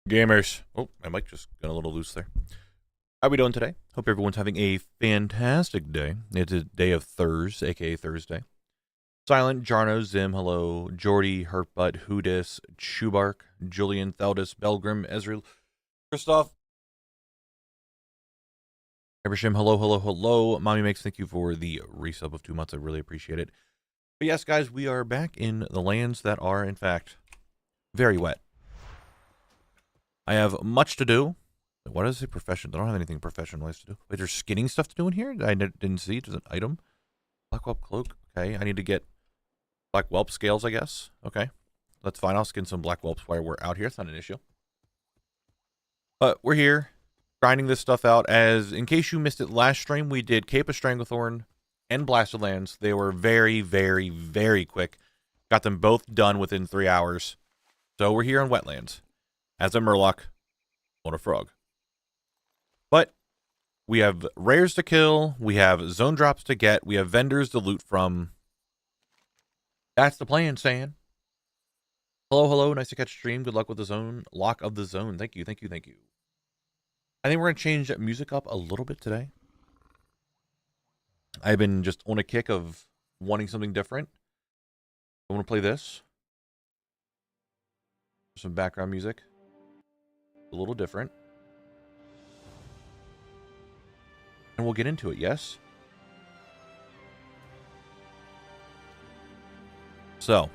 Gamers. Oh, my mic just got a little loose there. How are we doing today? Hope everyone's having a fantastic day. It's a day of Thurs, aka Thursday. Silent, Jarno, Zim, hello, Jordy, Hurtbutt, Hoodis, Chubark, Julian, Theldis, Belgrim, Ezreal, Christoph, Evershim, hello, hello, hello. Mommy Makes, thank you for the resub of 2 months. I really appreciate it. But yes, guys, we are back in the lands that are, in fact, very wet. I have much to do. What is a profession? I don't have anything professionalized to do. Wait, there's skinning stuff to do in here? I didn't see. There's an item. Black Whelp Cloak. Okay, I need to get Black Whelp scales, I guess. Okay, that's fine. I'll skin some Black Whelps while we're out here. It's not an issue. But we're here, grinding this stuff out. As, in case you missed it last stream, we did Cape of Stranglethorn and Blasted Lands. They were very, very, very quick. Got them both done within 3 hours. So we're here on Wetlands. As a Murloc on a frog. But we have rares to kill, we have zone drops to get, we have vendors to loot from. That's the plan, Stan. Hello, hello, nice to catch stream. Good luck with the zone. Lock of the zone. Thank you, thank you, thank you. I think we're going to change that music up a little bit today. I've been just on a kick of wanting something different. I want to play this. Some background music. A little different. And we'll get into it, yes? So,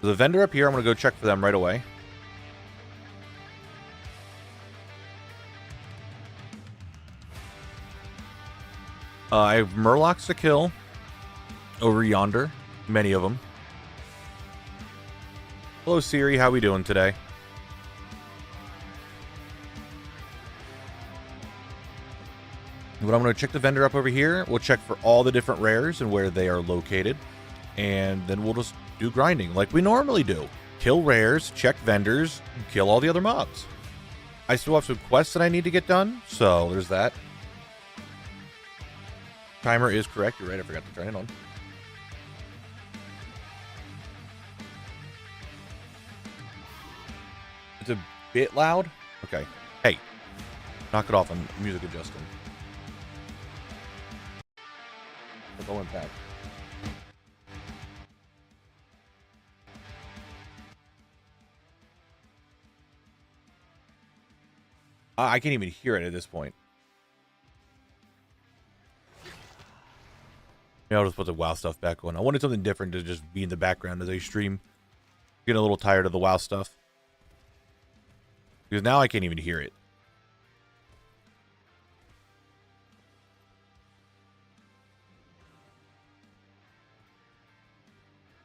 the vendor up here, I'm going to go check for them right away. I have Murlocs to kill over yonder. Many of them. Hello, Siri. How we doing today? But I'm going to check the vendor up over here. We'll check for all the different rares and where they are located. And then we'll just do grinding like we normally do. Kill rares, check vendors, kill all the other mobs. I still have some quests that I need to get done, so there's that. Timer is correct. You're right. I forgot to turn it on. It's a bit loud. Okay. Hey, knock it off. I'm music adjusting. Go impact. I can't even hear it at this point. Maybe I'll just put the WoW stuff back on. I wanted something different to just be in the background as I stream. Getting a little tired of the WoW stuff. Because now I can't even hear it.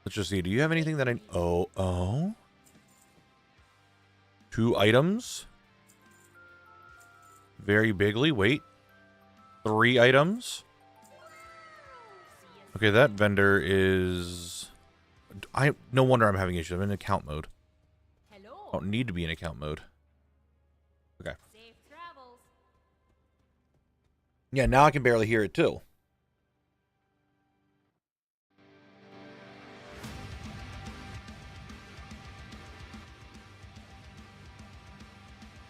Let's just see. Do you have anything that I... Oh. 2 items. Very bigly. Wait. 3 items. Okay, that vendor is... No wonder I'm having issues. I'm in account mode. Hello. I don't need to be in account mode. Okay. Safe travels. Yeah, now I can barely hear it too.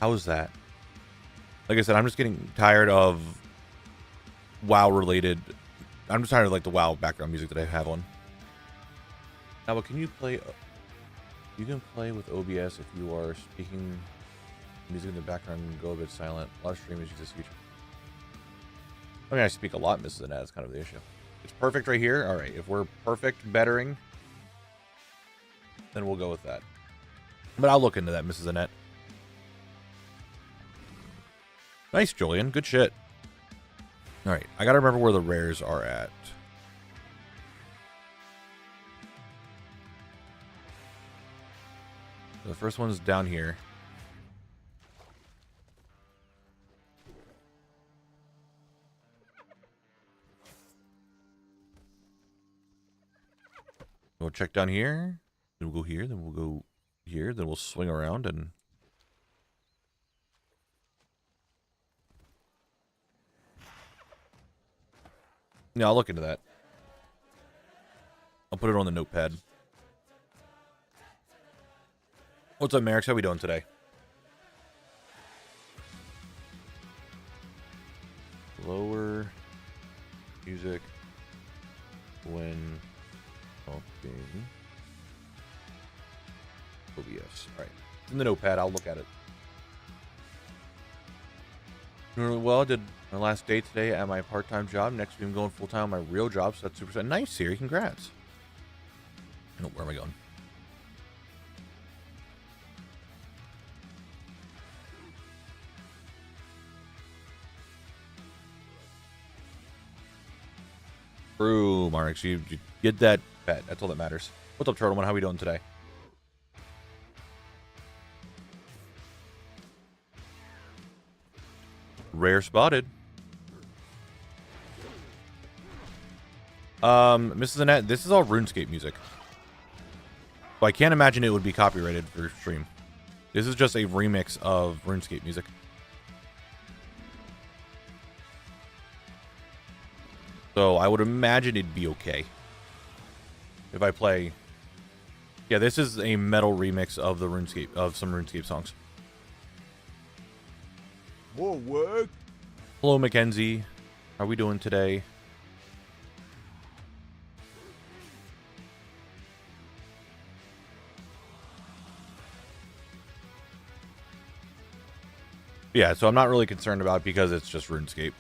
How is that? Like I said, I'm just getting tired of WoW related. I'm just tired of like the WoW background music that I have on. Now, but can you play? You can play with OBS if you are speaking music in the background and go a bit silent. A lot of streamers use this feature. I mean, I speak a lot, Mrs. Annette. That's kind of the issue. It's perfect right here. All right, if we're perfect bettering, then we'll go with that. But I'll look into that, Mrs. Annette. Nice, Julian. Good shit. Alright, I gotta remember where the rares are at. The first one's down here. We'll check down here. Then we'll go here. Then we'll go here. Then we'll swing around and... Yeah, I'll look into that. I'll put it on the notepad. What's up, Merrick? How we doing today? OBS. All right. In the notepad, I'll look at it. Doing really well. Did my last day today at my part-time job. Next week I'm going full-time on my real job, so that's super nice, Siri. Congrats. Oh, where am I going? True, Marx. You get that pet. That's all that matters. What's up, Turtleman? How are we doing today? Rare spotted. Mrs. Annette, this is all RuneScape music. So I can't imagine it would be copyrighted for stream. This is just a remix of RuneScape music. So I would imagine it'd be okay. If I play... Yeah, this is a metal remix of the RuneScape, of some RuneScape songs. More work. Hello, Mackenzie. How are we doing today? Yeah, so I'm not really concerned about it because it's just RuneScape.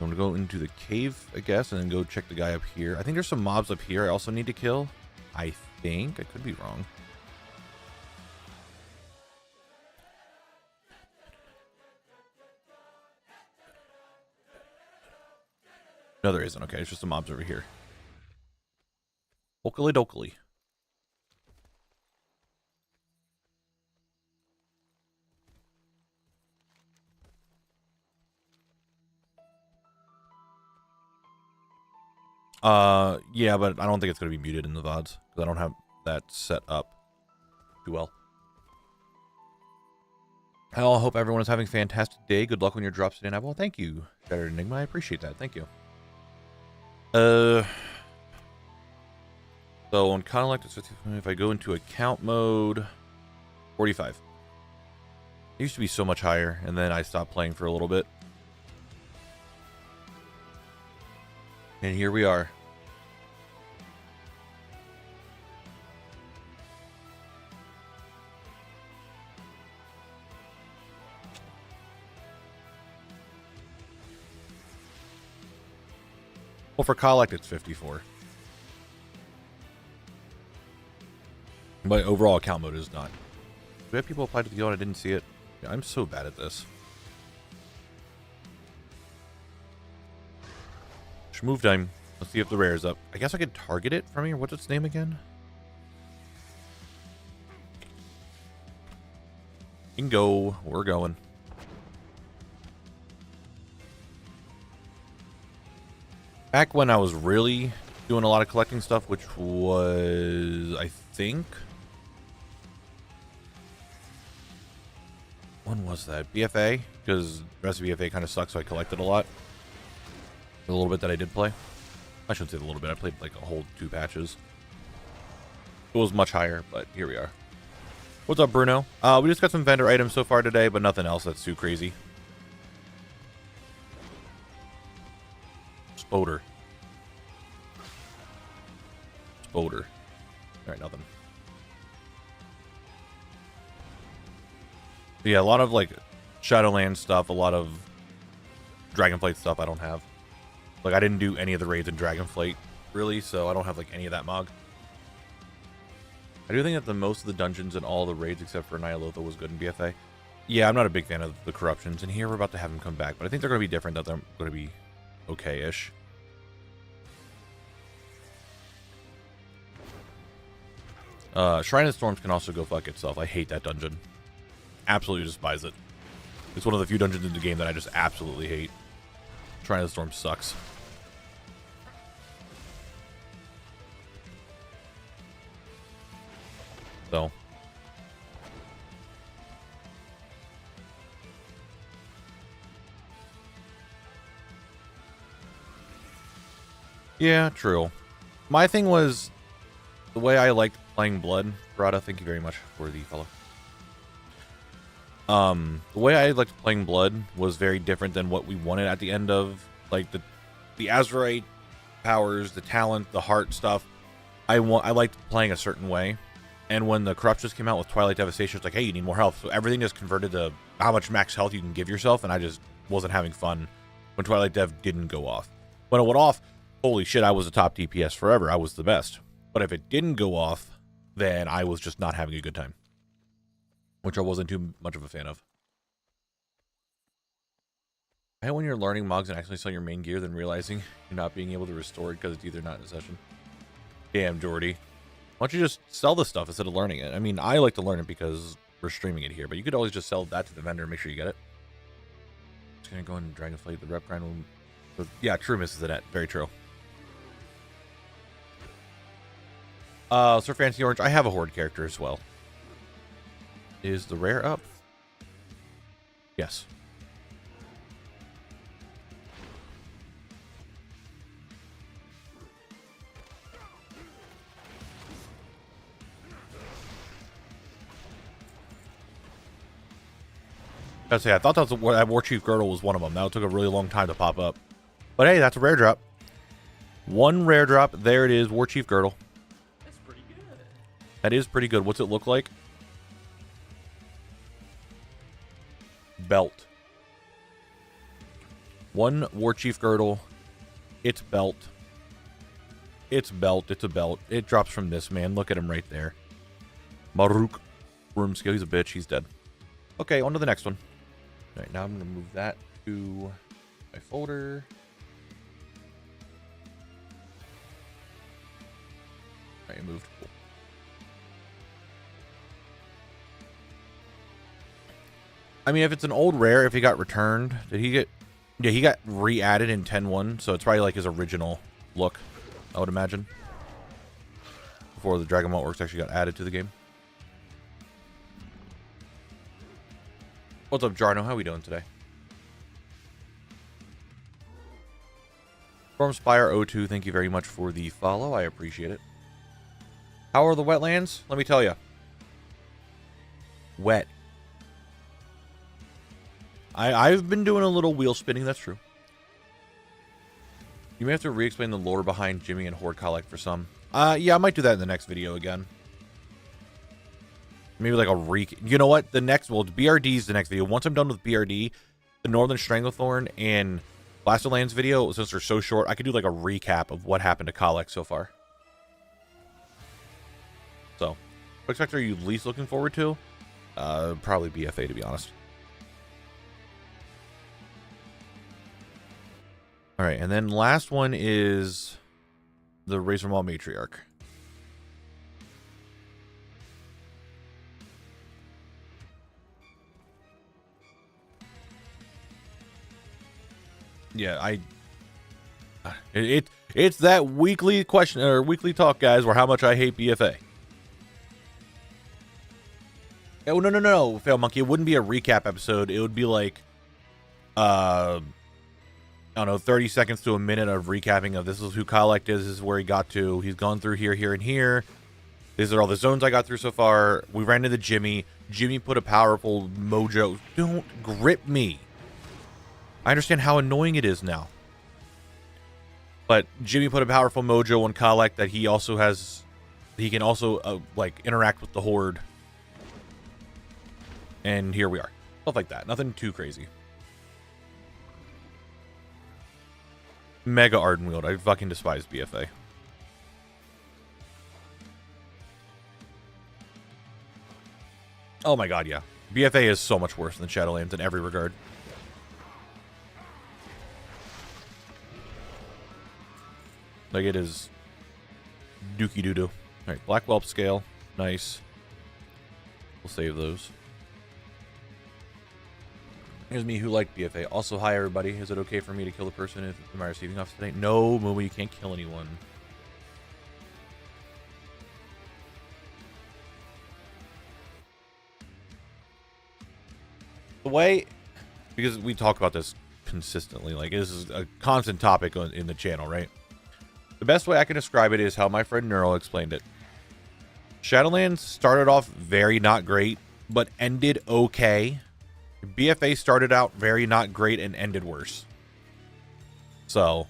I'm going to go into the cave, I guess, and then go check the guy up here. I think there's some mobs up here I also need to kill. I think. I could be wrong. No, there isn't. Okay, it's just the mobs over here. Okily dokily. Yeah, but I don't think it's going to be muted in the VODs because I don't have that set up too well. I hope everyone is having a fantastic day. Good luck on your drops today. Well, thank you, Shattered Enigma. I appreciate that. Thank you. So on Collect, it's 55. If I go into account mode, 45. It used to be so much higher, and then I stopped playing for a little bit. And here we are. Well, for Collect, it's 54. But overall account mode is not. Do we have people apply to the guild? I didn't see it. Yeah, I'm so bad at this. Move time. Let's see if the rare is up. I guess I could target it from here. What's its name again? You can go. We're going. Back when I was really doing a lot of collecting stuff, which was, I think... When was that? BFA? Because the rest of BFA kind of sucks, so I collected a lot. The little bit that I did play. I shouldn't say the little bit. I played like a whole 2 patches. It was much higher, but here we are. What's up, Bruno? We just got some vendor items so far today, but nothing else that's too crazy. Spoder. Spoder. Alright, nothing. But yeah, a lot of like Shadowland stuff, a lot of Dragonflight stuff I don't have. Like, I didn't do any of the raids in Dragonflight, really, so I don't have, like, any of that mog. I do think that the most of the dungeons in all the raids, except for Nyalotha, was good in BFA. Yeah, I'm not a big fan of the corruptions, and here we're about to have them come back, but I think they're going to be different, that they're going to be okay-ish. Shrine of Storms can also go fuck itself. I hate that dungeon. Absolutely despise it. It's one of the few dungeons in the game that I just absolutely hate. Shrine of the Storm sucks. So. Yeah, true. My thing was the way I liked playing Blood. Rada, thank you very much for the follow. The way I liked playing Blood was very different than what we wanted at the end of, like, the the Azurite powers, the talent, the heart stuff, I liked playing a certain way. And when the Corrupt just came out with Twilight Devastation, it's like, hey, you need more health. So everything just converted to how much max health you can give yourself, and I just wasn't having fun when Twilight Dev didn't go off. When it went off, holy shit, I was a top DPS forever. I was the best. But if it didn't go off, then I was just not having a good time, which I wasn't too much of a fan of. I hate when you're learning mugs and actually sell your main gear, then realizing you're not being able to restore it because it's either not in a session. Damn, Jordy. Why don't you just sell the stuff instead of learning it? I mean, I like to learn it because we're streaming it here, but you could always just sell that to the vendor and make sure you get it. Just gonna go and Dragonflight the rep grind will... Yeah, true, Mrs. Annette. Very true. Sir Fancy Orange, I have a Horde character as well. Is the rare up? Yes. I say, I thought that War Chief Girdle was one of them. That took a really long time to pop up. But hey, that's a rare drop. One rare drop. There it is, War Chief Girdle. That's pretty good. That is pretty good. What's it look like? Belt. One War Chief Girdle. It's belt. It's belt. It's a belt. It drops from this, man. Look at him right there. Maruk. Room skill. He's a bitch. He's dead. Okay, on to the next one. All right, now I'm going to move that to my folder. All right, moved. Cool. I mean, if it's an old rare, if he got returned, did he get... Yeah, he got re-added in 10.1, so it's probably like his original look, I would imagine. Before the Dragon Ball Works actually got added to the game. What's up, Jarno? How are we doing today? Stormspire 02, thank you very much for the follow. I appreciate it. How are the wetlands? Let me tell you. Wet. I've been doing a little wheel spinning, that's true. You may have to re-explain the lore behind Jimmy and Horde Collect for some. Yeah, I might do that in the next video again. Maybe like a you know what? The next, well, BRD's the next video. Once I'm done with BRD, the Northern Stranglethorn and Blasterlands video, since they're so short, I could do like a recap of what happened to Collect so far. So, what expect are you least looking forward to? Probably BFA, to be honest. All right, and then last one is the Razor Maul Matriarch. Yeah, it's that weekly question or weekly talk, guys, where how much I hate BFA. Oh no, Fail Monkey. It wouldn't be a recap episode. It would be like, I don't know, 30 seconds to a minute of recapping of this is who Collect is. This is where he got to. He's gone through here, here, and here. These are all the zones I got through so far. We ran into Jimmy. Jimmy put a powerful mojo. Don't grip me. I understand how annoying it is now. But Jimmy put a powerful mojo on Collect that he also has... He can also, like, interact with the Horde. And here we are. Stuff like that. Nothing too crazy. Mega Ardenwield. I fucking despise BFA. Oh my god, yeah. BFA is so much worse than Shadowlands in every regard. Like, it is dookie doo-doo. Alright, Black Whelp scale. Nice. We'll save those. Here's me who liked BFA. Also, hi everybody. Is it okay for me to kill the person if am I receiving off today? No, Moo, you can't kill anyone. The way, because we talk about this consistently, like this is a constant topic in the channel, right? The best way I can describe it is how my friend Neural explained it. Shadowlands started off very not great, but ended okay. BFA started out very not great and ended worse. So,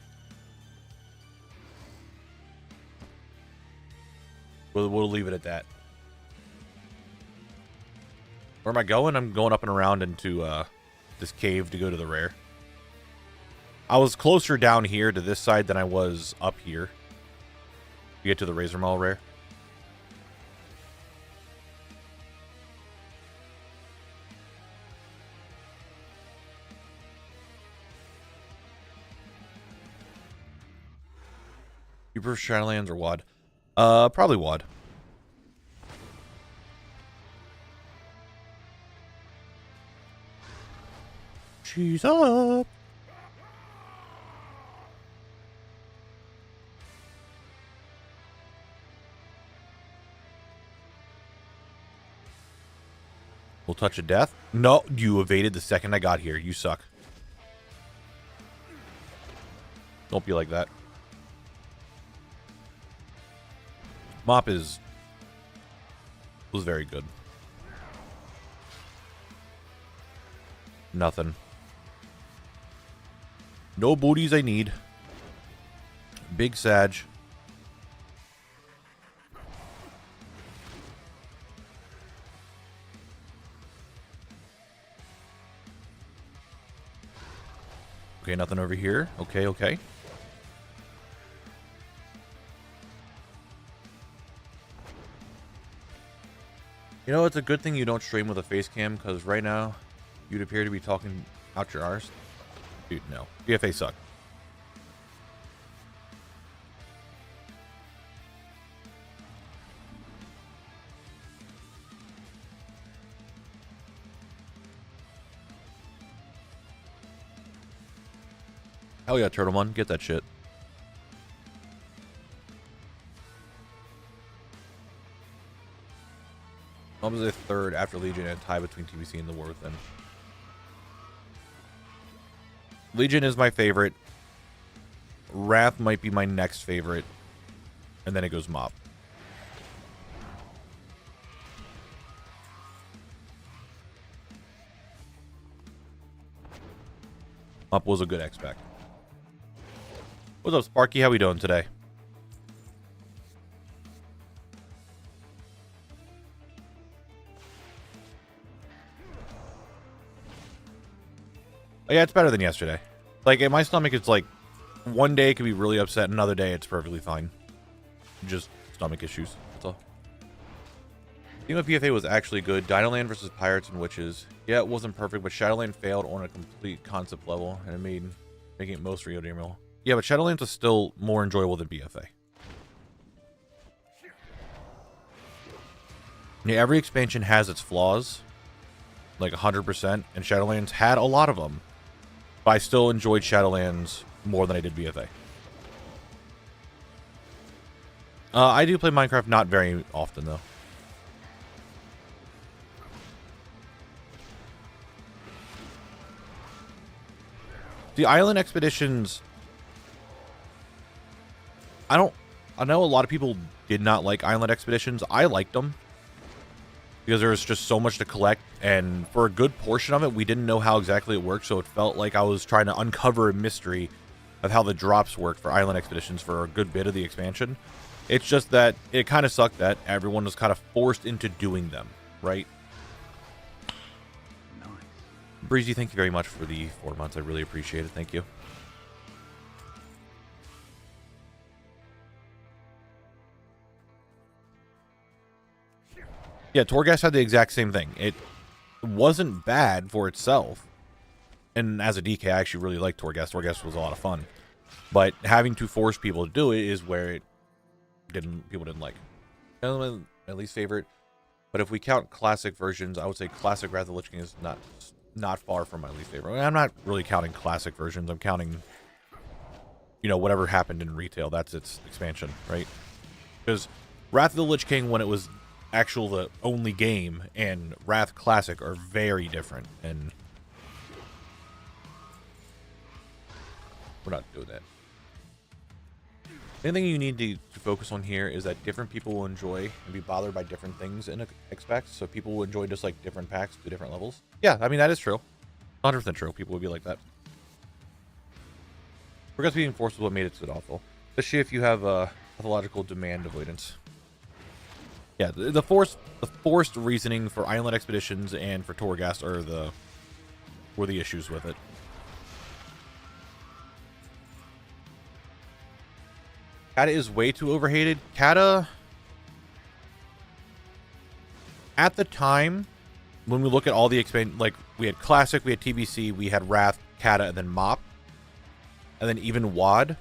We'll leave it at that. Where am I going? I'm going up and around into this cave to go to the rare. I was closer down here to this side than I was up here. You get to the Razor Maul rare. You prefer Shadowlands or WOD? Probably WOD. She's up. We'll touch of death. No, you evaded the second I got here. You suck. Don't be like that. Mop was very good. Nothing. No booties I need. Big Sag. Okay, nothing over here. Okay, okay. You know, it's a good thing you don't stream with a face cam, because right now, you'd appear to be talking out your arse. Dude, no. BFA suck. Hell yeah, Turtlemon. Get that shit. I was a third after Legion and a tie between TBC and the War Within. Legion is my favorite. Wrath might be my next favorite. And then it goes Mop. Mop was a good X-Pack. What's up, Sparky? How we doing today? Oh, yeah, it's better than yesterday. Like, in my stomach, it's like, one day it could be really upset, another day it's perfectly fine. Just stomach issues, that's all. Team of PFA was actually good. Dinoland versus Pirates and Witches. Yeah, it wasn't perfect, but Shadowland failed on a complete concept level, and it made making it most real. Yeah, but Shadowlands was still more enjoyable than BFA. Yeah, every expansion has its flaws, like 100%, and Shadowlands had a lot of them. But I still enjoyed Shadowlands more than I did BFA. I do play Minecraft not very often, though. The island expeditions, I know a lot of people did not like island expeditions. I liked them because there was just so much to collect, and for a good portion of it, we didn't know how exactly it worked, so it felt like I was trying to uncover a mystery of how the drops worked for island expeditions for a good bit of the expansion. It's just that it kind of sucked that everyone was kind of forced into doing them, right? Breezy, thank you very much for the 4 months. I really appreciate it. Thank you. Yeah, Torghast had the exact same thing. It wasn't bad for itself. And as a DK, I actually really liked Torghast. Torghast was a lot of fun. But having to force people to do it is where it people didn't like. My least favorite. But if we count classic versions, I would say classic Wrath of the Lich King is not far from my least favorite. I'm not really counting classic versions. I'm counting, you know, whatever happened in retail. That's its expansion, right? Because Wrath of the Lich King, when it was the only game, and Wrath Classic are very different, and we're not doing that. Anything you need to focus on here is that different people will enjoy and be bothered by different things in X-Packs. So people will enjoy just like different packs to different levels. Yeah, I mean, that is true. 100% true. People would be like that. Forgot being forced is what made it so awful. Especially if you have pathological demand avoidance. Yeah, the forced reasoning for Island Expeditions and for Torghast were the issues with it. Kata is way too overhated. Kata, at the time, when we look at all the like we had Classic, we had TBC, we had Wrath, Kata, and then Mop, and then even WOD.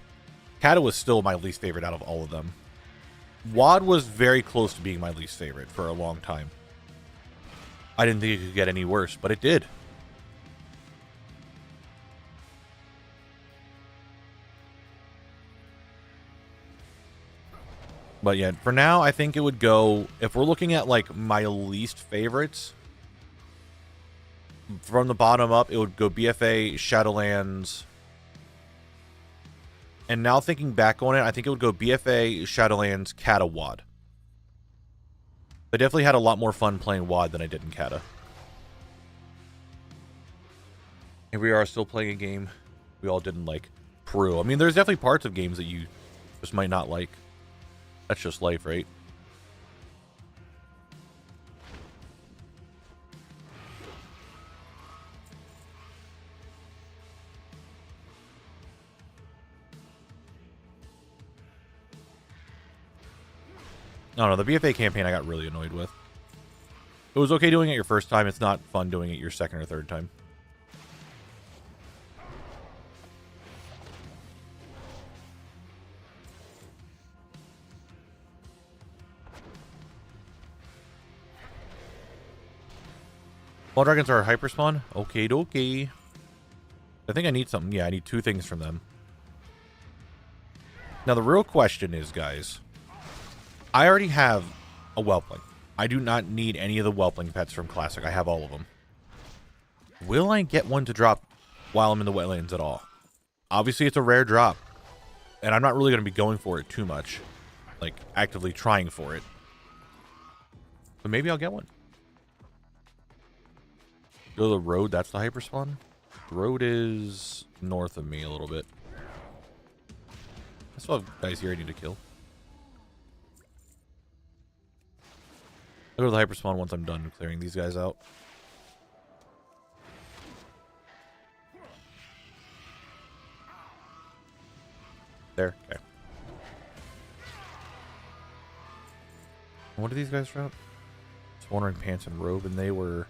Kata was still my least favorite out of all of them. WOD was very close to being my least favorite for a long time. I didn't think it could get any worse, but it did. But yeah, for now, I think it would go, if we're looking at like my least favorites, from the bottom up, it would go BFA, Shadowlands. And now thinking back on it, I think it would go BFA, Shadowlands, Kata, WOD. I definitely had a lot more fun playing WOD than I did in Kata. Here we are still playing a game we all didn't like. Peru. I mean, there's definitely parts of games that you just might not like. That's just life, right? I don't know, the BFA campaign I got really annoyed with. It was okay doing it your first time. It's not fun doing it your second or third time. Ball dragons are hyper spawn? Okay, dokie. I think I need something. Yeah, I need 2 things from them. Now, the real question is, guys, I already have a whelpling. I do not need any of the whelpling pets from Classic. I have all of them. Will I get one to drop while I'm in the wetlands at all? Obviously, it's a rare drop. And I'm not really going to be going for it too much. Like, actively trying for it. But maybe I'll get one. Go to the road, that's the hyperspawn? The road is north of me a little bit. I still have guys here I need to kill. I'll go to the hyperspawn once I'm done clearing these guys out. There, okay. What did these guys drop? One wearing pants and robe, and they were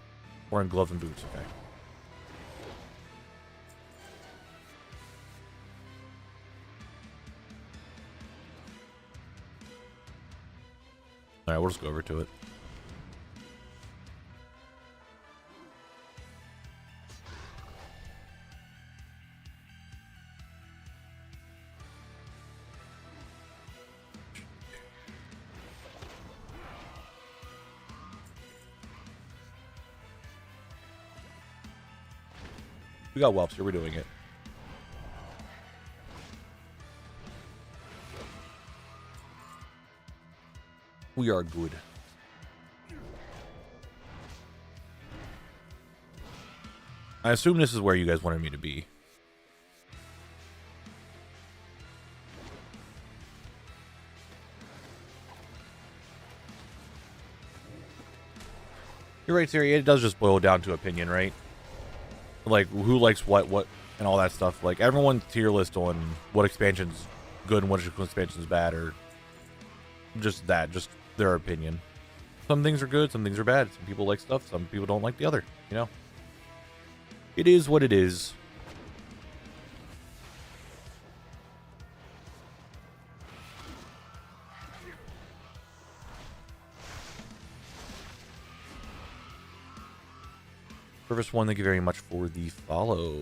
wearing gloves and boots, okay. Alright, we'll just go over to it. We got whelps here, we're doing it. We are good. I assume this is where you guys wanted me to be. You're right, Siri. It does just boil down to opinion, right? Like, who likes what, and all that stuff. Like, everyone's tier list on what expansion's good and what expansion's bad, or just that, just their opinion. Some things are good, some things are bad. Some people like stuff, some people don't like the other, you know? It is what it is. Purpose 1, thank you very much for the follow.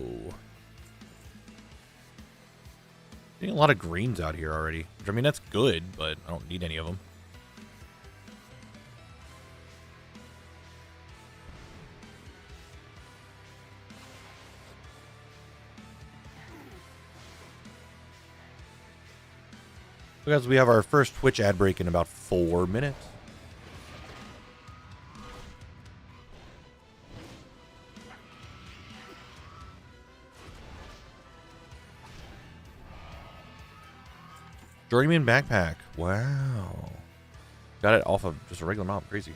Getting a lot of greens out here already. Which, I mean, that's good, but I don't need any of them. Because we have our first Twitch ad break in about 4 minutes. Journeyman backpack. Wow. Got it off of just a regular mount. Crazy.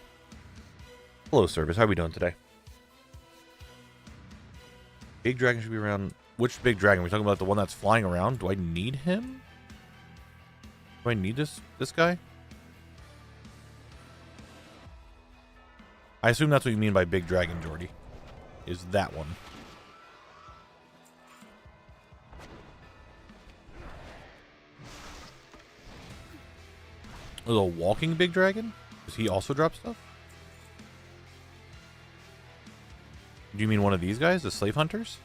Hello, service. How are we doing today? Big dragon should be around. Which big dragon? Are we talking about the one that's flying around? Do I need him? Do I need this guy? I assume that's what you mean by big dragon, Jordy. Is that one. A little walking big dragon? Does he also drop stuff? Do you mean one of these guys? The slave hunters?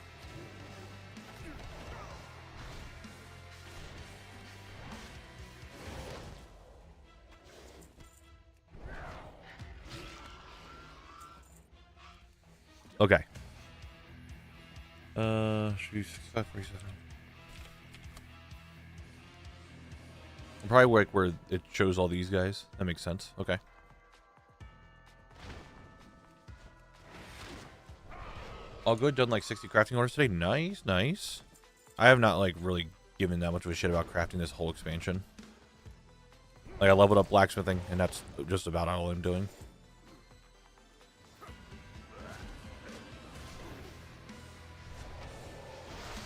Okay. Should be 65, 47. Probably like where it shows all these guys. That makes sense. Okay. All good. Done like 60 crafting orders today. Nice, nice. I have not like really given that much of a shit about crafting this whole expansion. Like I leveled up blacksmithing, and that's just about all I'm doing.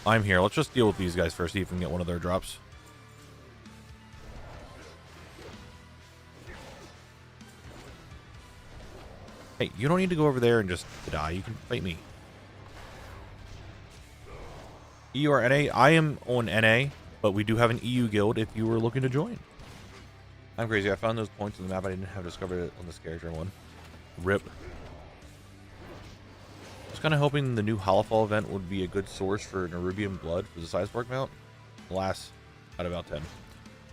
I'm here. Let's just deal with these guys first, see if we can get one of their drops. Hey, you don't need to go over there and just die. You can fight me. EU or NA? I am on NA, but we do have an EU guild if you were looking to join. I'm crazy. I found those points on the map. I didn't have discovered it on this character one. RIP. I was kind of hoping the new Holofall event would be a good source for Nerubian blood for the Sizespark mount. Alas, at about 10.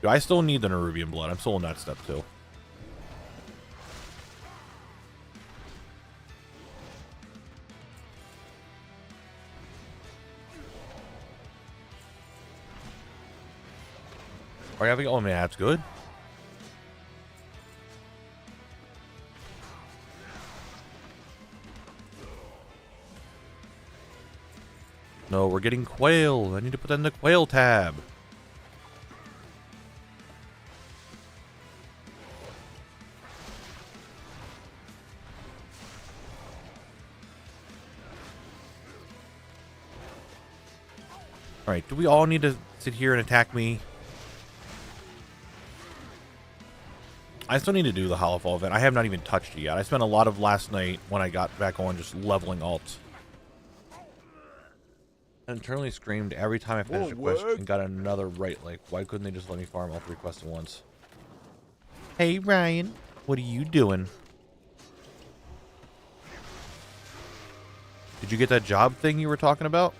Dude, I still need the Nerubian blood. I'm still on that step too. Are you having? Oh man, that's good. No, we're getting quail. I need to put that in the quail tab. Alright, do we all need to sit here and attack me? I still need to do the Holofall event. I have not even touched it yet. I spent a lot of last night when I got back on just leveling alts. I internally screamed every time I finished a quest and got another right. Like, why couldn't they just let me farm all 3 quests at once? Hey, Ryan. What are you doing? Did you get that job thing you were talking about?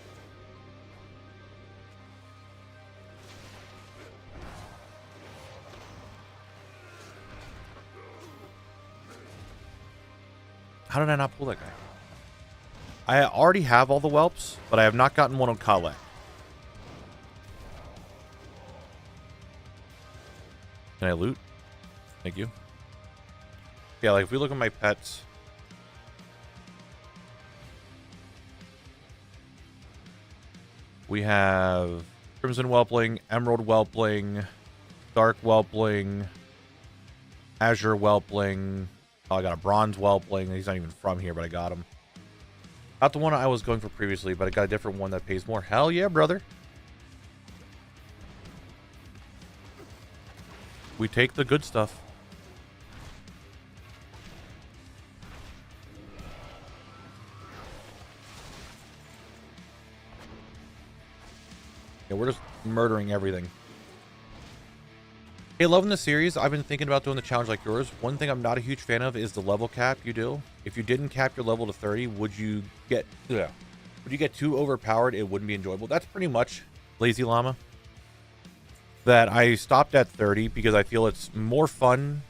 How did I not pull that guy? I already have all the whelps, but I have not gotten one on Kale. Can I loot? Thank you. Yeah, like if we look at my pets. We have Crimson Whelpling, Emerald Whelpling, Dark Whelpling, Azure Whelpling. Oh, I got a Bronze Whelpling. He's not even from here, but I got him. Not the one I was going for previously, but I got a different one that pays more. Hell yeah, brother. We take the good stuff. Yeah, we're just murdering everything. Hey, loving the series. I've been thinking about doing the challenge like yours. One thing I'm not a huge fan of is the level cap you do. If you didn't cap your level to 30, would you get too overpowered? It wouldn't be enjoyable. That's pretty much Lazy Llama. That I stopped at 30 because I feel it's more fun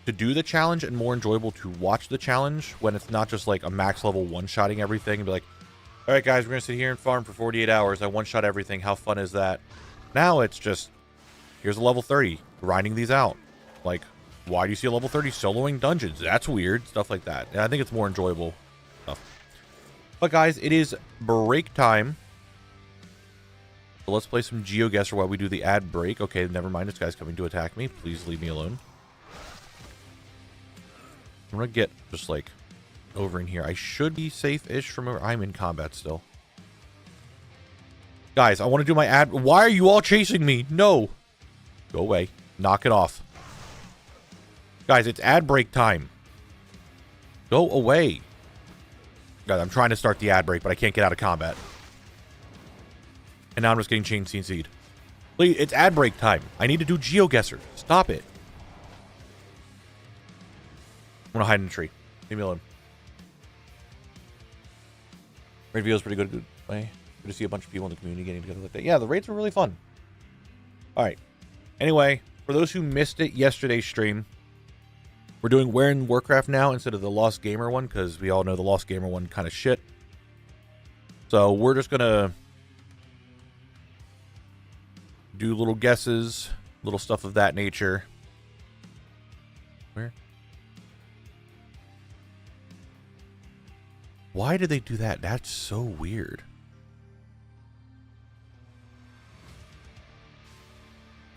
to do the challenge and more enjoyable to watch the challenge when it's not just like a max level one-shotting everything and be like, all right, guys, we're going to sit here and farm for 48 hours. I one-shot everything. How fun is that? Now it's just, here's a level 30, grinding these out. Like, why do you see a level 30 soloing dungeons? That's weird. Stuff like that. And I think it's more enjoyable stuff. But guys, it is break time. So let's play some GeoGuessr while we do the ad break. Okay, never mind. This guy's coming to attack me. Please leave me alone. I'm gonna get just like over in here. I should be safe-ish from over. I'm in combat still. Guys, I want to do my ad. Why are you all chasing me? No. Go away. Knock it off. Guys, it's ad break time. Go away. Guys, I'm trying to start the ad break, but I can't get out of combat. And now I'm just getting chain CC'd. Please, it's ad break time. I need to do GeoGuessr. Stop it. I'm gonna hide in a tree. Leave me alone. Raid video is pretty good. Good way. Good to see a bunch of people in the community getting together like that. Yeah, the raids were really fun. Alright. Anyway, for those who missed it yesterday's stream, we're doing Where in Warcraft now instead of the Lost Gamer one, because we all know the Lost Gamer one kind of shit. So we're just gonna do little guesses, little stuff of that nature. Where? Why did they do that? That's so weird.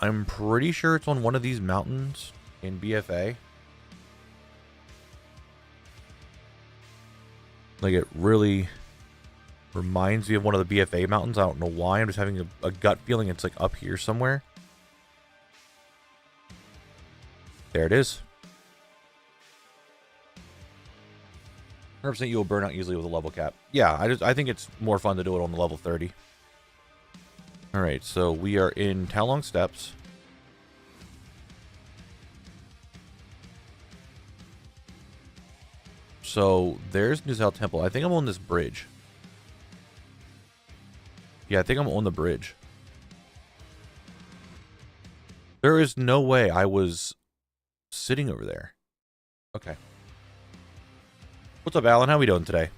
I'm pretty sure it's on one of these mountains in BFA. Like, it really reminds me of one of the BFA mountains. I don't know why. I'm just having a gut feeling it's like up here somewhere. There it is. 100% you will burn out easily with a level cap. Yeah, I think it's more fun to do it on the level 30. Alright, so we are in Talong Steppes. So there's Nuzal Temple. I think I'm on this bridge. Yeah, I think I'm on the bridge. There is no way I was sitting over there. Okay. What's up, Alan? How we doing today?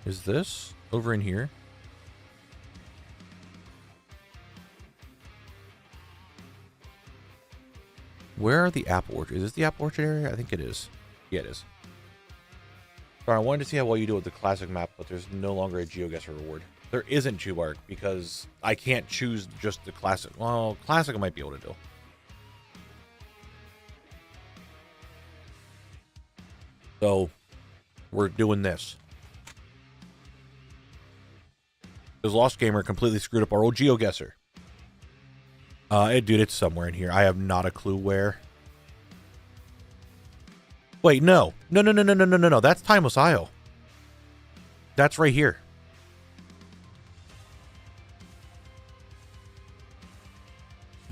Is this over in here? Where are the apple orchards? Is this the apple orchard area? I think it is. Yeah, it is. Sorry, I wanted to see how well you do with the classic map, but there's no longer a GeoGuessr reward. There isn't Chubark because I can't choose just the classic. Well, classic I might be able to do. So, we're doing this. Because Lost Gamer completely screwed up our old GeoGuessr. Dude, it's somewhere in here. I have not a clue where. Wait, no. No. That's Timeless Isle. That's right here.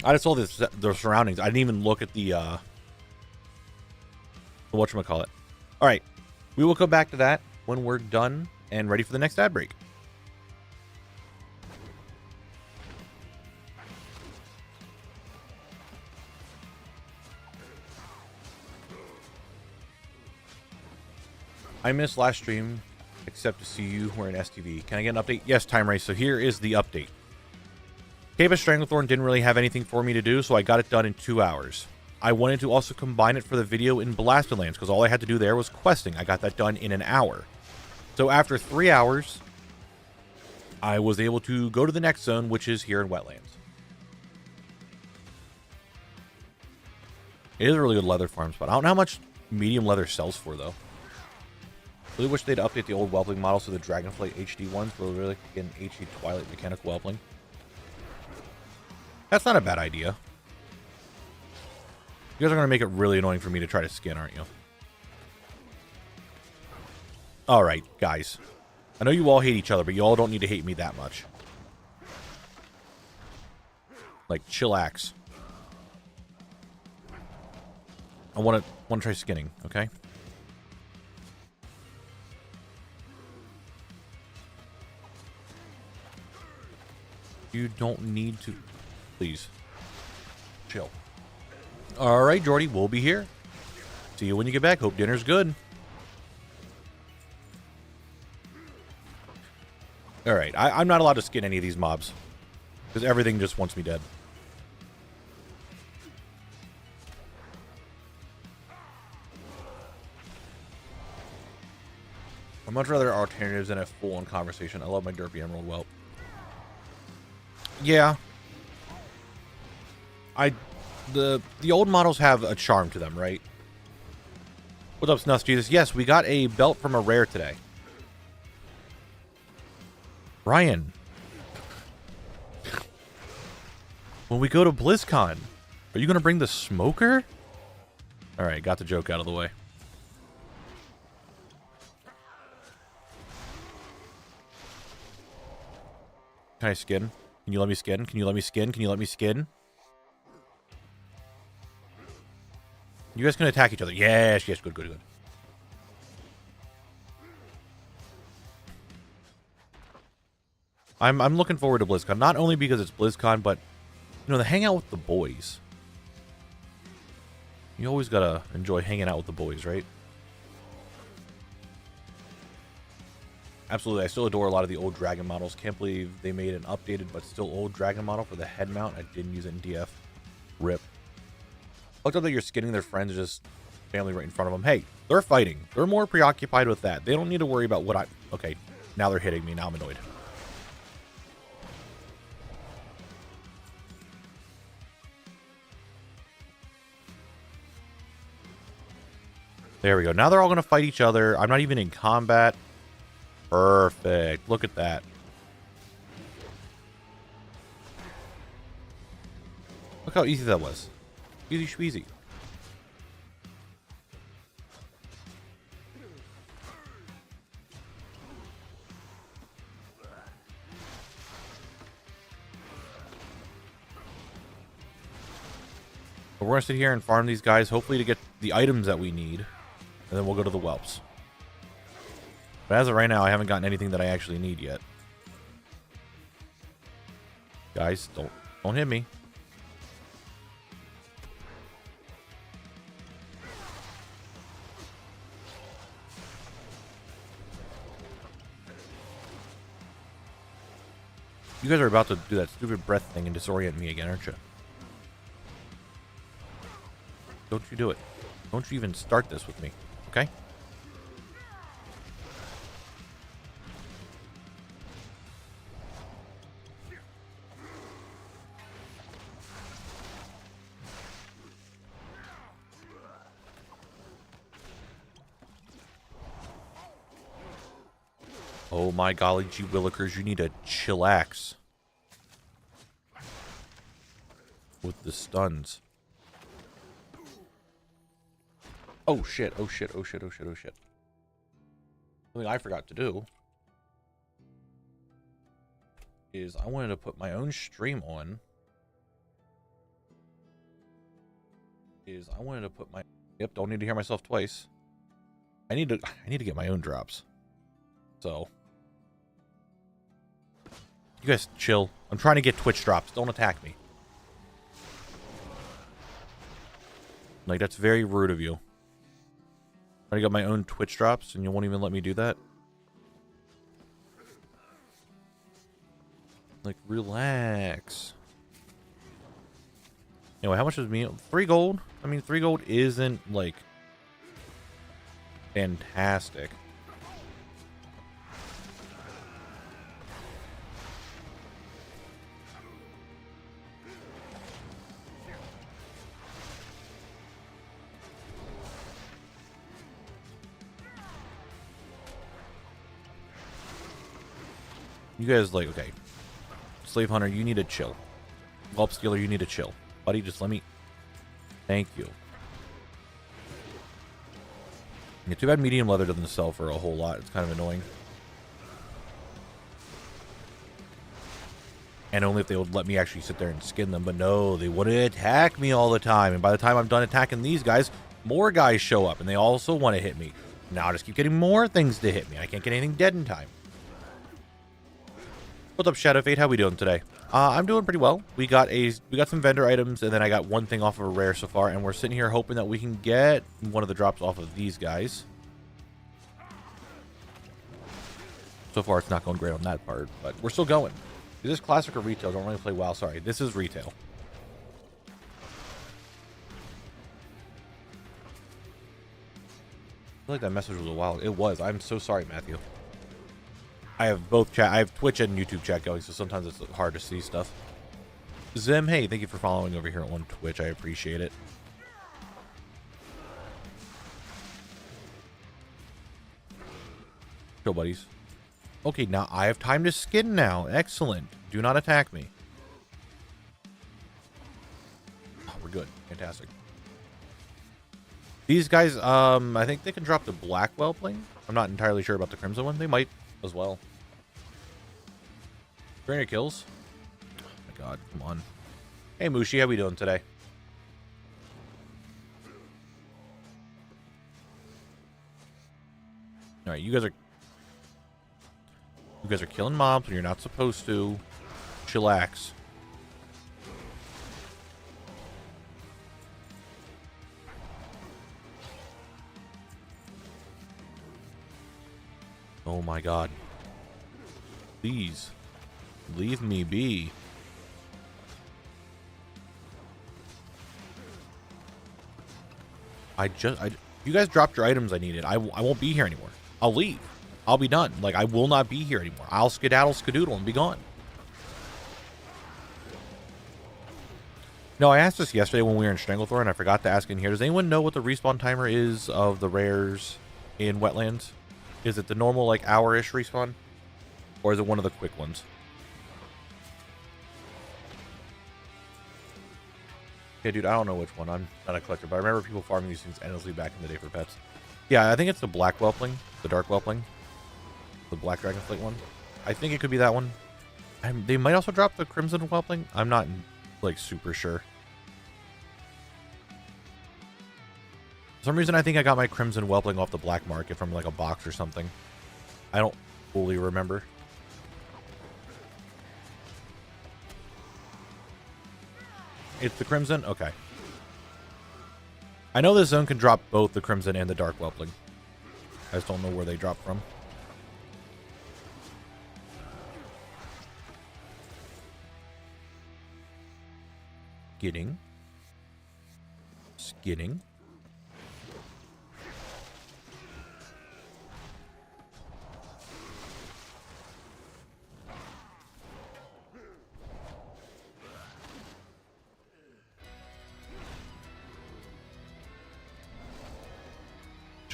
I just saw the surroundings. I didn't even look at the whatchamacallit. Alright. We will come back to that when we're done and ready for the next ad break. I missed last stream, except to see you wearing STV. Can I get an update? Yes, Time Race. So here is the update. Cave of Stranglethorn didn't really have anything for me to do, so I got it done in 2 hours. I wanted to also combine it for the video in Blasted Lands, because all I had to do there was questing. I got that done in an hour. So after 3 hours, I was able to go to the next zone, which is here in Wetlands. It is a really good leather farm spot. I don't know how much medium leather sells for, though. Really wish they'd update the old whelpling model so the Dragonflight HD ones were really like an HD Twilight mechanical whelpling. That's not a bad idea. You guys are going to make it really annoying for me to try to skin, aren't you? Alright, guys. I know you all hate each other, but you all don't need to hate me that much. Like, chillax. I want to try skinning, okay? You don't need to. Please. Chill. Alright, Jordy, we'll be here. See you when you get back. Hope dinner's good. Alright, I'm not allowed to skin any of these mobs. Because everything just wants me dead. I'd much rather alternatives than a full-on conversation. I love my derpy emerald whelp. Yeah. the old models have a charm to them, right? What's up, Snuff Jesus? Yes, we got a belt from a rare today. Ryan, when we go to BlizzCon, are you going to bring the smoker? All right, got the joke out of the way. Can I skin? Can you let me skin? Can you let me skin? Can you let me skin? You guys can attack each other. Yes, yes, good, good, good. I'm looking forward to BlizzCon. Not only because it's BlizzCon, but, you know, the hangout with the boys. You always gotta enjoy hanging out with the boys, right? Absolutely. I still adore a lot of the old Dragon models. Can't believe they made an updated but still old Dragon model for the head mount. I didn't use it in DF. RIP. Looked up that you're skinning their friends, just family right in front of them. Hey, they're fighting. They're more preoccupied with that. They don't need to worry about what I... Okay, now they're hitting me. Now I'm annoyed. There we go. Now they're all going to fight each other. I'm not even in combat. Perfect. Look at that. Look how easy that was. Easy schweezy. But we're going to sit here and farm these guys, hopefully to get the items that we need. And then we'll go to the whelps. But as of right now, I haven't gotten anything that I actually need yet. Guys, don't hit me. You guys are about to do that stupid breath thing and disorient me again, aren't you? Don't you do it. Don't you even start this with me, okay? Oh my golly gee willikers, you need to chillax. With the stuns. Oh shit, oh shit, oh shit, oh shit, oh shit. Something I forgot to do is I wanted to put my own stream on. Yep, don't need to hear myself twice. I need to get my own drops. So you guys chill. I'm trying to get Twitch drops. Don't attack me. Like, that's very rude of you. I got my own Twitch drops and you won't even let me do that? Like, relax. Anyway, how much was me? 3 gold? I mean, 3 gold isn't, like, fantastic. You guys, like, okay. Slave Hunter, you need to chill. Whelp Stealer, you need to chill. Buddy, just let me... Thank you. Yeah, too bad medium leather doesn't sell for a whole lot. It's kind of annoying. And only if they would let me actually sit there and skin them. But no, they want to attack me all the time. And by the time I'm done attacking these guys, more guys show up. And they also want to hit me. Now I just keep getting more things to hit me. I can't get anything dead in time. What's up, Shadow Fate? How we doing today? I'm doing pretty well. We got some vendor items, and then I got one thing off of a rare so far, and we're sitting here hoping that we can get one of the drops off of these guys. So far, it's not going great on that part, but we're still going. Is this classic or retail? Don't really play WoW. Sorry, this is retail. I feel like that message was a while. It was. I'm so sorry, Matthew. I have both chat. I have Twitch and YouTube chat going, so sometimes it's hard to see stuff. Zim, hey, thank you for following over here on Twitch. I appreciate it. Go, buddies. Okay, now I have time to skin now. Excellent. Do not attack me. Oh, we're good. Fantastic. These guys, I think they can drop the black whelpling. I'm not entirely sure about the crimson one. They might as well. 300 kills. Oh my god, come on. Hey Mushi, how we doing today? Alright, you guys are killing mobs when you're not supposed to. Chillax. Oh my god. Please. Leave me be. You guys dropped your items I needed. I won't be here anymore. I'll leave. I'll be done. Like, I will not be here anymore. I'll skedaddle, skadoodle, and be gone. No, I asked this yesterday when we were in Stranglethorn, and I forgot to ask in here. Does anyone know what the respawn timer is of the rares in Wetlands? Is it the normal, like, hour-ish respawn? Or is it one of the quick ones? Yeah, dude, I don't know which one. I'm not a collector, but I remember people farming these things endlessly back in the day for pets. Yeah, I think it's the black whelpling, the dark whelpling, the black dragonflate one. I think it could be that one. They might also drop the crimson whelpling. I'm not, like, super sure. For some reason, I think I got my crimson whelpling off the black market from, like, a box or something. I don't fully remember. It's the crimson? Okay. I know this zone can drop both the crimson and the dark whelpling. I just don't know where they drop from. Skidding. Skidding.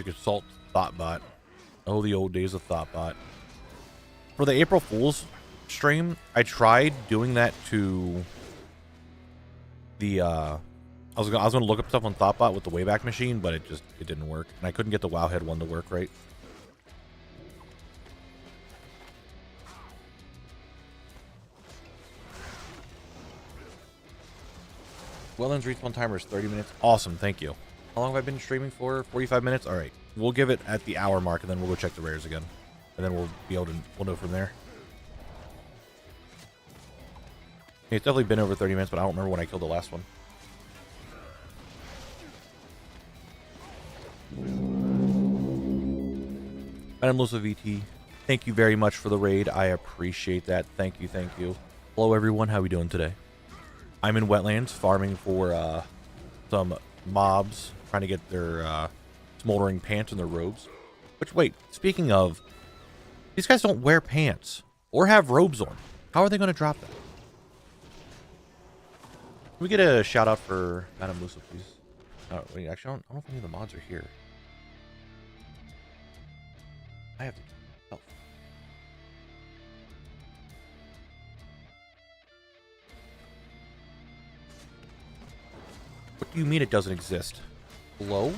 Assault Thoughtbot. Oh, the old days of Thoughtbot. For the April Fool's stream, I tried doing that to the I was gonna look up stuff on Thoughtbot with the Wayback Machine, but it didn't work, and I couldn't get the Wowhead one to work right. Wetlands respawn timer is 30 minutes. Awesome, thank you. How long have I been streaming for? 45 minutes? Alright. We'll give it at the hour mark, and then we'll go check the rares again. And then we'll be able to, we'll know from there. It's definitely been over 30 minutes, but I don't remember when I killed the last one. I'm Melissa VT. Thank you very much for the raid. I appreciate that. Thank you, thank you. Hello, everyone. How are we doing today? I'm in Wetlands, farming for some mobs, trying to get their smoldering pants and their robes. Which, wait, speaking of, these guys don't wear pants or have robes on. How are they going to drop that? Can we get a shout out for Madame Musa, please? Wait, actually, I don't know if any of the mods are here. I have to. Oh. What do you mean it doesn't exist? Hello?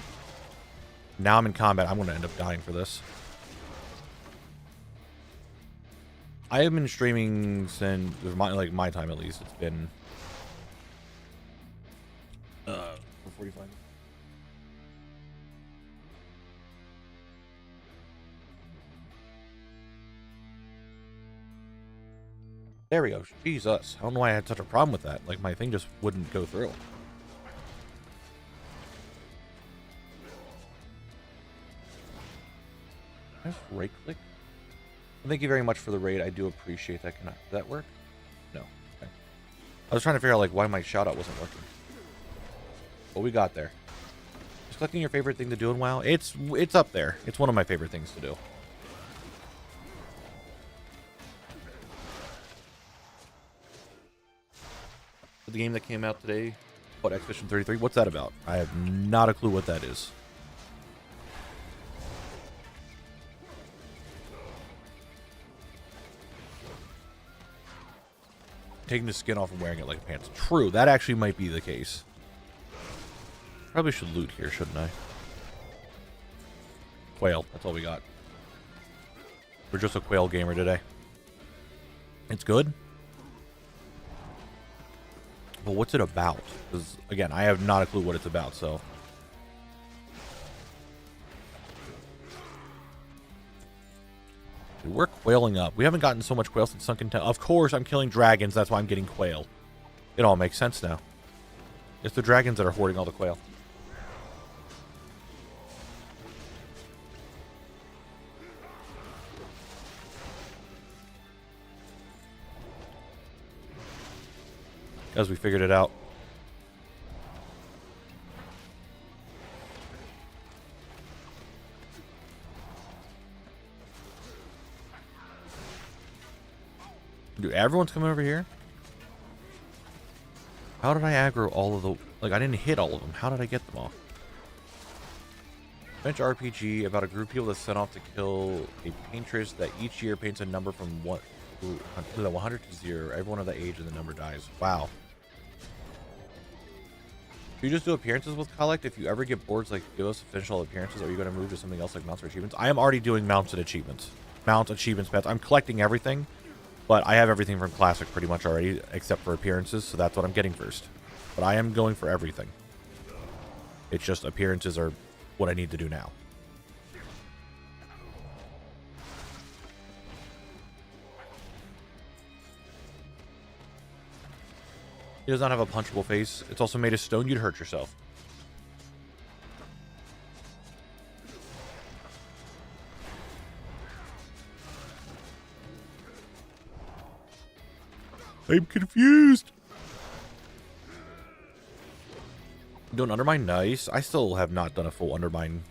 Now I'm in combat. I'm going to end up dying for this. I have been streaming since my time at least. It's been 45. There we go. Jesus. I don't know why I had such a problem with that. Like, my thing just wouldn't go through. Can I just right click? Thank you very much for the raid. I do appreciate that. Did that work? No. Okay. I was trying to figure out, like, why my shout out wasn't working. What we got there? Is collecting your favorite thing to do in WoW? It's up there. It's one of my favorite things to do. The game that came out today, what, Expedition 33? What's that about? I have not a clue what that is. Taking the skin off and wearing it like pants. True, that actually might be the case. Probably should loot here, shouldn't I? Quail, that's all we got. We're just a quail gamer today. It's good. But what's it about? Because, again, I have not a clue what it's about, so. Dude, we're quailing up. We haven't gotten so much quail since Sunken Town. Of course, I'm killing dragons. That's why I'm getting quail. It all makes sense now. It's the dragons that are hoarding all the quail. As we figured it out. Dude, everyone's coming over here? How did I aggro all of the... Like, I didn't hit all of them. How did I get them all? Bench RPG about a group of people that's sent off to kill a paintress that each year paints a number from 100 to 0. Everyone of that age and the number dies. Wow. Do you just do appearances with Collect? If you ever get boards like Ghost to finish all appearances, are you going to move to something else like mounts or achievements? I am already doing mounts and achievements. Mounts, achievements, pets. I'm collecting everything, but I have everything from Classic pretty much already, except for appearances, so that's what I'm getting first. But I am going for everything. It's just appearances are what I need to do now. He does not have a punchable face. It's also made of stone. You'd hurt yourself. I'm confused. Doing Undermine? Nice. I still have not done a full Undermine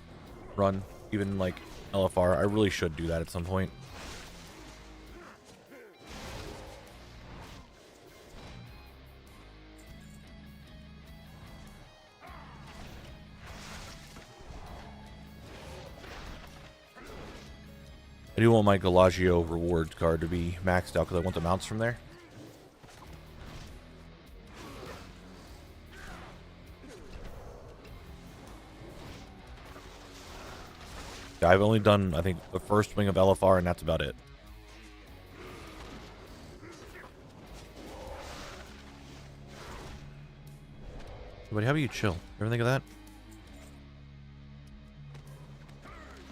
run. Even like LFR. I really should do that at some point. I do want my Galagio reward card to be maxed out because I want the mounts from there. Yeah, I've only done, I think, the first wing of LFR, and that's about it. Buddy, how about you chill? Ever think of that?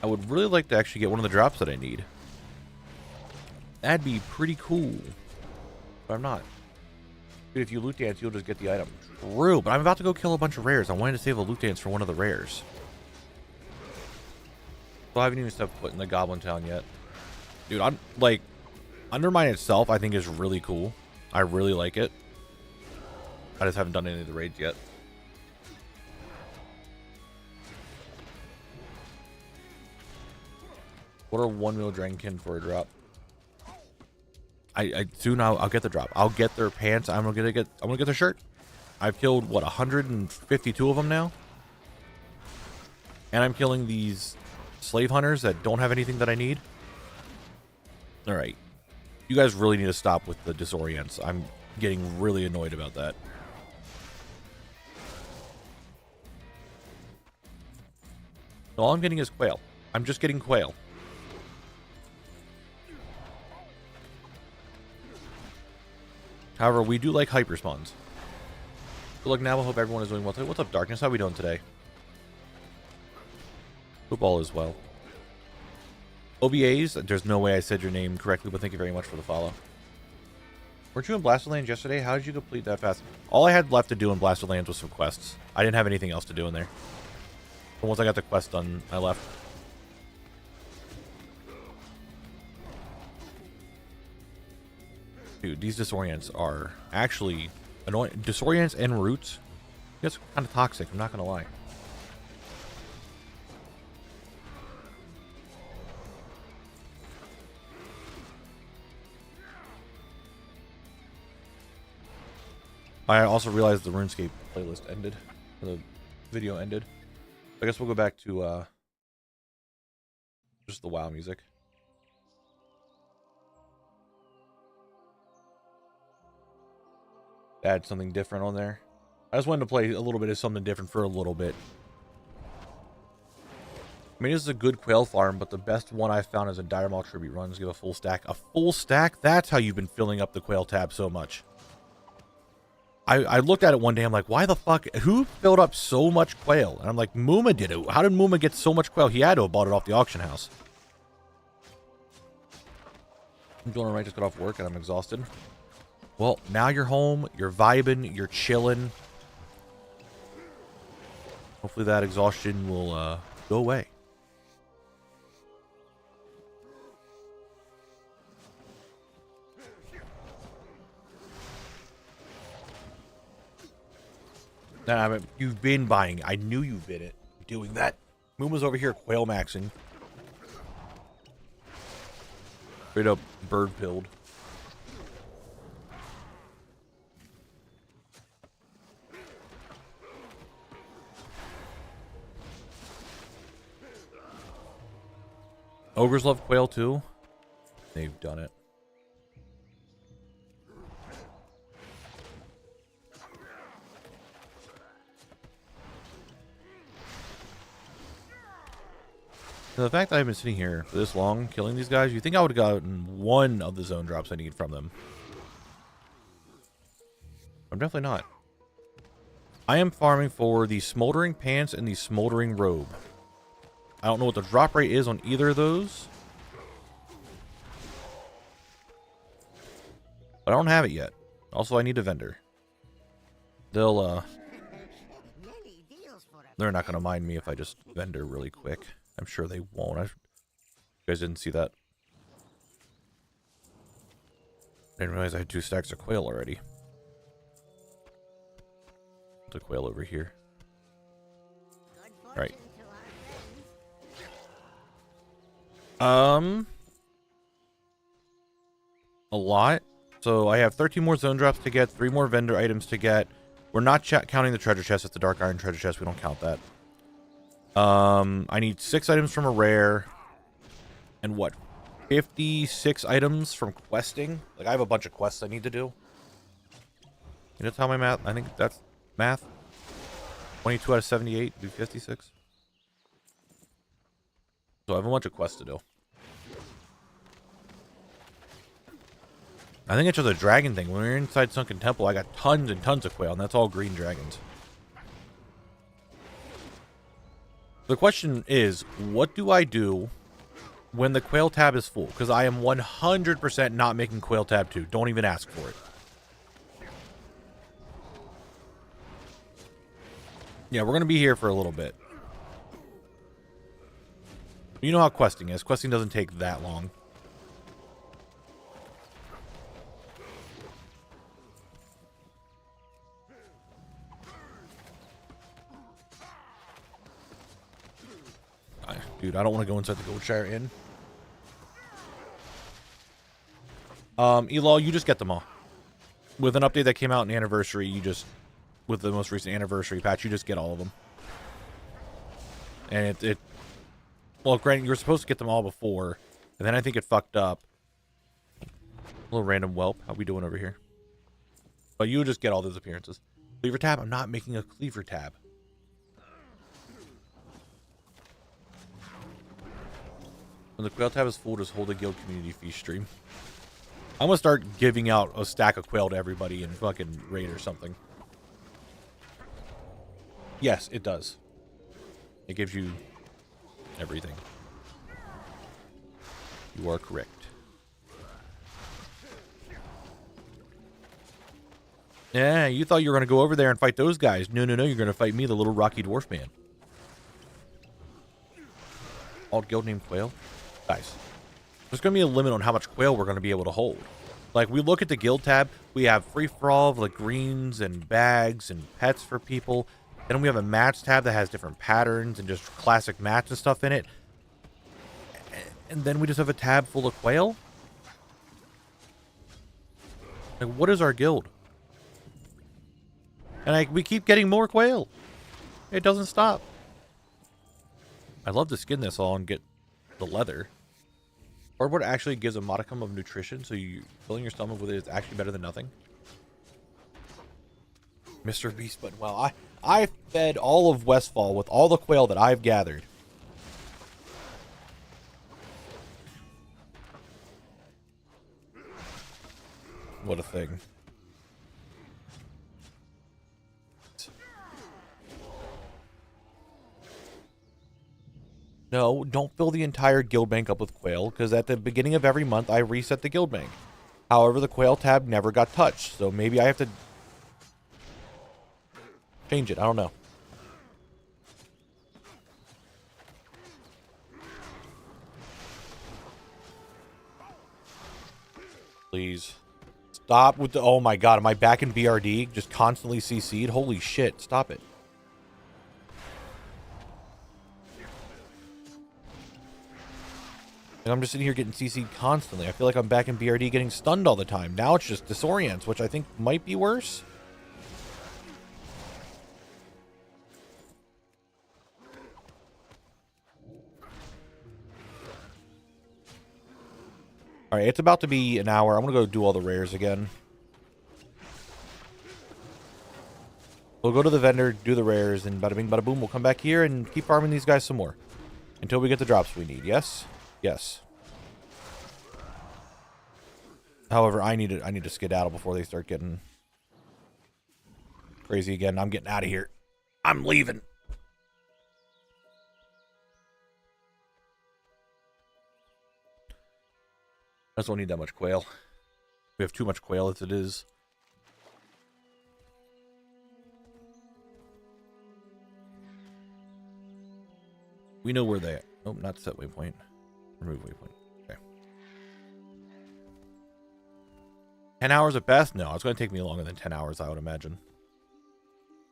I would really like to actually get one of the drops that I need. That'd be pretty cool. But I'm not. Dude, if you loot dance, you'll just get the item. True, but I'm about to go kill a bunch of rares. I wanted to save a loot dance for one of the rares. So I haven't even stepped foot in the Goblin Town yet. Dude, I'm like, Undermine itself, I think, is really cool. I really like it. I just haven't done any of the raids yet. What are 1 mil Dragonkin for a drop? Soon I'll get the drop. I'll get their pants. I'm gonna get their shirt. I've killed what 152 of them now, and I'm killing these slave hunters that don't have anything that I need. All right, you guys really need to stop with the disorients. I'm getting really annoyed about that. All I'm getting is quail. I'm just getting quail. However, we do like hyper spawns. Good luck now. I hope everyone is doing well today. What's up, Darkness? How are we doing today? Hope all is well. OBAs, there's no way I said your name correctly, but thank you very much for the follow. Weren't you in Blasterlands yesterday? How did you complete that fast? All I had left to do in Blasterlands was some quests. I didn't have anything else to do in there. But once I got the quest done, I left. Dude, these disorients are actually annoying. Disorients and roots, it's kind of toxic, I'm not gonna lie. I also realized the RuneScape playlist ended. The video ended. I guess we'll go back to just the WoW music. Add something different on there. I just wanted to play a little bit of something different for a little bit. I mean, this is a good quail farm, but the best one I've found is a Dire Maul Tribute runs. Give a full stack. A full stack? That's how you've been filling up the quail tab so much. I looked at it one day. I'm like, why the fuck? Who filled up so much quail? And I'm like, Mooma did it. How did Mooma get so much quail? He had to have bought it off the auction house. I'm doing alright. Just got off work and I'm exhausted. Well, now you're home. You're vibing. You're chilling. Hopefully that exhaustion will go away. Nah, I mean, you've been buying. I knew you've been doing that. Moon was over here quail maxing. Straight up bird pilled. Ogres love quail too. They've done it. The fact that I've been sitting here for this long killing these guys, you think I would have gotten one of the zone drops I need from them. I'm definitely not. I am farming for the smoldering pants and the smoldering robe. I don't know what the drop rate is on either of those. But I don't have it yet. Also, I need a vendor. They're not going to mind me if I just vendor really quick. I'm sure they won't. You guys didn't see that. I didn't realize I had 2 stacks of quail already. The quail over here. Right. A lot. So I have 13 more zone drops to get, 3 more vendor items to get. We're not counting the treasure chest. It's the dark iron treasure chest. We don't count that. I need 6 items from a rare. And what? 56 items from questing? Like, I have a bunch of quests I need to do. You know how my math? I think that's math. 22 out of 78. Do 56. So I have a bunch of quests to do. I think it's just a dragon thing. When we were inside Sunken Temple, I got tons and tons of quail, and that's all green dragons. The question is, what do I do when the quail tab is full? Because I am 100% not making quail tab 2. Don't even ask for it. Yeah, we're going to be here for a little bit. You know how questing is. Questing doesn't take that long. Dude, I don't want to go inside the Goldshire Inn. Elol, you just get them all. With an update that came out in Anniversary, you just... With the most recent Anniversary patch, you just get all of them. And well, granted, you were supposed to get them all before. And then I think it fucked up. A little random whelp. How we doing over here? But you just get all those appearances. Cleaver tab? I'm not making a cleaver tab. When the quail tab is full, just hold a guild community feast stream. I'm gonna start giving out a stack of quail to everybody in fucking raid or something. Yes, it does. It gives you everything. You are correct. Yeah, you thought you were gonna go over there and fight those guys. No, no, no, you're gonna fight me, the little rocky dwarf man. Alt guild named Quail. Guys, there's going to be a limit on how much quail we're going to be able to hold. Like, we look at the guild tab, we have free-for-all of, like, greens and bags and pets for people. Then we have a match tab that has different patterns and just classic mats and stuff in it. And then we just have a tab full of quail? Like, what is our guild? And we keep getting more quail. It doesn't stop. I'd love to skin this all and get the leather. Or what actually gives a modicum of nutrition, so you filling your stomach with it is actually better than nothing. Mr. Beast Button. Well, I fed all of Westfall with all the quail that I've gathered. What a thing. No, don't fill the entire guild bank up with quail, because at the beginning of every month, I reset the guild bank. However, the quail tab never got touched, so maybe I have to change it. I don't know. Please. Stop with the... Oh my god, am I back in BRD? Just constantly CC'd? Holy shit, stop it. And I'm just sitting here getting CC'd constantly. I feel like I'm back in BRD getting stunned all the time. Now it's just disorients, which I think might be worse. Alright, it's about to be an hour. I'm going to go do all the rares again. We'll go to the vendor, do the rares, and bada bing, bada boom. We'll come back here and keep farming these guys some more. Until we get the drops we need. Yes? Yes. However, I need to skedaddle before they start getting crazy again. I'm getting out of here. I'm leaving. I just don't need that much quail. We have too much quail as it is. We know where they are. Oh, not set waypoint. Remove waypoint. Okay. 10 hours at best? No, it's going to take me longer than 10 hours, I would imagine.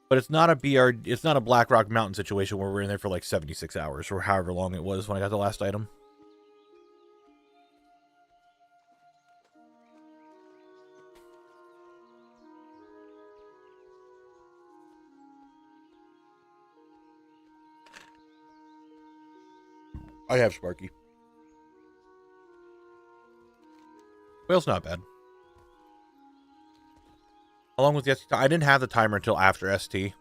But it's not a it's not a Black Rock Mountain situation where we're in there for like 76 hours or however long it was when I got the last item. I have Sparky. Whale's not bad. Along with the ST, I didn't have the timer until after ST.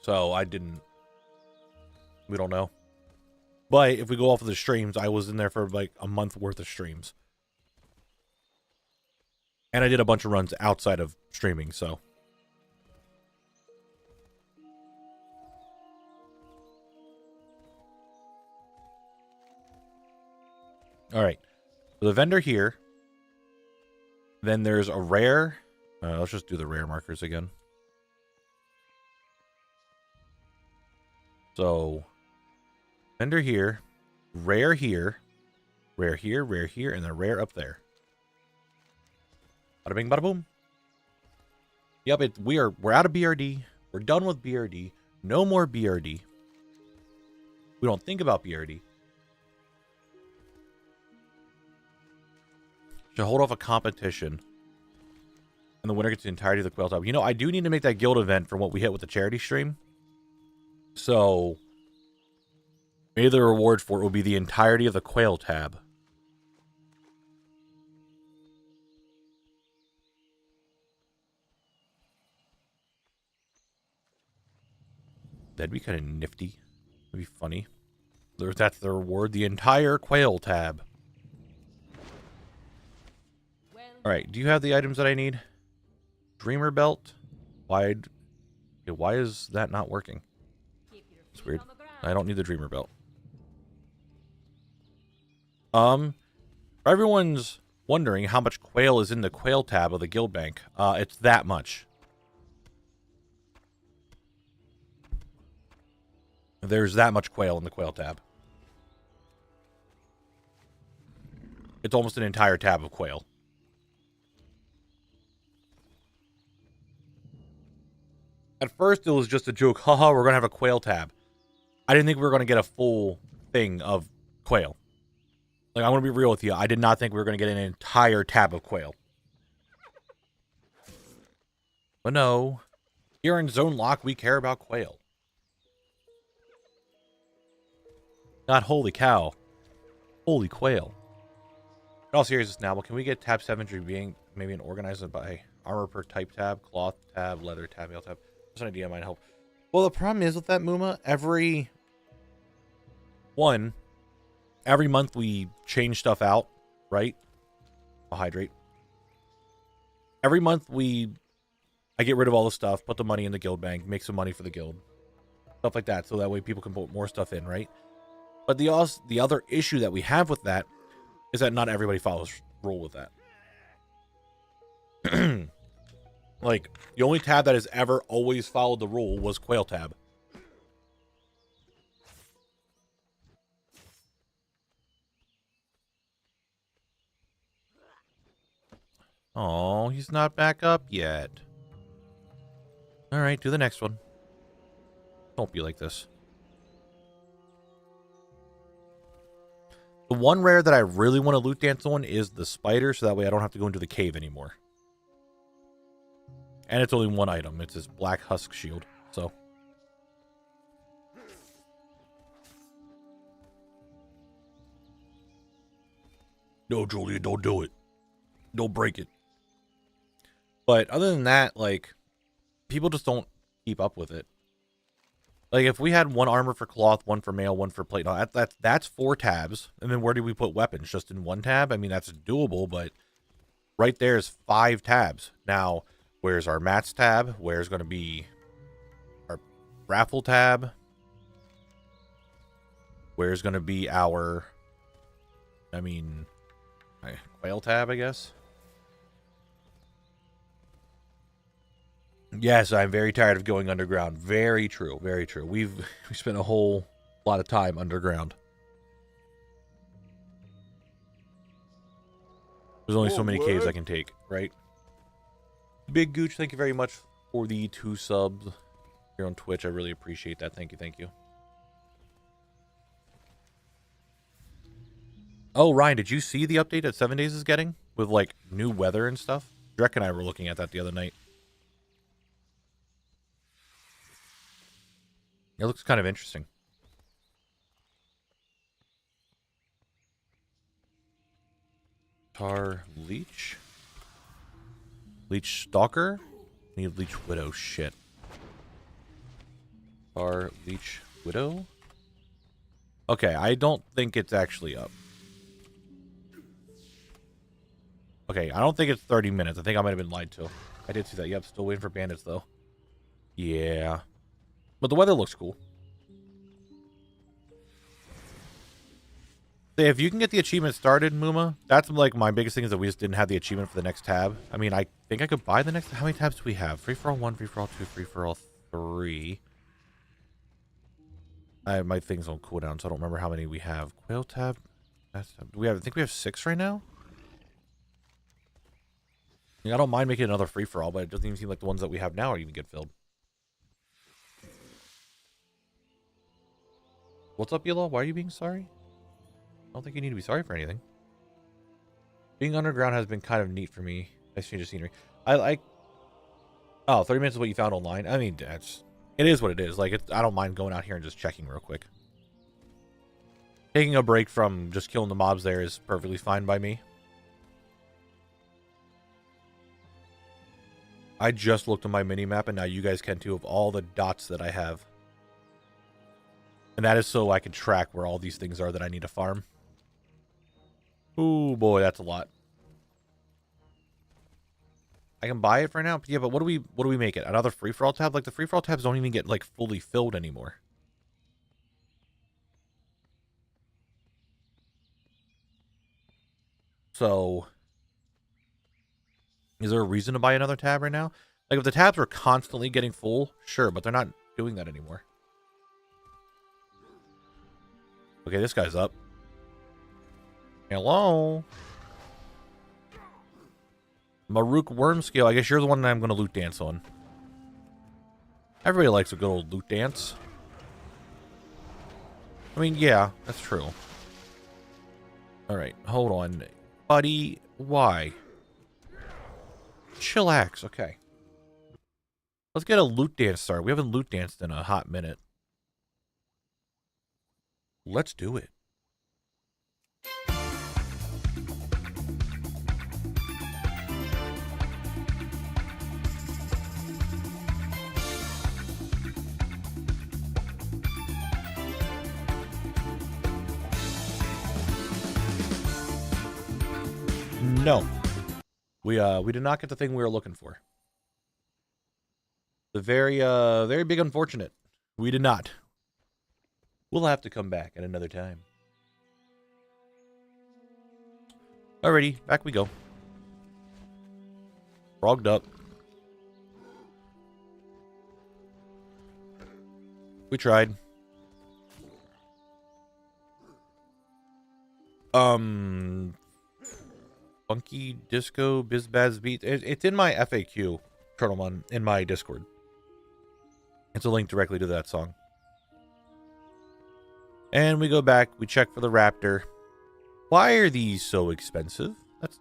So I didn't. We don't know. But if we go off of the streams, I was in there for like a month worth of streams. And I did a bunch of runs outside of streaming, so. Alright. So the vendor here. Then there's a rare. Let's just do the rare markers again. So, vendor here, rare here, rare here, rare here, and then rare up there. Bada bing, bada boom. Yep, we're out of BRD. We're done with BRD. No more BRD. We don't think about BRD. Should hold off a competition. And the winner gets the entirety of the quail tab. You know, I do need to make that guild event for what we hit with the charity stream. So, maybe the reward for it will be the entirety of the quail tab. That'd be kind of nifty. That'd be funny. That's the reward, the entire quail tab. Alright, do you have the items that I need? Dreamer belt? Wide. Okay, why is that not working? It's weird. I don't need the dreamer belt. For everyone's wondering how much quail is in the quail tab of the guild bank, it's that much. There's that much quail in the quail tab. It's almost an entire tab of quail. At first, it was just a joke. Haha, we're going to have a quail tab. I didn't think we were going to get a full thing of quail. Like, I'm going to be real with you. I did not think we were going to get an entire tab of quail. But no. Here in Zone Lock, we care about quail. Not holy cow. Holy quail. In all seriousness, Knabble, can we get tab 7 being maybe an organizer by armor per type tab, cloth tab, leather tab, mail tab? Just an idea might help. Well, the problem is with that, Muma, every month we change stuff out, right? I'll hydrate. Every month I get rid of all the stuff, put the money in the guild bank, make some money for the guild. Stuff like that, so that way people can put more stuff in, right? But the other issue that we have with that is that not everybody follows rule with that. Like, the only tab that has ever always followed the rule was Quail tab. Oh, he's not back up yet. Alright, do the next one. Don't be like this. The one rare that I really want to loot dance on is the spider, so that way I don't have to go into the cave anymore. And it's only one item. It's this black husk shield, so. No, Julia, don't do it. Don't break it. But other than that, like, people just don't keep up with it. Like, if we had one armor for cloth, one for mail, one for plate, no, that's 4 tabs. And then where do we put weapons? Just in one tab? I mean, that's doable, but right there is 5 tabs. Now, where's our mats tab? Where's going to be our raffle tab? Where's going to be our, quail tab, I guess? Yes, I'm very tired of going underground. Very true, very true. We spent a whole lot of time underground. There's only so many caves I can take, right? Big Gooch, thank you very much for the 2 subs here on Twitch. I really appreciate that. Thank you, thank you. Oh, Ryan, did you see the update that 7 Days is getting? With, like, new weather and stuff? Drek and I were looking at that the other night. It looks kind of interesting. Tar Leech? Leech Stalker? Need Leech Widow. Shit. Tar Leech Widow? Okay, I don't think it's actually up. Okay, I don't think it's 30 minutes. I think I might have been lied to. I did see that. Yep, still waiting for bandits, though. Yeah. But the weather looks cool. If you can get the achievement started, Muma, that's like my biggest thing is that we just didn't have the achievement for the next tab. I mean, I think I could buy the next. How many tabs do we have? Free for all 1, free for all 2, free for all 3. My thing's on cooldown, so I don't remember how many we have. Quail tab. Do we have? I think we have 6 right now. I don't mind making another free for all, but it doesn't even seem like the ones that we have now are even get filled. What's up, Yellow? Why are you being sorry? I don't think you need to be sorry for anything. Being underground has been kind of neat for me. Nice change of scenery. I like. Oh, 30 minutes is what you found online. I mean, it is what it is. Like, I don't mind going out here and just checking real quick. Taking a break from just killing the mobs there is perfectly fine by me. I just looked at my mini-map, and now you guys can too, of all the dots that I have. And that is so I can track where all these things are that I need to farm. Ooh, boy, that's a lot. I can buy it for now. Yeah, but what do we make it? Another free-for-all tab? Like, the free-for-all tabs don't even get, like, fully filled anymore. So, is there a reason to buy another tab right now? Like, if the tabs were constantly getting full, sure, but they're not doing that anymore. Okay, this guy's up. Hello? Maruk Wormscale. I guess you're the one that I'm going to loot dance on. Everybody likes a good old loot dance. I mean, yeah, that's true. Alright, hold on. Buddy, why? Chillax, okay. Let's get a loot dance started. We haven't loot danced in a hot minute. Let's do it. No. We did not get the thing we were looking for. The very big unfortunate. We did not. We'll have to come back at another time. Alrighty, back we go. Frogged up. We tried. Funky Disco Bizbaz Beat. It's in my FAQ, Turtlemon, in my Discord. It's a link directly to that song. And we go back, we check for the Raptor. Why are these so expensive? That's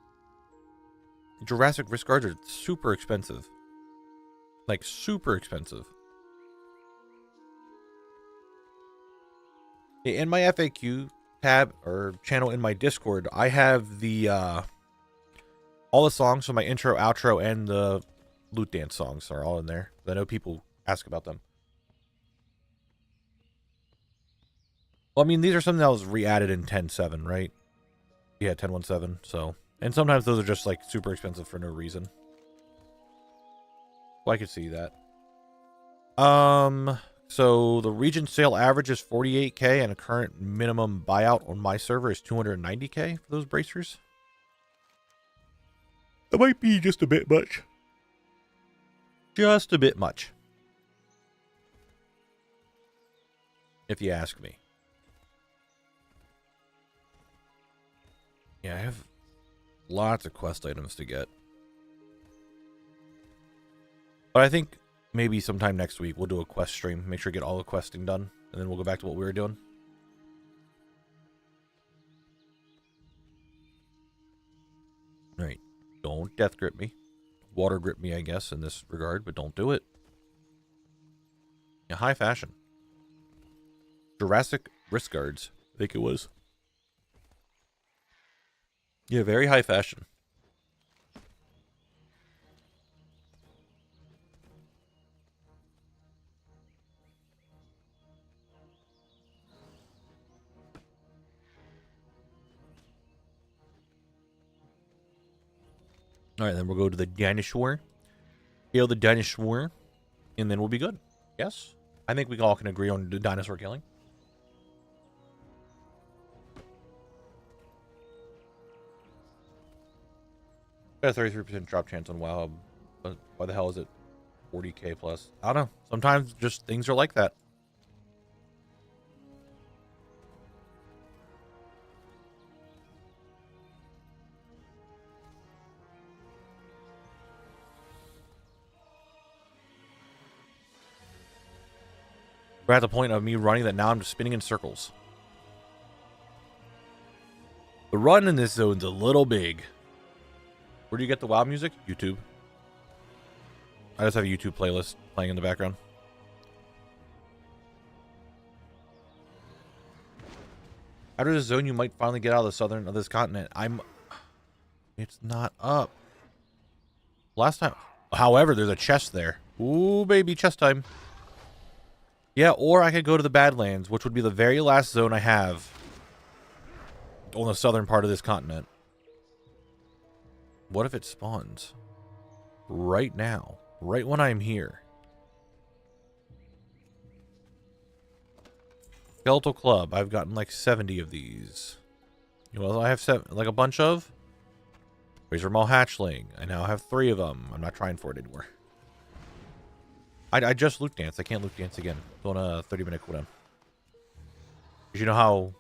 Jurassic wrist guards are super expensive. Like super expensive. In my FAQ tab or channel in my Discord, I have the all the songs, so my intro, outro, and the loot dance songs are all in there. I know people ask about them. Well, I mean, these are something that was re-added in 10.7, right? Yeah, 10.17, so. And sometimes those are just, like, super expensive for no reason. Well, I could see that. So the region sale average is 48K, and a current minimum buyout on my server is 290K for those bracers. That might be just a bit much. Just a bit much. If you ask me. Yeah, I have lots of quest items to get. But I think maybe sometime next week we'll do a quest stream. Make sure to get all the questing done. And then we'll go back to what we were doing. Alright. Don't death grip me. Water grip me, I guess, in this regard. But don't do it. Yeah, high fashion. Jurassic wrist guards, I think it was. Yeah, very high fashion. Alright, then we'll go to the dinosaur. Kill the dinosaur. And then we'll be good. Yes? I think we all can agree on the dinosaur killing. Got a 33% drop chance on WoW. But why the hell is it 40k plus? I don't know. Sometimes just things are like that. We're at the point of me running that now I'm just spinning in circles. The run in this zone's a little big. Where do you get the WoW music? YouTube. I just have a YouTube playlist playing in the background. After this zone, you might finally get out of the southern of this continent. It's not up. Last time. However, there's a chest there. Ooh, baby, chest time. Yeah, or I could go to the Badlands, which would be the very last zone I have on the southern part of this continent. What if it spawns right now? Right when I'm here. Skeletal Club. I've gotten like 70 of these. You know, I have like a bunch of Razor Maul Hatchling. I now have 3 of them. I'm not trying for it anymore. I just loot dance. I can't loot dance again. It's on a 30-minute cooldown. Because you know how...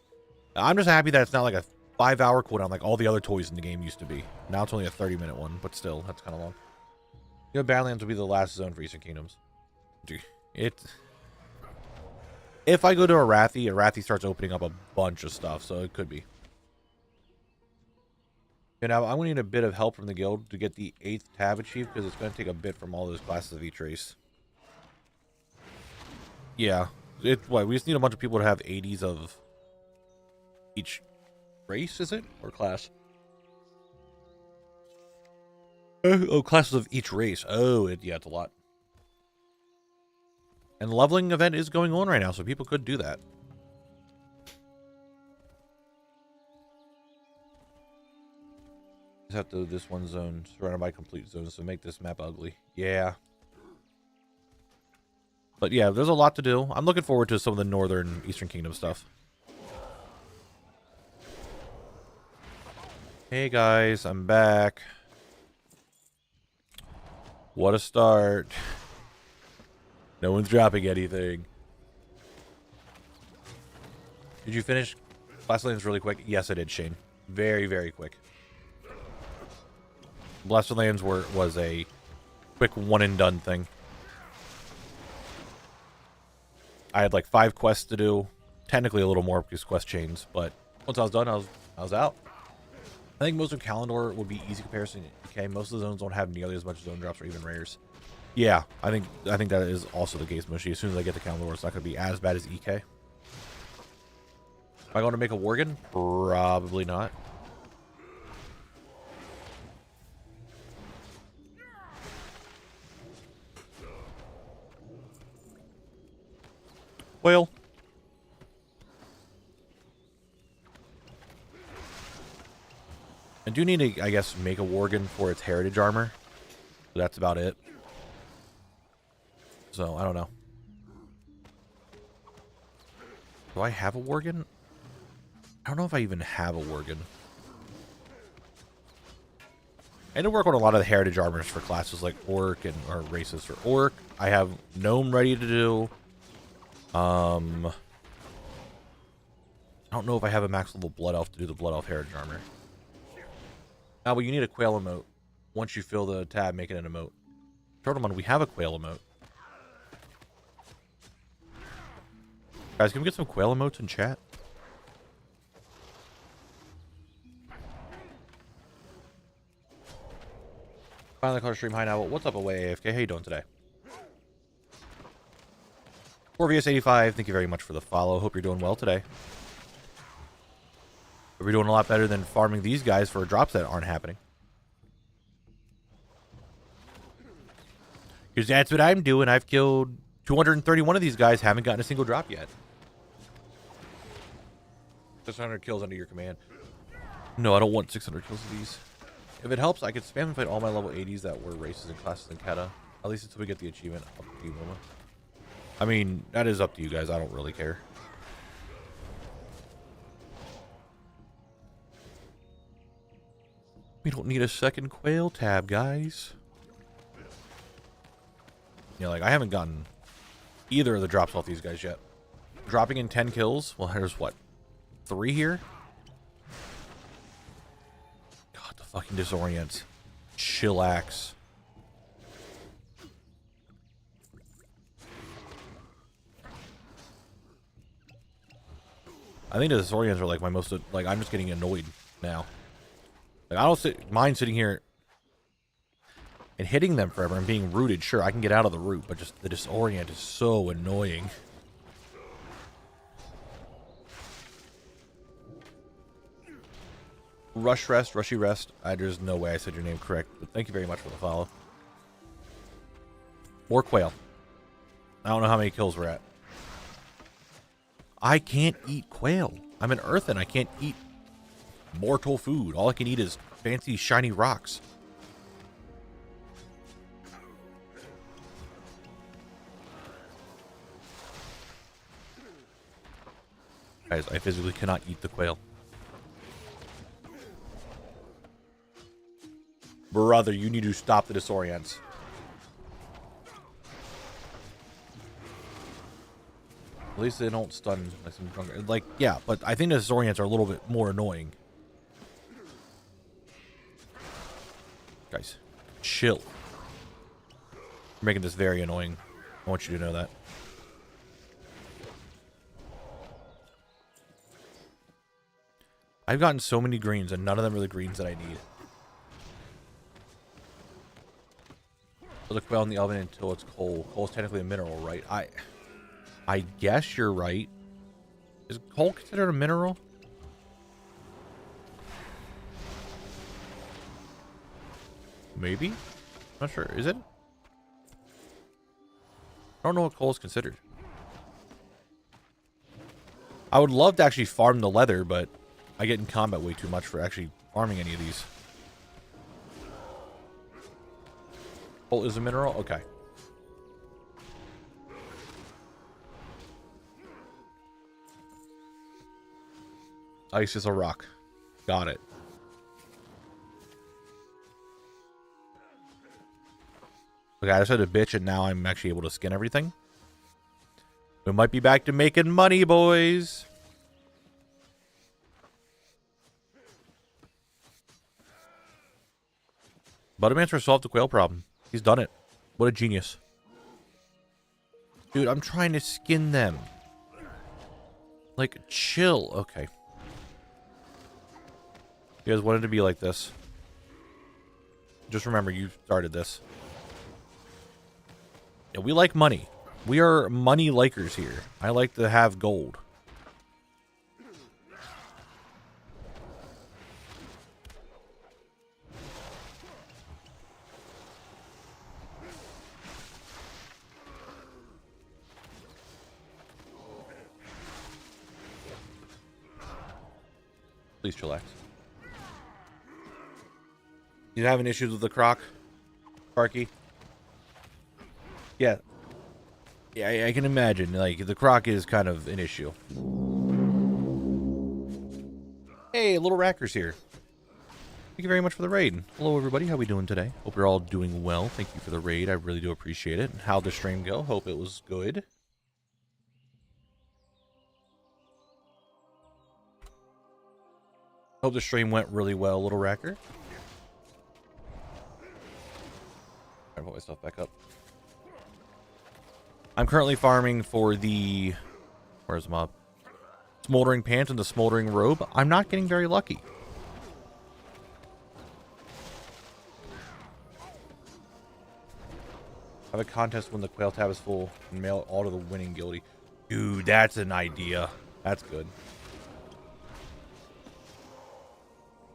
I'm just happy that it's not like a 5-hour cooldown like all the other toys in the game used to be. Now it's only a 30-minute one, but still, that's kind of long. You know, Badlands will be the last zone for Eastern Kingdoms. Dude, if I go to Arathi starts opening up a bunch of stuff, so it could be. And now I'm going to need a bit of help from the guild to get the 8th tab achieved, because it's going to take a bit from all those classes of each race. Yeah. What, we just need a bunch of people to have 80s of each race, is it? Or class? Oh, classes of each race. Oh, yeah, it's a lot. And the leveling event is going on right now, so people could do that. Just have to this one zone surrounded by complete zones to make this map ugly. Yeah. But yeah, there's a lot to do. I'm looking forward to some of the northern Eastern Kingdom stuff. Hey guys, I'm back. What a start. No one's dropping anything. Did you finish Blast Lands really quick? Yes, I did, Shane. Very, very quick. Blast Lands was a quick one and done thing. I had like 5 quests to do. Technically a little more because quest chains, but once I was done, I was out. I think most of Kalendor would be easy comparison to EK. Most of the zones don't have nearly as much zone drops or even rares. Yeah, I think that is also the case, Mushy. As soon as I get to Kalendor, it's not going to be as bad as EK. Am I going to make a Worgen? Probably not. Well. I do need to, I guess, make a Worgen for its heritage armor. But that's about it. So, I don't know. Do I have a Worgen? I don't know if I even have a Worgen. I need to work on a lot of the heritage armors for classes like Orc or races for Orc. I have Gnome ready to do. I don't know if I have a max level Blood Elf to do the Blood Elf heritage armor. Now, but you need a Quail emote. Once you fill the tab, make it an emote. Turtlemon, we have a Quail emote. Guys, can we get some Quail emotes in chat? Finally caught a stream. Hi, now. What's up, away AFK? How you doing today? 4VS85, thank you very much for the follow. Hope you're doing well today. We're doing a lot better than farming these guys for drops that aren't happening. Because that's what I'm doing. I've killed 231 of these guys. Haven't gotten a single drop yet. 600 kills under your command. No, I don't want 600 kills of these. If it helps, I could spam and fight all my level 80s that were races and classes in Keta. At least until we get the achievement up to you, Mama. I mean, that is up to you guys. I don't really care. We don't need a second Quail tab, guys. Yeah, like, I haven't gotten either of the drops off these guys yet. Dropping in 10 kills? Well, there's what? 3 here? God, the fucking disorient. Chillax. I think the disorients are like my most, like, I'm just getting annoyed now. Like, I don't mind sitting here and hitting them forever and being rooted. Sure, I can get out of the root, but just the disorient is so annoying. Rushy rest. There's no way I said your name correct, but thank you very much for the follow. More Quail. I don't know how many kills we're at. I can't eat Quail. I'm an earthen. I can't eat mortal food. All I can eat is fancy shiny rocks. Guys, I physically cannot eat the Quail. Brother, you need to stop the disorients. At least they don't stun like some drunker. Like, yeah, but I think the disorients are a little bit more annoying. Guys, chill. You're making this very annoying. I want you to know that. I've gotten so many greens, and none of them are the greens that I need. Put the Quail in the oven until it's coal. Coal is technically a mineral, right? I guess you're right. Is coal considered a mineral? Maybe? Not sure. Is it? I don't know what coal is considered. I would love to actually farm the leather, but I get in combat way too much for actually farming any of these. Coal is a mineral? Okay. Ice is a rock. Got it. Okay, I just had a bitch and now I'm actually able to skin everything. We might be back to making money, boys. Buttermancer solved the quail problem. He's done it. What a genius. Dude, I'm trying to skin them. Like, chill. Okay. You guys wanted to be like this. Just remember, you started this. Yeah, we like money. We are money likers here. I like to have gold. Please chillax. You having issues with the croc, Sparky? Yeah. Yeah, I can imagine. Like, the croc is kind of an issue. Hey, Little Racker's here. Thank you very much for the raid. Hello, everybody. How we doing today? Hope you're all doing well. Thank you for the raid. I really do appreciate it. How'd the stream go? Hope it was good. Hope the stream went really well, Little Racker. I put myself back up. I'm currently farming for the... Where's the mob? Smoldering Pants and the Smoldering Robe. I'm not getting very lucky. Have a contest when the quail tab is full and mail it all to the winning guildie. Dude, that's an idea. That's good.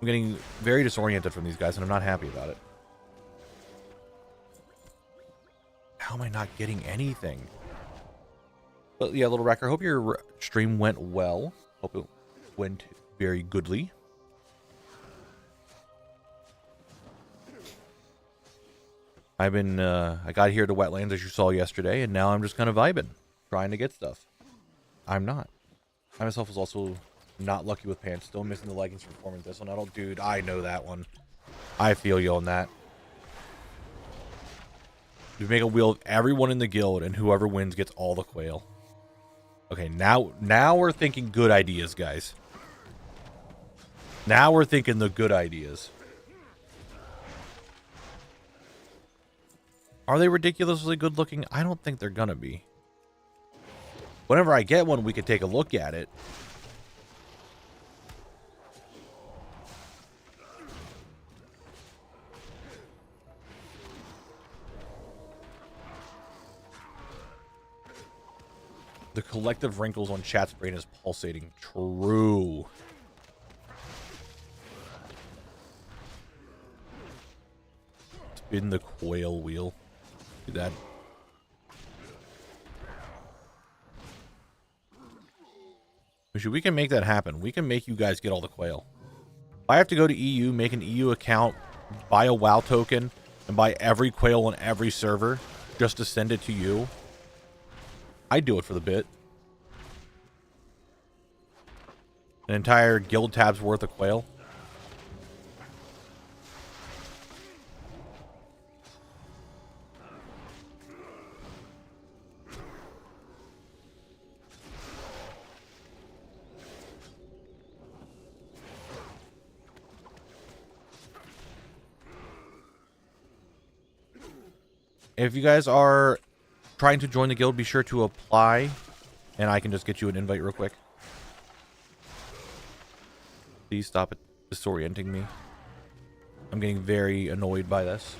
I'm getting very disoriented from these guys and I'm not happy about it. How am I not getting anything? But yeah, Little Wrecker, hope your stream went well. Hope it went very goodly. I got here to Wetlands as you saw yesterday, and now I'm just kind of vibing, trying to get stuff. I'm not. I myself was also not lucky with pants. Still missing the leggings from performance this one. I don't, dude, I know that one. I feel you on that. We make a wheel of everyone in the guild, and whoever wins gets all the quail. Okay, now we're thinking good ideas, guys. Now we're thinking the good ideas. Are they ridiculously good looking? I don't think they're gonna be. Whenever I get one, we could take a look at it. The collective wrinkles on chat's brain is pulsating. True. Spin the quail wheel. Do that. We can make that happen. We can make you guys get all the quail. If I have to go to EU, make an EU account, buy a WoW token, and buy every quail on every server just to send it to you, I'd do it for the bit. An entire guild tab's worth of quail. If you guys are trying to join the guild, be sure to apply, and I can just get you an invite real quick. Please stop it disorienting me. I'm getting very annoyed by this.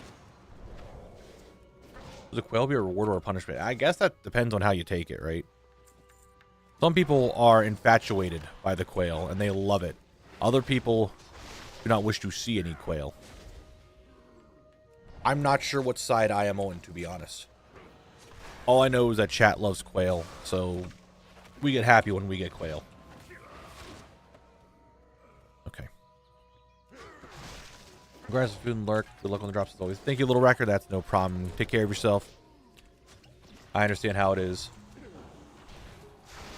Does a quail be a reward or a punishment? I guess that depends on how you take it, right? Some people are infatuated by the quail, and they love it. Other people do not wish to see any quail. I'm not sure what side I am on, to be honest. All I know is that chat loves quail, so we get happy when we get quail. Okay. Congrats on food and lurk. Good luck on the drops as always. Thank you, Little Wrecker. That's no problem. Take care of yourself. I understand how it is.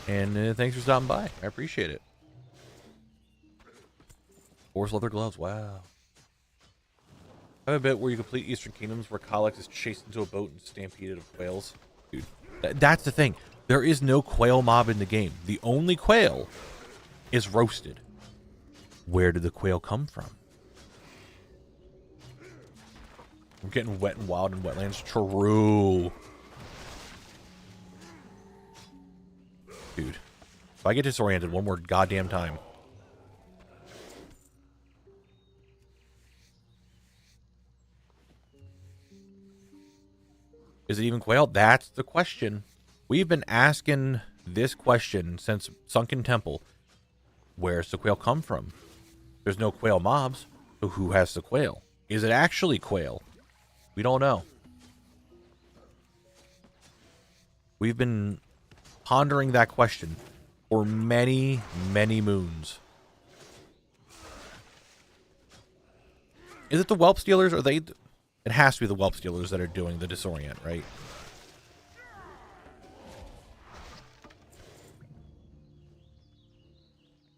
And thanks for stopping by. I appreciate it. Horse leather gloves. Wow. I have a bit where you complete Eastern Kingdoms where Kalex is chased into a boat and stampeded of quails. Dude, that's the thing. There is no quail mob in the game. The only quail is roasted. Where did the quail come from? I'm getting wet and wild in wetlands. True. Dude. If I get disoriented one more goddamn time. Is it even quail? That's the question. We've been asking this question since Sunken Temple. Where's the quail come from? There's no quail mobs. So who has the quail? Is it actually quail? We don't know. We've been pondering that question for many, many moons. Is it the whelp stealers? Or are they... It has to be the whelp stealers that are doing the disorient, right?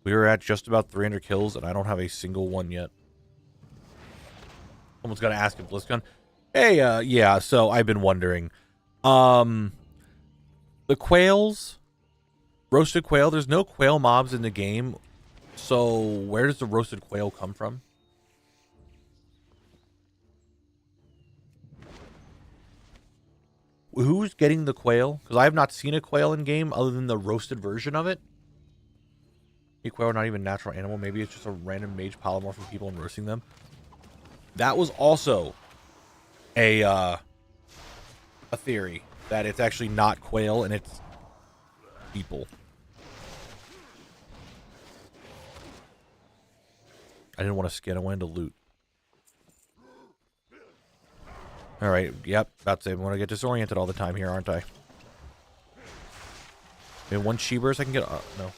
We were at just about 300 kills, and I don't have a single one yet. Someone's got to ask him, BlizzCon. Hey, yeah, so I've been wondering. The quails, roasted quail, there's no quail mobs in the game. So where does the roasted quail come from? Who's getting the quail? Because I have not seen a quail in game other than the roasted version of it. A quail are not even a natural animal. Maybe it's just a random mage polymorphing people and roasting them. That was also a theory that it's actually not quail and it's people. I didn't want to skin. I wanted to loot. All right. Yep. That's it. I want to get disoriented all the time here, aren't I? Maybe one Sheebers I can get. No.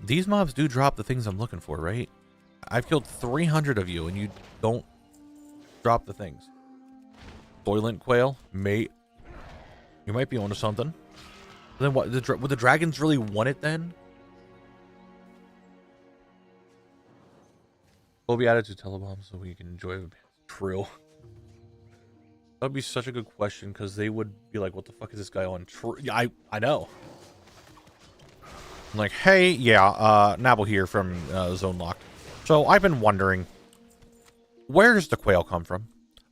These mobs do drop the things I'm looking for, right? I've killed 300 of you, and you don't drop the things. Soylent quail, mate. You might be onto something. Then what? Would the dragons really want it then? We'll be added to telebombs so we can enjoy it. True. That would be such a good question because they would be like, "What the fuck is this guy on?" Yeah, I know. I'm like, hey, yeah, Knabble here from Zone Lock. So I've been wondering, where does the quail come from?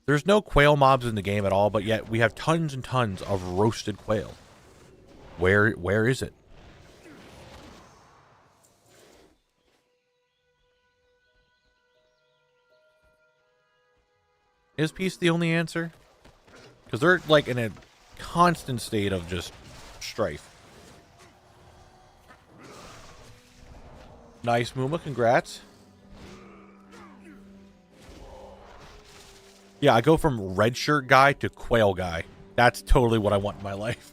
There's no quail mobs in the game at all, but yet we have tons and tons of roasted quail. Where is it? Is peace the only answer? Because they're like in a constant state of just strife. Nice, Mooma. Congrats. Yeah, I go from red shirt guy to quail guy. That's totally what I want in my life.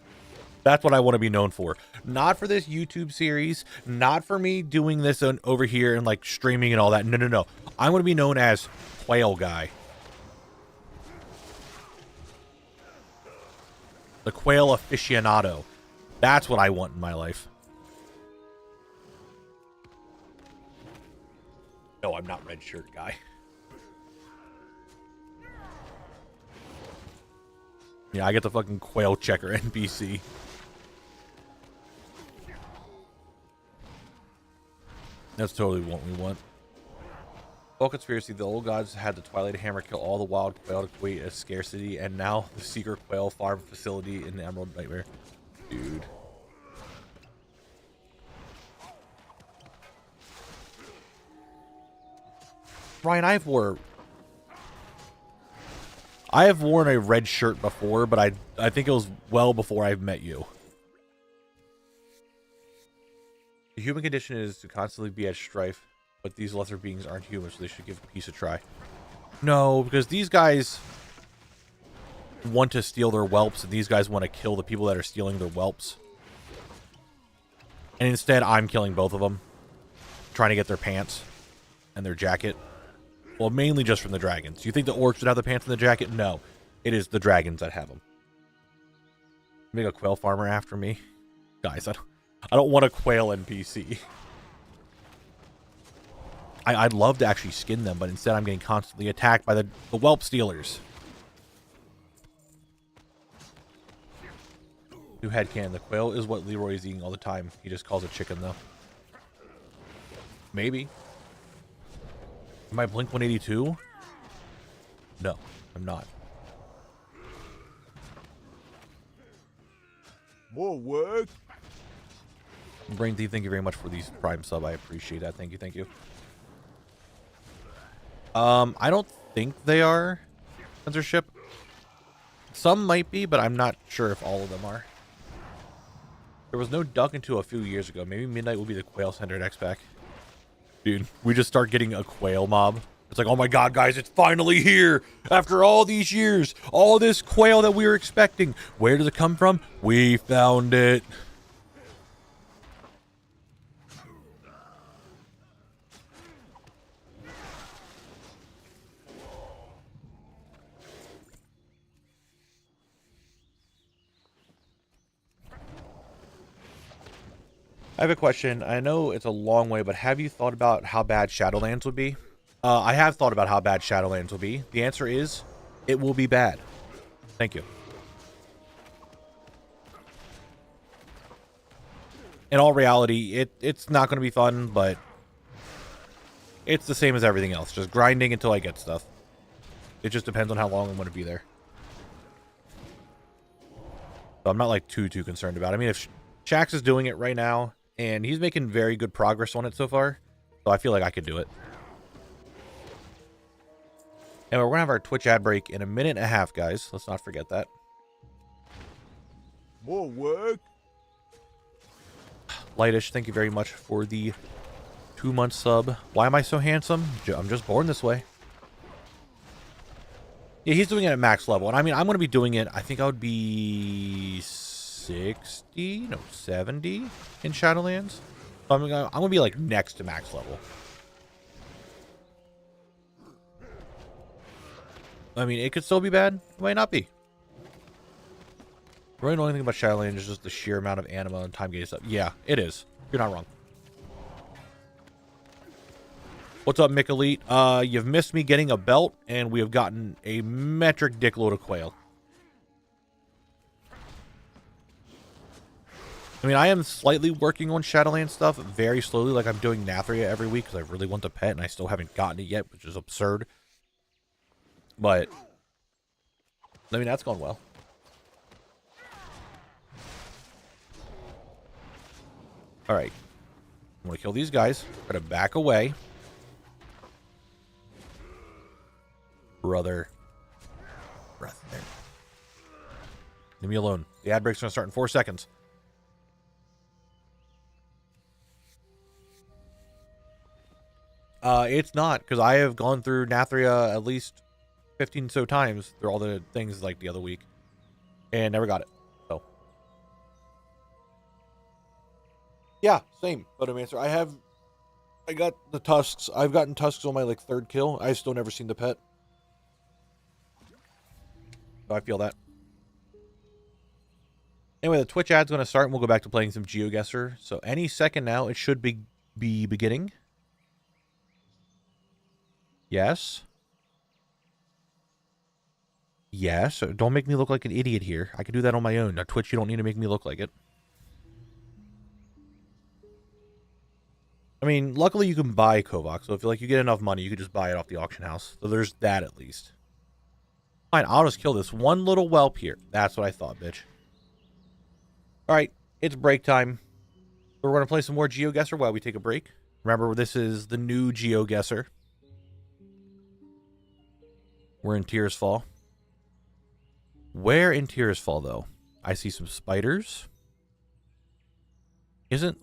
That's what I want to be known for. Not for this YouTube series. Not for me doing this over here and like streaming and all that. No, no, no. I want to be known as quail guy. The quail aficionado. That's what I want in my life. No, I'm not red shirt guy. Yeah, I get the fucking quail checker NPC. That's totally what we want. Well, conspiracy, the old gods had the Twilight Hammer kill all the wild quail to create a scarcity, and now the secret quail farm facility in the Emerald Nightmare. Dude. Ryan, I have worn a red shirt before, but I think it was well before I've met you. The human condition is to constantly be at strife, but these lesser beings aren't human, so they should give peace a try. No, because these guys want to steal their whelps, and these guys want to kill the people that are stealing their whelps. And instead, I'm killing both of them, trying to get their pants and their jacket. Well, mainly just from the dragons. You think the orcs would have the pants and the jacket? No. It is the dragons that have them. Make a quail farmer after me. Guys, I don't want a quail NPC. I'd love to actually skin them, but instead I'm getting constantly attacked by the whelp stealers. New headcanon. The quail is what Leroy is eating all the time. He just calls it chicken, though. Maybe. Am I Blink 182? No, I'm not. More work. Brain Thief, thank you very much for these Prime sub. I appreciate that. Thank you, thank you. I don't think they are censorship. Some might be, but I'm not sure if all of them are. There was no duck until a few years ago. Maybe Midnight will be the quail-centered X-Pack. Dude, we just start getting a quail mob. It's like, oh my god, guys, it's finally here! After all these years, all this quail that we were expecting. Where does it come from? We found it. I have a question. I know it's a long way, but have you thought about how bad Shadowlands would be? I have thought about how bad Shadowlands will be. The answer is, it will be bad. Thank you. In all reality, it's not going to be fun, but it's the same as everything else. Just grinding until I get stuff. It just depends on how long I'm going to be there. So I'm not like too concerned about it. I mean, if Shax is doing it right now, and he's making very good progress on it so far, so I feel like I could do it. And we're going to have our Twitch ad break in a minute and a half, guys. Let's not forget that. More work. Lightish, thank you very much for the 2-month sub. Why am I so handsome? I'm just born this way. Yeah, he's doing it at max level. And I mean, I'm going to be doing it, I think I would be 60, no, 70 in Shadowlands. So I'm going to be like next to max level. I mean, it could still be bad. It might not be. Really, the only thing about Shadowlands is just the sheer amount of anima and time gating stuff. Yeah, it is. You're not wrong. What's up, Mick Elite? You've missed me getting a belt, and we have gotten a metric dickload of quail. I mean, I am slightly working on Shadowlands stuff very slowly, like I'm doing Nathria every week, because I really want the pet, and I still haven't gotten it yet, which is absurd. But, I mean, that's gone well. Alright. I'm going to kill these guys. Got to back away. Brother. Leave me alone. The ad break's going to start in 4 seconds. It's not, because I have gone through Nathria at least 15 so times through all the things like the other week. And never got it. So. Yeah, same. Photomancer. I got the tusks. I've gotten tusks on my like 3rd kill. I've still never seen the pet. So I feel that. Anyway, the Twitch ad's going to start and we'll go back to playing some GeoGuessr. So any second now, it should be beginning. Yes. Yes. Don't make me look like an idiot here. I can do that on my own. Now, Twitch, you don't need to make me look like it. I mean, luckily you can buy Kovac. So if you get enough money, you can just buy it off the auction house. So there's that at least. Fine, I'll just kill this one little whelp here. That's what I thought, bitch. Alright, it's break time. We're going to play some more GeoGuessr while we take a break. Remember, this is the new GeoGuessr. We're in Tears Fall. Where in Fall though? I see some spiders. Isn't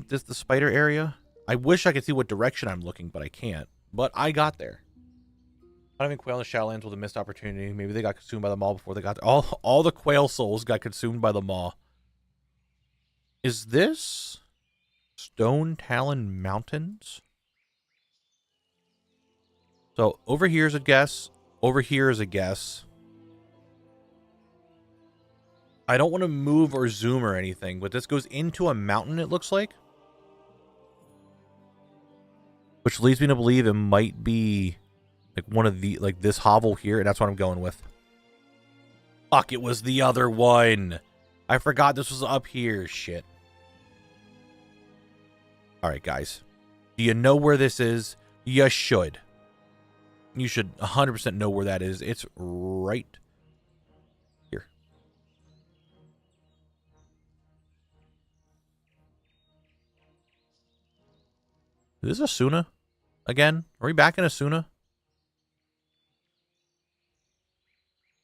this the spider area? I wish I could see what direction I'm looking, but I can't. But I got there. Not having quail in the Shadowlands was a missed opportunity. Maybe they got consumed by the maw before they got there. All the quail souls got consumed by the maw. Is this Stone Talon Mountains? So over here is a guess. Over here is a guess. I don't want to move or zoom or anything, but this goes into a mountain, it looks like. Which leads me to believe it might be like one of the, like this hovel here, and that's what I'm going with. Fuck, it was the other one. I forgot this was up here. Shit. Alright, guys. Do you know where this is? You should. You should 100% know where that is. It's right here. Is this Asuna again? Are we back in Asuna?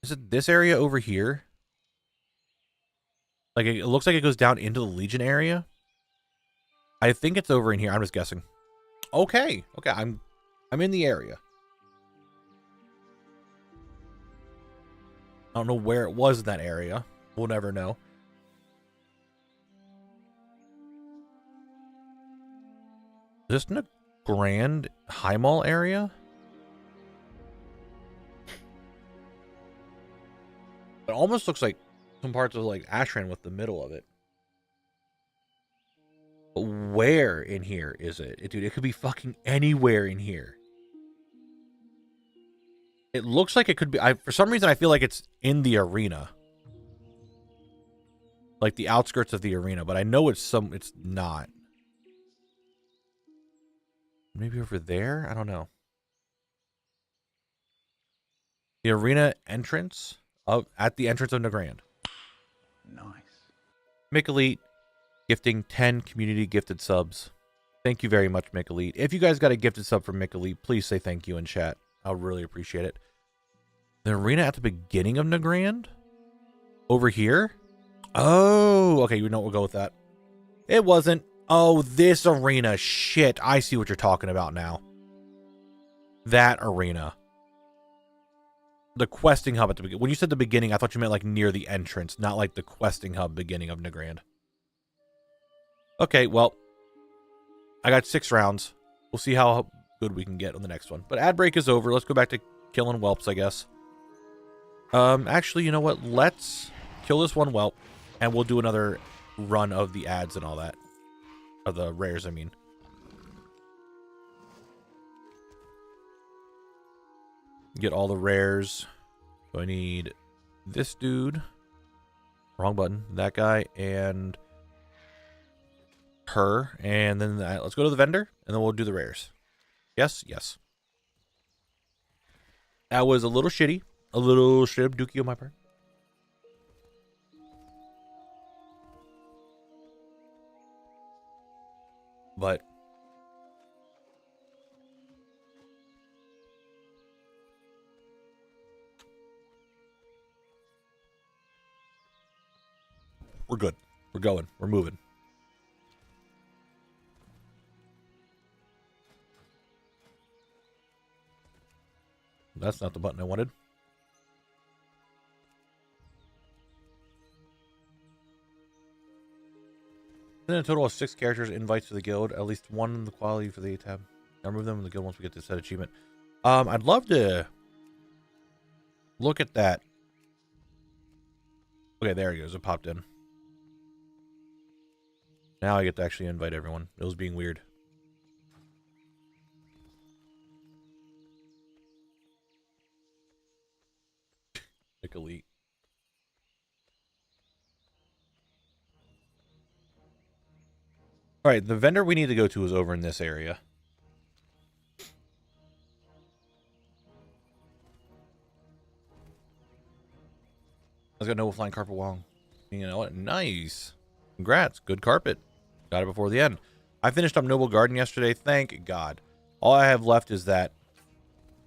Is it this area over here? Like, it looks like it goes down into the Legion area. I think it's over in here. I'm just guessing. Okay. Okay, I'm in the area. I don't know where it was in that area. We'll never know. Is this in a Grand High Mall area? It almost looks like some parts of like Ashran with the middle of it. But where in here is it? Dude, it could be fucking anywhere in here. It looks like it could be. For some reason, I feel like it's in the arena. Like the outskirts of the arena, but I know it's not. Maybe over there? I don't know. The arena entrance at the entrance of Nagrand. Nice. Mick Elite gifting 10 community gifted subs. Thank you very much, Mick Elite. If you guys got a gifted sub from Mick Elite, please say thank you in chat. I'll really appreciate it. The arena at the beginning of Nagrand? Over here? Oh, okay, you know what, we'll go with that. It wasn't. Oh, this arena. Shit, I see what you're talking about now. That arena. The questing hub at the beginning. When you said the beginning, I thought you meant like near the entrance, not like the questing hub beginning of Nagrand. Okay, well, I got 6 rounds. We'll see how good we can get on the next one. But ad break is over. Let's go back to killing whelps, I guess. Actually, you know what? Let's kill this one whelp, and we'll do another run of the ads and all that. Of the rares, I mean. Get all the rares. So I need this dude. Wrong button. That guy and her. And then let's go to the vendor, and then we'll do the rares. Yes? Yes. That was a little shitty. A little straight up dookie on my part. But we're good. We're going. We're moving. That's not the button I wanted. Then a total of 6 characters invites to the guild, at least 1 in the quality for the A tab. I'll remove them in the guild once we get to set achievement. I'd love to look at that. Okay, there he goes. It popped in. Now I get to actually invite everyone. It was being weird. Like elite. All right, the vendor we need to go to is over in this area. I was got no flying carpet Wong. You know what? Nice. Congrats. Good carpet. Got it before the end. I finished up Noble Garden yesterday. Thank God. All I have left is that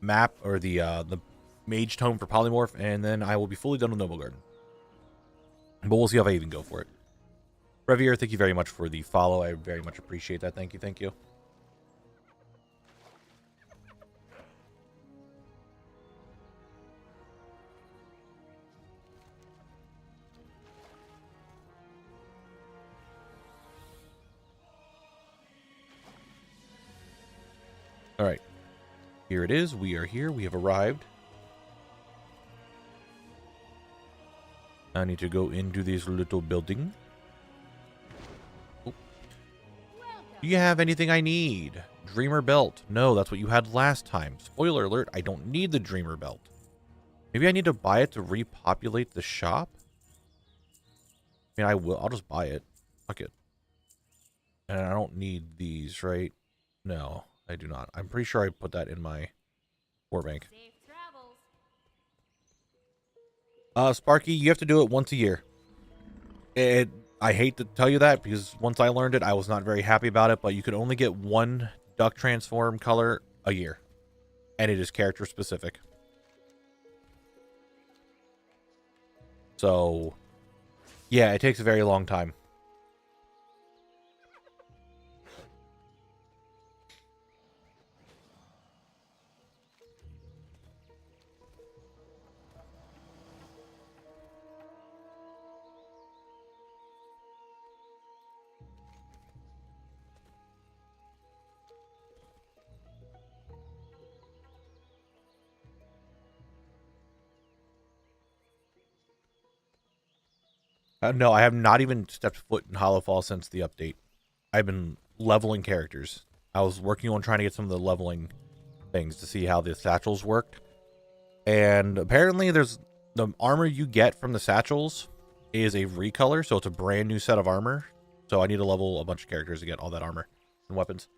map or the Mage Tome for Polymorph, and then I will be fully done with Noble Garden. But we'll see if I even go for it. Revier, thank you very much for the follow. I very much appreciate that. Thank you, thank you. All right. Here it is. We are here. We have arrived. I need to go into this little building. Oh. Do you have anything I need? Dreamer Belt. No, that's what you had last time. Spoiler alert, I don't need the Dreamer Belt. Maybe I need to buy it to repopulate the shop? I mean, I will. I'll just buy it. Fuck it. And I don't need these, right? No, I do not. I'm pretty sure I put that in my war bank. Sparky, you have to do it once a year. I hate to tell you that because once I learned it, I was not very happy about it, but you could only get one duck transform color a year. And it is character specific. So, yeah, it takes a very long time. No, I have not even stepped foot in Hollowfall since the update. I've been leveling characters. I was working on trying to get some of the leveling things to see how the satchels worked. And apparently there's the armor you get from the satchels is a recolor, so it's a brand new set of armor. So I need to level a bunch of characters to get all that armor and weapons.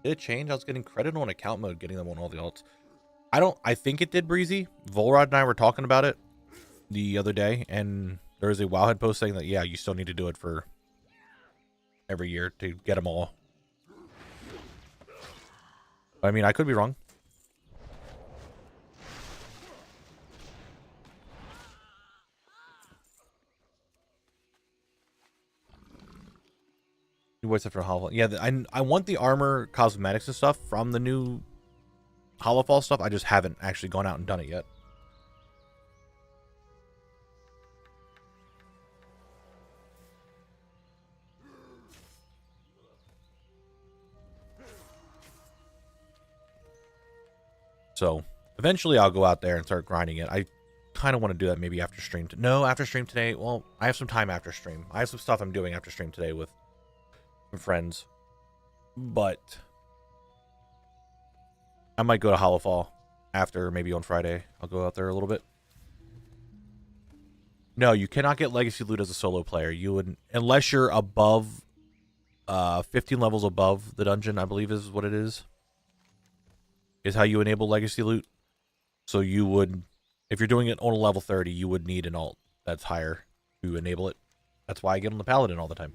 Did it change? I was getting credit on account mode, getting them on all the alts. I think it did, Breezy. Volrod and I were talking about it the other day, and there was a Wowhead post saying that, yeah, you still need to do it for every year to get them all. I mean, I could be wrong. New voice after Hollowfall. Yeah, I want the armor, cosmetics, and stuff from the new Hollowfall stuff. I just haven't actually gone out and done it yet. So eventually I'll go out there and start grinding it. I kind of want to do that maybe after stream. No, after stream today. Well, I have some time after stream. I have some stuff I'm doing after stream today with some friends. But I might go to Hollowfall after, maybe on Friday. I'll go out there a little bit. No, you cannot get legacy loot as a solo player. You would, unless you're above 15 levels above the dungeon, I believe is what it is how you enable legacy loot. So you would, if you're doing it on a level 30, you would need an alt that's higher to enable it. That's why I get on the paladin all the time.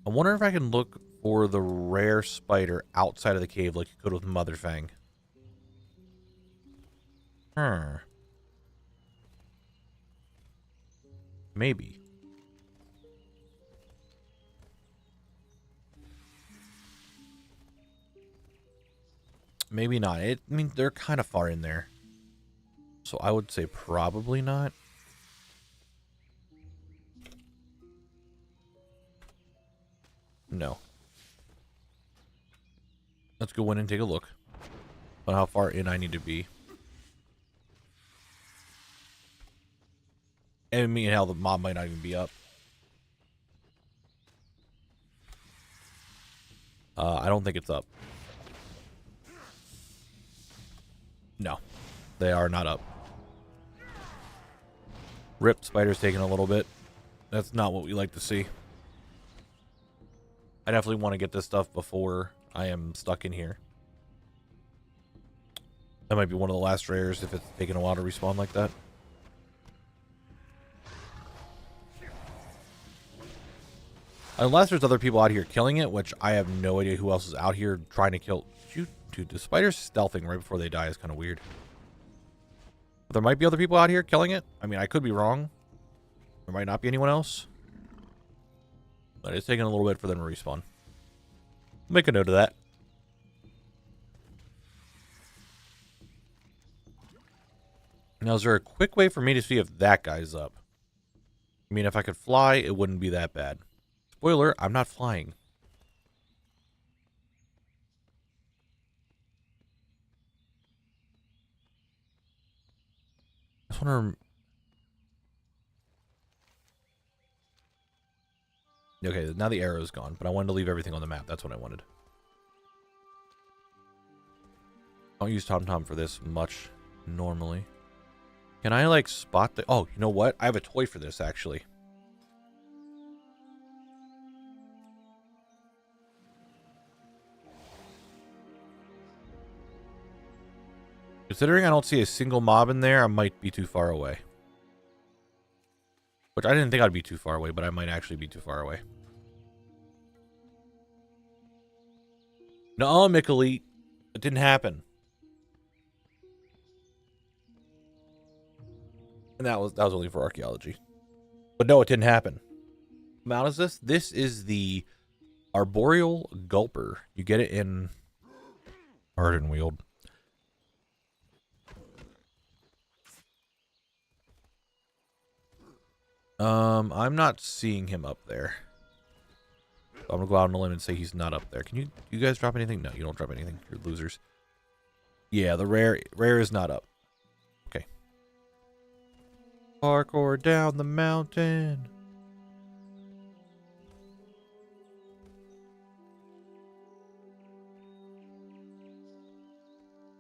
I wonder if I can look for the rare spider outside of the cave like you could with Motherfang. Maybe. Maybe not. I mean, they're kind of far in there. So I would say probably not. No. Let's go in and take a look on how far in I need to be. And me and how the mob might not even be up. I don't think it's up. No, they are not up. Rip, spider's taking a little bit. That's not what we like to see. I definitely want to get this stuff before I am stuck in here. That might be one of the last rares if it's taking a while to respawn like that. Unless there's other people out here killing it, which I have no idea who else is out here trying to kill. Shoot, dude, the spiders stealthing right before they die is kind of weird. But there might be other people out here killing it. I mean, I could be wrong. There might not be anyone else. But it's taking a little bit for them to respawn. Make a note of that. Now, is there a quick way for me to see if that guy's up? I mean, if I could fly, it wouldn't be that bad. Spoiler, I'm not flying. I just want to... Okay, now the arrow's gone, but I wanted to leave everything on the map. That's what I wanted. I don't use TomTom for this much normally. Can I, like, spot the... Oh, you know what? I have a toy for this, actually. Considering I don't see a single mob in there, I might be too far away. Which I didn't think I'd be too far away, but I might actually be too far away. No, Mickley. It didn't happen. And that was only for archaeology. But no, it didn't happen. What amount is this? This is the Arboreal Gulper. You get it in Ardenweald. I'm not seeing him up there. So I'm gonna go out on a limb and say he's not up there. Can you guys drop anything? No, you don't drop anything. You're losers. Yeah, the rare is not up. Okay. Parkour down the mountain.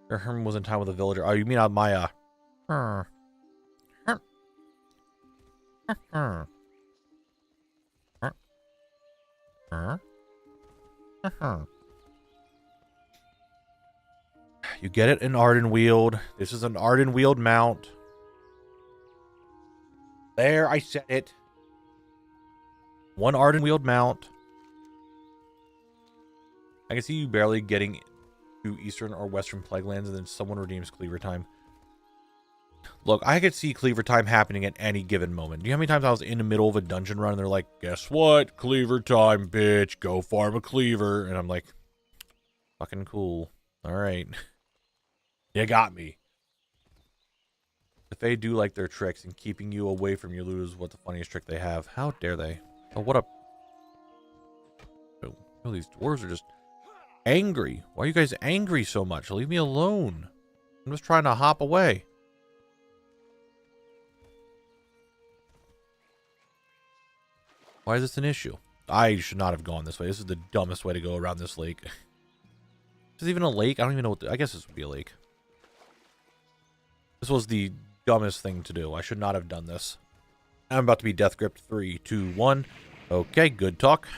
Herman was in time with a villager. Oh, you mean on my You get it in Ardenweald. This is an Ardenweald mount. There, I said it. One Ardenweald mount. I can see you barely getting to Eastern or Western Plaguelands, and then someone redeems Cleaver Time. Look, I could see Cleaver Time happening at any given moment. Do you know how many times I was in the middle of a dungeon run and they're like, guess what? Cleaver Time, bitch. Go farm a cleaver. And I'm like, fucking cool. All right. You got me. If they do like their tricks and keeping you away from your loot is what the funniest trick they have. How dare they? Oh, what a... Oh, these dwarves are just angry. Why are you guys angry so much? Leave me alone. I'm just trying to hop away. Why is this an issue? I should not have gone this way. This is the dumbest way to go around this lake. Is this even a lake? I don't even know what... I guess this would be a lake. This was the dumbest thing to do. I should not have done this. I'm about to be death gripped. 3, 2, 1. Okay, good talk.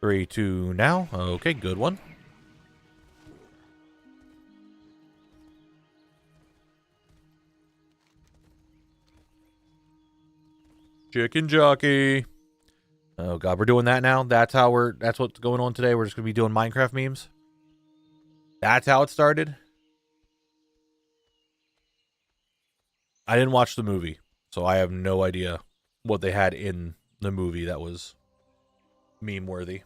3, 2, now. Okay, good one. Chicken jockey. Oh god, we're doing that now? That's what's going on today. We're just gonna be doing Minecraft memes. That's how it started. I didn't watch the movie, so I have no idea what they had in the movie that was meme worthy.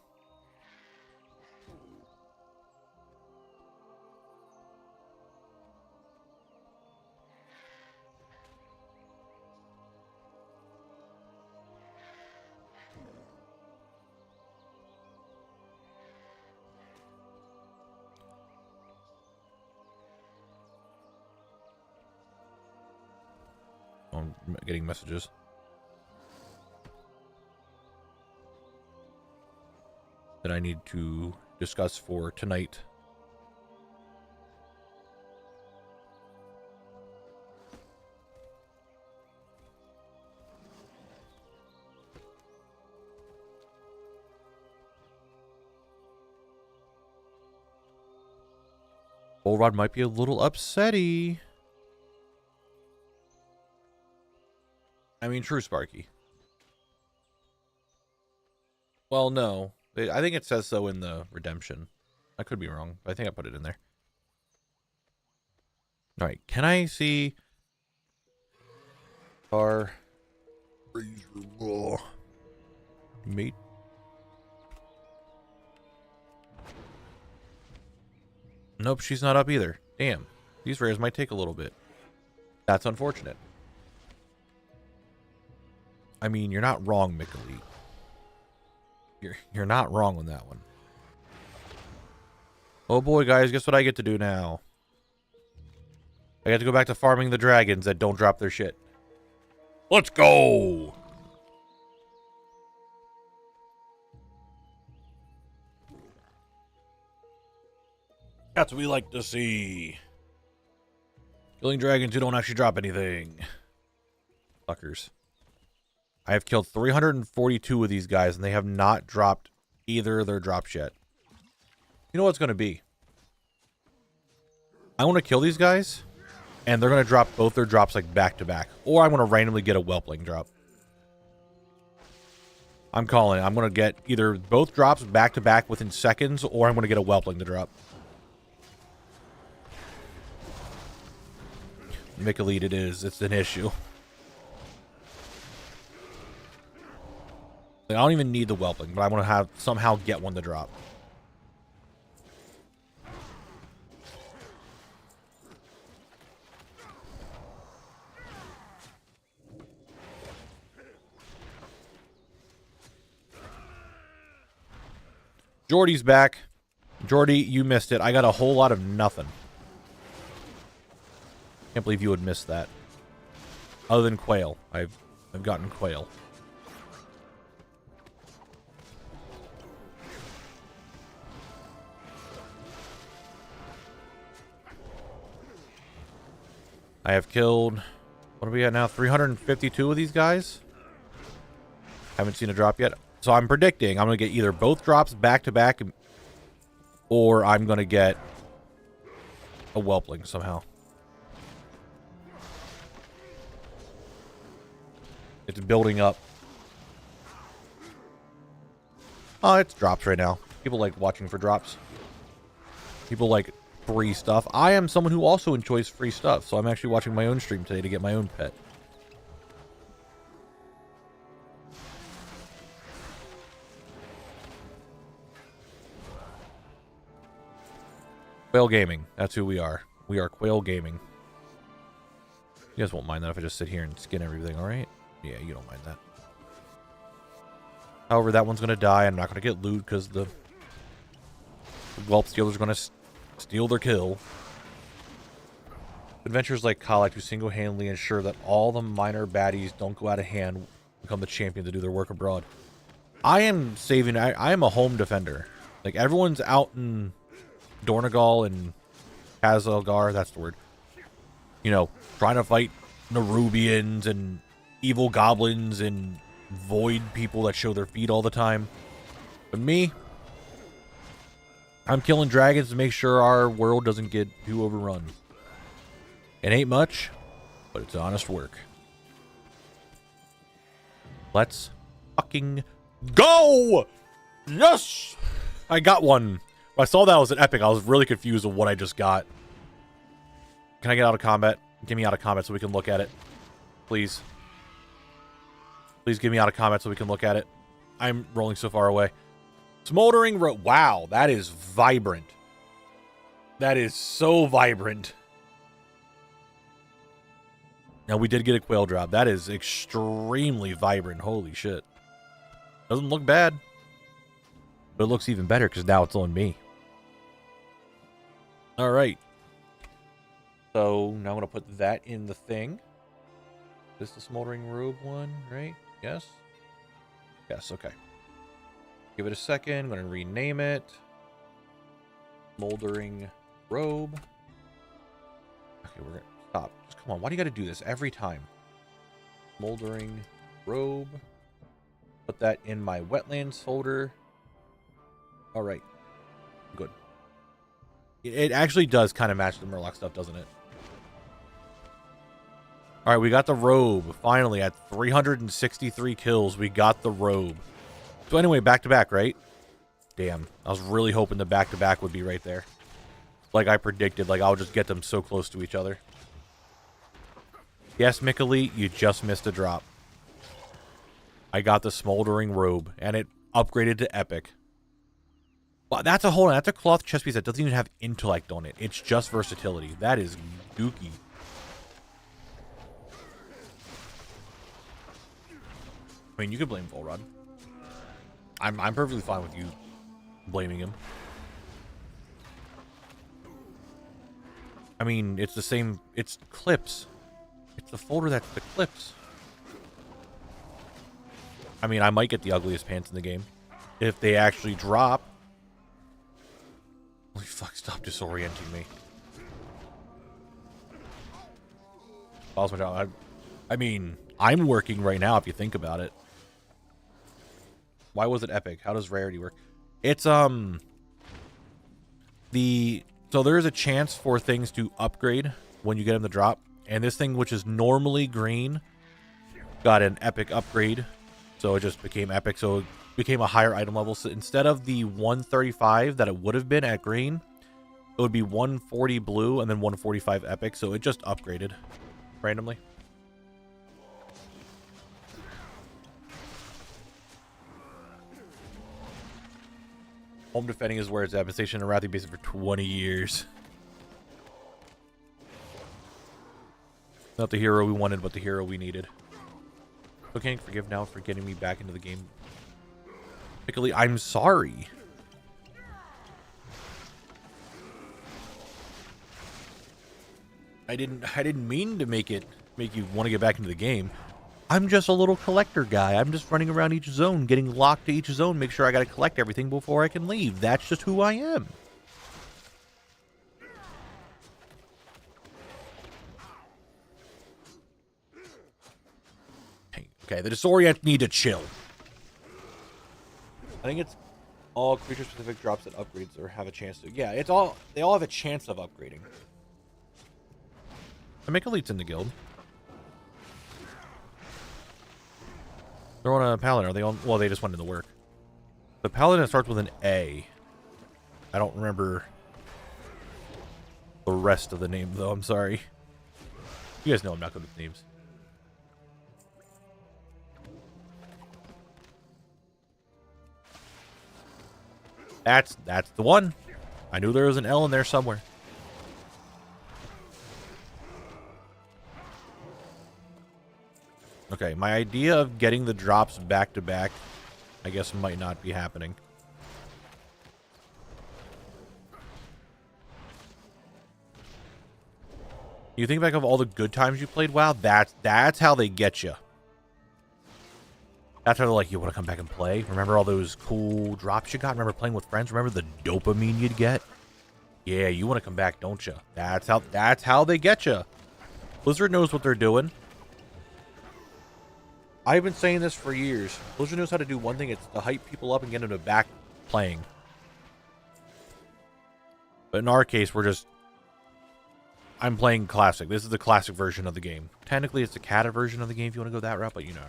I'm getting messages. That I need to discuss for tonight. Bull Rod might be a little upsetty. I mean, true, Sparky. Well, no. I think it says so in the redemption. I could be wrong, but I think I put it in there. All right. Can I see our razor mate? Nope, she's not up either. Damn. These rares might take a little bit. That's unfortunate. I mean, you're not wrong, Mikali. You're not wrong on that one. Oh boy, guys, guess what I get to do now? I get to go back to farming the dragons that don't drop their shit. Let's go! That's what we like to see. Killing dragons who don't actually drop anything. Fuckers. I have killed 342 of these guys, and they have not dropped either of their drops yet. You know what it's going to be? I want to kill these guys, and they're going to drop both their drops like back to back. Or I'm going to randomly get a whelpling drop. I'm calling it. I'm going to get either both drops back to back within seconds, or I'm going to get a whelpling to drop. Mikali, it is. It's an issue. Like, I don't even need the whelpling, but I want to have somehow get one to drop. Jordy's back. Jordy, you missed it. I got a whole lot of nothing. Can't believe you would miss that. Other than quail. I've gotten quail. I have killed, what are we at now? 352 of these guys? Haven't seen a drop yet. So I'm predicting I'm going to get either both drops back to back, or I'm going to get a whelpling somehow. It's building up. Oh, it's drops right now. People like watching for drops. People like free stuff. I am someone who also enjoys free stuff, so I'm actually watching my own stream today to get my own pet. Quail Gaming. That's who we are. We are Quail Gaming. You guys won't mind that if I just sit here and skin everything, alright? Yeah, you don't mind that. However, that one's going to die. I'm not going to get loot because the whelp stealers are going to steal their kill. Adventures like Kyle to single-handedly ensure that all the minor baddies don't go out of hand and become the champion to do their work abroad. I am saving... I am a home defender. Like, everyone's out in Dornegal and Kazalgar, that's the word. You know, trying to fight Nerubians and evil goblins and void people that show their feet all the time. But me, I'm killing dragons to make sure our world doesn't get too overrun. It ain't much, but it's honest work. Let's fucking go! Yes! I got one. When I saw that was an epic, I was really confused of what I just got. Can I get out of combat? Get me out of combat so we can look at it. Please. Please get me out of combat so we can look at it. I'm rolling so far away. Smoldering Road. Wow, that is vibrant. That is so vibrant. Now, we did get a quail drop. That is extremely vibrant. Holy shit. Doesn't look bad. But it looks even better because now it's on me. Alright. So, now I'm going to put that in the thing. Is this the Smoldering Robe one, right? Yes? Yes, okay. Give it a second. I'm going to rename it. Smoldering Robe. Okay, we're going to stop. Just come on. Why do you got to do this every time? Smoldering Robe. Put that in my wetlands folder. Alright. Good. It actually does kind of match the Murloc stuff, doesn't it? Alright, we got the robe. Finally, at 363 kills, we got the robe. So anyway, back to back, right? Damn, I was really hoping the back to back would be right there. Like I predicted, like I'll just get them so close to each other. Yes, Mikali, you just missed a drop. I got the Smoldering Robe, and it upgraded to Epic. Well, that's a cloth chest piece that doesn't even have intellect on it. It's just versatility. That is dookie. I mean, you could blame Volrod. I'm perfectly fine with you blaming him. I mean, it's the same. It's clips. It's the folder that's the clips. I mean, I might get the ugliest pants in the game if they actually drop. Holy fuck! Stop disorienting me. I mean, I'm working right now. If you think about it, why was it epic? How does rarity work? It's so there's a chance for things to upgrade when you get them to drop, and this thing, which is normally green, got an epic upgrade, so it just became epic. So it became a higher item level. So instead of the 135 that it would have been at green, it would be 140 blue and then 145 epic. So it just upgraded randomly. Home defending is where it's at. Been stationed in Wrathy Basin for 20 years. Not the hero we wanted, but the hero we needed. So can't forgive now for getting me back into the game. Pickly, I'm sorry. I didn't mean to make you want to get back into the game. I'm just a little collector guy. I'm just running around each zone, getting locked to each zone, make sure I gotta collect everything before I can leave. That's just who I am. Okay, the Disorient need to chill. I think it's all creature-specific drops that upgrades or have a chance to. Yeah, they all have a chance of upgrading. I make elites in the guild. They're on a paladin. Are they on? Well, they just went into work. The paladin starts with an A. I don't remember the rest of the name, though. I'm sorry. You guys know I'm not good with names. That's the one. I knew there was an L in there somewhere. Okay, my idea of getting the drops back to back, I guess, might not be happening. You think back of all the good times you played WoW, that's how they get you. That's how they're like, you want to come back and play? Remember all those cool drops you got? Remember playing with friends? Remember the dopamine you'd get? Yeah, you want to come back, don't you? That's how they get you. Blizzard knows what they're doing. I've been saying this for years. Blizzard knows how to do one thing. It's to hype people up and get them to back playing. But in our case, I'm playing classic. This is the classic version of the game. Technically, it's the cata version of the game if you want to go that route, but you know.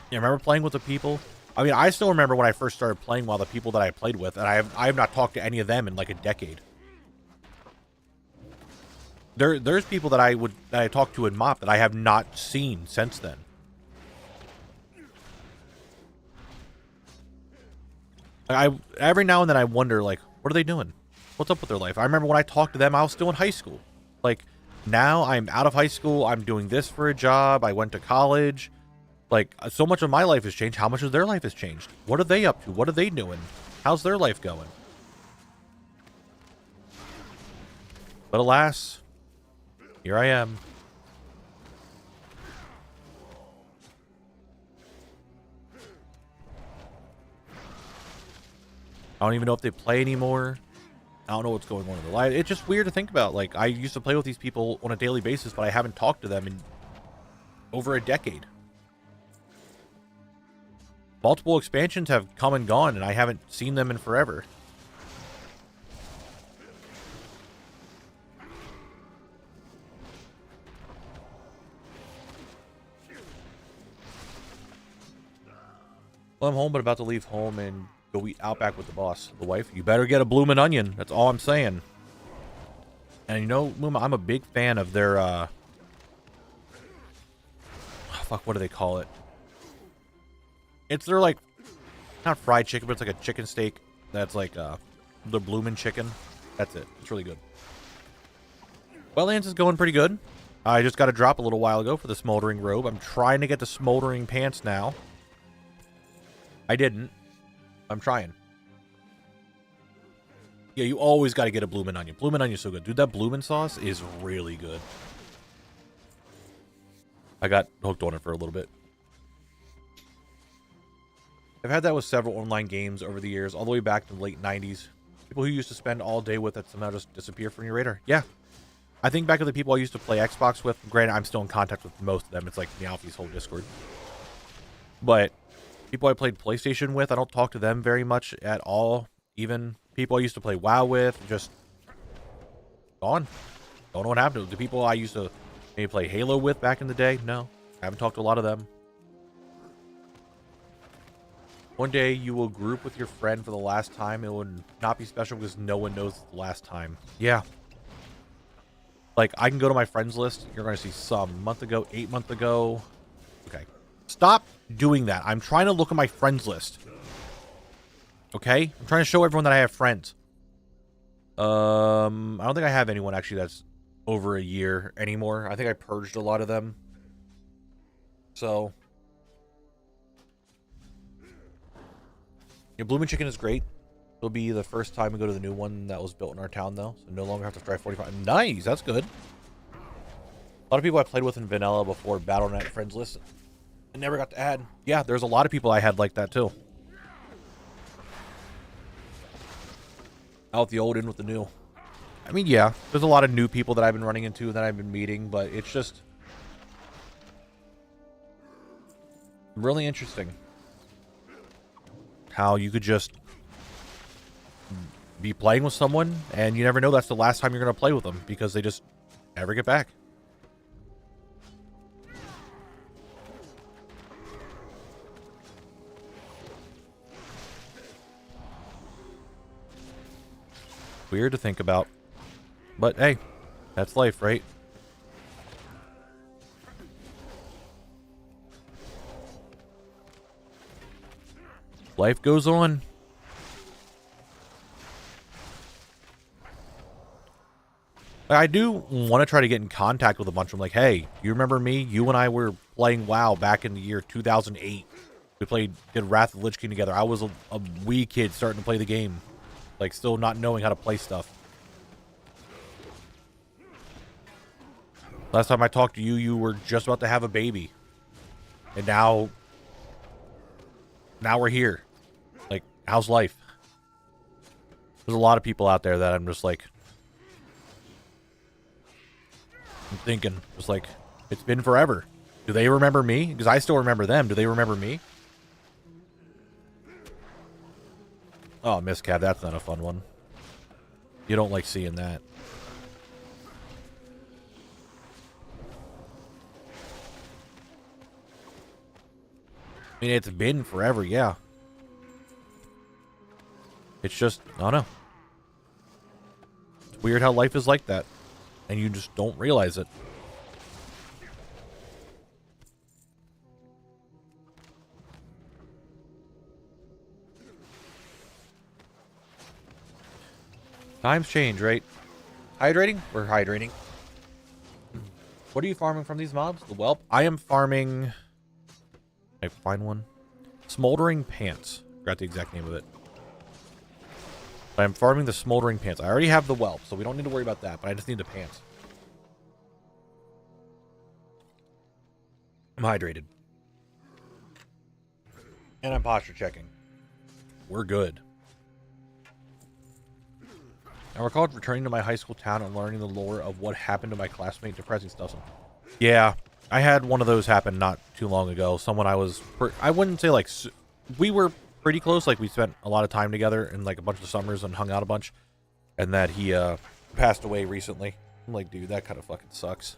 Yeah, remember playing with the people? I mean, I still remember when I first started playing WoW, the people that I played with, and I have not talked to any of them in like a decade. There's people that I talked to in MOP that I have not seen since then. Every now and then I wonder, like, what are they doing? What's up with their life? I remember when I talked to them, I was still in high school. Like, now I'm out of high school. I'm doing this for a job. I went to college. Like, so much of my life has changed. How much of their life has changed? What are they up to? What are they doing? How's their life going? But alas, here I am. I don't even know if they play anymore. I don't know what's going on in their life. It's just weird to think about. Like, I used to play with these people on a daily basis, but I haven't talked to them in over a decade. Multiple expansions have come and gone, and I haven't seen them in forever. Well, I'm home, but about to leave home and go eat Outback with the boss. The wife, you better get a bloomin' onion. That's all I'm saying. And you know, Mooma, I'm a big fan of their, oh, fuck, what do they call it? It's their, like, not fried chicken, but it's like a chicken steak that's like, the bloomin' chicken. That's it. It's really good. Wetlands is going pretty good. I just got a drop a little while ago for the smoldering robe. I'm trying to get the smoldering pants now. I didn't. I'm trying. Yeah, you always got to get a bloomin' onion. Bloomin' onion is so good. Dude, that bloomin' sauce is really good. I got hooked on it for a little bit. I've had that with several online games over the years, all the way back to the late 90s. People who used to spend all day with it somehow just disappear from your radar. Yeah. I think back to the people I used to play Xbox with. Granted, I'm still in contact with most of them. It's like Meowfie's whole Discord. But people I played PlayStation with, I don't talk to them very much at all. Even people I used to play WoW with, just gone. Don't know what happened. The people I used to maybe play Halo with back in the day, no. I haven't talked to a lot of them. One day you will group with your friend for the last time. It will not be special because no one knows the last time. Yeah. Like, I can go to my friends list. You're going to see some month ago, 8 months ago. Okay. Stop doing that. I'm trying to look at my friends list. Okay? I'm trying to show everyone that I have friends. I don't think I have anyone actually that's over a year anymore. I think I purged a lot of them. So, your Bloomin' Chicken is great. It'll be the first time we go to the new one that was built in our town, though. So no longer have to drive 45. Nice! That's good. A lot of people I played with in Vanilla before Battle.net friends list. I never got to add. Yeah, there's a lot of people I had like that, too. Out the old, in with the new. I mean, yeah, there's a lot of new people that I've been running into that I've been meeting, but it's just really interesting how you could just be playing with someone and you never know that's the last time you're going to play with them because they just never get back. Weird to think about. But hey, that's life, right? Life goes on. I do want to try to get in contact with a bunch of them. Like, hey, you remember me? You and I were playing WoW back in the year 2008. We did Wrath of the Lich King together. I was a wee kid starting to play the game. Like, still not knowing how to play stuff. Last time I talked to you, you were just about to have a baby. And now we're here. Like, how's life? There's a lot of people out there that I'm just like, I'm thinking, just like, it's been forever. Do they remember me? Because I still remember them. Do they remember me? Oh, Miss Cab, that's not a fun one. You don't like seeing that. I mean, it's been forever, yeah. It's just, I don't know. It's weird how life is like that. And you just don't realize it. Times change, right? Hydrating? We're hydrating. What are you farming from these mobs? The whelp? I am farming... Can I find one? Smoldering Pants. Forgot the exact name of it. But I'm farming the Smoldering Pants. I already have the whelp, so we don't need to worry about that. But I just need the pants. I'm hydrated. And I'm posture checking. We're good. I recall returning to my high school town and learning the lore of what happened to my classmate depressing stuff. Yeah, I had one of those happen not too long ago. Someone I wouldn't say like, we were pretty close. Like we spent a lot of time together in like a bunch of summers and hung out a bunch. And that he passed away recently. I'm like, dude, that kind of fucking sucks.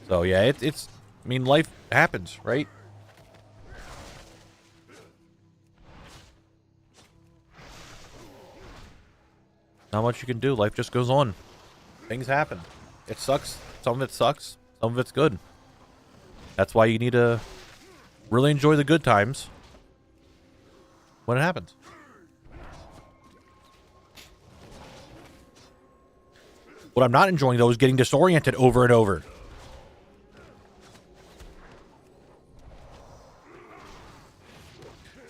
So yeah, it's I mean, life happens, right? Not much you can do. Life just goes on. Things happen. It sucks. Some of it sucks. Some of it's good. That's why you need to really enjoy the good times when it happens. What I'm not enjoying, though, is getting disoriented over and over.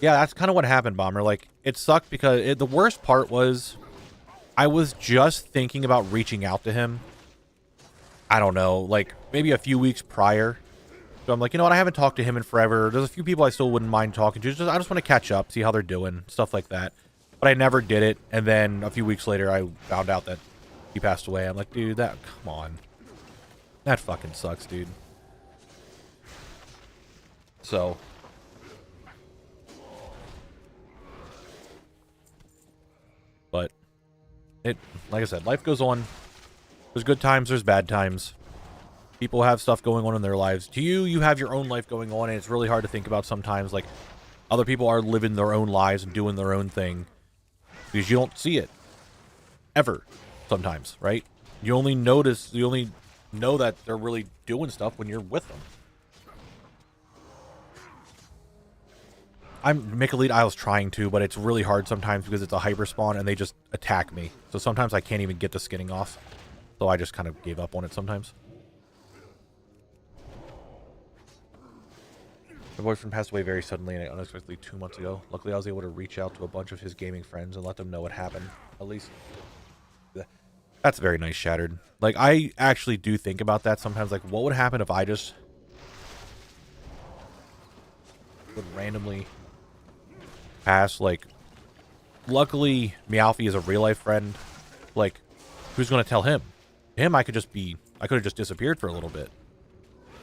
Yeah, that's kind of what happened, Bomber. Like, it sucked because the worst part was I was just thinking about reaching out to him. I don't know, like, maybe a few weeks prior. So I'm like, you know what? I haven't talked to him in forever. There's a few people I still wouldn't mind talking to. I just want to catch up, see how they're doing, stuff like that. But I never did it. And then a few weeks later, I found out that he passed away. I'm like, dude, come on. That fucking sucks, dude. So. But, like I said, life goes on. There's good times, there's bad times. People have stuff going on in their lives. To you, you have your own life going on, and it's really hard to think about sometimes. Like, other people are living their own lives and doing their own thing. Because you don't see it. Ever. Sometimes, right? You only know that they're really doing stuff when you're with them. Make a lead. I was trying to, but it's really hard sometimes because it's a hyper spawn and they just attack me. So sometimes I can't even get the skinning off. So I just kind of gave up on it sometimes. My boyfriend passed away very suddenly and unexpectedly 2 months ago. Luckily, I was able to reach out to a bunch of his gaming friends and let them know what happened. At least, that's very nice, Shattered. Like, I actually do think about that sometimes. Like, what would happen if I just would randomly pass? Like, luckily, Meowfie is a real-life friend. Like, who's going to tell him? Him, I could have just disappeared for a little bit.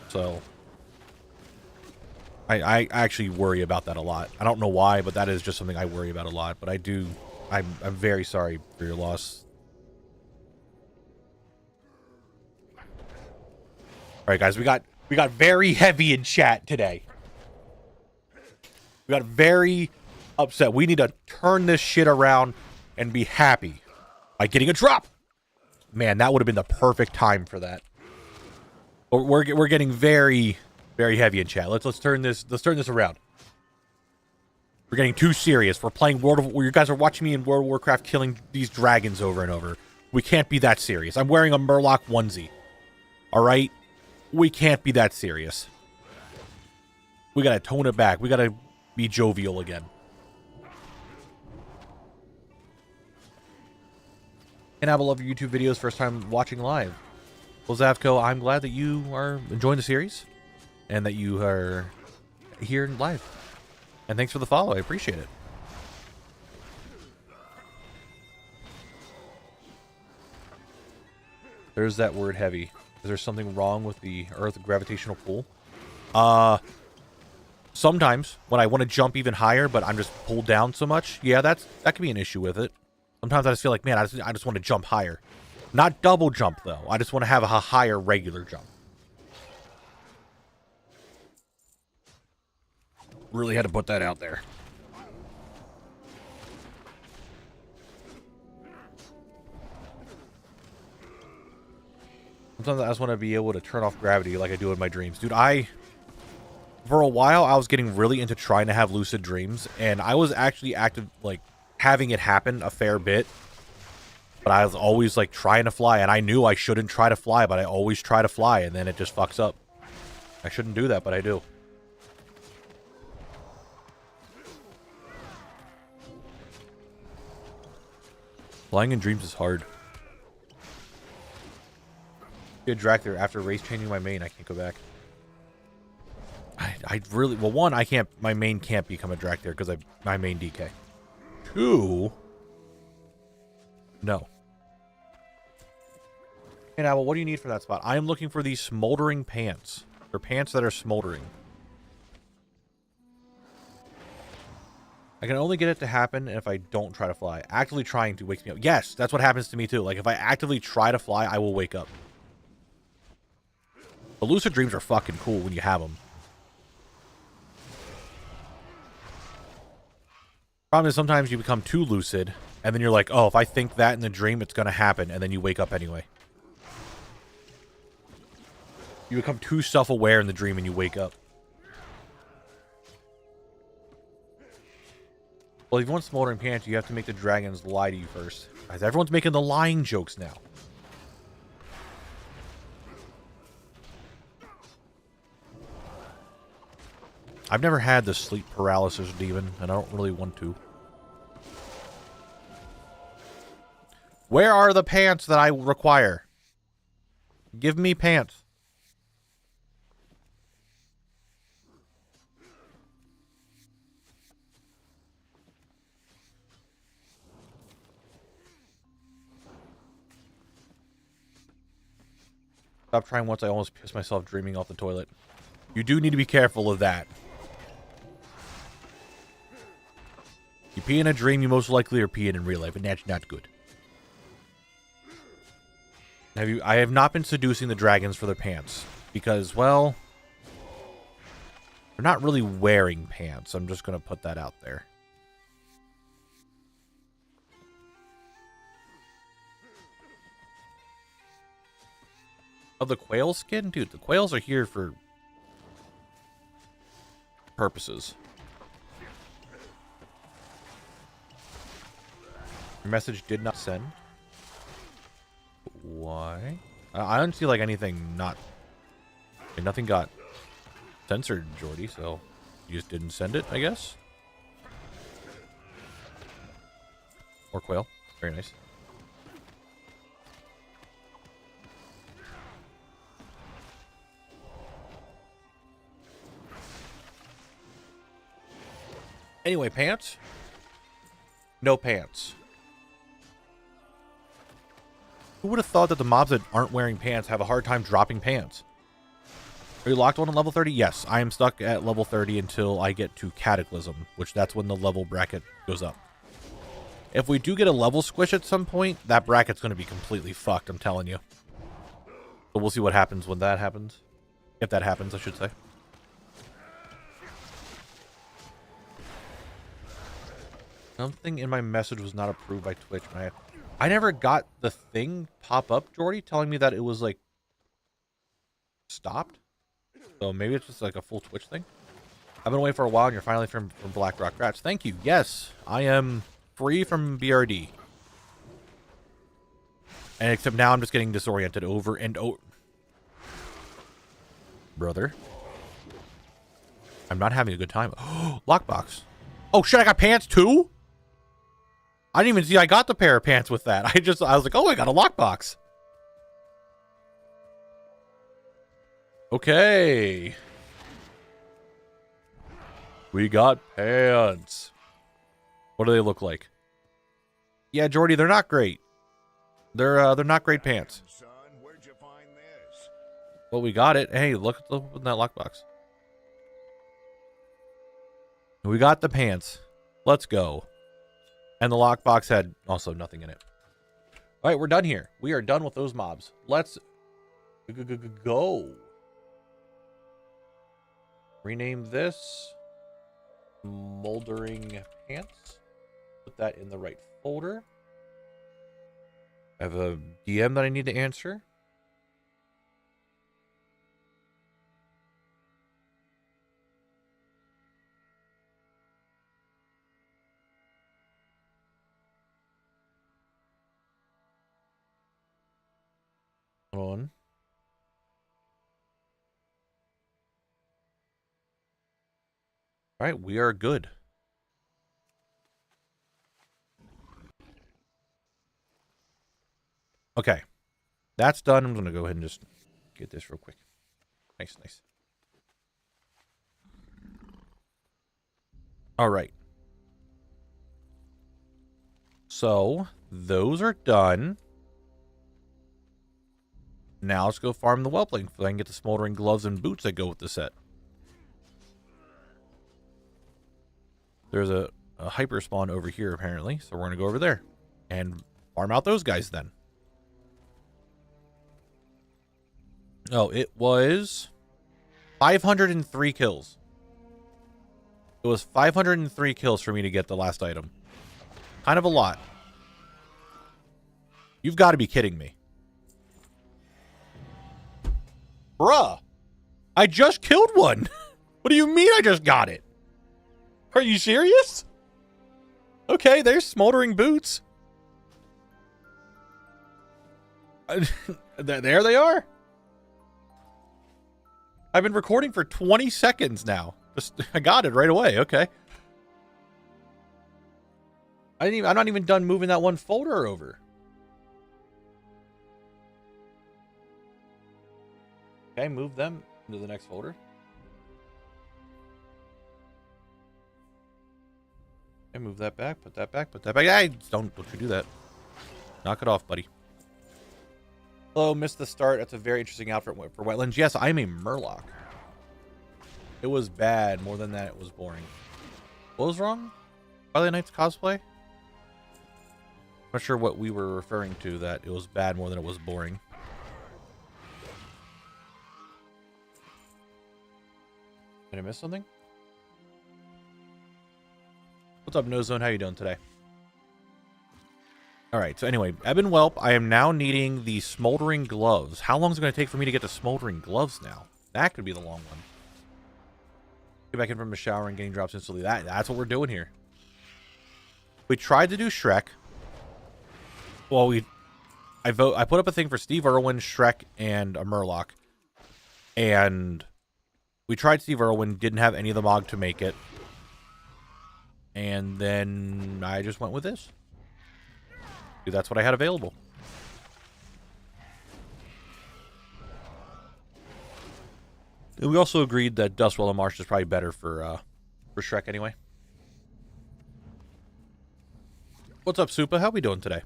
So I actually worry about that a lot. I don't know why, but that is just something I worry about a lot. But I'm very sorry for your loss. All right, guys, we got very heavy in chat today. We got very upset. We need to turn this shit around and be happy by getting a drop. Man, that would have been the perfect time for that. We're getting very, very heavy in chat. Let's turn this around. We're getting too serious. We're playing World of War. You guys are watching me in World of Warcraft killing these dragons over and over. We can't be that serious. I'm wearing a Murloc onesie. All right? We can't be that serious. We gotta tone it back. We gotta be jovial again. And I love your YouTube videos. First time watching live. Well, Zavko, I'm glad that you are enjoying the series and that you are here live. And thanks for the follow. I appreciate it. There's that word heavy. Is there something wrong with the Earth gravitational pull? Sometimes when I want to jump even higher, but I'm just pulled down so much. Yeah, that could be an issue with it. Sometimes I just feel like, man, I just want to jump higher. Not double jump, though. I just want to have a higher regular jump. Really had to put that out there. Sometimes I just want to be able to turn off gravity like I do in my dreams. Dude, for a while, I was getting really into trying to have lucid dreams, and I was actually having it happen a fair bit. But I was always, like, trying to fly, and I knew I shouldn't try to fly, but I always try to fly, and then it just fucks up. I shouldn't do that, but I do. Flying in dreams is hard. Get dragged there after race changing my main. I can't go back. I really... Well, one, I can't... My main can't become a drag there because my main DK. Two... No. Hey, Knabble, what do you need for that spot? I am looking for these smoldering pants. They're pants that are smoldering. I can only get it to happen if I don't try to fly. Actively trying to wakes me up. Yes, that's what happens to me too. Like, if I actively try to fly, I will wake up. The lucid dreams are fucking cool when you have them. Problem is sometimes you become too lucid, and then you're like, oh, if I think that in the dream, it's going to happen, and then you wake up anyway. You become too self-aware in the dream, and you wake up. Well, if you want smoldering pants, you have to make the dragons lie to you first. Guys, everyone's making the lying jokes now. I've never had the sleep paralysis demon, and I don't really want to. Where are the pants that I require? Give me pants. Stop trying once I almost pissed myself dreaming off the toilet. You do need to be careful of that. You pee in a dream, you most likely are peeing in real life, and that's not good. I have not been seducing the dragons for their pants. Because, well, they're not really wearing pants. I'm just going to put that out there. Of the quail skin? Dude, the quails are here for purposes. Your message did not send. Why? I don't see like anything not... nothing got censored, Jordy, so you just didn't send it, I guess? Or quail. Very nice. Anyway, pants? No pants. Who would have thought that the mobs that aren't wearing pants have a hard time dropping pants? Are you locked on at level 30? Yes, I am stuck at level 30 until I get to Cataclysm, which that's when the level bracket goes up. If we do get a level squish at some point, that bracket's going to be completely fucked, I'm telling you. So we'll see what happens when that happens. If that happens, I should say. Something in my message was not approved by Twitch. I never got the thing pop up, Jordy, telling me that it was, like, stopped. So maybe it's just, like, a full Twitch thing. I've been away for a while, and you're finally from Black Rock Rats. Thank you. Yes, I am free from BRD. And except now I'm just getting disoriented over and over. Brother. I'm not having a good time. Lockbox. Oh, shit, I got pants, too? I didn't even see I got the pair of pants with that. I was like, oh, I got a lockbox. Okay. We got pants. What do they look like? Yeah, Jordy, they're not great. They're not great pants. Son, where'd you find this? Well, we got it. Hey, look at that lockbox. We got the pants. Let's go. And the lockbox had also nothing in it. All right, we're done here. We are done with those mobs. Let's go. Rename this Moldering Pants. Put that in the right folder. I have a DM that I need to answer. On. All right, we are good. Okay, that's done. I'm going to go ahead and just get this real quick. Nice, nice. All right. So, those are done. Now let's go farm the whelpling so I can get the smoldering gloves and boots that go with the set. There's a hyper spawn over here apparently, so we're going to go over there and farm out those guys then. Oh, it was 503 kills. It was 503 kills for me to get the last item. Kind of a lot. You've got to be kidding me. Bruh. I just killed one. What do you mean I just got it? Are you serious? Okay, there's smoldering boots. There they are. I've been recording for 20 seconds now. I got it right away. Okay. I'm not even done moving that one folder over. Okay, move them into the next folder. Okay, move that back, put that back, put that back. Hey, don't you do that. Knock it off, buddy. Hello, missed the start. That's a very interesting outfit for wetlands. Yes, I'm a Murloc. It was bad. More than that, it was boring. What was wrong? Twilight Knight's cosplay? I'm not sure what we were referring to, that it was bad more than it was boring. Did I miss something? What's up, No Zone? How you doing today? Alright, so anyway, Ebon Whelp, I am now needing the Smoldering Gloves. How long is it going to take for me to get the Smoldering Gloves now? That could be the long one. Get back in from the shower and getting drops instantly. That's what we're doing here. We tried to do Shrek. Well, I put up a thing for Steve Irwin, Shrek, and a Murloc. And we tried Steve Irwin, didn't have any of the Mog to make it. And then I just went with this. Dude, that's what I had available. And we also agreed that Dustwell and Marsh is probably better for Shrek anyway. What's up, Supa? How we doing today?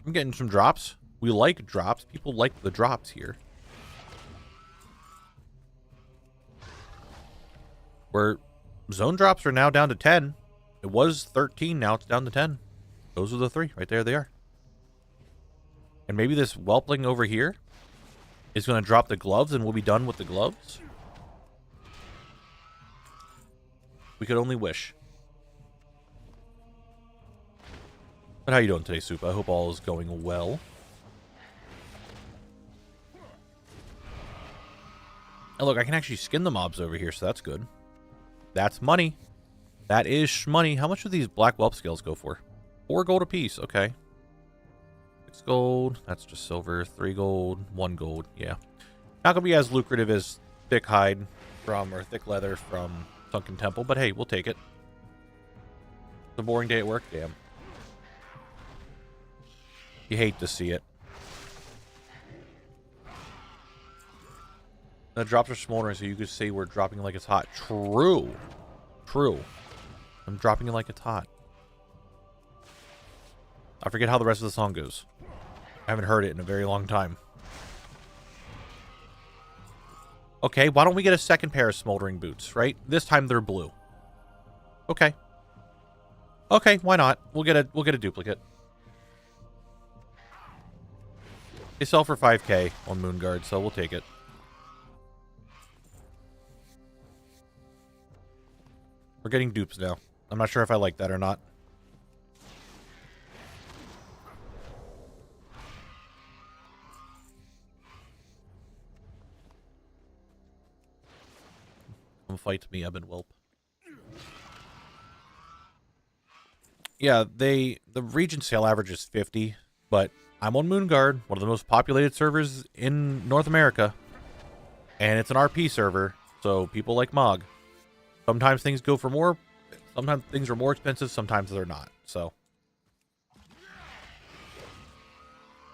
I'm getting some drops. We like drops. People like the drops here. Where zone drops are now down to 10. It was 13, now it's down to 10. Those are the three. Right there they are. And maybe this whelpling over here is going to drop the gloves and we'll be done with the gloves. We could only wish. But how you doing today, Supa? I hope all is going well. And look, I can actually skin the mobs over here, so that's good. That's money. That is shmoney. How much do these black whelp scales go for? 4 gold apiece. Okay. 6 gold. That's just silver. 3 gold. 1 gold. Yeah. Not going to be as lucrative as thick hide from, or thick leather from Sunken Temple, but hey, we'll take it. It's a boring day at work. Damn. You hate to see it. The drops are smoldering, so you could say we're dropping it like it's hot. True. True. I'm dropping it like it's hot. I forget how the rest of the song goes. I haven't heard it in a very long time. Okay, why don't we get a second pair of smoldering boots, right? This time they're blue. Okay. Okay, why not? We'll get a duplicate. They sell for 5k on Moonguard, so we'll take it. We're getting dupes now. I'm not sure if I like that or not. Come fight me, Ebon Whelp. Yeah, the region sale average is 50, but I'm on Moonguard, one of the most populated servers in North America. And it's an RP server, so people like Mog. Sometimes things go for more. Sometimes things are more expensive. Sometimes they're not. So.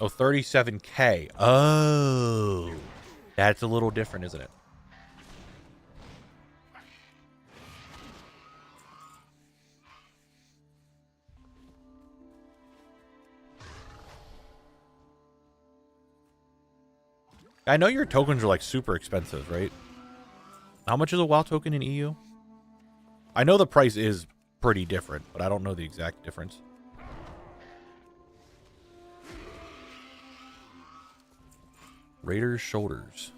Oh, 37k. Oh. That's a little different, isn't it? I know your tokens are like super expensive, right? How much is a WoW token in EU? I know the price is pretty different, but I don't know the exact difference. Raider's shoulders.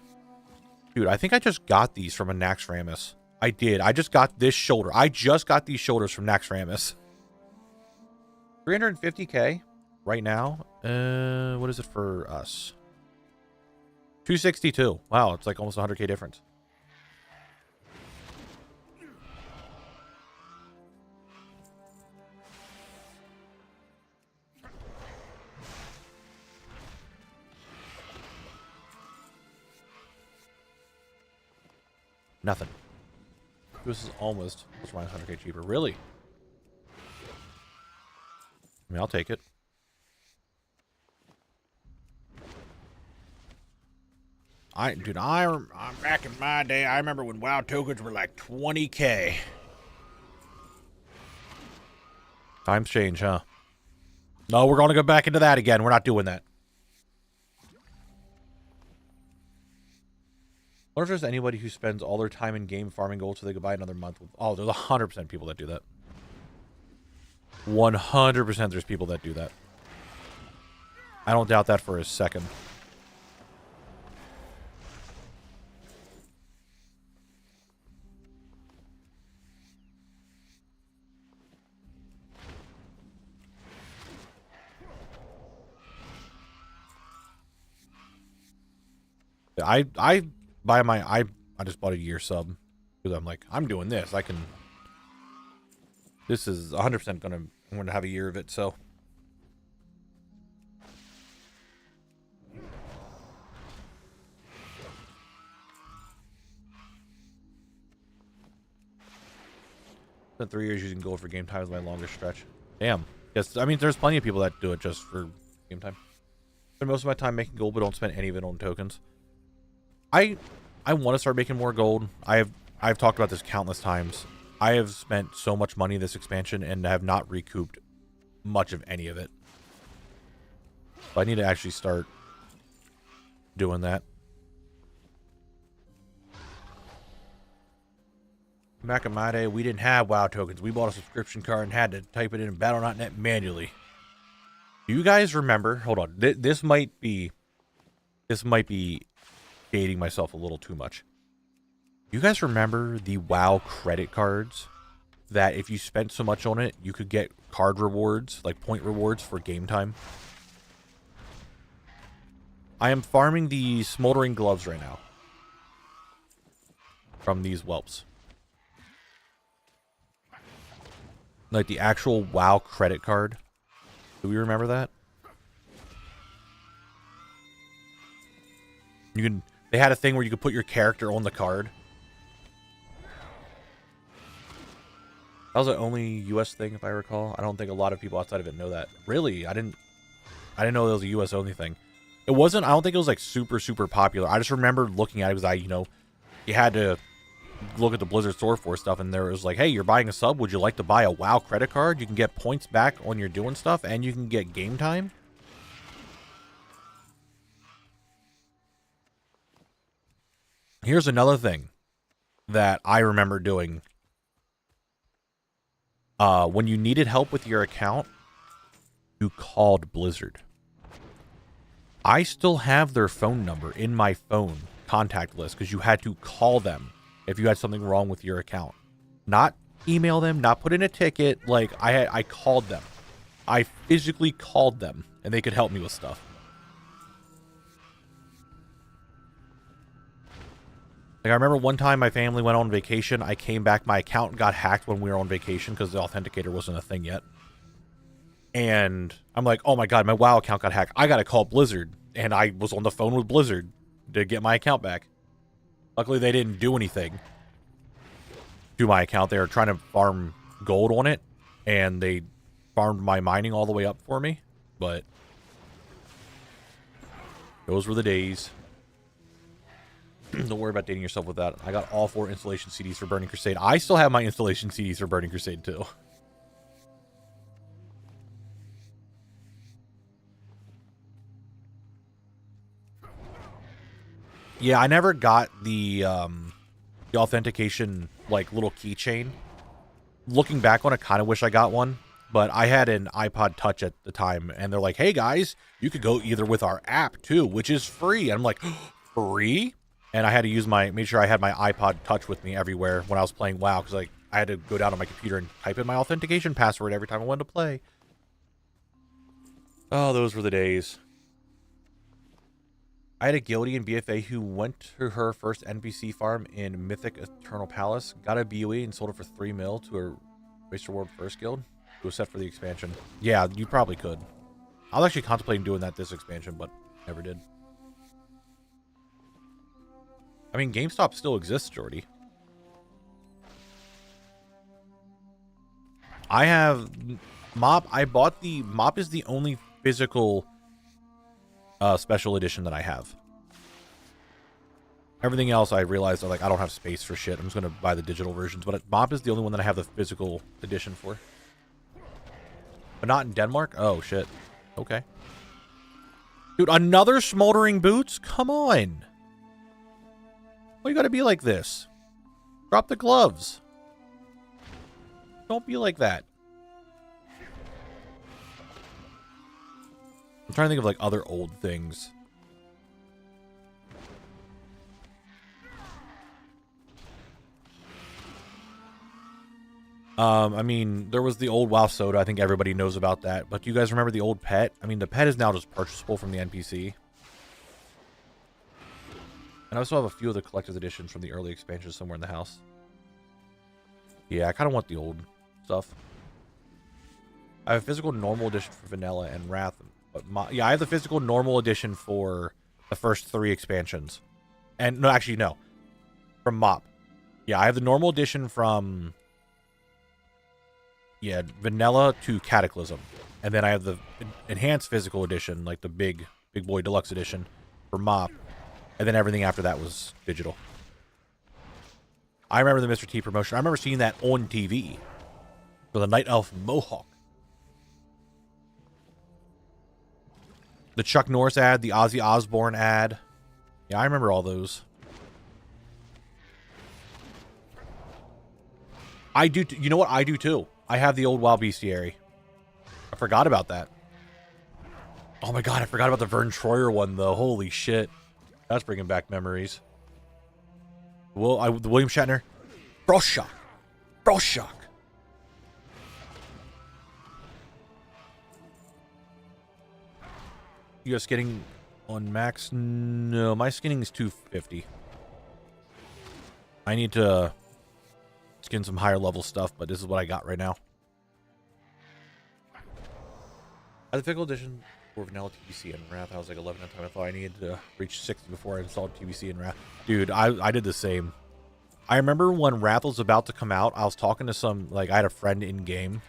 Dude, I think I just got these from a Naxxramas. I did. I just got this shoulder. I just got these shoulders from Naxxramas. 350k right now. What is it for us? 262. Wow, it's like almost 100k difference. Nothing. This is almost 100k cheaper. Really? I mean, I'll take it. Dude, I'm back in my day. I remember when WoW tokens were like 20k. Times change, huh? No, we're gonna go back into that again. We're not doing that. I wonder if there's anybody who spends all their time in game farming gold so they could buy another month. Oh, there's 100% people that do that. 100% there's people that do that. I don't doubt that for a second. I buy my I just bought a year sub because I'm like, I'm doing this. This is 100% I'm gonna have a year of it, so spent 3 years using gold for game time is my longest stretch. Damn. Yes, I mean there's plenty of people that do it just for game time. Spend most of my time making gold but don't spend any of it on tokens. I want to start making more gold. I've talked about this countless times. I have spent so much money this expansion and have not recouped much of any of it. So I need to actually start doing that. Back in my day, we didn't have WoW tokens. We bought a subscription card and had to type it in Battle.net manually. Do you guys remember? Hold on. This might be dating myself a little too much. You guys remember the WoW credit cards that if you spent so much on it, you could get card rewards, like point rewards for game time? I am farming the smoldering gloves right now from these whelps. Like the actual WoW credit card. Do we remember that? They had a thing where you could put your character on the card. That was the only US thing, if I recall. I don't think a lot of people outside of it know that. Really? I didn't know it was a US only thing. It wasn't, I don't think it was like super popular. I just remember looking at it because you had to look at the Blizzard store for stuff, and there was like, hey, you're buying a sub, would you like to buy a WoW credit card? You can get points back when you're doing stuff, and you can get game time. Here's another thing that I remember doing. When you needed help with your account, you called Blizzard. I still have their phone number in my phone contact list because you had to call them if you had something wrong with your account. Not email them, not put in a ticket. Like, I called them. I physically called them, and they could help me with stuff. Like, I remember one time my family went on vacation. I came back. My account got hacked when we were on vacation because the authenticator wasn't a thing yet. And I'm like, oh my god, my WoW account got hacked. I got to call Blizzard. And I was on the phone with Blizzard to get my account back. Luckily, they didn't do anything to my account. They were trying to farm gold on it. And they farmed my mining all the way up for me. But those were the days. Don't worry about dating yourself with that. I got all 4 installation CDs for Burning Crusade. I still have my installation CDs for Burning Crusade too. Yeah, I never got the authentication like little keychain. Looking back on it, kind of wish I got one, but I had an iPod Touch at the time, and they're like, hey guys, you could go either with our app too, which is free. And I'm like, free? And I had to use make sure I had my iPod Touch with me everywhere when I was playing WoW, because like I had to go down on my computer and type in my authentication password every time I wanted to play. Oh, those were the days. I had a guildie in BFA who went to her first NPC farm in Mythic Eternal Palace, got a BOE and sold it for 3 mil to her Race Reward First Guild, who was set for the expansion. Yeah, you probably could. I was actually contemplating doing that this expansion, but never did. I mean, GameStop still exists, Jordy. I have Mop. I bought the Mop is the only physical special edition that I have. Everything else I realized I don't have space for shit. I'm just gonna buy the digital versions, but Mop is the only one that I have the physical edition for. But not in Denmark? Oh shit. Okay. Dude, another smoldering boots? Come on. Why you gotta be like this? Drop the gloves. Don't be like that. I'm trying to think of like other old things. I mean, there was the old WoW soda. I think everybody knows about that. But do you guys remember the old pet? I mean, the pet is now just purchasable from the NPC. And I also have a few of the collector's editions from the early expansions somewhere in the house. Yeah, I kind of want the old stuff. I have a physical normal edition for Vanilla and Wrath. But yeah, I have the physical normal edition for the first 3 expansions. And no, actually, no. From Mop. Yeah, I have the normal edition from... Yeah, Vanilla to Cataclysm. And then I have the enhanced physical edition, like the big boy deluxe edition for Mop. And then everything after that was digital. I remember the Mr. T promotion. I remember seeing that on TV for the Night Elf Mohawk. The Chuck Norris ad, the Ozzy Osbourne ad. Yeah, I remember all those. I do. You know what? I do too. I have the old Wild Bestiary. I forgot about that. Oh my god, I forgot about the Vern Troyer one though. Holy shit. That's bringing back memories. Well, the William Shatner. Rorschach. Rorschach. You guys skinning on max? No, my skinning is 250. I need to skin some higher level stuff, but this is what I got right now. I had the physical edition for Vanilla TBC and Wrath. I was like 11 at the time. I thought I needed to reach 60 before I installed TBC and Wrath. Dude, I did the same. I remember when Wrath was about to come out, I was talking to some, like, I had a friend in game.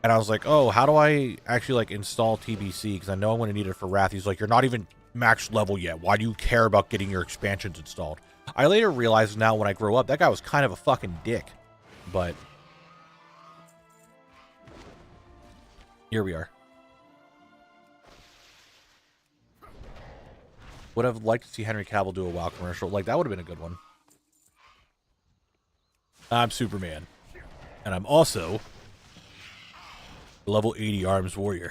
And I was like, oh, how do I actually, like, install TBC? Because I know I'm going to need it for Wrath. He's like, you're not even max level yet. Why do you care about getting your expansions installed? I later realized now when I grow up, that guy was kind of a fucking dick. But here we are. Would have liked to see Henry Cavill do a WoW commercial. Like, that would have been a good one. I'm Superman. And I'm also level 80 arms warrior.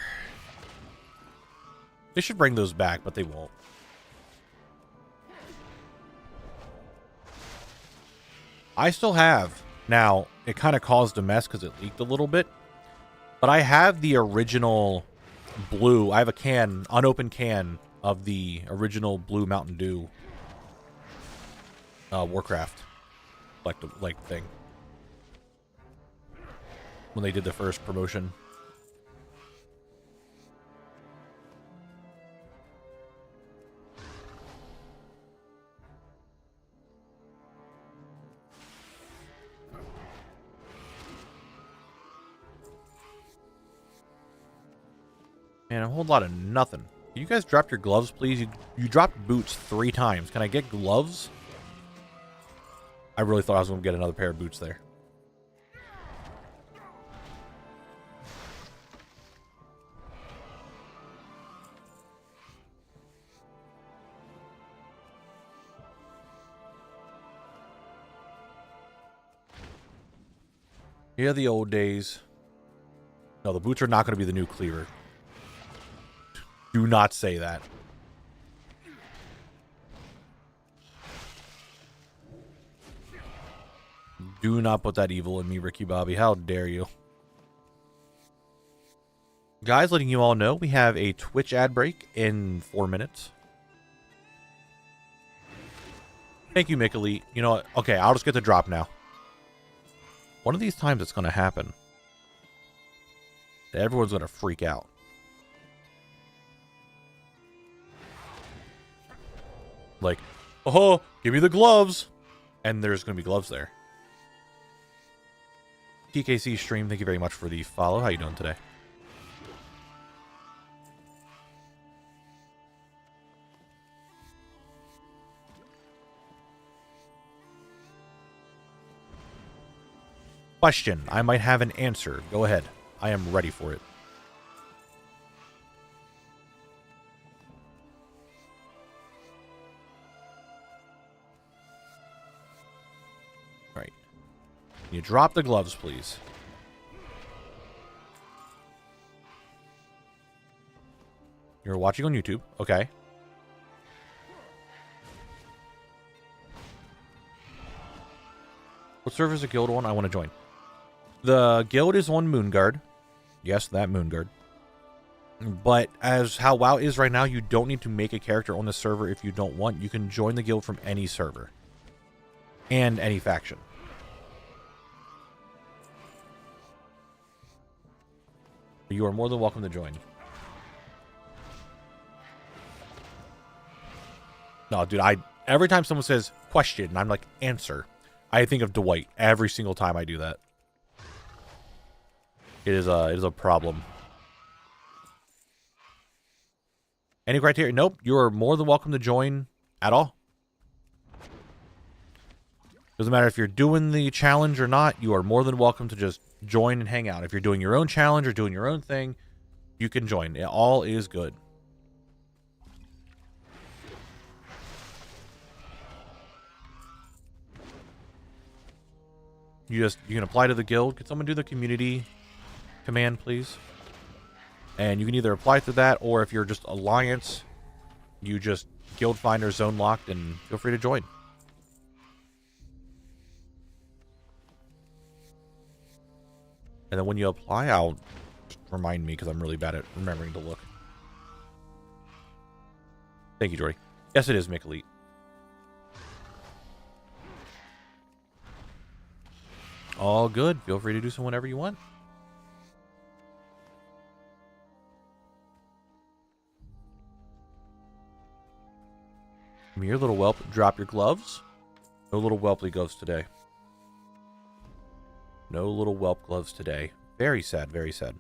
They should bring those back, but they won't. I still have. Now, it kind of caused a mess because it leaked a little bit. But I have the original blue. I have a can, unopened can of the original blue Mountain Dew Warcraft like thing. When they did the first promotion. Man, a whole lot of nothing. Can you guys drop your gloves, please? You dropped boots 3 times. Can I get gloves? I really thought I was going to get another pair of boots there. Yeah, the old days. No, the boots are not going to be the new cleaver. Do not say that. Do not put that evil in me, Ricky Bobby. How dare you? Guys, letting you all know, we have a Twitch ad break in 4 minutes. Thank you, Mickey. You know what? Okay, I'll just get the drop now. One of these times it's going to happen. Everyone's going to freak out. Like, oh, give me the gloves. And there's going to be gloves there. TKC stream, thank you very much for the follow. How you doing today? Question. I might have an answer. Go ahead. I am ready for it. All right. Can you drop the gloves, please? You're watching on YouTube. Okay. What server is a guild on? I want to join. The guild is on Moonguard. Yes, that Moonguard. But as how WoW is right now, you don't need to make a character on the server if you don't want. You can join the guild from any server. And any faction. You are more than welcome to join. No, dude, every time someone says question, I'm like, answer. I think of Dwight every single time I do that. It is a problem. Any criteria? Nope. You are more than welcome to join at all. Doesn't matter if you're doing the challenge or not. You are more than welcome to just join and hang out. If you're doing your own challenge or doing your own thing, you can join. It all is good. You can apply to the guild. Could someone do the community command, please? And you can either apply to that, or if you're just Alliance, you just guild finder zone locked and feel free to join. And then when you apply, I'll just remind me because I'm really bad at remembering to look. Thank you, Jory. Yes, it is, Mick Elite. All good. Feel free to do so whenever you want. Come here, little whelp. Drop your gloves. No little whelply gloves today. No little whelp gloves today. Very sad, very sad.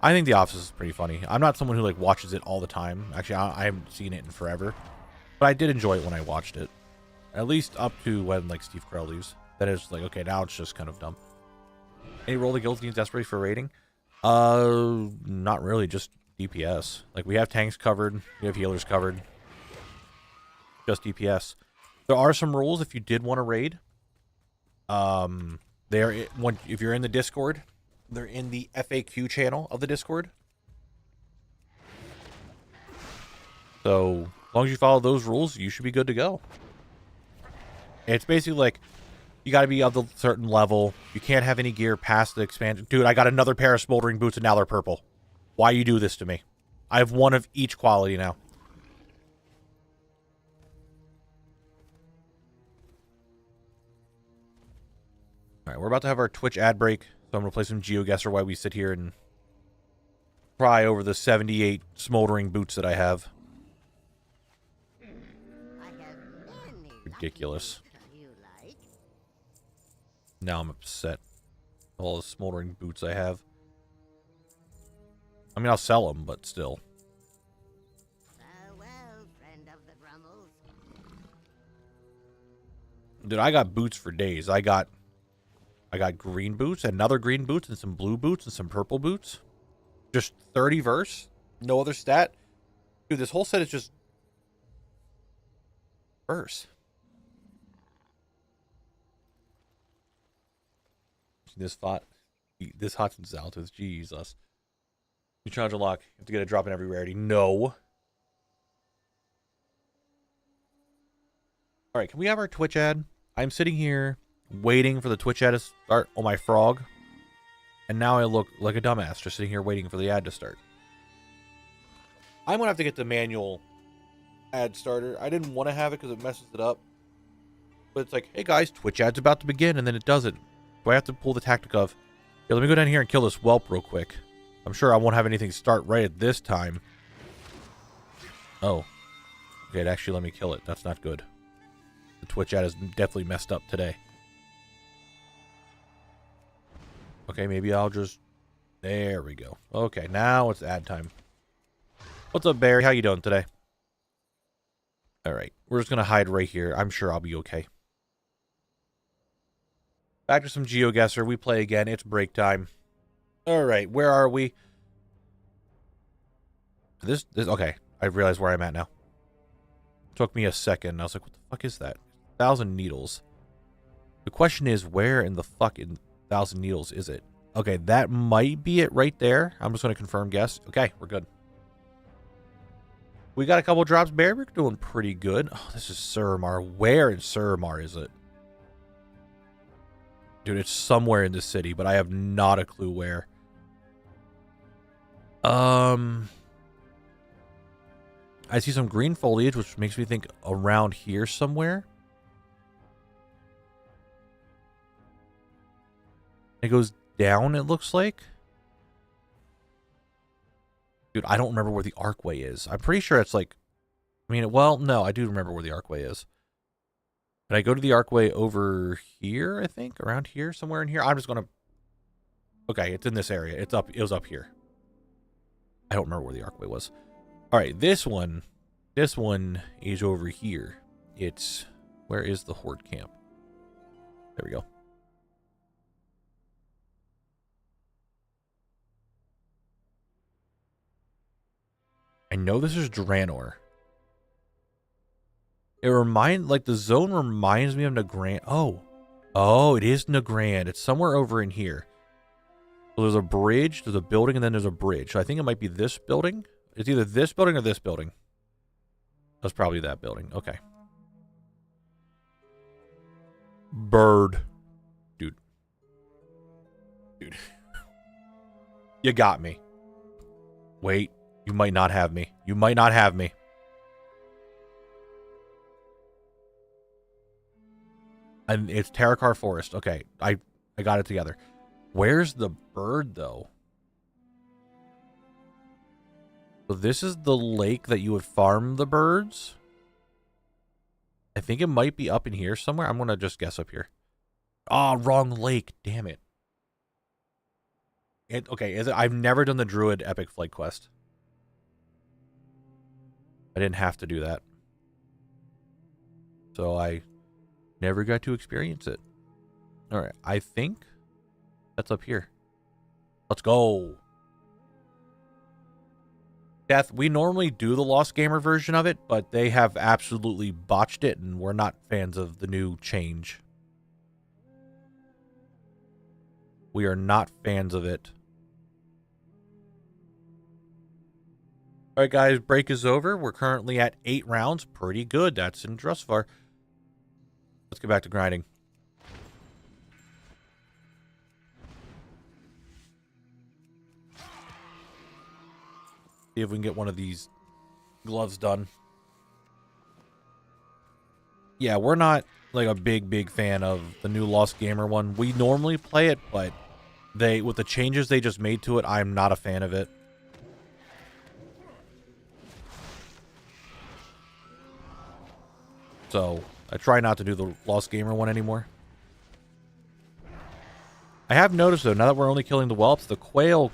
I think The Office is pretty funny. I'm not someone who like watches it all the time. Actually, I haven't seen it in forever. But I did enjoy it when I watched it. At least up to when like Steve Carell leaves. Then it's like, okay, now it's just kind of dumb. Any role the guild needs desperately for rating? Not really, just DPS. Like we have tanks covered, we have healers covered. Just DPS. There are some rules if you did want to raid. If you're in the Discord, they're in the FAQ channel of the Discord. So, as long as you follow those rules, you should be good to go. It's basically like, you got to be of a certain level. You can't have any gear past the expansion. Dude, I got another pair of smoldering boots and now they're purple. Why you do this to me? I have one of each quality now. Alright, we're about to have our Twitch ad break. So I'm going to play some GeoGuessr while we sit here and cry over the 78 smoldering boots that I have. Ridiculous. Now I'm upset. All the smoldering boots I have. I mean, I'll sell them, but still. Farewell, friend of the Grummles. Dude, I got boots for days. I got green boots, another green boots, and some blue boots, and some purple boots. Just 30 verse. No other stat. Dude, this whole set is just verse. watching this hot since Altus. Jesus. You challenge unlock. You have to get a drop in every rarity. No. Alright, can we have our Twitch ad? I'm sitting here waiting for the Twitch ad to start on my frog. And now I look like a dumbass just sitting here waiting for the ad to start. I'm going to have to get the manual ad starter. I didn't want to have it because it messes it up. But it's like, hey guys, Twitch ad's about to begin, and then it doesn't. So I have to pull the tactic of, yeah, let me go down here and kill this whelp real quick. I'm sure I won't have anything start right at this time. Oh. Okay, it actually let me kill it. That's not good. The Twitch ad is definitely messed up today. Okay, maybe I'll just... There we go. Okay, now it's ad time. What's up, Barry? How you doing today? Alright, we're just going to hide right here. I'm sure I'll be okay. Back to some GeoGuessr. We play again. It's break time. Alright, where are we? This okay, I realize where I'm at now. Took me a second. I was like, what the fuck is that? 1,000 needles. The question is, where in the fuck in 1,000 needles is it? Okay, that might be it right there. I'm just going to confirm guess. Okay, we're good. We got a couple drops. Barry, we're doing pretty good. Oh, this is Suramar. Where in Suramar is it? Dude, it's somewhere in the city, but I have not a clue where. I see some green foliage, which makes me think around here somewhere. It goes down, it looks like. Dude, I don't remember where the archway is. I'm pretty sure it's like... I mean, well, no, I do remember where the archway is. But I go to the archway over here, I think? Around here? Somewhere in here? I'm just going to... Okay, it's in this area. It was up here. I don't remember where the archway was. Alright, this one is over here. It's... Where is the Horde camp? There we go. I know this is Draenor. The zone reminds me of Nagrand. Oh, it is Nagrand. It's somewhere over in here. So there's a bridge, there's a building, and then there's a bridge. So I think it might be this building. It's either this building or this building. That's probably that building. Okay. Bird. Dude. You got me. Wait. You might not have me. You might not have me. And it's Terrakar Forest. Okay, I got it together. Where's the bird, though? So this is the lake that you would farm the birds? I think it might be up in here somewhere. I'm going to just guess up here. Oh, wrong lake. Damn it. Okay, I've never done the Druid Epic Flight Quest. I didn't have to do that. So I never got to experience it. Alright, I think that's up here. Let's go. Death, we normally do the Lost Gamer version of it, but they have absolutely botched it, and we're not fans of the new change. We are not fans of it. Alright guys, break is over. We're currently at 8 rounds. Pretty good. That's in Drusvar. Let's get back to grinding. See if we can get one of these gloves done. Yeah, we're not like a big fan of the new Lost Gamer one. We normally play it, but with the changes they just made to it, I'm not a fan of it. So, I try not to do the Lost Gamer one anymore. I have noticed, though, now that we're only killing the whelps, the quail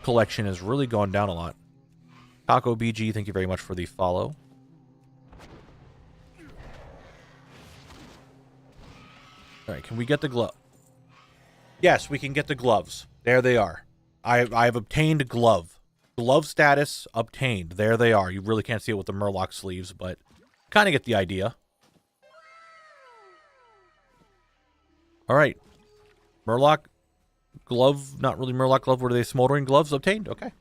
collection has really gone down a lot. Taco BG, thank you very much for the follow. Alright, can we get the glove? Yes, we can get the gloves. There they are. I've obtained a glove. Glove status obtained. There they are. You really can't see it with the Murloc sleeves, but kind of get the idea. Alright. Murloc glove, not really Murloc glove. What are they? Smoldering gloves obtained. Okay.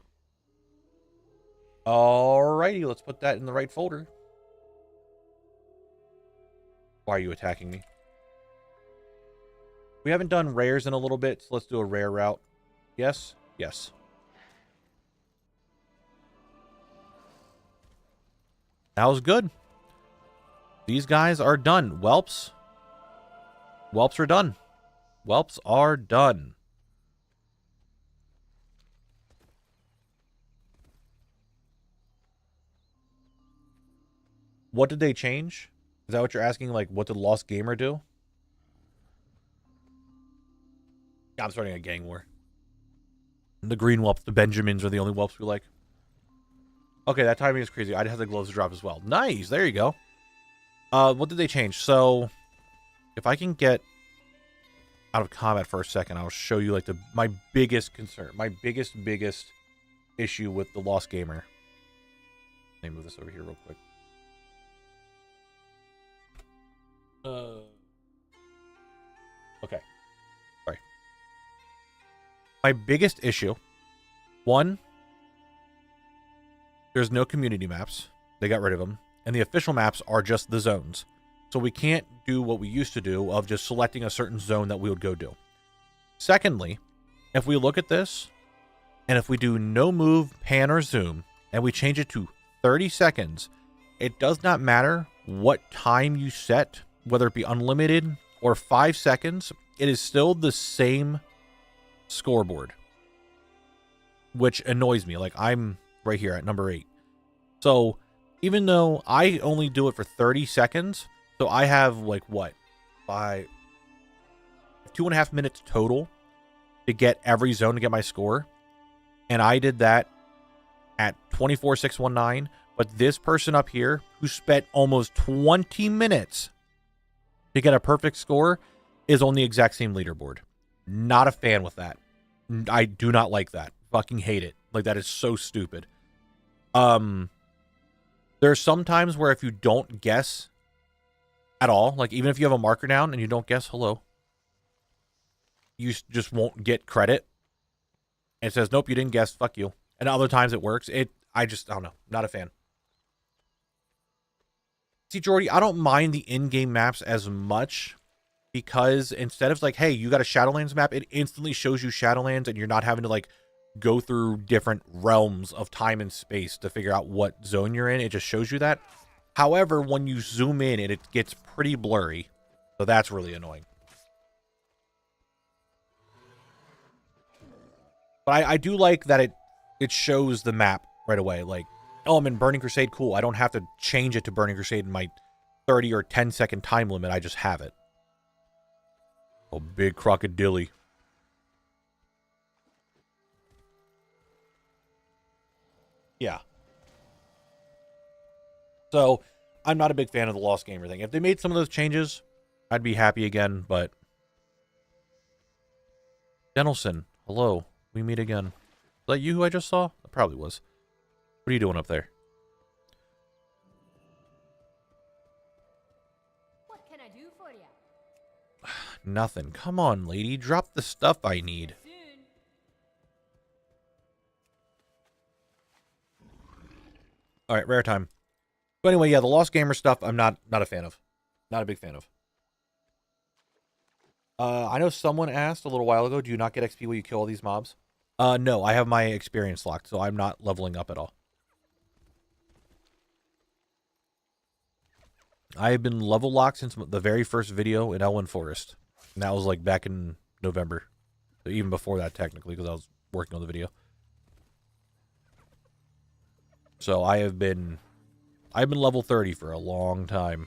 Alrighty, let's put that in the right folder. Why are you attacking me? We haven't done rares in a little bit, so let's do a rare route. Yes? Yes. That was good. These guys are done. Whelps. Whelps are done. Whelps are done. What did they change? Is that what you're asking? Like, what did Lost Gamer do? I'm starting a gang war. The green whelps, the Benjamins are the only whelps we like. Okay, that timing is crazy. I'd have the gloves drop as well. Nice, there you go. What did they change? So, if I can get out of combat for a second, I'll show you like my biggest concern, my biggest issue with the Lost Gamer. Let me move this over here real quick. Okay. Sorry. My biggest issue, one, there's no community maps. They got rid of them. And the official maps are just the zones. So we can't do what we used to do of just selecting a certain zone that we would go do. Secondly, if we look at this, and if we do no move, pan, or zoom, and we change it to 30 seconds, it does not matter what time you set, whether it be unlimited or 5 seconds, it is still the same scoreboard. Which annoys me. Like, I'm right here at number 8. So, even though I only do it for 30 seconds, so I have, like, what? 2.5 minutes total to get every zone to get my score. And I did that at 24,619. But this person up here, who spent almost 20 minutes to get a perfect score, is on the exact same leaderboard. Not a fan with that. I do not like that. Fucking hate it. Like, that is so stupid. There's some times where if you don't guess at all, like even if you have a marker down and you don't guess, hello, you just won't get credit. And it says, nope, you didn't guess, fuck you. And other times it works. I don't know. Not a fan. See, Jordy, I don't mind the in-game maps as much because instead of like, hey, you got a Shadowlands map, it instantly shows you Shadowlands and you're not having to like go through different realms of time and space to figure out what zone you're in. It just shows you that. However, when you zoom in, it gets pretty blurry. So that's really annoying. But I do like that it shows the map right away. Like, oh, I'm in Burning Crusade. Cool. I don't have to change it to Burning Crusade in my 30 or 10 second time limit. I just have it. Oh, big crocodile. Yeah. So, I'm not a big fan of the Lost Gamer thing. If they made some of those changes, I'd be happy again, but... Denelson, hello. We meet again. Is that you who I just saw? It probably was. What are you doing up there? What can I do for you? Nothing. Come on, lady. Drop the stuff I need. Soon. Alright, rare time. But anyway, yeah, the Lost Gamer stuff, I'm not a fan of. Not a big fan of. I know someone asked a little while ago, do you not get XP when you kill all these mobs? No, I have my experience locked, so I'm not leveling up at all. I have been level locked since the very first video in Elwyn Forest. And that was like back in November. So even before that, technically, because I was working on the video. So I've been level 30 for a long time.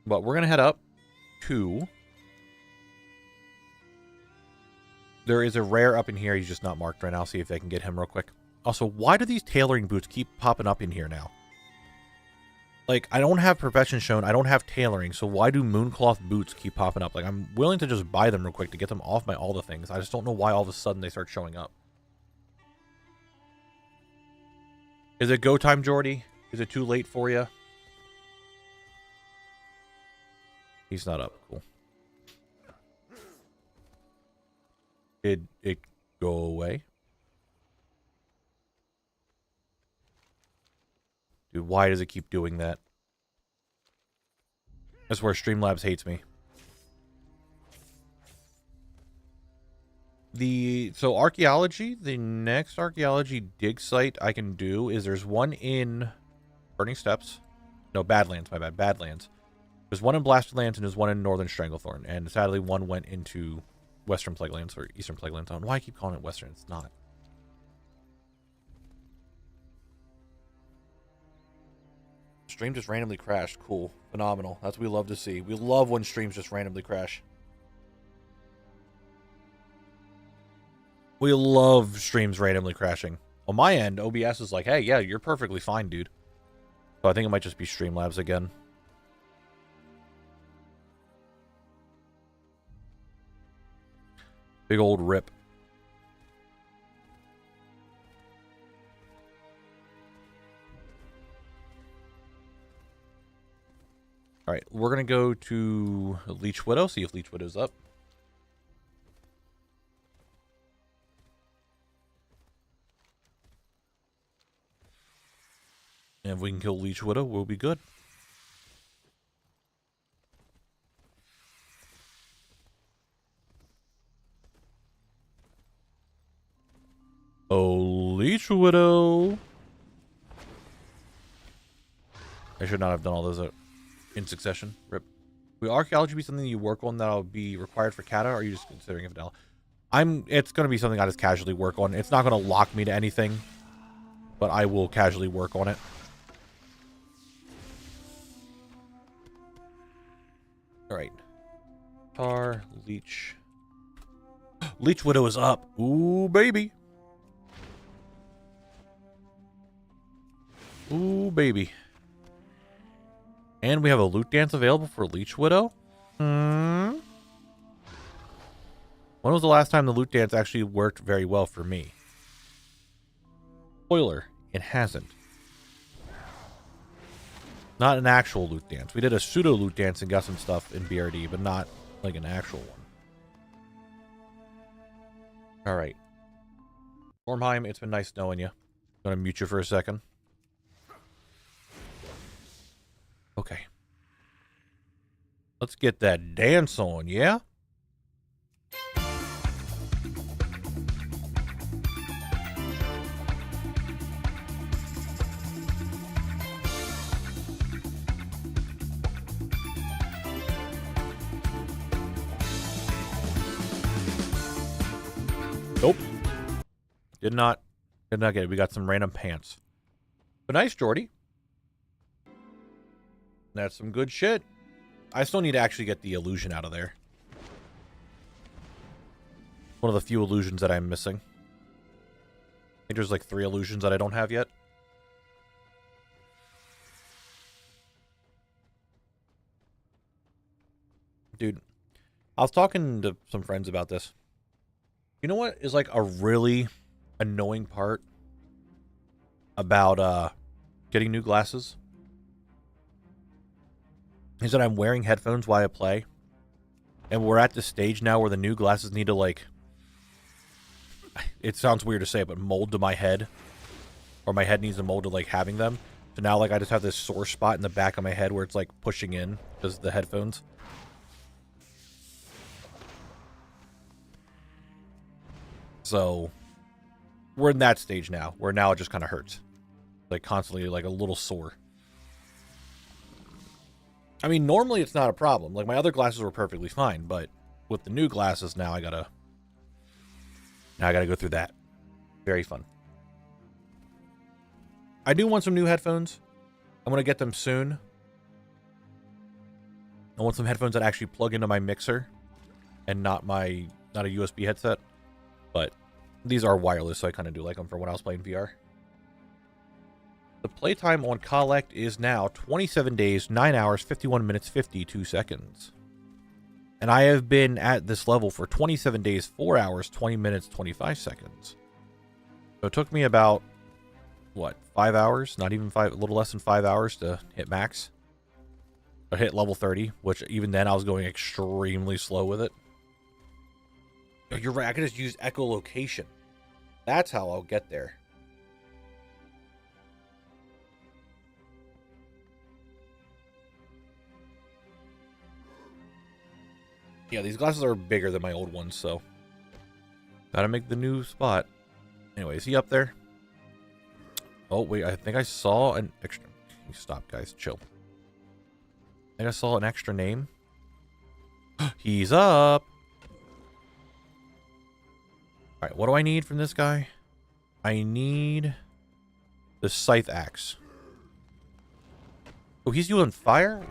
But we're going to head up to... There is a rare up in here. He's just not marked right now. See if they can get him real quick. Also, why do these tailoring boots keep popping up in here now? Like, I don't have profession shown. I don't have tailoring. So why do mooncloth boots keep popping up? Like, I'm willing to just buy them real quick to get them off my all the things. I just don't know why all of a sudden they start showing up. Is it go time, Jordy? Is it too late for you? He's not up. Cool. Did it go away? Dude, why does it keep doing that? That's where Streamlabs hates me. So archaeology, the next archaeology dig site I can do is there's one in Burning Steppes. No, Badlands, my bad. Badlands. There's one in Blasted Lands and there's one in Northern Stranglethorn. And sadly, one went into Western Plaguelands or Eastern Plaguelands. I don't know why I keep calling it Western. It's not. Stream just randomly crashed. Cool. Phenomenal. That's what we love to see. We love when streams just randomly crash. We love streams randomly crashing. On my end, OBS is like, hey, yeah, you're perfectly fine, dude. So I think it might just be Streamlabs again. Big old rip. Alright, we're going to go to Leech Widow, see if Leech Widow's up. And if we can kill Leech Widow, we'll be good. Oh, Leech Widow. I should not have done all those in succession. Rip. Will archaeology be something you work on that'll be required for Kata, or are you just considering it now? It's going to be something I just casually work on. It's not going to lock me to anything, but I will casually work on it. Alright. Tar, Leech. Leech Widow is up. Ooh, baby. Ooh, baby. And we have a loot dance available for Leech Widow. When was the last time the loot dance actually worked very well for me? Spoiler, it hasn't. Not an actual loot dance. We did a pseudo loot dance and got some stuff in BRD, but not like an actual one. Alright. Stormheim, it's been nice knowing you. I'm gonna mute you for a second. Okay. Let's get that dance on, yeah? Nope. Did not get it. We got some random pants. But nice, Jordy. That's some good shit. I still need to actually get the illusion out of there. One of the few illusions that I'm missing. I think there's like 3 illusions that I don't have yet. Dude, I was talking to some friends about this. You know what is like a really annoying part about getting new glasses? Is that I'm wearing headphones while I play. And we're at the stage now where the new glasses need to like... It sounds weird to say, but mold to my head. Or my head needs to mold to like having them. So now like I just have this sore spot in the back of my head where it's like pushing in because of the headphones. So we're in that stage now where now it just kind of hurts. Like constantly like a little sore. I mean, normally it's not a problem. Like my other glasses were perfectly fine, but with the new glasses now I gotta go through that. Very fun. I do want some new headphones. I'm gonna get them soon. I want some headphones that actually plug into my mixer and not a USB headset. But these are wireless, so I kind of do like them for when I was playing VR. The playtime on Collect is now 27 days, 9 hours, 51 minutes, 52 seconds. And I have been at this level for 27 days, 4 hours, 20 minutes, 25 seconds. So it took me about what, 5 hours? Not even 5, a little less than 5 hours to hit max. Or hit level 30, which even then I was going extremely slow with it. Oh, you're right, I can just use echolocation. That's how I'll get there. Yeah, these glasses are bigger than my old ones, so gotta make the new spot. Anyway, is he up there? Oh, wait, I think I saw an extra... Stop, guys, chill. I think I saw an extra name. He's up! Alright, what do I need from this guy? I need the scythe axe. Oh, he's doing fire?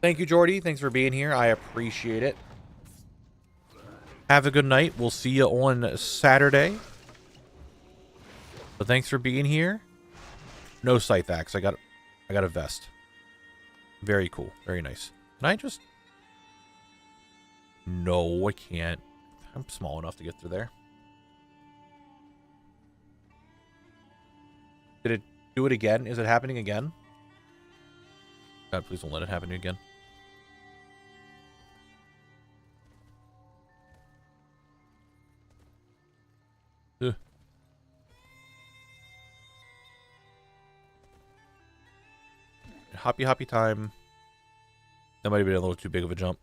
Thank you, Jordy. Thanks for being here. I appreciate it. Have a good night. We'll see you on Saturday. But thanks for being here. No scythe axe. I got a vest. Very cool. Very nice. Can I just... No, I can't. I'm small enough to get through there. Did it do it again? Is it happening again? God, please don't let it happen again. Ugh. Hoppy time. That might have been a little too big of a jump.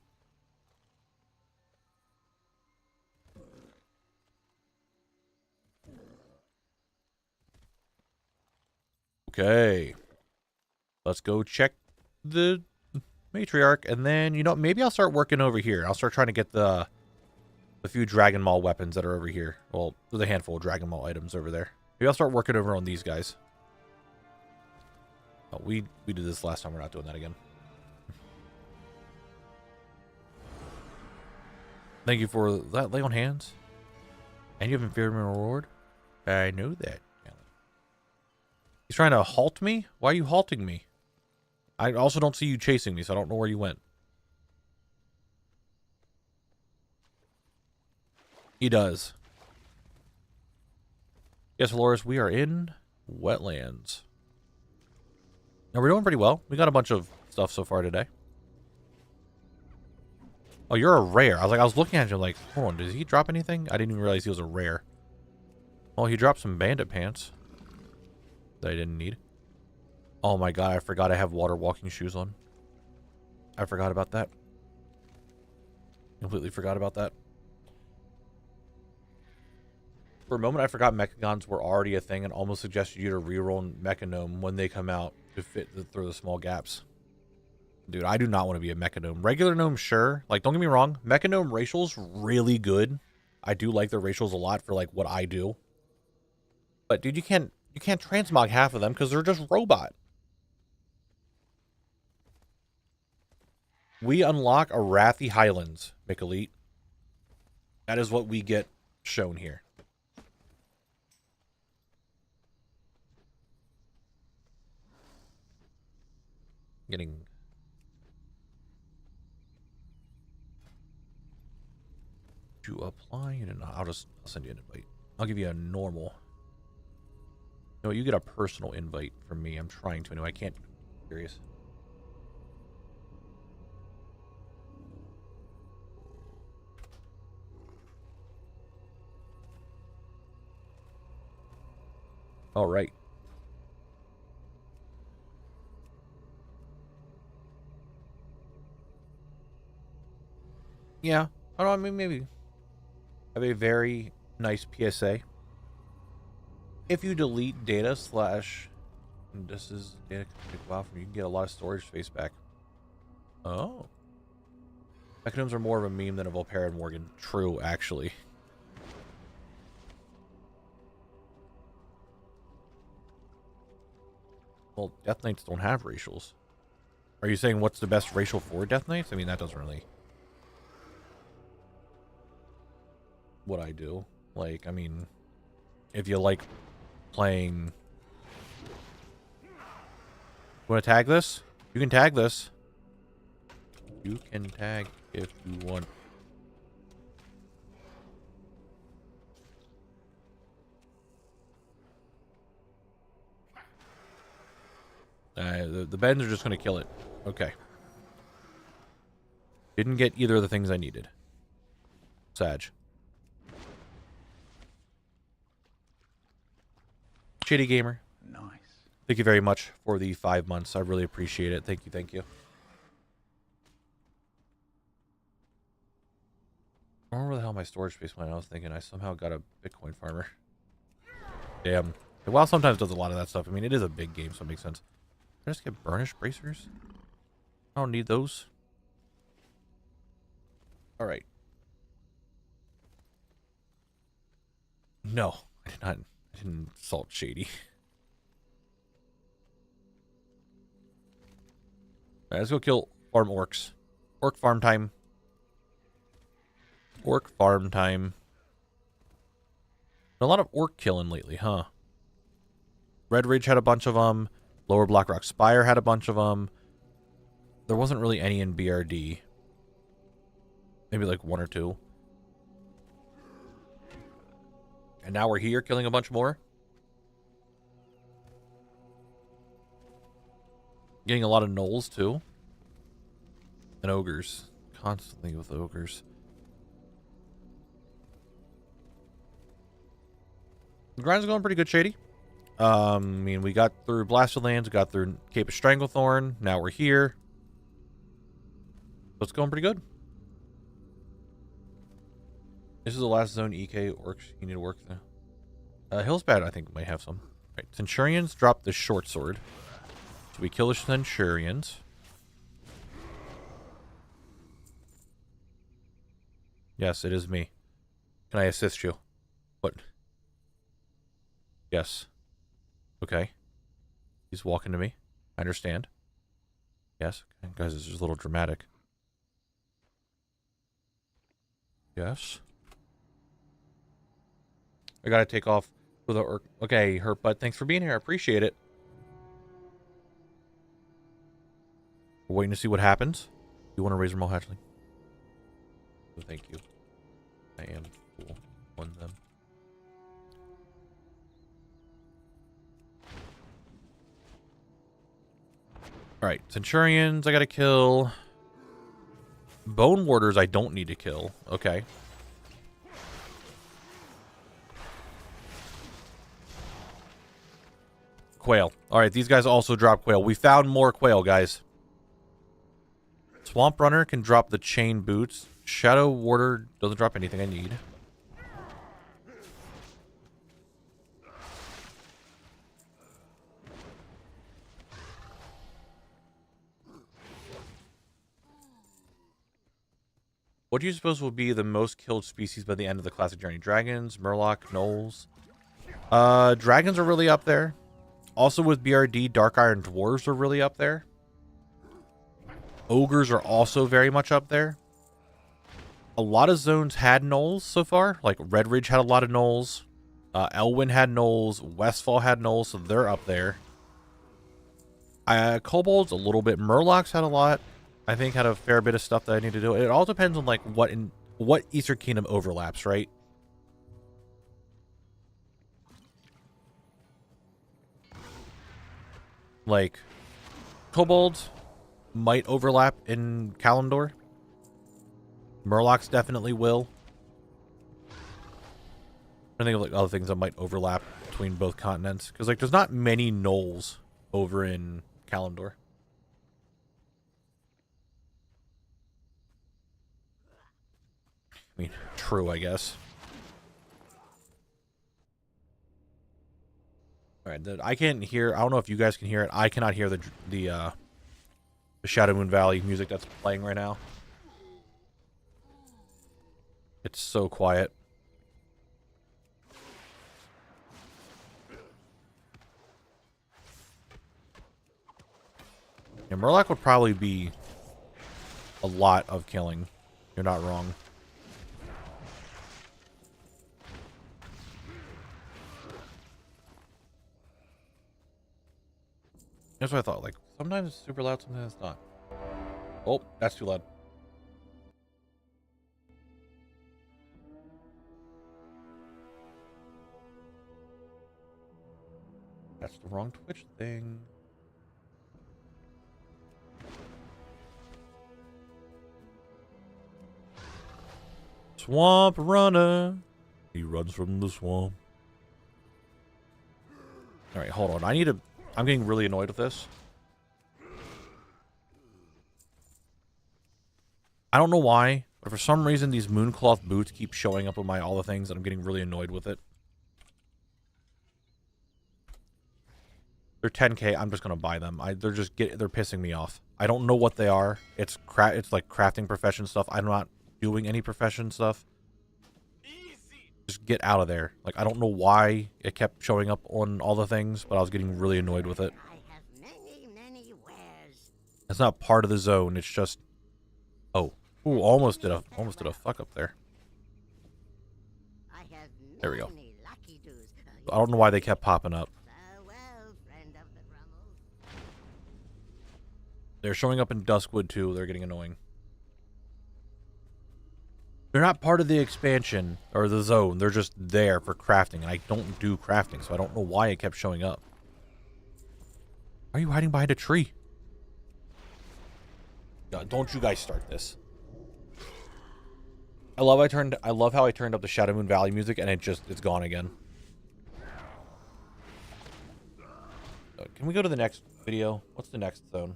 Okay. Let's go check the matriarch, and then, you know, maybe I'll start working over here. I'll start trying to get the few Dragon Maul weapons that are over here. Well, there's a handful of Dragon Maul items over there. Maybe I'll start working over on these guys. Oh, we did this last time. We're not doing that again. Thank you for that. Lay on hands. And you haven't feared me reward? I know that. He's trying to halt me? Why are you halting me? I also don't see you chasing me, so I don't know where you went. He does. Yes, Dolores, we are in wetlands. Now, we're doing pretty well. We got a bunch of stuff so far today. Oh, you're a rare. I was looking at you like, hold on, does he drop anything? I didn't even realize he was a rare. Oh, he dropped some bandit pants that I didn't need. Oh my god, I forgot I have water walking shoes on. I forgot about that. Completely forgot about that. For a moment, I forgot Mechagons were already a thing and almost suggested you to reroll Mechanome when they come out to fit through the small gaps. Dude, I do not want to be a Mechanome. Regular Gnome, sure. Like, don't get me wrong. Mechanome racial's really good. I do like their racials a lot for, like, what I do. But, dude, you can't transmog half of them because they're just robot. We unlock Arathi Highlands, Mick-Elite. That is what we get shown here. Getting... to apply, and I'll send you an invite. I'll give you a normal. No, you get a personal invite from me. I'm trying to anyway. I can't. Curious. All right. Yeah. I don't know, I mean, maybe. Have a very nice PSA. If you delete data slash... This is data can take a while from you can get a lot of storage space back. Oh. Mechanomes are more of a meme than a Volpara and Morgan. True, actually. Well, Death Knights don't have racials. Are you saying what's the best racial for Death Knights? I mean, that doesn't really... what I do. Like, I mean, if you like playing... You want to tag this? You can tag this. You can tag if you want. The bends are just going to kill it. Okay. Didn't get either of the things I needed. Sag. Shitty Gamer. Nice. Thank you very much for the 5 months. I really appreciate it. Thank you, thank you. I don't remember where the hell my storage space went. I was thinking I somehow got a Bitcoin farmer. Damn. WoW sometimes does a lot of that stuff. I mean, it is a big game, so it makes sense. Can I just get burnished bracers? I don't need those. Alright. No, I did not. I didn't insult Shady. Alright, let's go kill farm orcs. Orc farm time. Orc farm time. A lot of orc killing lately, huh? Red Ridge had a bunch of them. Lower Blackrock Spire had a bunch of them. There wasn't really any in BRD. Maybe like 1 or 2. And now we're here killing a bunch more. Getting a lot of gnolls too. And ogres. Constantly with ogres. The grind's going pretty good, Shady. I mean, we got through Blasted Lands, got through Cape of Stranglethorn. Now we're here. So it's going pretty good. This is the last zone EK orcs you need to work there. Hillsbad, I think, might have some. Right. Centurions drop the short sword. So we kill the Centurions. Yes, it is me. Can I assist you? What? Yes. Okay. He's walking to me. I understand. Yes. Guys, this is a little dramatic. Yes. I gotta take off with a... Okay, Hurt Butt, thanks for being here. I appreciate it. We're waiting to see what happens. You want to raise Remote Hatchling? Oh, thank you. I am cool on them. Alright, Centurions I gotta kill. Bone Warders I don't need to kill. Okay. Quail. Alright, these guys also drop quail. We found more quail, guys. Swamp Runner can drop the chain boots. Shadow Warder doesn't drop anything I need. What do you suppose will be the most killed species by the end of the Classic Journey? Dragons, Murloc, Gnolls? Dragons are really up there. Also with BRD, Dark Iron Dwarves are really up there. Ogres are also very much up there. A lot of zones had gnolls so far. Like Red Ridge had a lot of gnolls. Elwyn had gnolls. Westfall had gnolls, so they're up there. Kobolds a little bit. Murlocs had a lot. I think had a fair bit of stuff that I need to do. It all depends on like what Eastern Kingdom overlaps, right? Like kobolds might overlap in Kalimdor. Murlocs definitely will. I think of like other things that might overlap between both continents because like there's not many gnolls over in Kalimdor. I mean, true, I guess. All right, I can't hear. I don't know if you guys can hear it. I cannot hear the Shadow Moon Valley music that's playing right now. It's so quiet. Yeah, Murloc would probably be a lot of killing. You're not wrong. That's what I thought. Like, sometimes it's super loud, sometimes it's not. Oh, that's too loud. wrong Twitch thing. Swamp runner. He runs from the swamp. All right, hold on. I'm getting really annoyed with this. I don't know why, but for some reason these mooncloth boots keep showing up on my all the things, and I'm getting really annoyed with it. They're 10K. I'm just gonna buy them. They're pissing me off. I don't know what they are. It's like crafting profession stuff. I'm not doing any profession stuff. Just get out of there. Like, I don't know why it kept showing up on all the things, but I was getting really annoyed with it. I have many wares. It's not part of the zone. It's just, oh, ooh, almost did a fuck up there. I have There we go. many lucky doos. I don't know why they kept popping up. Farewell, friend of the Grummles. They're showing up in Duskwood too. They're getting annoying. They're not part of the expansion or the zone. They're just there for crafting, and I don't do crafting, so I don't know why it kept showing up. Why are you hiding behind a tree? God, don't you guys start this. I love how I turned up the Shadow Moon Valley music, and it's gone again. Can we go to the next video? What's the next zone?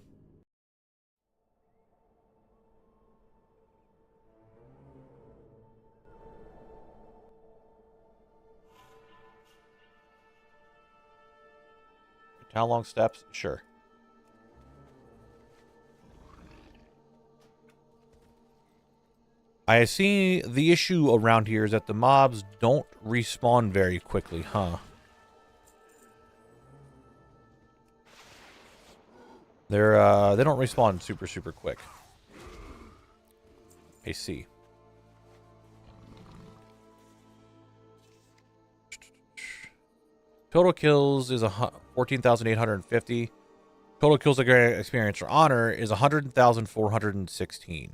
How long steps? Sure. I see the issue around here is that the mobs don't respawn very quickly, huh? They don't respawn super quick. I see. Total kills is 14,850. Total kills like experience or honor is 100,416.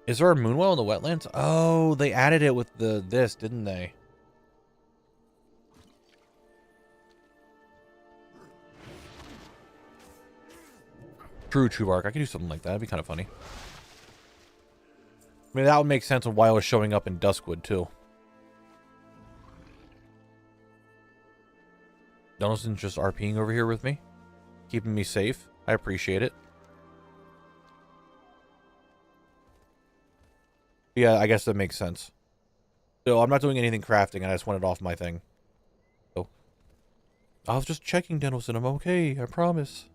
Is there a moonwell in the wetlands? Oh, they added it with this, didn't they? True, Bark. I could do something like that. That'd be kind of funny. I mean, that would make sense of why I was showing up in Duskwood, too. Donaldson's just RPing over here with me. Keeping me safe. I appreciate it. Yeah, I guess that makes sense. So, I'm not doing anything crafting, and I just wanted off my thing. So, I was just checking, Donaldson. I'm okay. I promise.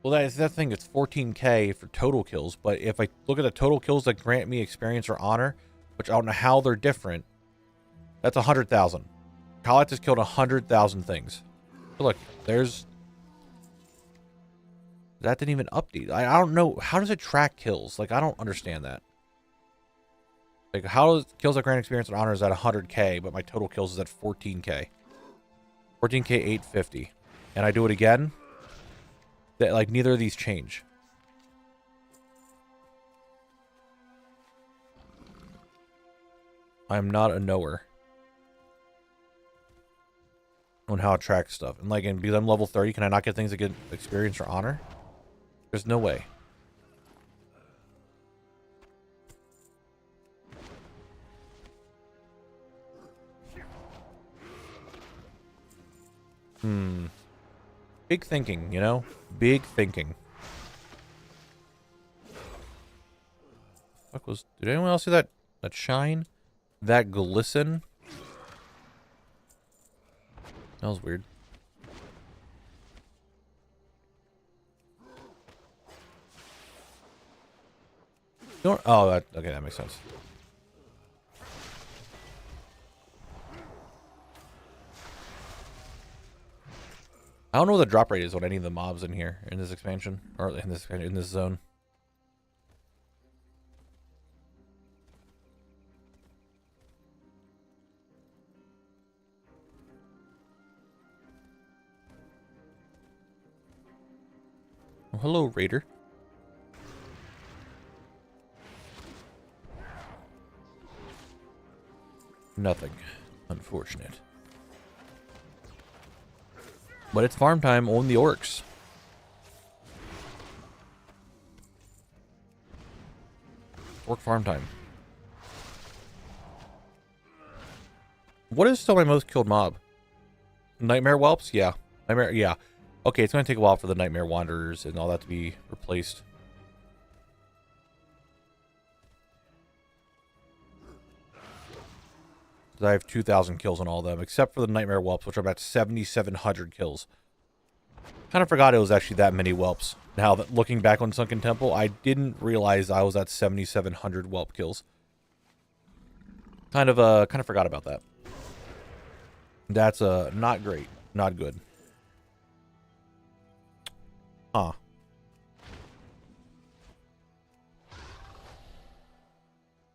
Well, that's the thing. It's 14K for total kills, but if I look at the total kills that grant me experience or honor, which I don't know how they're different, that's 100,000. Colette has killed 100,000 things. But look, there's... That didn't even update. I don't know. How does it track kills? Like, I don't understand that. Like, how does kills that grant experience and honor is at 100K, but my total kills is at 14K. 14K 850. And I do it again. That, like, neither of these change. I'm not a knower on how it tracks stuff. And, like, because I'm level 30, can I not get things that get experience or honor? There's no way. Big thinking, you know? Big thinking. Did anyone else see that shine? That glisten? That was weird. Oh, okay, that makes sense. I don't know what the drop rate is on any of the mobs in here in this expansion or in this zone. Oh, hello, Raider. Nothing. Unfortunate. But it's farm time on the orcs. Orc farm time. What is still my most killed mob? Nightmare whelps? Yeah. Nightmare, yeah. Okay, it's going to take a while for the Nightmare Wanderers and all that to be replaced. I have 2,000 kills on all of them, except for the Nightmare Whelps, which are about 7,700 kills. Kind of forgot it was actually that many whelps. Now that looking back on Sunken Temple, I didn't realize I was at 7,700 whelp kills. Kind of forgot about that. That's not great, not good. Huh.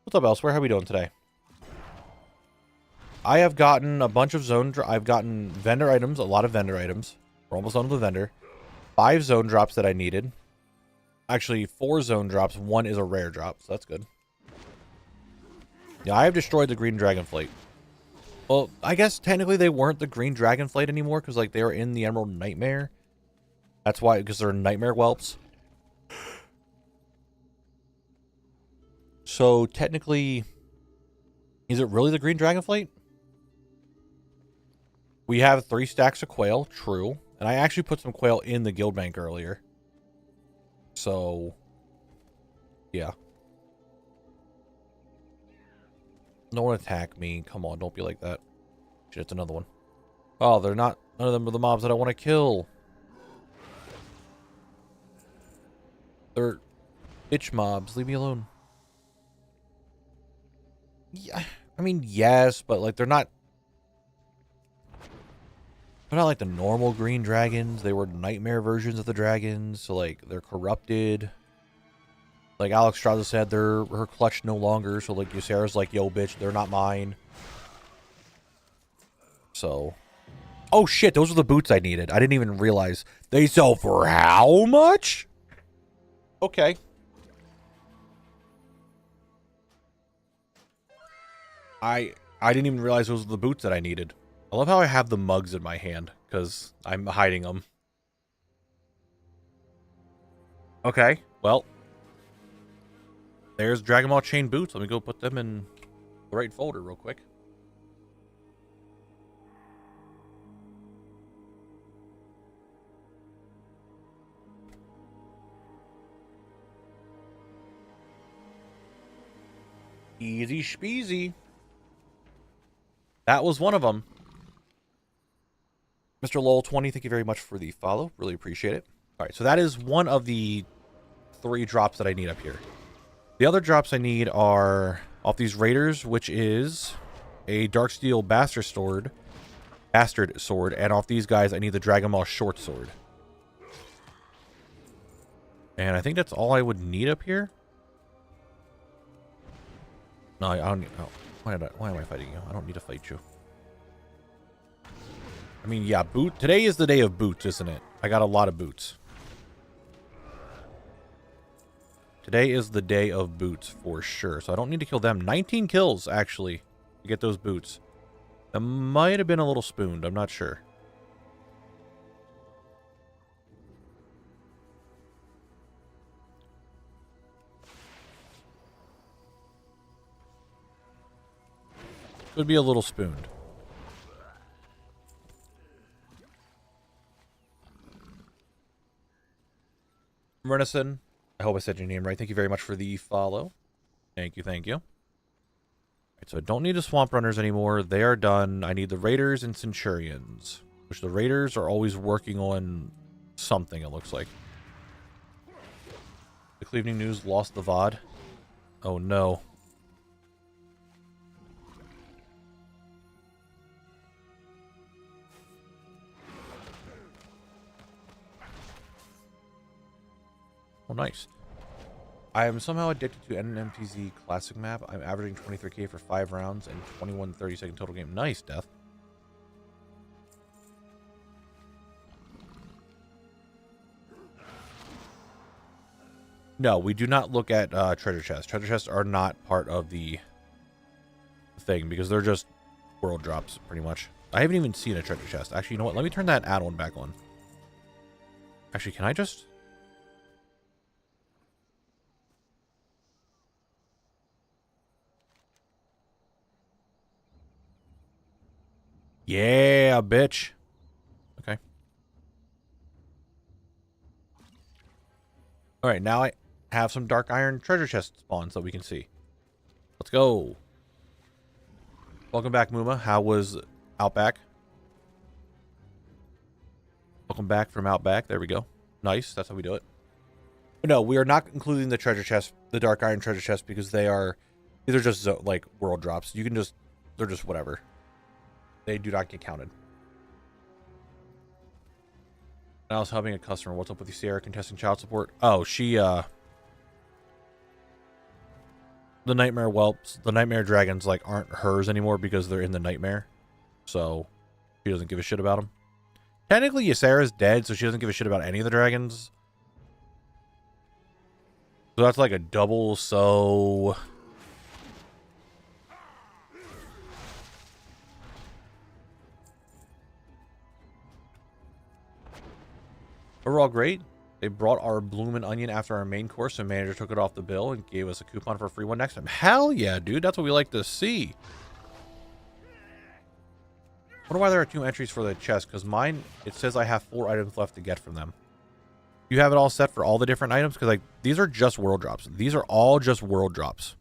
What's up, Elsewhere? How are we doing today? I have gotten a bunch of I've gotten vendor items, a lot of vendor items. We're almost done with the vendor. 5 zone drops that I needed. Actually, 4 zone drops. 1 is a rare drop, so that's good. Yeah, I have destroyed the green dragonflight. Well, I guess technically they weren't the green dragonflight anymore because like they were in the Emerald Nightmare. That's why, because they're nightmare whelps. So technically, is it really the green dragonflight? We have 3 stacks of quail, true. And I actually put some quail in the guild bank earlier. So, yeah. Don't attack me. Come on, don't be like that. Shit, it's another one. Oh, they're not. None of them are the mobs that I want to kill. They're bitch mobs. Leave me alone. Yeah, I mean, yes, but like they're not like the normal green dragons. They were nightmare versions of the dragons, so like they're corrupted. Like Alex Strauss said, they're her clutch no longer. So like Ysera's like, yo, bitch, they're not mine. So, oh shit, those are the boots I needed. I didn't even realize they sell for how much? Okay. I didn't even realize those were the boots that I needed. I love how I have the mugs in my hand because I'm hiding them. Okay, well, there's Dragon Ball chain boots. Let me go put them in the right folder real quick. Easy speasy. That was one of them. Mr. Lowell20, thank you very much for the follow. Really appreciate it. All right, so that is one of the 3 drops that I need up here. The other drops I need are off these raiders, which is a Darksteel Bastard Sword, and off these guys I need the Dragon Ball Short Sword. And I think that's all I would need up here. No, I don't need... Oh, why am I fighting you? I don't need to fight you. I mean, yeah, today is the day of boots, isn't it? I got a lot of boots. Today is the day of boots for sure. So I don't need to kill them. 19 kills, actually, to get those boots. That might have been a little spooned. I'm not sure. Could be a little spooned. Mernison, I hope I said your name right. Thank you very much for the follow. Thank you, thank you. All right, so I don't need the Swamp Runners anymore. They are done. I need the Raiders and Centurions, which the Raiders are always working on something, it looks like. The Cleveland News lost the VOD. Oh, no. Oh, nice. I am somehow addicted to NMTZ Classic map. I'm averaging 23k for 5 rounds and 21 30-second total game. Nice, Death. No, we do not look at treasure chests. Treasure chests are not part of the thing because they're just world drops, pretty much. I haven't even seen a treasure chest. Actually, you know what? Let me turn that add-on back on. Actually, can I just... Yeah, bitch. Okay. All right, now I have some dark iron treasure chest spawns that we can see. Let's go. Welcome back, Muma. How was Outback? Welcome back from Outback. There we go. Nice. That's how we do it. But no, we are not including the treasure chest, the dark iron treasure chest, because these are just like world drops. You can just, they're just whatever. They do not get counted. I was helping a customer. What's up with the Sierra contesting child support? Oh, she, the nightmare whelps, the nightmare dragons, like, aren't hers anymore because they're in the nightmare. So, she doesn't give a shit about them. Technically, Ysera's dead, so she doesn't give a shit about any of the dragons. So that's like a double, so... Overall, great. They brought our bloomin' onion after our main course, and manager took it off the bill and gave us a coupon for a free one next time. Hell yeah, dude. That's what we like to see. I wonder why there are 2 entries for the chest, because mine, it says I have 4 items left to get from them. You have it all set for all the different items? Because, like, these are just world drops. These are all just world drops.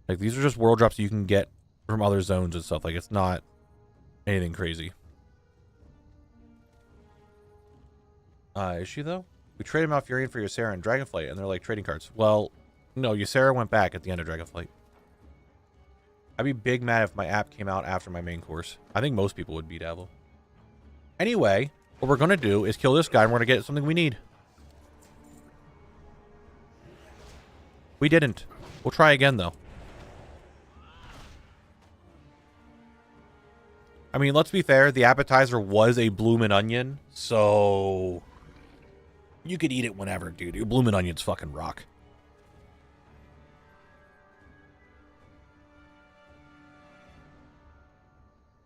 Like, these are just world drops you can get from other zones and stuff. Like, it's not anything crazy. Is she, though? We traded Malfurion for Ysera and Dragonflight, and they're like trading cards. Well, no, Ysera went back at the end of Dragonflight. I'd be big mad if my app came out after my main course. I think most people would be, Dabble. Anyway, what we're going to do is kill this guy, and we're going to get something we need. We didn't. We'll try again, though. I mean, let's be fair. The appetizer was a bloomin' onion, so... You could eat it whenever, dude. Your bloomin' onions fucking rock.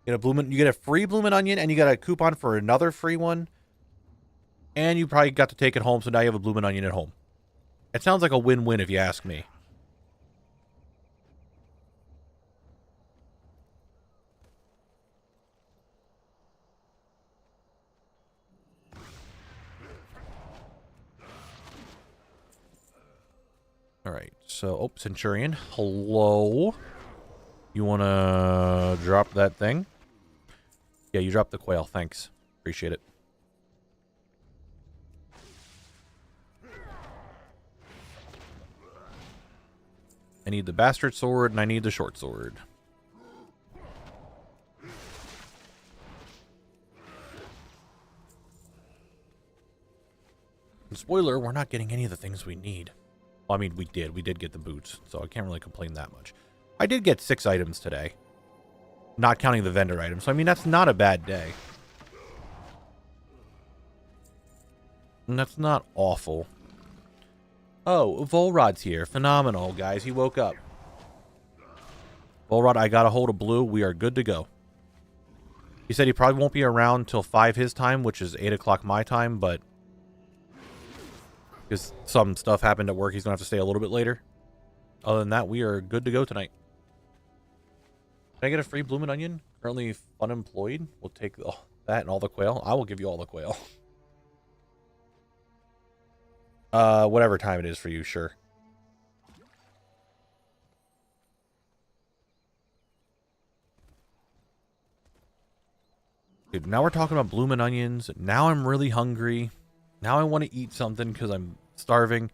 You get a free bloomin' onion, and you got a coupon for another free one. And you probably got to take it home, so now you have a bloomin' onion at home. It sounds like a win-win if you ask me. Alright, so, oh, Centurion, hello. You want to drop that thing? Yeah, you dropped the quail, thanks. Appreciate it. I need the bastard sword, and I need the short sword. And spoiler, we're not getting any of the things we need. Well, I mean, we did. We did get the boots, so I can't really complain that much. I did get 6 items today. Not counting the vendor items. So, I mean, that's not a bad day. And that's not awful. Oh, Volrod's here. Phenomenal, guys. He woke up. Volrod, I got a hold of Blue. We are good to go. He said he probably won't be around till 5 his time, which is 8 o'clock my time, but... because some stuff happened at work, he's going to have to stay a little bit later. Other than that, we are good to go tonight. Can I get a free bloomin' onion? Currently unemployed. We'll take that and all the quail. I will give you all the quail. Whatever time it is for you, sure. Dude, now we're talking about bloomin' onions. Now I'm really hungry. Now I want to eat something because I'm starving.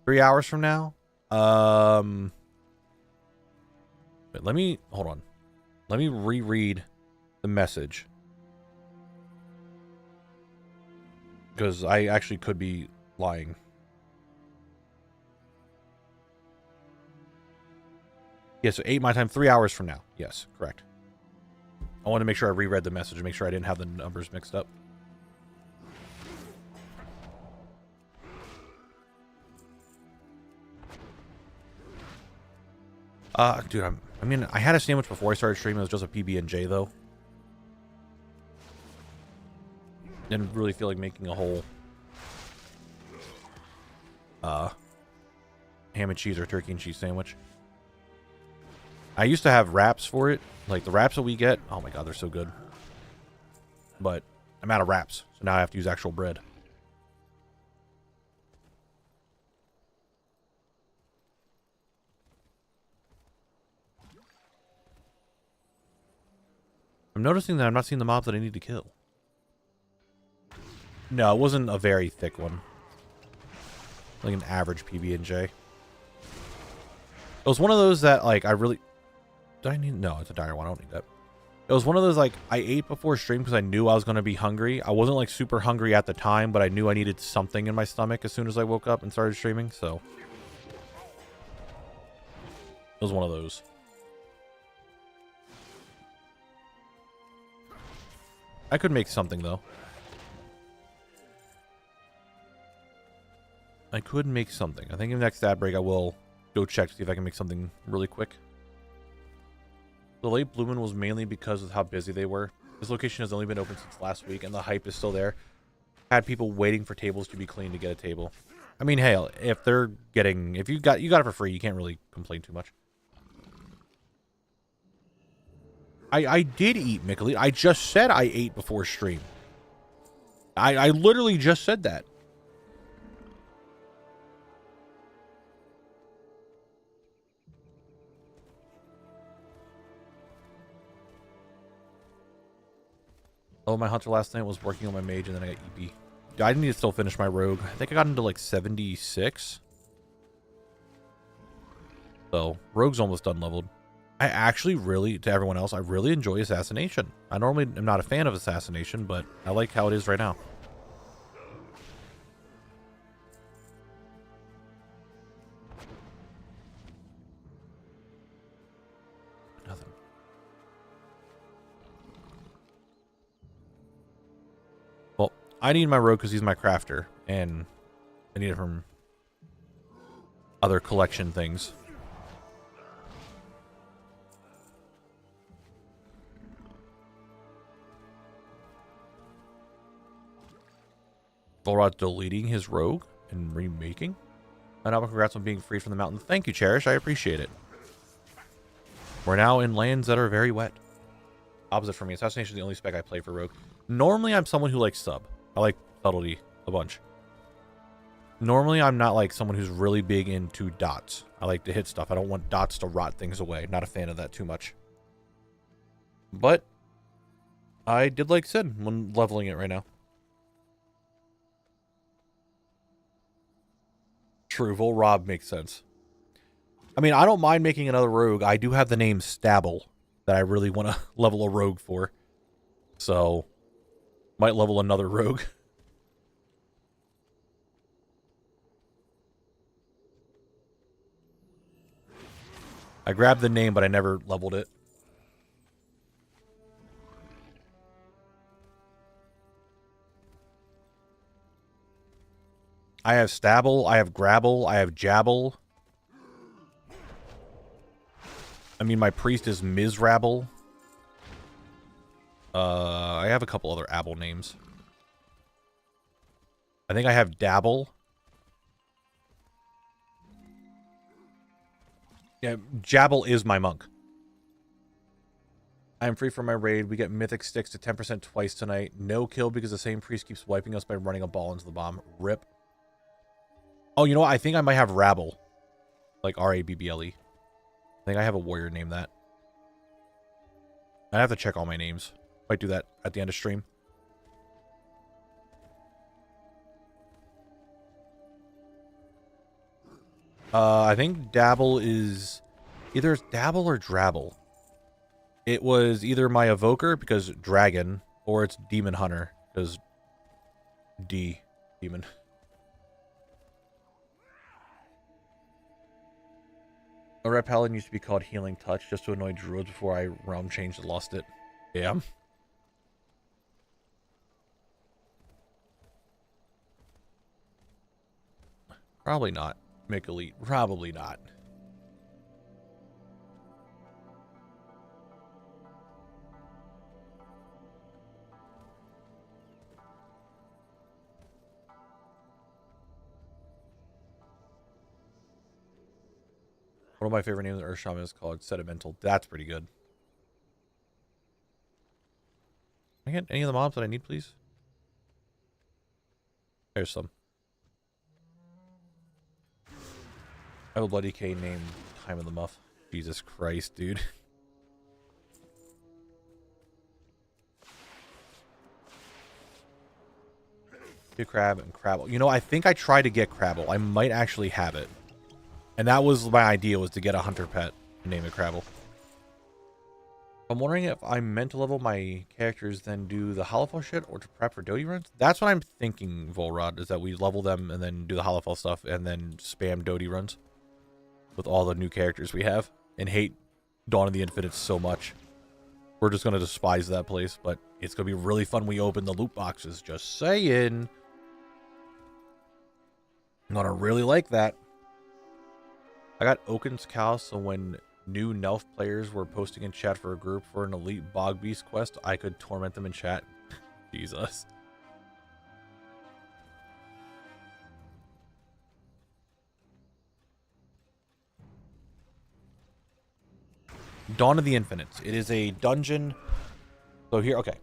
3 hours from now? But let me... hold on. Let me reread the message. Because I actually could be lying. Yeah, so 8 my time, 3 hours from now. Yes, correct. I want to make sure I reread the message to make sure I didn't have the numbers mixed up. Dude, I mean, I had a sandwich before I started streaming. It was just a PB&J, though. Didn't really feel like making a whole ham and cheese or turkey and cheese sandwich. I used to have wraps for it. Like, the wraps that we get, oh my god, they're so good. But I'm out of wraps, so now I have to use actual bread. I'm noticing that I'm not seeing the mobs that I need to kill. No, it wasn't a very thick one. Like an average PB&J. It was one of those that, like, I really... Did I need... No, it's a diner one. I don't need that. It was one of those, like, I ate before stream because I knew I was going to be hungry. I wasn't, like, super hungry at the time, but I knew I needed something in my stomach as soon as I woke up and started streaming, so... It was one of those. I could make something, though. I could make something. I think in the next ad break I will go check to see if I can make something really quick. The late blooming was mainly because of how busy they were. This location has only been open since last week, and the hype is still there. Had people waiting for tables to be cleaned to get a table. I mean, hey, if they're getting... If you got it for free, you can't really complain too much. I did eat, Mikali. I just said I ate before stream. I literally just said that. Oh, my hunter last night was working on my mage, and then I got EP. I need to still finish my rogue. I think I got into like 76. So, rogue's almost done leveled. I actually really, to everyone else, I really enjoy assassination. I normally am not a fan of assassination, but I like how it is right now. Nothing. Well, I need my rogue because he's my crafter, and I need it from other collection things. Volrod's deleting his rogue and remaking. And congrats on being free from the mountain. Thank you, Cherish. I appreciate it. We're now in lands that are very wet. Opposite for me. Assassination is the only spec I play for rogue. Normally, I'm someone who likes sub. I like subtlety a bunch. Normally, I'm not like someone who's really big into dots. I like to hit stuff. I don't want dots to rot things away. Not a fan of that too much. But I did like Sid when leveling it right now. True, Volrob makes sense. I mean, I don't mind making another rogue. I do have the name Knabble that I really want to level a rogue for. So, might level another rogue. I grabbed the name, but I never leveled it. I have Stabble, I have Grabble, I have Jabble. I mean, my priest is Mizrabble. I have a couple other Abble names. I think I have Dabble. Yeah, Jabble is my monk. I am free from my raid. We get mythic sticks to 10% twice tonight. No kill because the same priest keeps wiping us by running a ball into the bomb. Rip. Oh, you know what? I think I might have Rabble. Like R-A-B-B-L-E. I think I have a warrior named that. I have to check all my names. Might do that at the end of stream. I think Dabble is... Either it's Dabble or Drabble. It was either my Evoker, because Dragon, or it's Demon Hunter, because Demon. A Red Paladin used to be called Healing Touch just to annoy druids before I realm changed and lost it. Yeah. Probably not. Make Elite. Probably not. One of my favorite names in Earth Shaman is called Sedimental. That's pretty good. Can I get any of the mobs that I need, please? There's some. I have a bloody K named Time of the Muff. Jesus Christ, dude. Get Crab and Crabble. You know, I think I tried to get Crabble. I might actually have it. And that was my idea, was to get a hunter pet and name it Crabble. I'm wondering if I'm meant to level my characters, then do the Holofell shit, or to prep for Dodie runs. That's what I'm thinking, Volrod, is that we level them and then do the Holofell stuff and then spam Dodie runs with all the new characters we have, and hate Dawn of the Infinite so much. We're just going to despise that place, but it's going to be really fun when we open the loot boxes. Just saying. I'm going to really like that. I got Oaken's Cow, so when new Nelf players were posting in chat for a group for an elite Bog Beast quest, I could torment them in chat. Jesus. Dawn of the Infinites. It is a dungeon. So here, okay.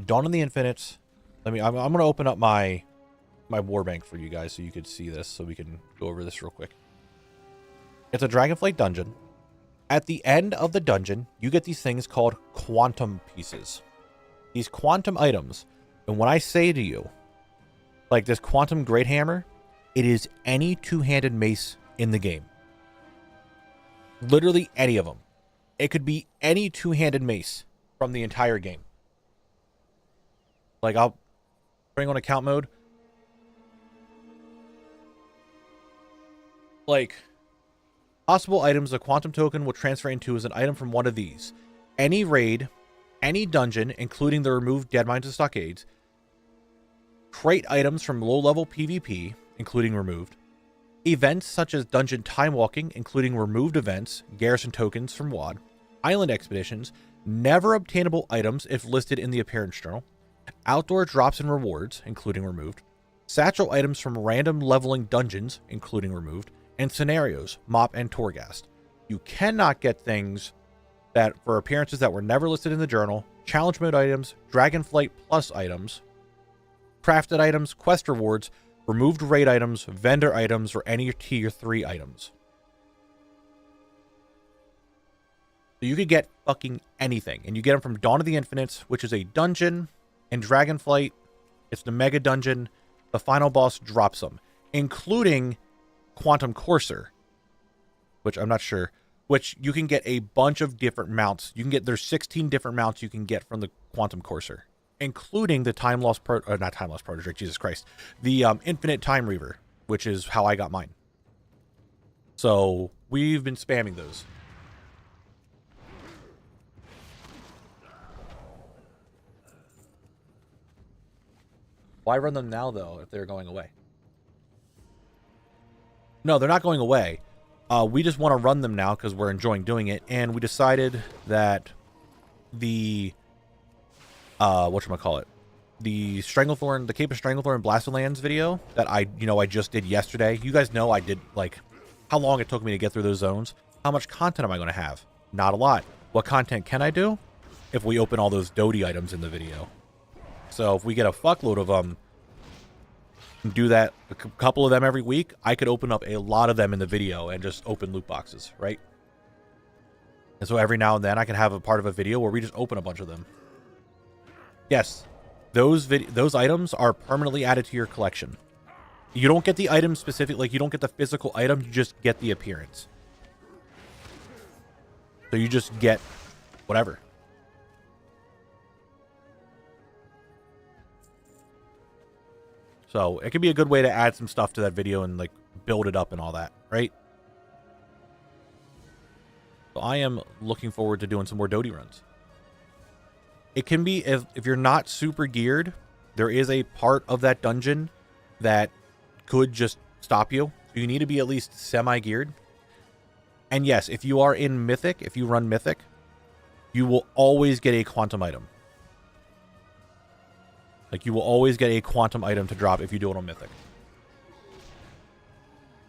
Dawn of the Infinites. I'm going to open up my warbank for you guys so you could see this, so we can go over this real quick. It's a Dragonflight dungeon. At the end of the dungeon, you get these things called quantum pieces. These quantum items. And when I say to you, like this quantum great hammer, it is any two-handed mace in the game. Literally any of them. It could be any two-handed mace from the entire game. Like, I'll bring on account mode. Like, possible items a quantum token will transfer into is an item from one of these. Any raid, any dungeon, including the removed dead mines and stockades. Crate items from low-level PvP, including removed. Events such as dungeon time walking, including removed events, garrison tokens from WOD. Island expeditions, never obtainable items if listed in the appearance journal. Outdoor drops and rewards, including removed. Satchel items from random leveling dungeons, including removed. And scenarios, Mop and Torghast. You cannot get things that for appearances that were never listed in the journal, challenge mode items, Dragonflight Plus items, crafted items, quest rewards, removed raid items, vendor items, or any tier 3 items. So you could get fucking anything, and you get them from Dawn of the Infinites, which is a dungeon, and Dragonflight, it's the mega dungeon. The final boss drops them, including Quantum Courser, which I'm not sure, which you can get a bunch of different mounts. You can get, there's 16 different mounts you can get from the Quantum Courser, including the Time Lost not Time Lost Protege, Jesus Christ, the Infinite Time Reaver, which is how I got mine. So we've been spamming those. Why run them now, though, if they're going away? No, they're not going away. We just want to run them now because we're enjoying doing it. And we decided that the, whatchamacallit, the Stranglethorn, the Cape of Stranglethorn and Blastlands video that I just did yesterday. You guys know I did, like, how long it took me to get through those zones. How much content am I going to have? Not a lot. What content can I do? If we open all those Dodie items in the video. So if we get a fuckload of them, do that, a couple of them every week, I could open up a lot of them in the video and just open loot boxes, right? And so every now and then I can have a part of a video where we just open a bunch of them. Yes, those items are permanently added to your collection. You don't get the item specific, like you don't get the physical item, you just get the appearance. So you just get whatever. So it could be a good way to add some stuff to that video and like build it up and all that, right? So I am looking forward to doing some more Dodie runs. It can be, if you're not super geared, there is a part of that dungeon that could just stop you. You need to be at least semi-geared. And yes, if you are in Mythic, if you run Mythic, you will always get a quantum item. Like, you will always get a quantum item to drop if you do it on Mythic.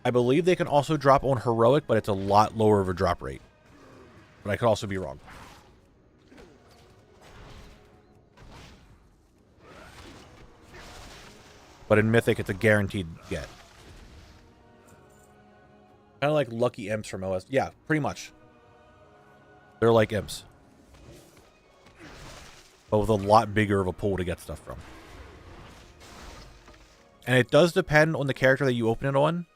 I believe they can also drop on heroic, but it's a lot lower of a drop rate. But I could also be wrong. But in Mythic, it's a guaranteed get. Kind of like lucky imps from OS. Yeah, pretty much. They're like imps. But with a lot bigger of a pool to get stuff from. And it does depend on the character that you open it on.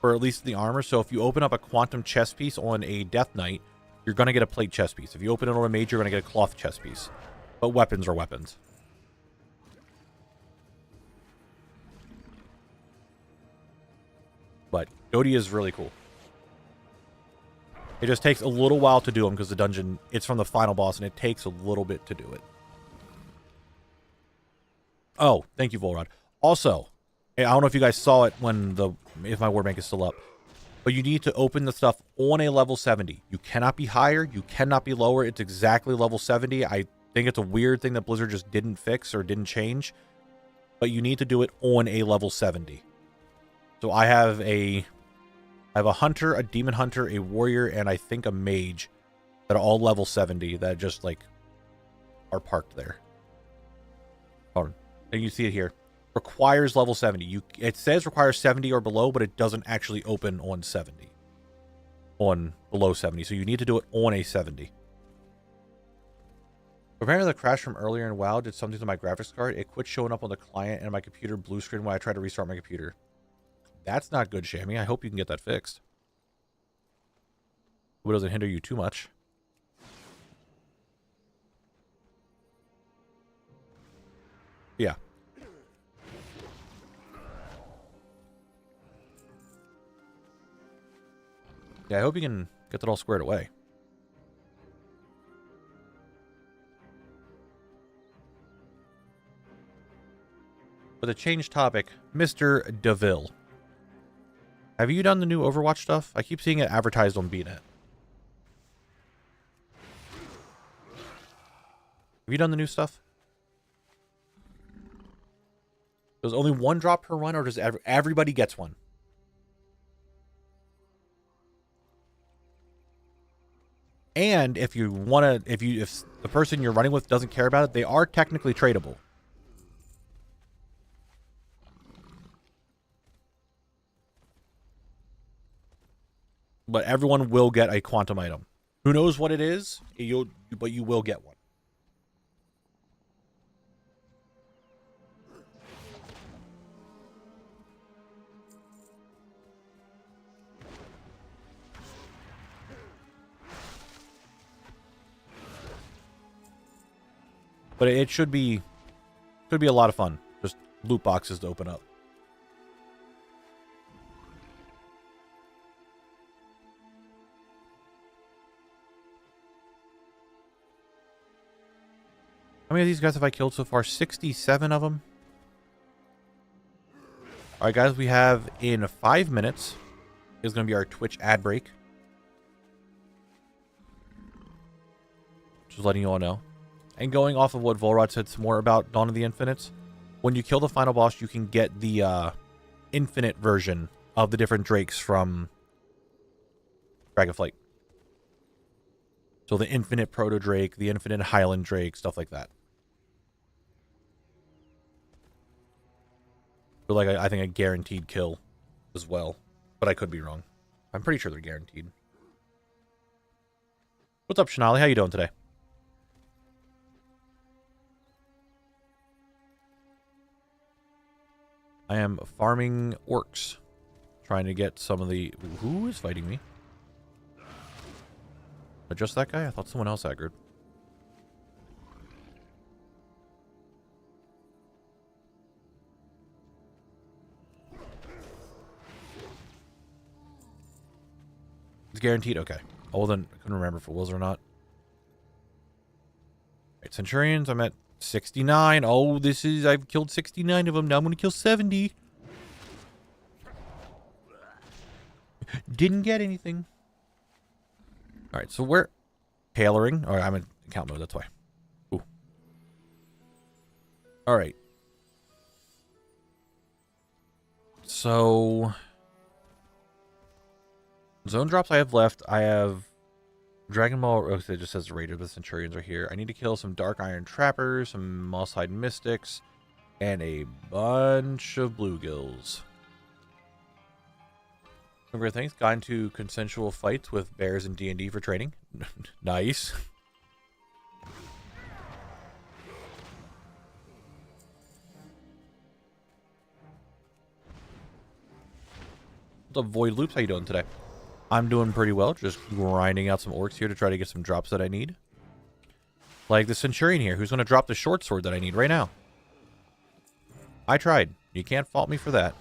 Or at least the armor. So if you open up a quantum chest piece on a Death Knight, you're going to get a plate chest piece. If you open it on a mage, you're going to get a cloth chest piece. But weapons are weapons. But Goaty is really cool. It just takes a little while to do them because the dungeon, it's from the final boss and it takes a little bit to do it. Oh, thank you, Volrod. Also, I don't know if you guys saw it if my word bank is still up, but you need to open the stuff on a level 70. You cannot be higher. You cannot be lower. It's exactly level 70. I think it's a weird thing that Blizzard just didn't fix or didn't change, but you need to do it on a level 70. So I have a hunter, a demon hunter, a warrior, and I think a mage that are all level 70 that just like are parked there. Hold on. And you see it here. Requires level 70. It says requires 70 or below, but it doesn't actually open on 70. On below 70. So you need to do it on a 70. Apparently the crash from earlier in WoW did something to my graphics card. It quit showing up on the client and my computer blue screen when I tried to restart my computer. That's not good, Shammy. I hope you can get that fixed. Hope it doesn't hinder you too much. Yeah. Yeah, I hope you can get that all squared away. But to change topic, Mr. DeVille. Have you done the new Overwatch stuff? I keep seeing it advertised on BNet. Have you done the new stuff? Does only one drop per run, or does everybody gets one? And if you want to, if the person you're running with doesn't care about it, they are technically tradable. But everyone will get a quantum item. Who knows what it is? But you will get one. But it should be a lot of fun. Just loot boxes to open up. How many of these guys have I killed so far? 67 of them. All right, guys, we have in 5 minutes is going to be our Twitch ad break. Just letting you all know. And going off of what Volrod said some more about Dawn of the Infinites, when you kill the final boss, you can get the infinite version of the different drakes from Dragonflight. So the infinite Proto Drake, the infinite Highland Drake, stuff like that. But like I think a guaranteed kill as well, but I could be wrong. I'm pretty sure they're guaranteed. What's up, Shanali? How you doing today? I am farming orcs, trying to get some of the... Who is fighting me? Just that guy? I thought someone else aggroed. It's guaranteed? Okay. Oh, well then, I couldn't remember if it was or not. Right, Centurions, I'm at 69. Oh, I've killed 69 of them. Now I'm going to kill 70. Didn't get anything. All right, so we're tailoring. All right, I'm in account mode, that's why. Ooh. All right. So Zone drops I have left. I have Dragon Ball. Oh, it just says Raiders, but Centurions are here. I need to kill some Dark Iron Trappers, some Moss-Hide Mystics, and a bunch of Bluegills. Some great things. Got into consensual fights with bears in D&D for training. Nice. What's up, Void Loops? How you doing today? I'm doing pretty well. Just grinding out some orcs here to try to get some drops that I need. Like the Centurion here, who's going to drop the short sword that I need right now. I tried. You can't fault me for that.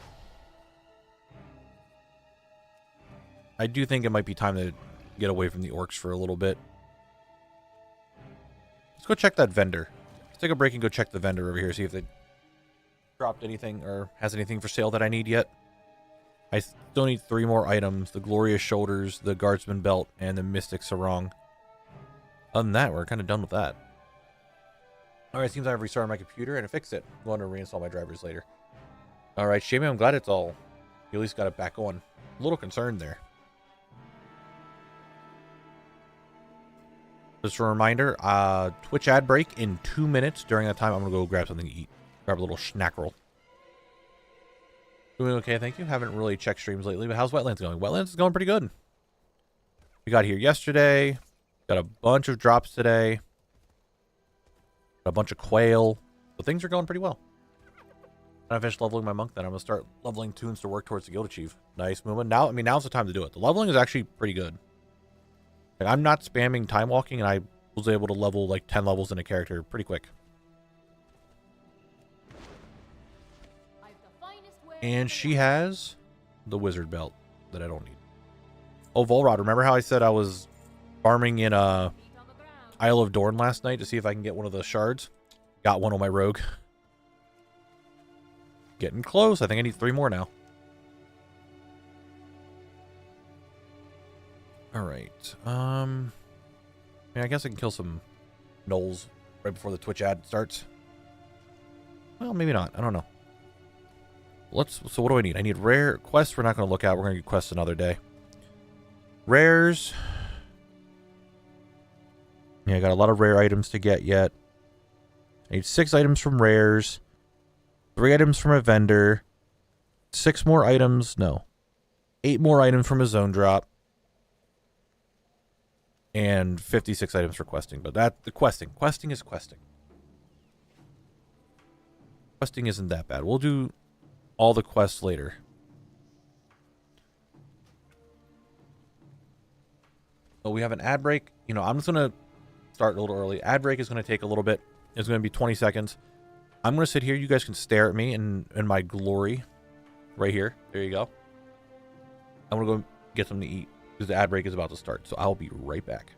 I do think it might be time to get away from the orcs for a little bit. Let's go check that vendor. Let's take a break and go check the vendor over here, see if they dropped anything or has anything for sale that I need yet. I still need 3 more items. The Glorious Shoulders, the Guardsman Belt, and the Mystic Sarong. Other than that, we're kind of done with that. Alright, seems I've restarted my computer and it fixed it. I'm going to reinstall my drivers later. Alright, Shamey, I'm glad it's all... You at least got it back on. A little concerned there. Just a reminder, Twitch ad break in 2 minutes. During that time, I'm going to go grab something to eat. Grab a little snack roll. Doing okay, thank you. Haven't really checked streams lately, but how's Wetlands going? Wetlands is going pretty good. We got here yesterday. Got a bunch of drops today. Got a bunch of quail. So things are going pretty well. And I finished leveling my monk, then I'm going to start leveling tunes to work towards the guild achieve. Nice movement. Now, I mean, now's the time to do it. The leveling is actually pretty good. Like, I'm not spamming time walking, and I was able to level like 10 levels in a character pretty quick. And she has the wizard belt that I don't need. Oh, Volrod, remember how I said I was farming in Isle of Dorn last night to see if I can get one of the shards? Got one on my rogue. Getting close. I think I need 3 more now. Alright. I guess I can kill some gnolls right before the Twitch ad starts. Well, maybe not. I don't know. So what do I need? I need rare quests. We're not going to look at. We're going to get quests another day. Rares. Yeah, I got a lot of rare items to get yet. I need 6 items from rares. 3 items from a vendor. 6 more items. No. 8 more items from a zone drop. And 56 items for questing. But the questing. Questing is questing. Questing isn't that bad. We'll do all the quests later. So we have an ad break. You know, I'm just going to start a little early. Ad break is going to take a little bit. It's going to be 20 seconds. I'm going to sit here. You guys can stare at me in my glory. Right here. There you go. I'm going to go get something to eat because the ad break is about to start. So I'll be right back.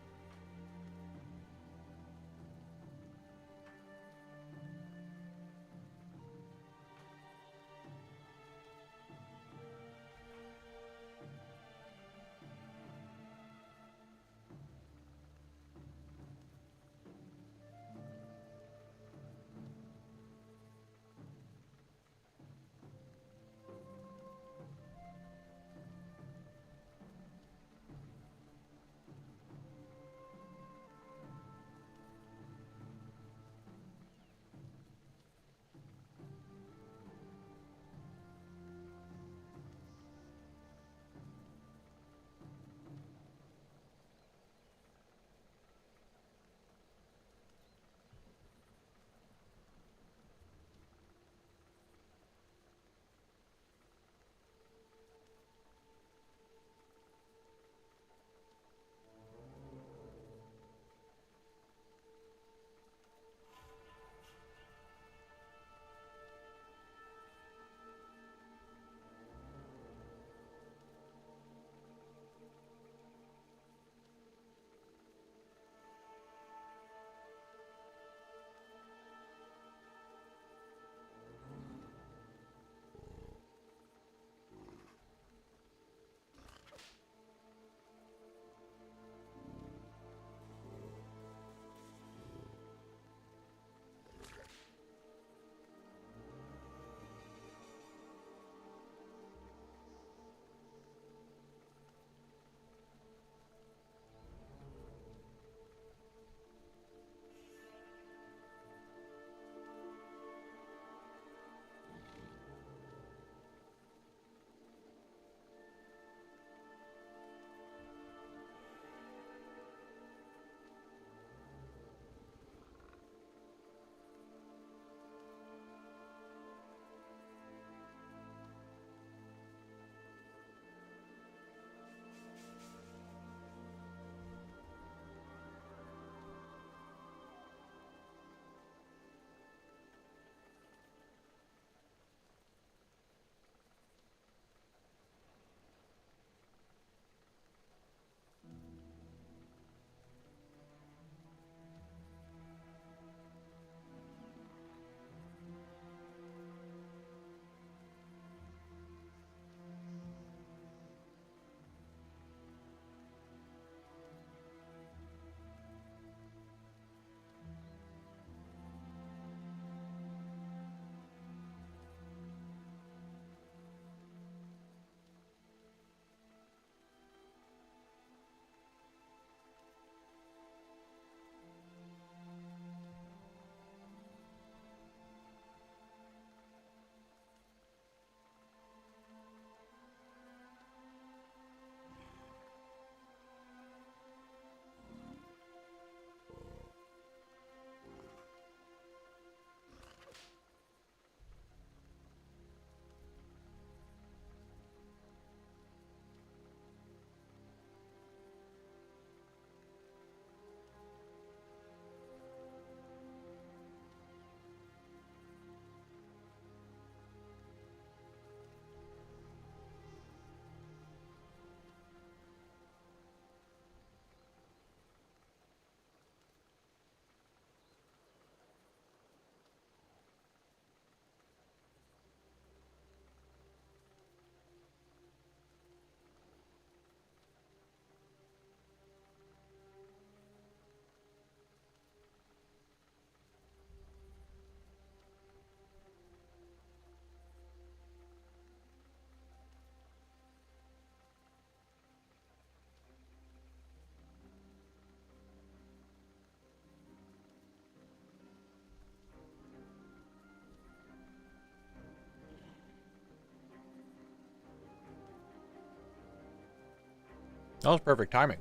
That was perfect timing.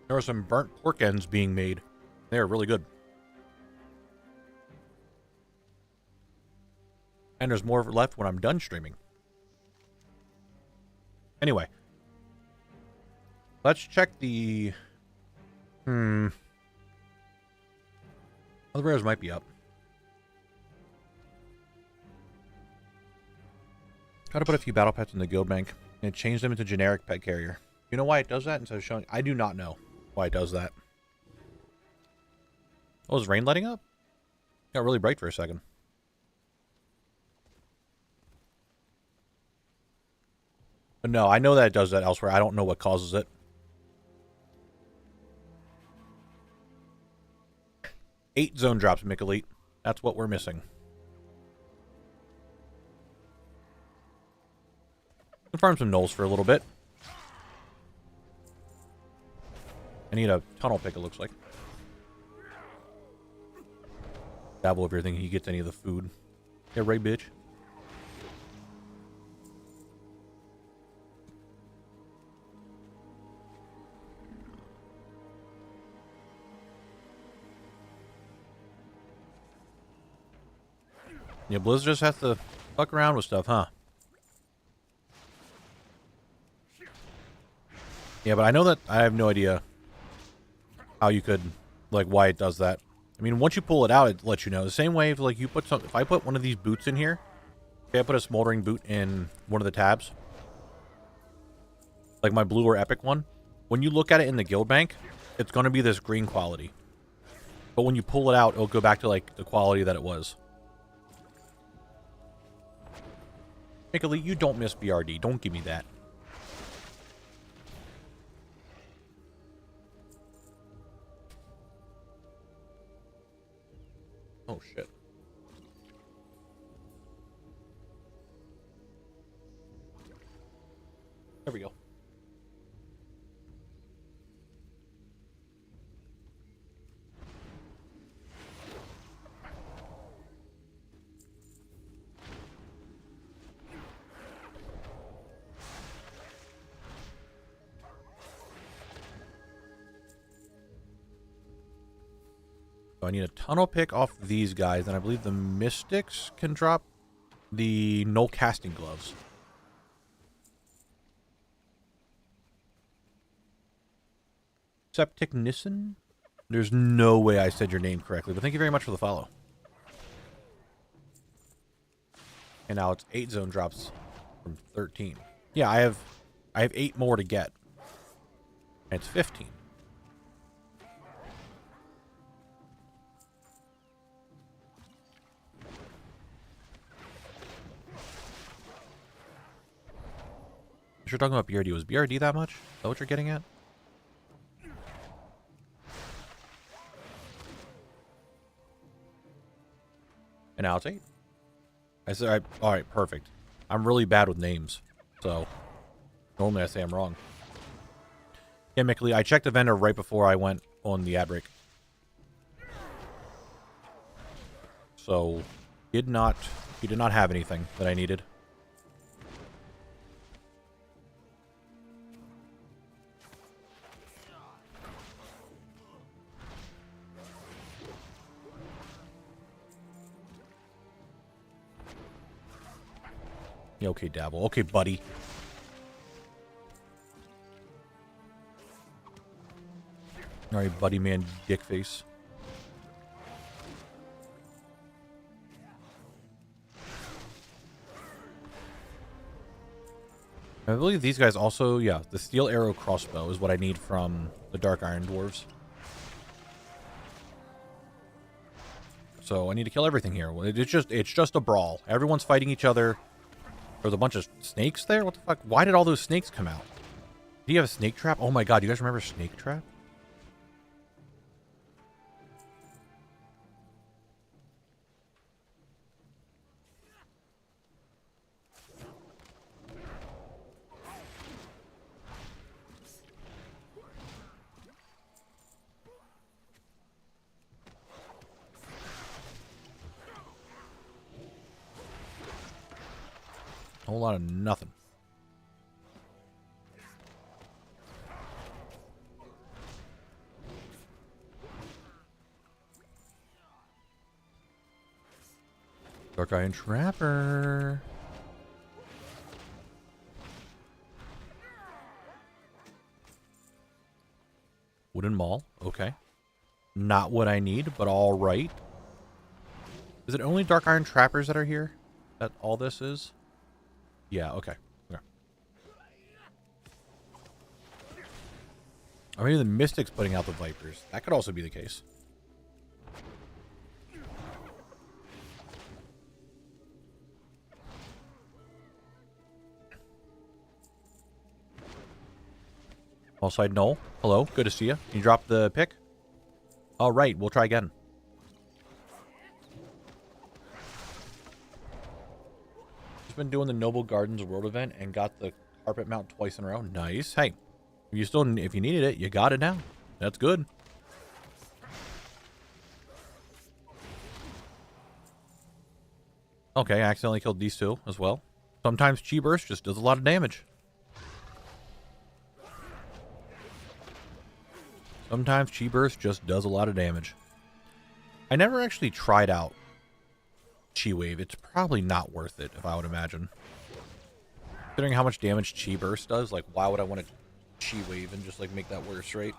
There were some burnt pork ends being made. They are really good. And there's more left when I'm done streaming. Anyway. Let's check the... Other rares might be up. Gotta put a few battle pets in the guild bank and change them into generic pet carrier. You know why it does that instead of showing... I do not know why it does that. Oh, is rain letting up? Got really bright for a second. But no, I know that it does that elsewhere. I don't know what causes it. 8 zone drops, Mick Elite. That's what we're missing. We'll farm some gnolls for a little bit. I need a tunnel pick, it looks like. Dabble over here thinking he gets any of the food. Yeah, right, bitch. Yeah, Blizz just has to fuck around with stuff, huh? Yeah, but I know that I have no idea how you could, like, why it does that. I mean, once you pull it out, it lets you know. The same way if, like, you put some... If I put one of these boots in here, okay, I put a smoldering boot in one of the tabs, like my blue or epic one, when you look at it in the guild bank, it's going to be this green quality. But when you pull it out, it'll go back to, like, the quality that it was. Nicolai, you don't miss BRD. Don't give me that. Oh, shit. There we go. So I need a tunnel pick off these guys, and I believe the Mystics can drop the null casting gloves. Septic Nissen? There's no way I said your name correctly, but thank you very much for the follow. And now it's 8 zone drops from 13. Yeah, I have 8 more to get. And it's 15. You're talking about BRD. Was BRD that much? Is that what you're getting at? And now it's 8. I said, alright, perfect. I'm really bad with names. So, normally I say I'm wrong. Yeah, Mickley, I checked the vendor right before I went on the ad break. So, he did not have anything that I needed. Yeah, okay, Dabble. Okay, buddy. Alright, buddy man, dick face. I believe these guys also, yeah, the steel arrow crossbow is what I need from the dark iron dwarves. So I need to kill everything here. It's just a brawl. Everyone's fighting each other. There's a bunch of snakes there? What the fuck? Why did all those snakes come out? Do you have a snake trap? Oh my god, do you guys remember snake trap? A whole lot of nothing. Dark Iron Trapper. Wooden Mall. Okay. Not what I need, but all right. Is it only Dark Iron Trappers that are here? That all this is? Yeah, okay. Okay. Or maybe the Mystic's putting out the Vipers. That could also be the case. Also, Noel. Hello. Good to see you. Can you drop the pick? All right. We'll try again. Just been doing the Noble Gardens World event and got the carpet mount twice in a row. Nice. Hey, if you needed it, you got it now. That's good. Okay, I accidentally killed these two as well. Sometimes Chi Burst just does a lot of damage. Sometimes Chi Burst just does a lot of damage. I never actually tried out Chi Wave. It's probably not worth it, if I would imagine. Considering how much damage Chi Burst does, like, why would I want to Chi Wave and just, like, make that worse, right?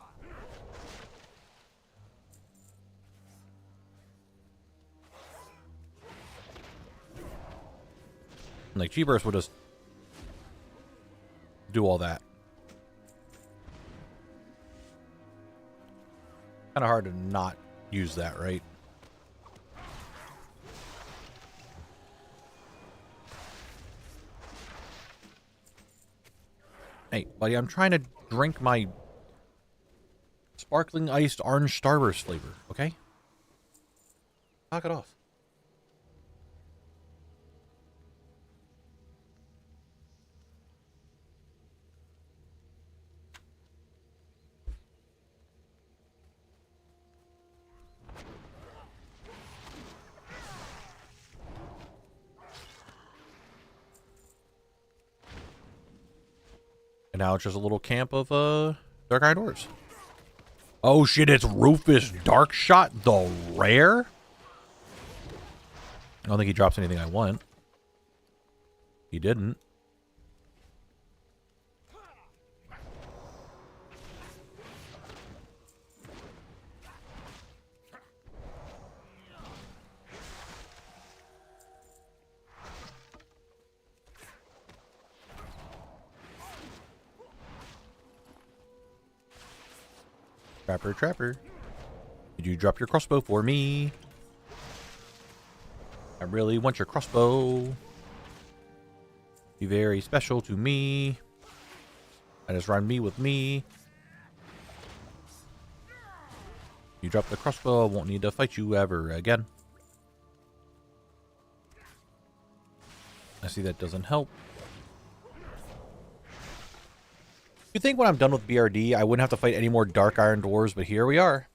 Like, Chi Burst would just do all that. Kind of hard to not use that, right? Hey, buddy, I'm trying to drink my sparkling iced orange Starburst flavor, okay? Knock it off. And now it's just a little camp of Dark Iron Dwarves. Oh shit, it's Rufus Darkshot, the rare? I don't think he drops anything I want. He didn't. Trapper, trapper. Did you drop your crossbow for me? I really want your crossbow. Be very special to me. I just rhymed me with me. You drop the crossbow, I won't need to fight you ever again. I see that doesn't help. You think when I'm done with BRD, I wouldn't have to fight any more Dark Iron Dwarves, but here we are.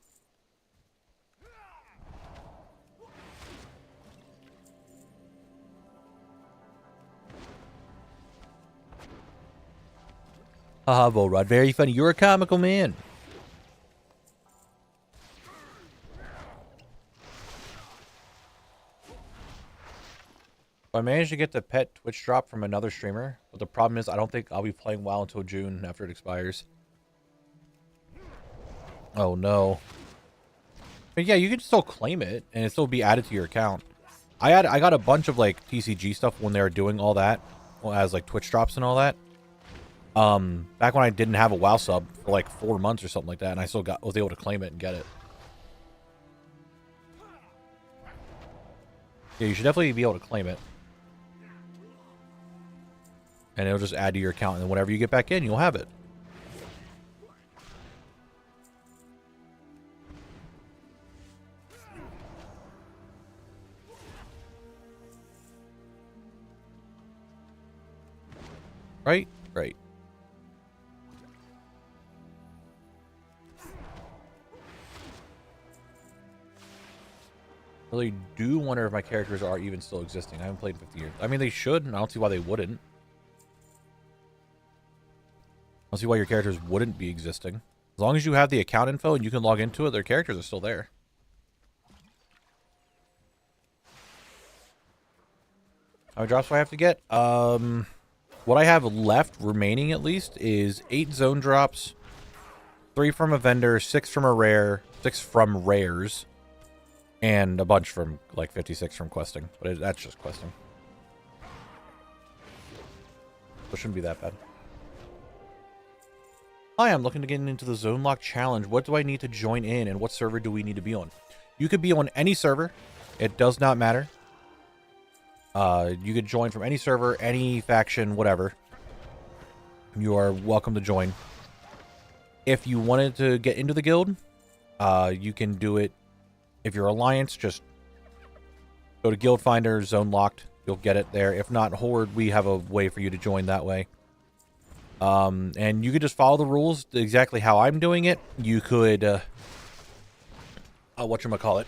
Haha, Volrod, very funny. You're a comical man. I managed to get the pet Twitch drop from another streamer, but the problem is I don't think I'll be playing WoW until June after it expires. Oh no. But yeah, you can still claim it and it still be added to your account. I got a bunch of like TCG stuff when they were doing all that, as like Twitch drops and all that. Back when I didn't have a WoW sub for like 4 months or something like that, and I still was able to claim it and get it. Yeah, you should definitely be able to claim it. And it'll just add to your account, and then whenever you get back in, you'll have it. Right? Right. I really do wonder if my characters are even still existing. I haven't played in 50 years. I mean, they should, and I don't see why they wouldn't. I don't see why your characters wouldn't be existing. As long as you have the account info and you can log into it, their characters are still there. How many drops do I have to get? What I have left, remaining at least, is 8 zone drops, 3 from a vendor, 6 from a rare, 6 from rares, and a bunch from, like, 56 from questing. But that's just questing. So it shouldn't be that bad. Hi, I'm looking to get into the Zone Lock Challenge. What do I need to join in, and what server do we need to be on? You could be on any server. It does not matter. You could join from any server, any faction, whatever. You are welcome to join. If you wanted to get into the guild, you can do it. If you're Alliance, just go to Guild Finder, Zone Locked. You'll get it there. If not Horde, we have a way for you to join that way. And you could just follow the rules exactly how I'm doing it. You could, whatchamacallit.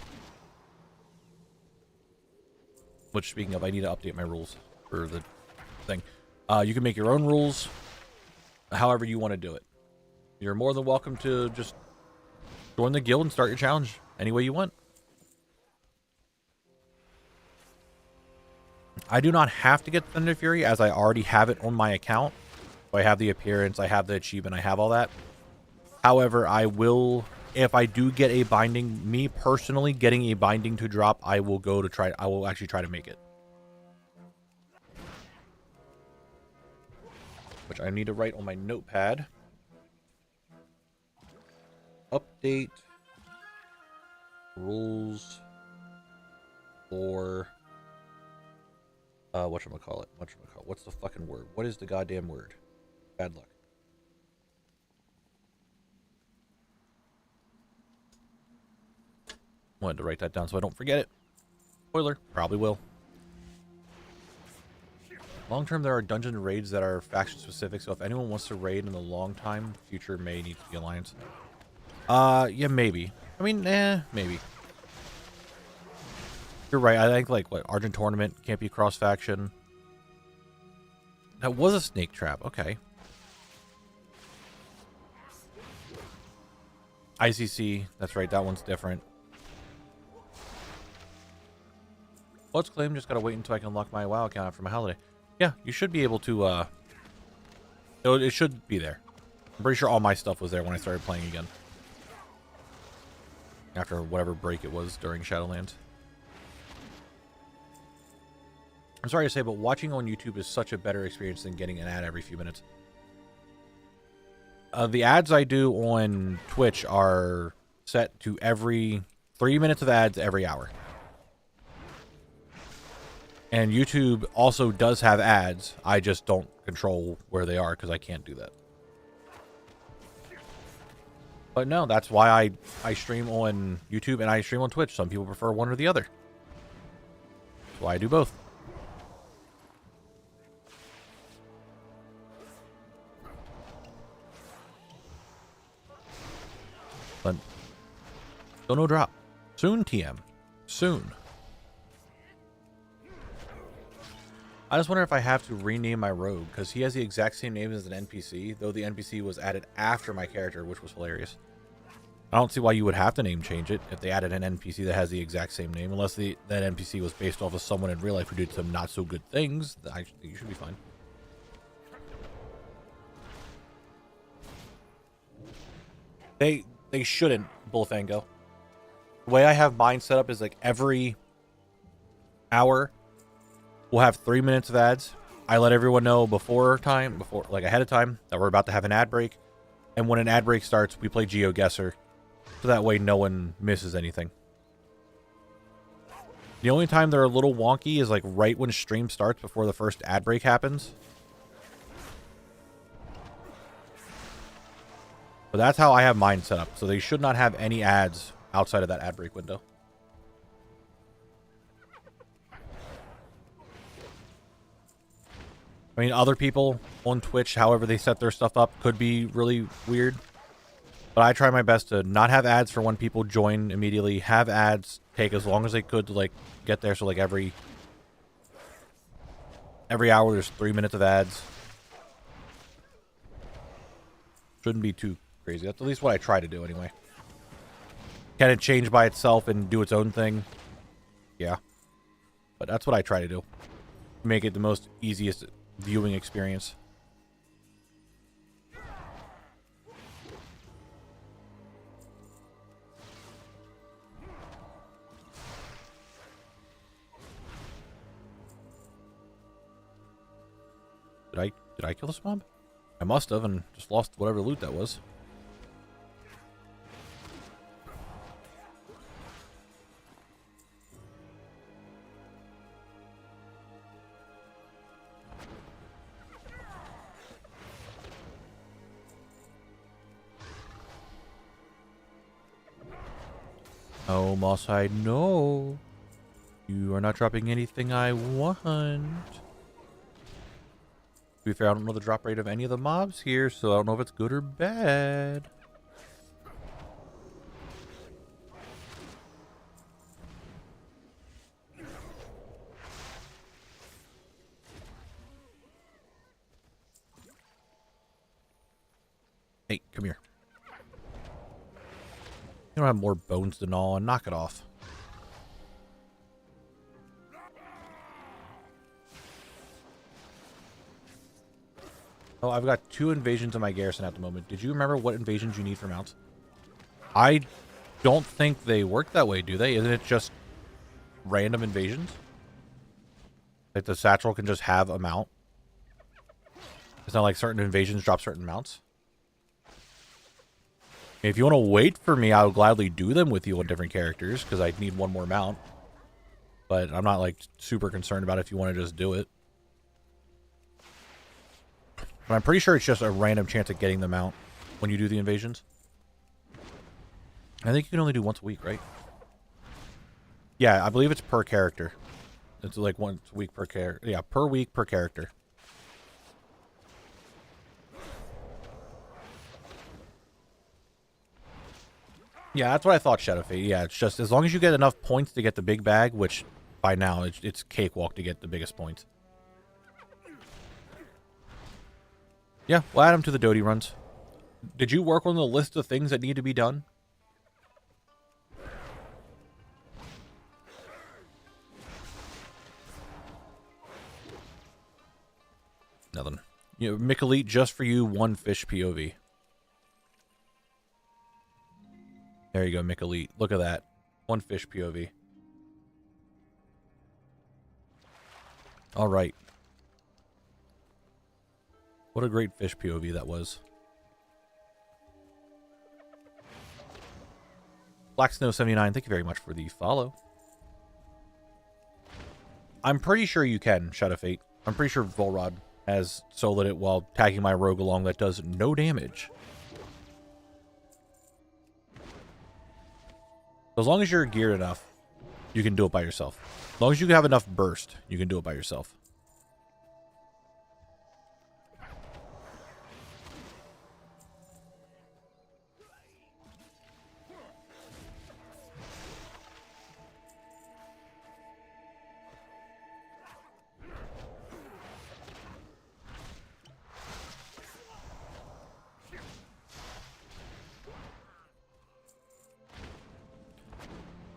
Which, speaking of, I need to update my rules for the thing. You can make your own rules, however you want to do it. You're more than welcome to just join the guild and start your challenge any way you want. I do not have to get Thunder Fury, as I already have it on my account. So I have the appearance, I have the achievement, I have all that. However, I will, if I do get a binding, me personally getting a binding to drop, I will actually try to make it. Which I need to write on my notepad. Update rules for whatchamacallit. What's the fucking word? What is the goddamn word? Bad luck. Wanted to write that down so I don't forget it. Spoiler, probably will. Long term, there are dungeon raids that are faction specific, so if anyone wants to raid in the long time, future may need to be Alliance. Yeah, maybe. I mean, maybe. You're right. I think, like, what, Argent Tournament can't be cross faction. That was a snake trap. Okay. ICC. That's right. That one's different. Let's claim. Just gotta wait until I can unlock my WoW account after my holiday. Yeah, you should be able to. It should be there. I'm pretty sure all my stuff was there when I started playing again. After whatever break it was during Shadowlands. I'm sorry to say, but watching on YouTube is such a better experience than getting an ad every few minutes. The ads I do on Twitch are set to every 3 minutes of ads every hour. And YouTube also does have ads. I just don't control where they are because I can't do that. But no, that's why I stream on YouTube and I stream on Twitch. Some people prefer one or the other. That's why I do both. But still no drop. Soon, TM. Soon. I just wonder if I have to rename my rogue, because he has the exact same name as an NPC, though the NPC was added after my character, which was hilarious. I don't see why you would have to name change it if they added an NPC that has the exact same name, unless that NPC was based off of someone in real life who did some not so good things. You should be fine. They shouldn't, Bullfango. The way I have mine set up is like every hour we'll have 3 minutes of ads. I let everyone know like ahead of time, that we're about to have an ad break. And when an ad break starts, we play GeoGuessr. So that way no one misses anything. The only time they're a little wonky is like right when stream starts before the first ad break happens. But that's how I have mine set up. So they should not have any ads outside of that ad break window. I mean, other people on Twitch, however they set their stuff up, could be really weird. But I try my best to not have ads for when people join immediately. Have ads take as long as they could to, like, get there. So, like, every hour there's 3 minutes of ads. Shouldn't be too crazy. That's at least what I try to do anyway. Can it change by itself and do its own thing? Yeah. But that's what I try to do. make it the most easiest viewing experience. Did I kill this mob? I must have, and just lost whatever loot that was. Oh, Moss-hide, no. You are not dropping anything I want. To be fair, I don't know the drop rate of any of the mobs here, so I don't know if it's good or bad. Hey, come here. You don't have more bones to gnaw on. Knock it off. Oh, I've got 2 invasions in my garrison at the moment. Did you remember what invasions you need for mounts? I don't think they work that way, do they? Isn't it just random invasions? Like the satchel can just have a mount? It's not like certain invasions drop certain mounts? If you want to wait for me, I would gladly do them with you on different characters, because I need one more mount. But I'm not, like, super concerned about if you want to just do it. But I'm pretty sure it's just a random chance of getting them out when you do the invasions. I think you can only do once a week, right? Yeah, I believe it's per character. It's like once a week per character. Yeah, per week per character. Yeah, that's what I thought, Shadow Fate. Yeah, it's just as long as you get enough points to get the big bag, which by now it's cakewalk to get the biggest points. Yeah, we'll add them to the Dodie runs. Did you work on the list of things that need to be done? Nothing. You know, Mick just for you, 1 fish POV. There you go, Mick. Look at that. 1 fish POV. Alright. What a great fish POV that was. Black Snow 79, thank you very much for the follow. I'm pretty sure you can, Shadow Fate. I'm pretty sure Volrod has soloed it while tagging my rogue along that does no damage. As long as you're geared enough, you can do it by yourself. As long as you have enough burst, you can do it by yourself.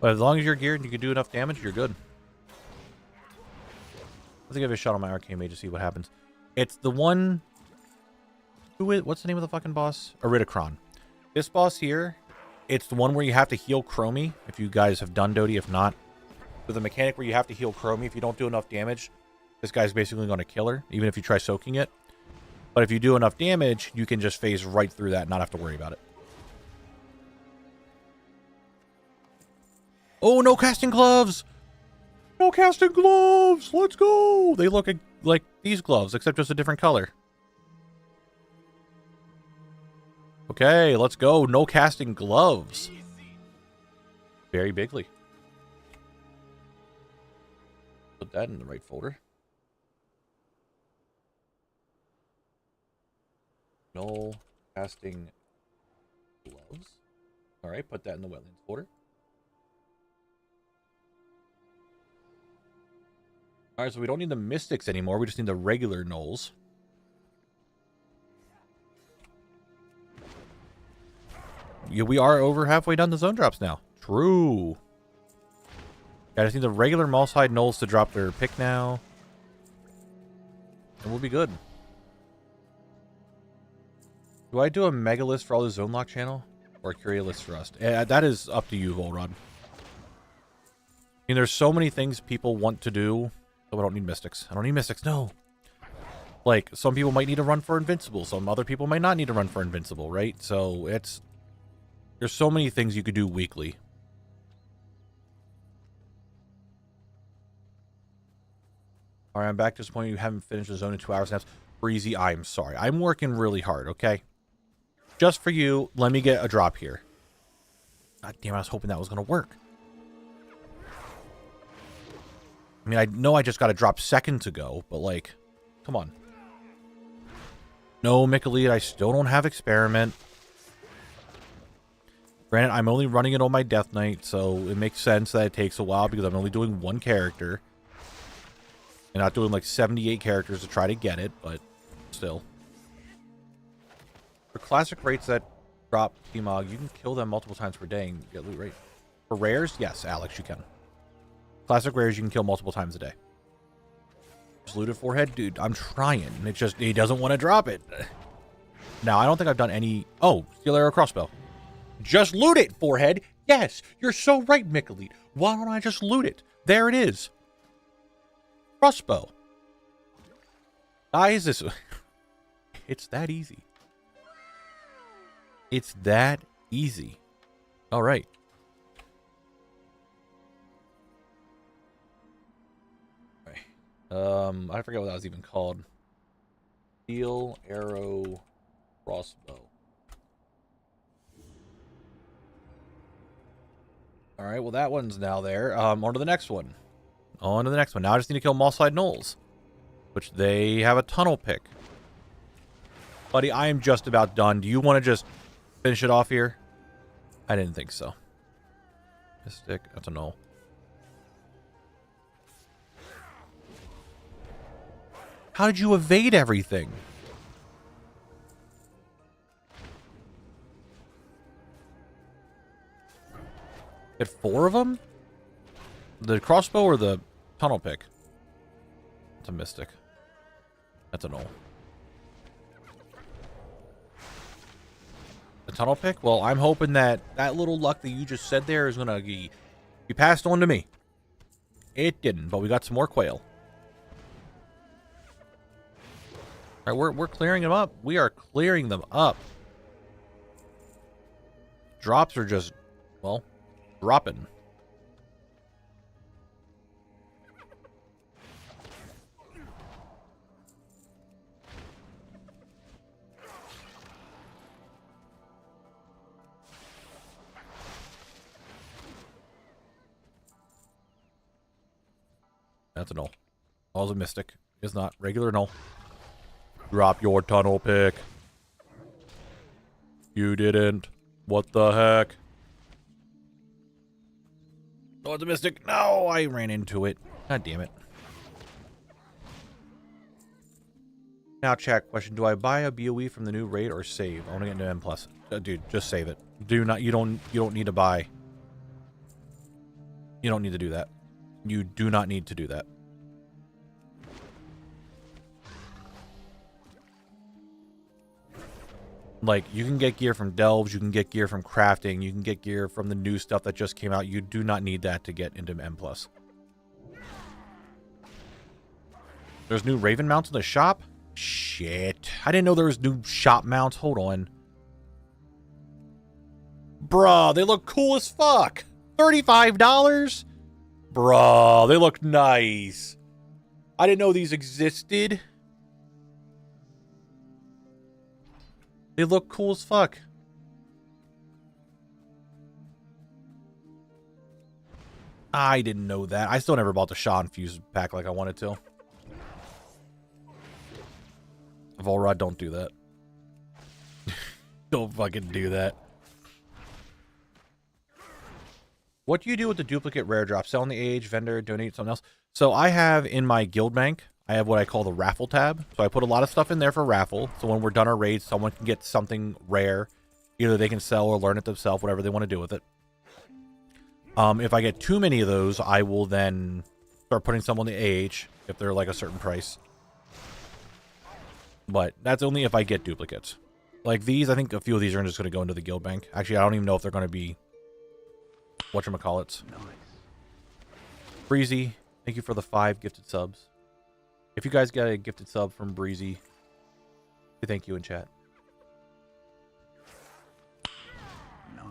But as long as you're geared and you can do enough damage, you're good. Let's give it a shot on my arcane mage to see what happens. It's the one... What's the name of the fucking boss? Iridicron. This boss here, it's the one where you have to heal Chromie. If you guys have done Dodie, if not. With a mechanic where you have to heal Chromie. If you don't do enough damage, this guy's basically going to kill her, even if you try soaking it. But if you do enough damage, you can just phase right through that and not have to worry about it. Oh, no casting gloves! No casting gloves! Let's go! They look like these gloves, except just a different color. Okay, let's go. No casting gloves. Very bigly. Put that in the right folder. No casting gloves. Alright, put that in the wetlands folder. Alright, so we don't need the mystics anymore. We just need the regular gnolls. Yeah, we are over halfway done the zone drops now. True. I just need the regular Moss-hide gnolls to drop their pick now. and we'll be good. Do I do a mega list for all the Zone Lock channel? Or a Curia list for us? That is up to you, Volrod. I mean, there's so many things people want to do. Oh, I don't need Mystics. I don't need Mystics, no. Like, some people might need to run for Invincible. Some other people might not need to run for Invincible, right? So, there's so many things you could do weekly. Alright, I'm back to this point. You haven't finished the zone in 2 hours now. Breezy, I'm sorry. I'm working really hard, okay? Just for you, let me get a drop here. God damn, I was hoping that was going to work. I mean, I know I just got a drop seconds ago, but like, come on. No, Mickalete, I still don't have Experiment. Granted, I'm only running it on my Death Knight, so it makes sense that it takes a while because I'm only doing one character. And not doing like 78 characters to try to get it, but still. For classic rates that drop T-Mog, you can kill them multiple times per day and get loot rate. For rares, yes, Alex, you can. Classic rares, you can kill multiple times a day. Just looted forehead? Dude, I'm trying. It just, he doesn't want to drop it. Now, I don't think I've done any... Oh, Steel Arrow Crossbow. Just loot it, forehead. Yes, you're so right, Mickalete. Why don't I just loot it? There it is. Crossbow. Guys, this... It's that easy. It's that easy. All right. I forget what that was even called. Steel Arrow Crossbow. All right, well, that one's now there. On to the next one. On to the next one. Now I just need to kill Mosside Knolls, which they have a tunnel pick. Buddy, I am just about done. Do you want to just finish it off here? I didn't think so. Mystic, that's a null. How did you evade everything? Get 4 of them? The crossbow or the tunnel pick? It's a mystic. That's a null. The tunnel pick? Well, I'm hoping that that little luck that you just said there is going to be passed on to me. It didn't, but we got some more quail. All right, we're clearing them up. We are clearing them up. Drops are just, well, dropping. That's a null. All's a mystic. Is not regular null. Drop your tunnel pick. You didn't. What the heck? Oh, it's a mystic. No, I ran into it. God damn it. Now, chat question. Do I buy a BOE from the new raid or save? I want to get into M+. Dude, just save it. Do not. You don't need to buy. You don't need to do that. You do not need to do that. Like, you can get gear from delves, you can get gear from crafting, you can get gear from the new stuff that just came out. You do not need that to get into M+. There's new Raven mounts in the shop? Shit. I didn't know there was new shop mounts. Hold on. Bruh, they look cool as fuck. $35? Bruh, they look nice. I didn't know these existed. They look cool as fuck. I didn't know that. I still never bought the Shaw Infused pack like I wanted to. Volrod, don't do that. Don't fucking do that. What do you do with the duplicate rare drop? Sell on the age, vendor, donate something else? So I have in my guild bank, I have what I call the raffle tab. So I put a lot of stuff in there for raffle. So when we're done our raids, someone can get something rare. Either they can sell or learn it themselves, whatever they want to do with it. If I get too many of those, I will then start putting some on the AH if they're like a certain price. But that's only if I get duplicates. Like these, I think a few of these are just going to go into the guild bank. Actually, I don't even know if they're going to be whatchamacallits. Nice. Breezy, thank you for the 5 gifted subs. If you guys get a gifted sub from Breezy, thank you in chat. Nice.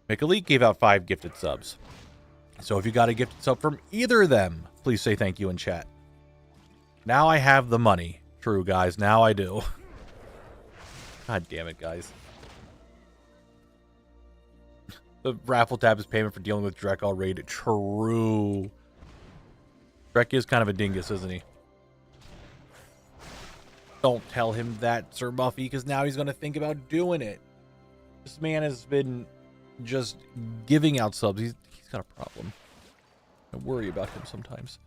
Make Elite gave out 5 gifted subs. So if you got a gifted sub from either of them, please say thank you in chat. Now I have the money. True, guys. Now I do. God damn it, guys. The raffle tab is payment for dealing with Drek already. True. Drek is kind of a dingus, isn't he? Don't tell him that, Sir Buffy, because now he's going to think about doing it. This man has been just giving out subs. He's got a problem. I worry about him sometimes.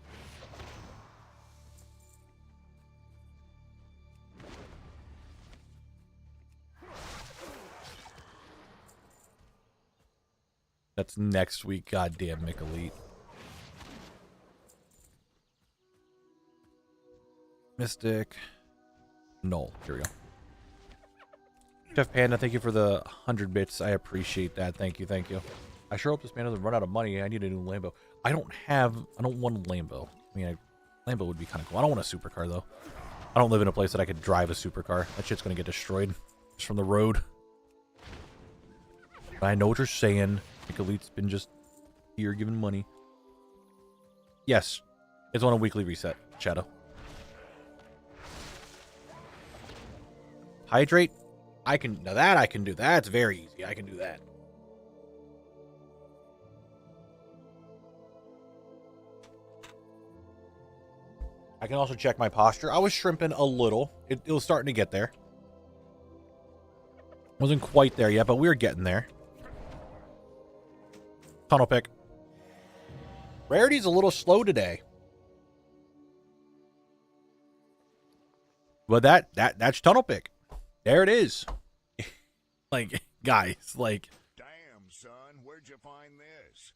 That's next week. Goddamn, Mick Elite. Mystic. Null. Here we go. Jeff Panda, thank you for the 100 bits. I appreciate that. Thank you, thank you. I sure hope this man doesn't run out of money. I need a new Lambo. I don't want a Lambo. I mean, Lambo would be kind of cool. I don't want a supercar, though. I don't live in a place that I could drive a supercar. That shit's going to get destroyed just from the road. But I know what you're saying. Mick Elite's been just here giving money. Yes, it's on a weekly reset, Shadow. Hydrate? I can do. That's very easy. I can do that. I can also check my posture. I was shrimping a little. It was starting to get there. Wasn't quite there yet, but we were getting there. Tunnel pick. Rarity's a little slow today. But that's tunnel pick. There it is. Like, guys, like. Damn, son, where'd you find this?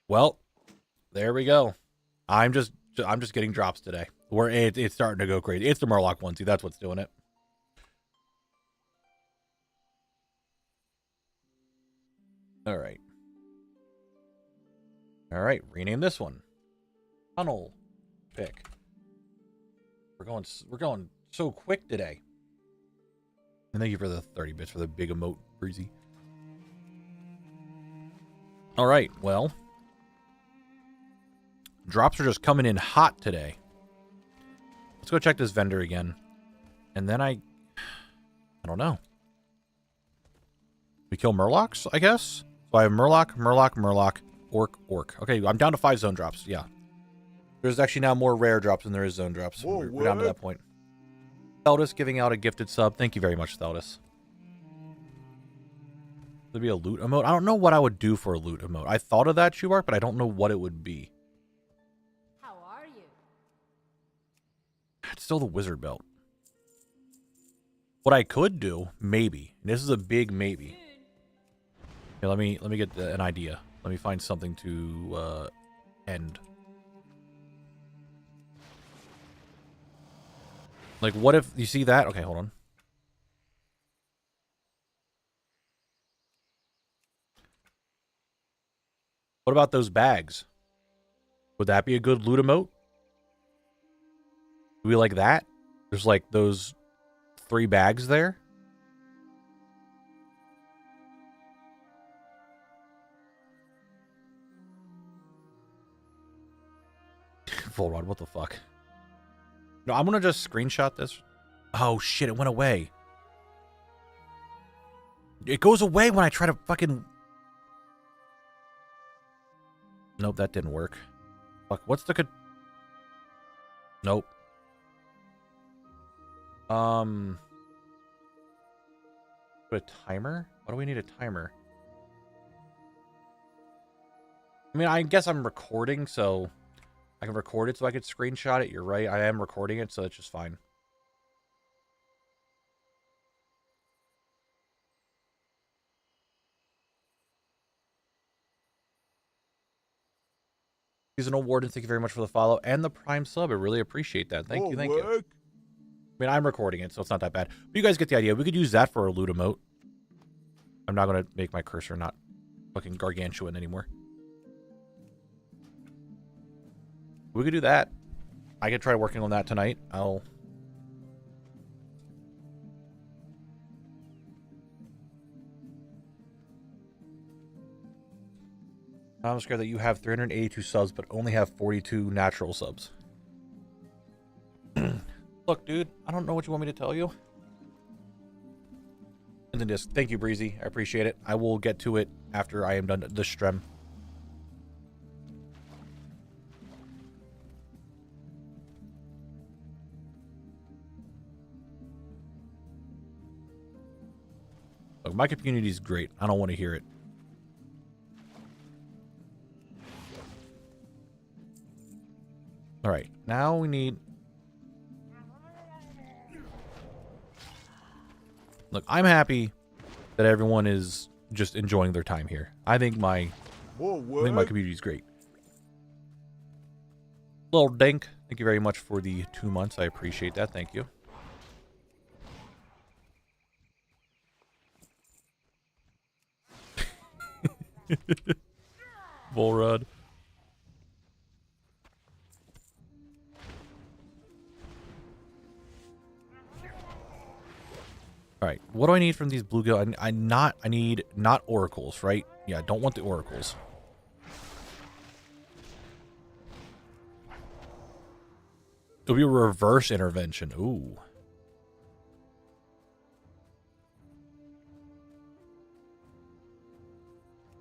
Well, there we go. I'm just getting drops today. Where it's starting to go crazy. It's the Murloc onesie. That's what's doing it. All right. All right. Rename this one. Tunnel pick. We're going so quick today. And thank you for the 30 bits for the big emote, Breezy. All right. Well, drops are just coming in hot today. Let's go check this vendor again. And then I don't know. We kill Murlocs, I guess? So I have Murloc, Orc. Okay, I'm down to 5 zone drops. Yeah. There's actually now more rare drops than there is zone drops. Whoa, We're down to that point. Theldus giving out a gifted sub. Thank you very much, Theldus. Would be a loot emote? I don't know what I would do for a loot emote. I thought of that, Shubark, but I don't know what it would be. How are you? It's still the wizard belt. What I could do, maybe. And this is a big maybe. Here, let me get an idea. Let me find something to end. Like, what if you see that? Okay, hold on. What about those bags? Would that be a good loot emote? Do we like that? There's like those 3 bags there. Full rod, what the fuck? No, I'm gonna just screenshot this. Oh shit, it went away. It goes away when I try to fucking... Nope, that didn't work. Fuck, what's the... Nope. Put a timer? Why do we need a timer? I mean, I guess I'm recording, so I can record it so I could screenshot it. You're right. I am recording it, so it's just fine. Seasonal Warden, thank you very much for the follow and the Prime sub. I really appreciate that. Thank you, thank you. mean, I'm recording it, so it's not that bad. But you guys get the idea. We could use that for a loot emote. I'm not going to make my cursor not fucking gargantuan anymore. We could do that. I could try working on that tonight. I'm scared that you have 382 subs, but only have 42 natural subs. Look, dude, I don't know what you want me to tell you. And then just thank you, Breezy. I appreciate it. I will get to it after I am done the stream. Look, my community is great. I don't want to hear it. All right, now we need... Look, I'm happy that everyone is just enjoying their time here. I think my community is great. Little Dink, thank you very much for the 2 months. I appreciate that. Thank you. Bull Rod. All right, what do I need from these bluegill? I need not oracles, right? Yeah, I don't want the oracles. It'll be a reverse intervention. Ooh.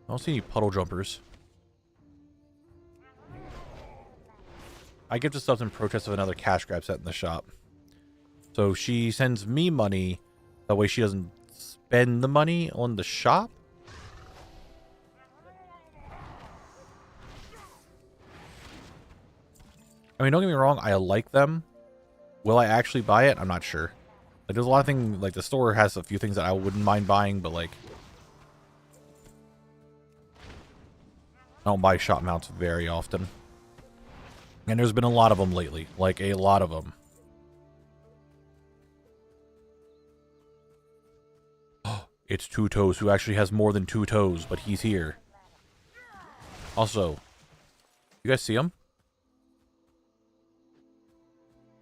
I don't see any puddle jumpers. I give the stuff in protest of another cash grab set in the shop. So she sends me money. That way she doesn't spend the money on the shop. I mean, don't get me wrong. I like them. Will I actually buy it? I'm not sure. Like, there's a lot of things. Like, the store has a few things that I wouldn't mind buying, but like, I don't buy shop mounts very often. And there's been a lot of them lately. Like, a lot of them. It's Two Toes, who actually has more than 2 toes, but he's here. Also, you guys see him?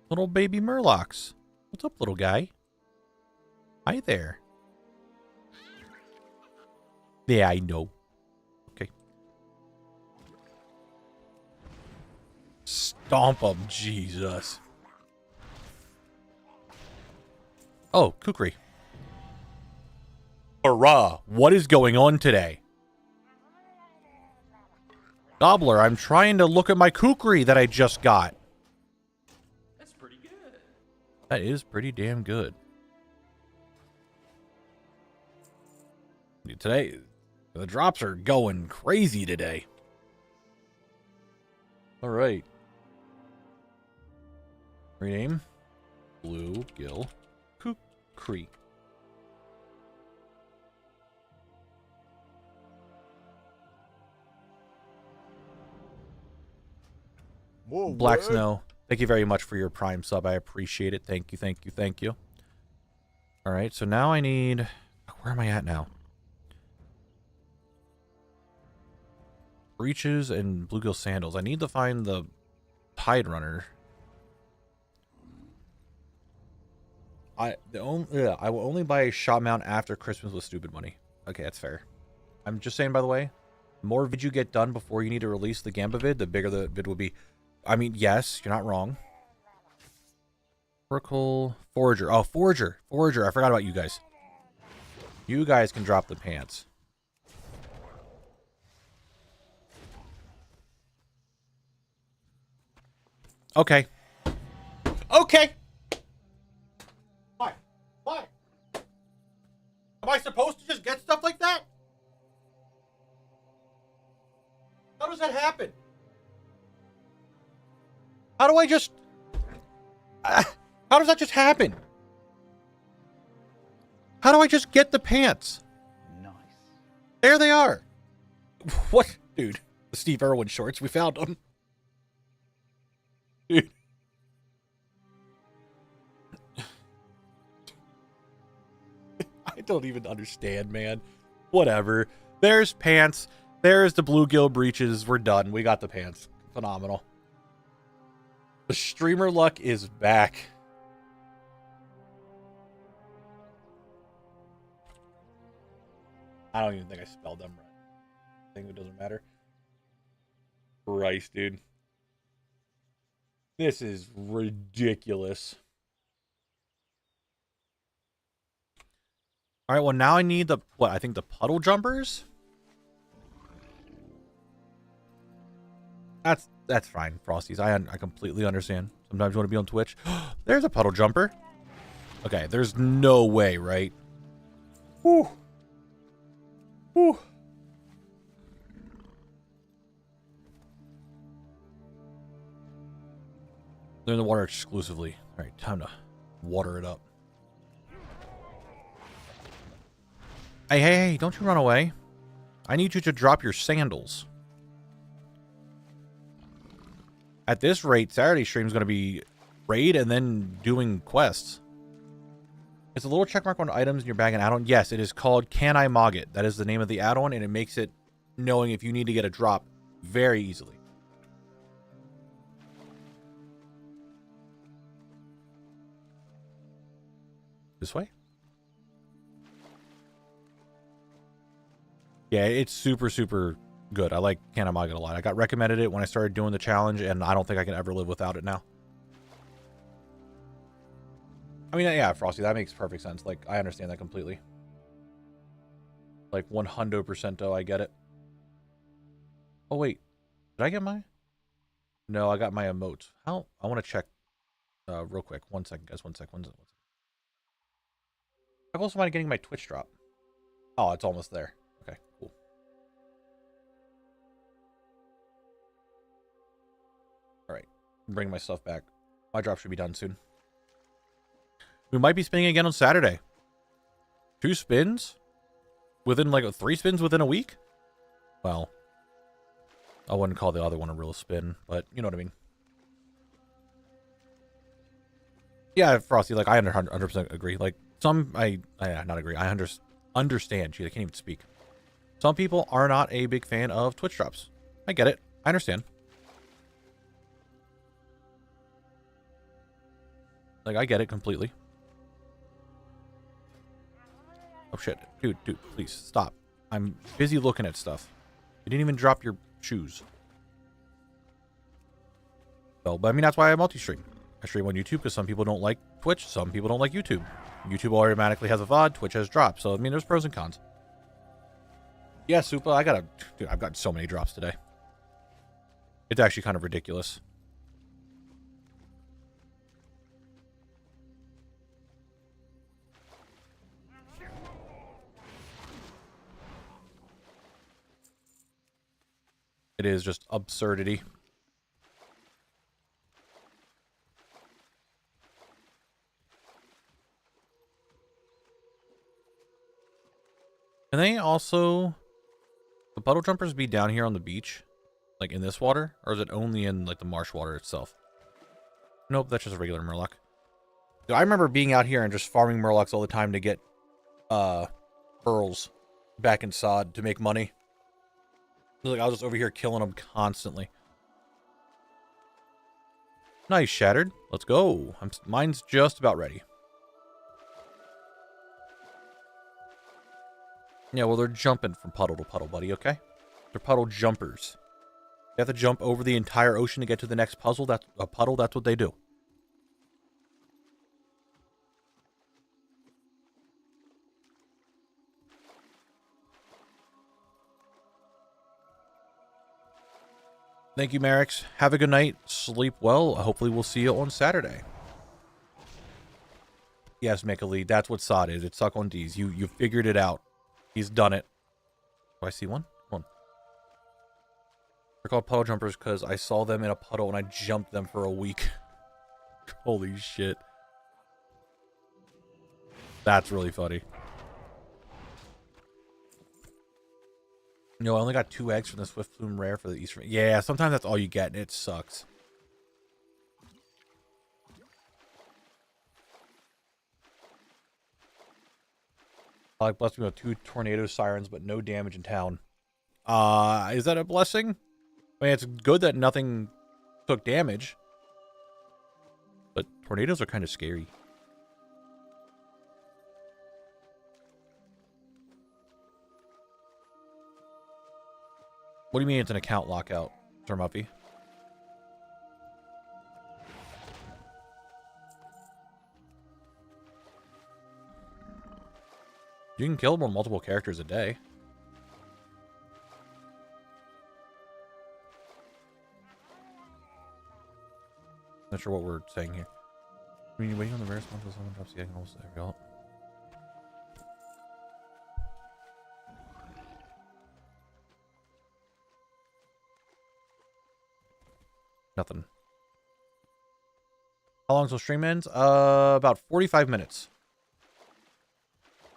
Little baby Murlocs. What's up, little guy? Hi there. Yeah, I know. Okay. Stomp him, Jesus. Oh, Kukri. Hurrah! What is going on today? Gobbler, I'm trying to look at my kukri that I just got. That's pretty good. That is pretty damn good. Today, the drops are going crazy today. All right. Rename. Bluegill Kukri. Black Snow, thank you very much for your Prime sub. I appreciate it. Thank you, thank you, thank you. All right, so now I need... Where am I at now? Breeches and bluegill sandals. I need to find the Tide Runner. I will only buy a shop mount after Christmas with stupid money. Okay, that's fair. I'm just saying, by the way, the more vid you get done before you need to release the Gamba vid, the bigger the vid will be. I mean, yes, you're not wrong. Oracle, Forager. Oh, Forager. Forager. I forgot about you guys. You guys can drop the pants. Okay. Okay. Why? Why? Am I supposed to just get stuff like that? How does that happen? How do I just... how does that just happen? How do I just get the pants? Nice. There they are. What? Dude, the Steve Irwin shorts. We found them. Dude. don't even understand, man. Whatever. There's pants. There's the bluegill breeches. We're done. We got the pants. Phenomenal. The streamer luck is back. I don't even think I spelled them right. I think it doesn't matter. Christ, dude. This is ridiculous. All right, well, now I need the, what, I think the puddle jumpers? That's fine, Frosties. I completely understand. Sometimes you want to be on Twitch. There's a puddle jumper. Okay, there's no way, right? Whew. Whew. They're in the water exclusively. All right, time to water it up. Hey, hey, hey, don't you run away. I need you to drop your sandals. At this rate, Saturday stream is going to be raid and then doing quests. It's a little checkmark on items in your bag and add-on. Yes, it is called Can I Mog It? That is the name of the add-on, and it makes it knowing if you need to get a drop very easily. This way? Yeah, it's super, super good. I like Can I Mog It a lot. I got recommended it when I started doing the challenge, and I don't think I can ever live without it now. I mean, yeah, Frosty, that makes perfect sense. Like, I understand that completely. Like, 100% though, I get it. Oh, wait. Did I get my? No, I got my emotes. How? I want to check real quick. 1 second, guys. 1 second. 1 second. How close am I to getting my Twitch drop? Oh, it's almost there. Okay, cool. All right. Bring my stuff back. My drop should be done soon. We might be spinning again on Saturday. 2 spins? Within like 3 spins within a week? Well, I wouldn't call the other one a real spin, but you know what I mean. Yeah, Frosty, like I 100% agree. Like some, I not agree. I understand. Geez, I can't even speak. Some people are not a big fan of Twitch drops. I get it. I understand. Like I get it completely. Oh shit, dude, please stop. I'm busy looking at stuff. You didn't even drop your shoes. Well, but I mean that's why I multi-stream. I stream on YouTube because some people don't like Twitch, some people don't like YouTube. YouTube automatically has a VOD, Twitch has drops. So I mean there's pros and cons. Yeah, Supa, I've got so many drops today. It's actually kind of ridiculous. It is just absurdity. Can they also... the puddle jumpers be down here on the beach? Like in this water? Or is it only in like the marsh water itself? Nope, that's just a regular murloc. Dude, I remember being out here and just farming murlocs all the time to get pearls back in sod to make money. Like I was just over here killing them constantly. Nice, Shattered. Let's go. Mine's just about ready. Yeah, well, they're jumping from puddle to puddle, buddy, okay? They're puddle jumpers. They have to jump over the entire ocean to get to the next puzzle. That's a puddle. That's what they do. Thank you, Merrick's. Have a good night. Sleep well. Hopefully we'll see you on Saturday. Yes, Mikali, that's what sod is. It's suck on D's. You figured it out. He's done it. Do I see one? Come on. They're called puddle jumpers because I saw them in a puddle and I jumped them for a week. Holy shit. That's really funny. No, I only got 2 eggs from the Swift Plume Rare for the Eastern. Yeah, sometimes that's all you get, and it sucks. Like blessed me with 2 tornado sirens, but no damage in town. Is that a blessing? I mean, it's good that nothing took damage. But tornadoes are kind of scary. What do you mean it's an account lockout, Sir Muffy? You can kill multiple characters a day. Not sure what we're saying here. I mean, you're waiting on the rare response until someone drops the egg almost every alt. Nothing. How long till stream ends? About 45 minutes.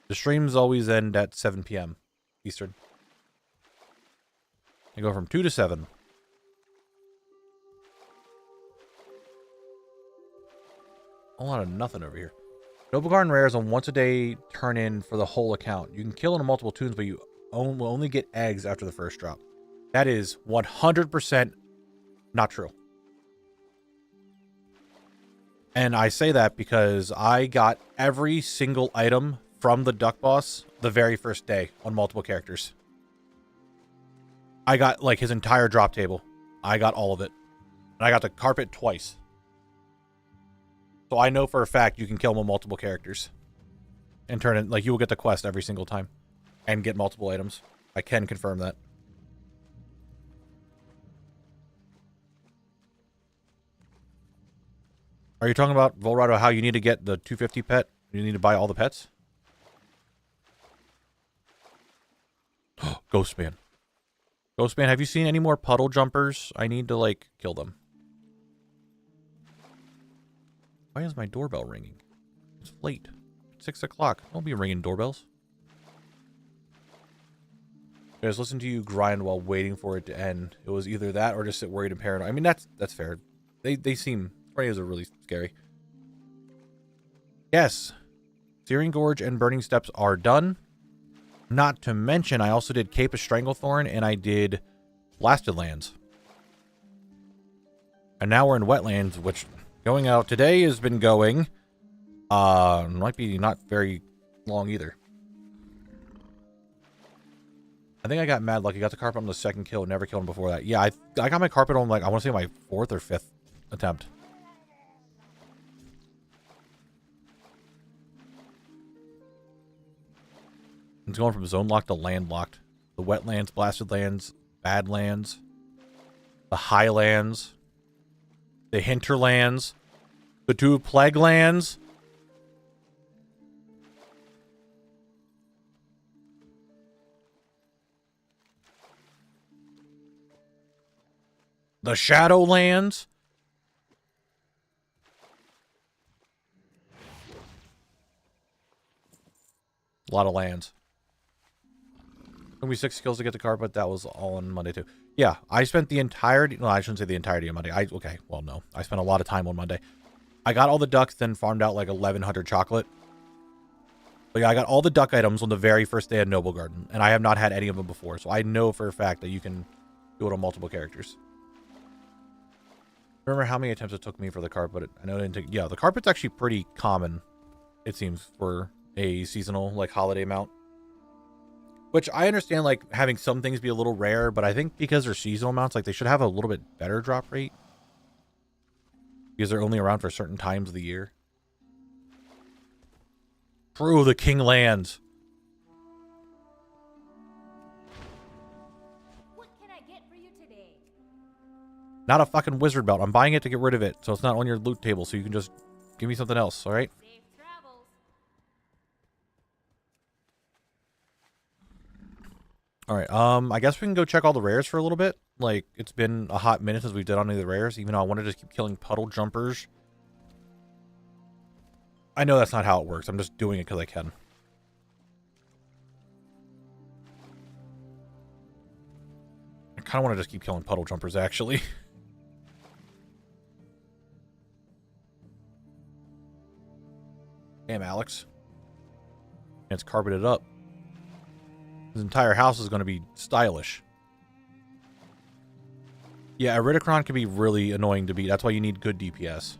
The streams always end at 7 p.m. Eastern. They go from 2 to 7. A lot of nothing over here. Noble Garden Rares on once a day turn in for the whole account. You can kill in multiple tunes, but you will only get eggs after the first drop. That is 100% not true. And I say that because I got every single item from the Duck Boss the very first day on multiple characters. I got like his entire drop table. I got all of it. And I got the carpet twice. So I know for a fact you can kill him with multiple characters. And turn it, like, you will get the quest every single time. And get multiple items. I can confirm that. Are you talking about, Volrado, how you need to get the 250 pet? You need to buy all the pets? Ghostman. Ghostman, have you seen any more puddle jumpers? I need to, like, kill them. Why is my doorbell ringing? It's late. It's 6 o'clock. Don't be ringing doorbells. Guys, listen to you grind while waiting for it to end. It was either that or just sit worried and paranoid. I mean, that's fair. They seem... tornadoes are really scary. Yes. Searing Gorge and Burning Steps are done. Not to mention, I also did Cape of Stranglethorn and I did Blasted Lands. And now we're in Wetlands, which going out today has been going. Might be not very long either. I think I got mad lucky. Got the carpet on the second kill. Never killed him before that. Yeah, I got my carpet on, like, I want to say my 4th or 5th attempt. It's going from zone locked to landlocked. The wetlands, blasted lands, badlands, the highlands, the hinterlands, the 2 plague lands. The Shadowlands. A lot of lands. Took me 6 kills to get the carpet. That was all on Monday too. Yeah, I spent the entirety... No, I shouldn't say the entirety of Monday. Okay, well, no. I spent a lot of time on Monday. I got all the ducks, then farmed out like 1,100 chocolate. But yeah, I got all the duck items on the very first day of Noble Garden. And I have not had any of them before. So I know for a fact that you can do it on multiple characters. Remember how many attempts it took me for the carpet? I know it didn't take... Yeah, the carpet's actually pretty common, it seems, for a seasonal, like, holiday mount. Which I understand, like, having some things be a little rare, but I think because they're seasonal mounts, like, they should have a little bit better drop rate. Because they're only around for certain times of the year. True, the king lands. What can I get for you today? Not a fucking wizard belt. I'm buying it to get rid of it, so it's not on your loot table, so you can just give me something else, alright? Safe travels. Alright, I guess we can go check all the rares for a little bit. Like, it's been a hot minute since we've done any of the rares, even though I wanted to just keep killing puddle jumpers. I know that's not how it works. I'm just doing it because I can. I kind of want to just keep killing puddle jumpers, actually. Damn, Alex. And it's carpeted up. His entire house is going to be stylish. Yeah, Iridicron can be really annoying to beat. That's why you need good DPS.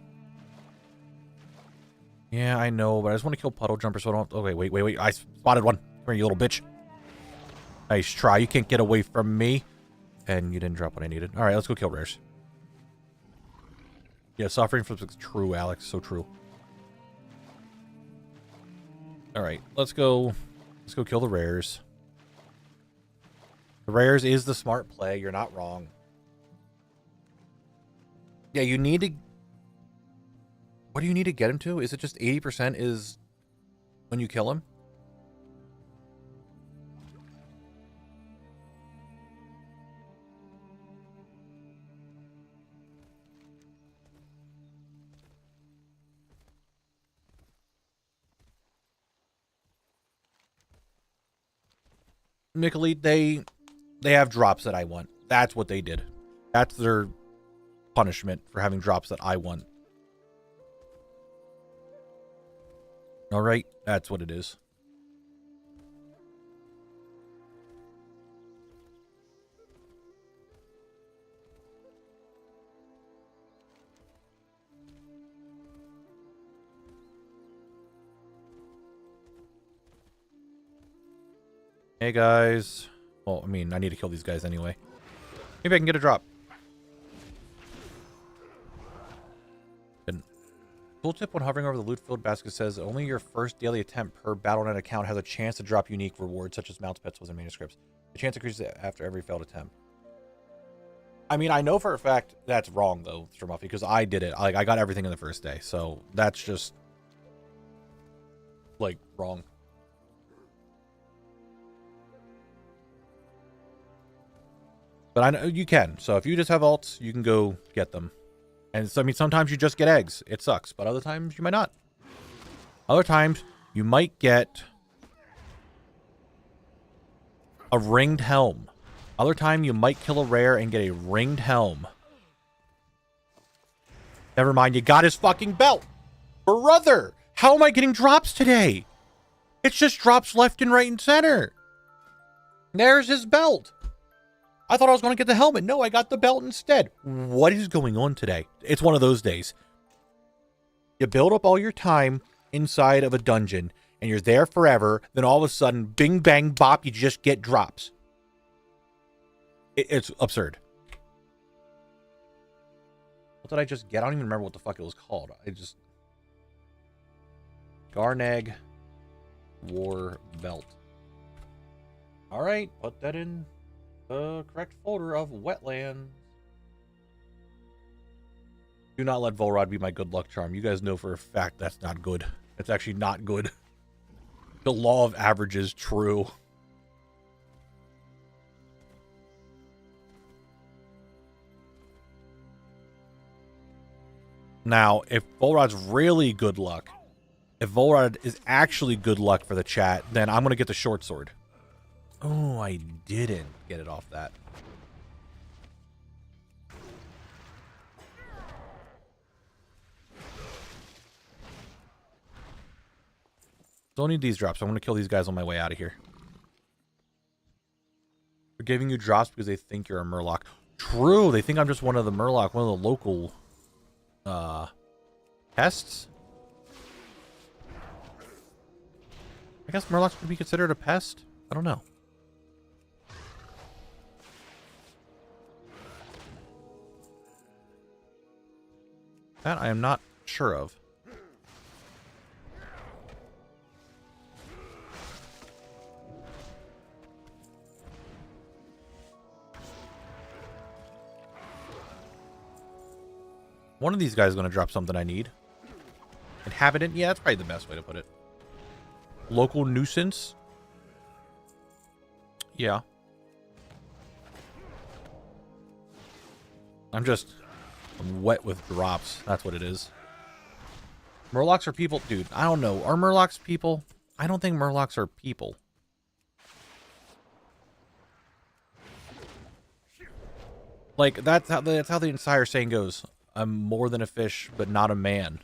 Yeah, I know, but I just want to kill Puddle Jumper so I don't... Okay, wait. I spotted one. Come here, you little bitch. Nice try. You can't get away from me. And you didn't drop what I needed. All right, let's go kill rares. Yeah, suffering flips is true, Alex. So true. All right, let's go kill the rares. The rares is the smart play. You're not wrong. Yeah, you need to... What do you need to get him to? Is it just 80% is when you kill him? Nicolete, they have drops that I want. That's what they did. That's their punishment for having drops that I want. All right, that's what it is. Hey guys. Well, I mean, I need to kill these guys anyway. Maybe I can get a drop. Tooltip when hovering over the loot filled basket says only your first daily attempt per Battle.net account has a chance to drop unique rewards such as mounts, petzels, and manuscripts. The chance increases after every failed attempt. I mean, I know for a fact that's wrong though, Sturmuffy, because I did it. I got everything in the first day, so that's just like wrong. But I know you can. So if you just have alts, you can go get them. And so, I mean, sometimes you just get eggs. It sucks. But other times you might not. Other times you might get a ringed helm. Other time you might kill a rare and get a ringed helm. Never mind, you got his fucking belt. Brother, how am I getting drops today? It's just drops left and right and center. There's his belt. I thought I was going to get the helmet. No, I got the belt instead. What is going on today? It's one of those days. You build up all your time inside of a dungeon, and you're there forever. Then all of a sudden, bing, bang, bop, you just get drops. It's absurd. What did I just get? I don't even remember what the fuck it was called. Garnag War Belt. All right, put that in the correct folder of wetlands. Do not let Volrod be my good luck charm. You guys know for a fact that's not good. It's actually not good. The law of average is true. Now, if Volrod's really good luck, if Volrod is actually good luck for the chat, then I'm going to get the short sword. Oh, I didn't get it off that. Don't need these drops. I'm going to kill these guys on my way out of here. They're giving you drops because they think you're a Murloc. True. They think I'm just one of the Murloc, one of the local pests. I guess Murlocs would be considered a pest. I don't know. That I am not sure of. One of these guys is going to drop something I need. Inhabitant? Yeah, that's probably the best way to put it. Local nuisance? Yeah. I'm wet with drops. That's what it is. Murlocs are people? Dude, I don't know. Are Murlocs people? I don't think Murlocs are people. Like, that's how the entire saying goes. I'm more than a fish, but not a man.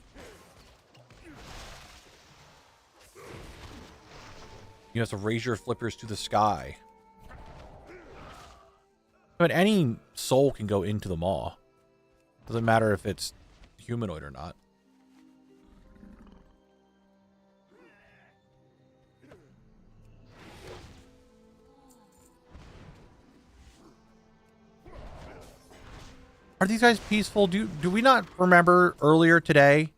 You have to raise your flippers to the sky. But any soul can go into the maw. Doesn't matter if it's humanoid or not. Are these guys peaceful? Do we not remember earlier today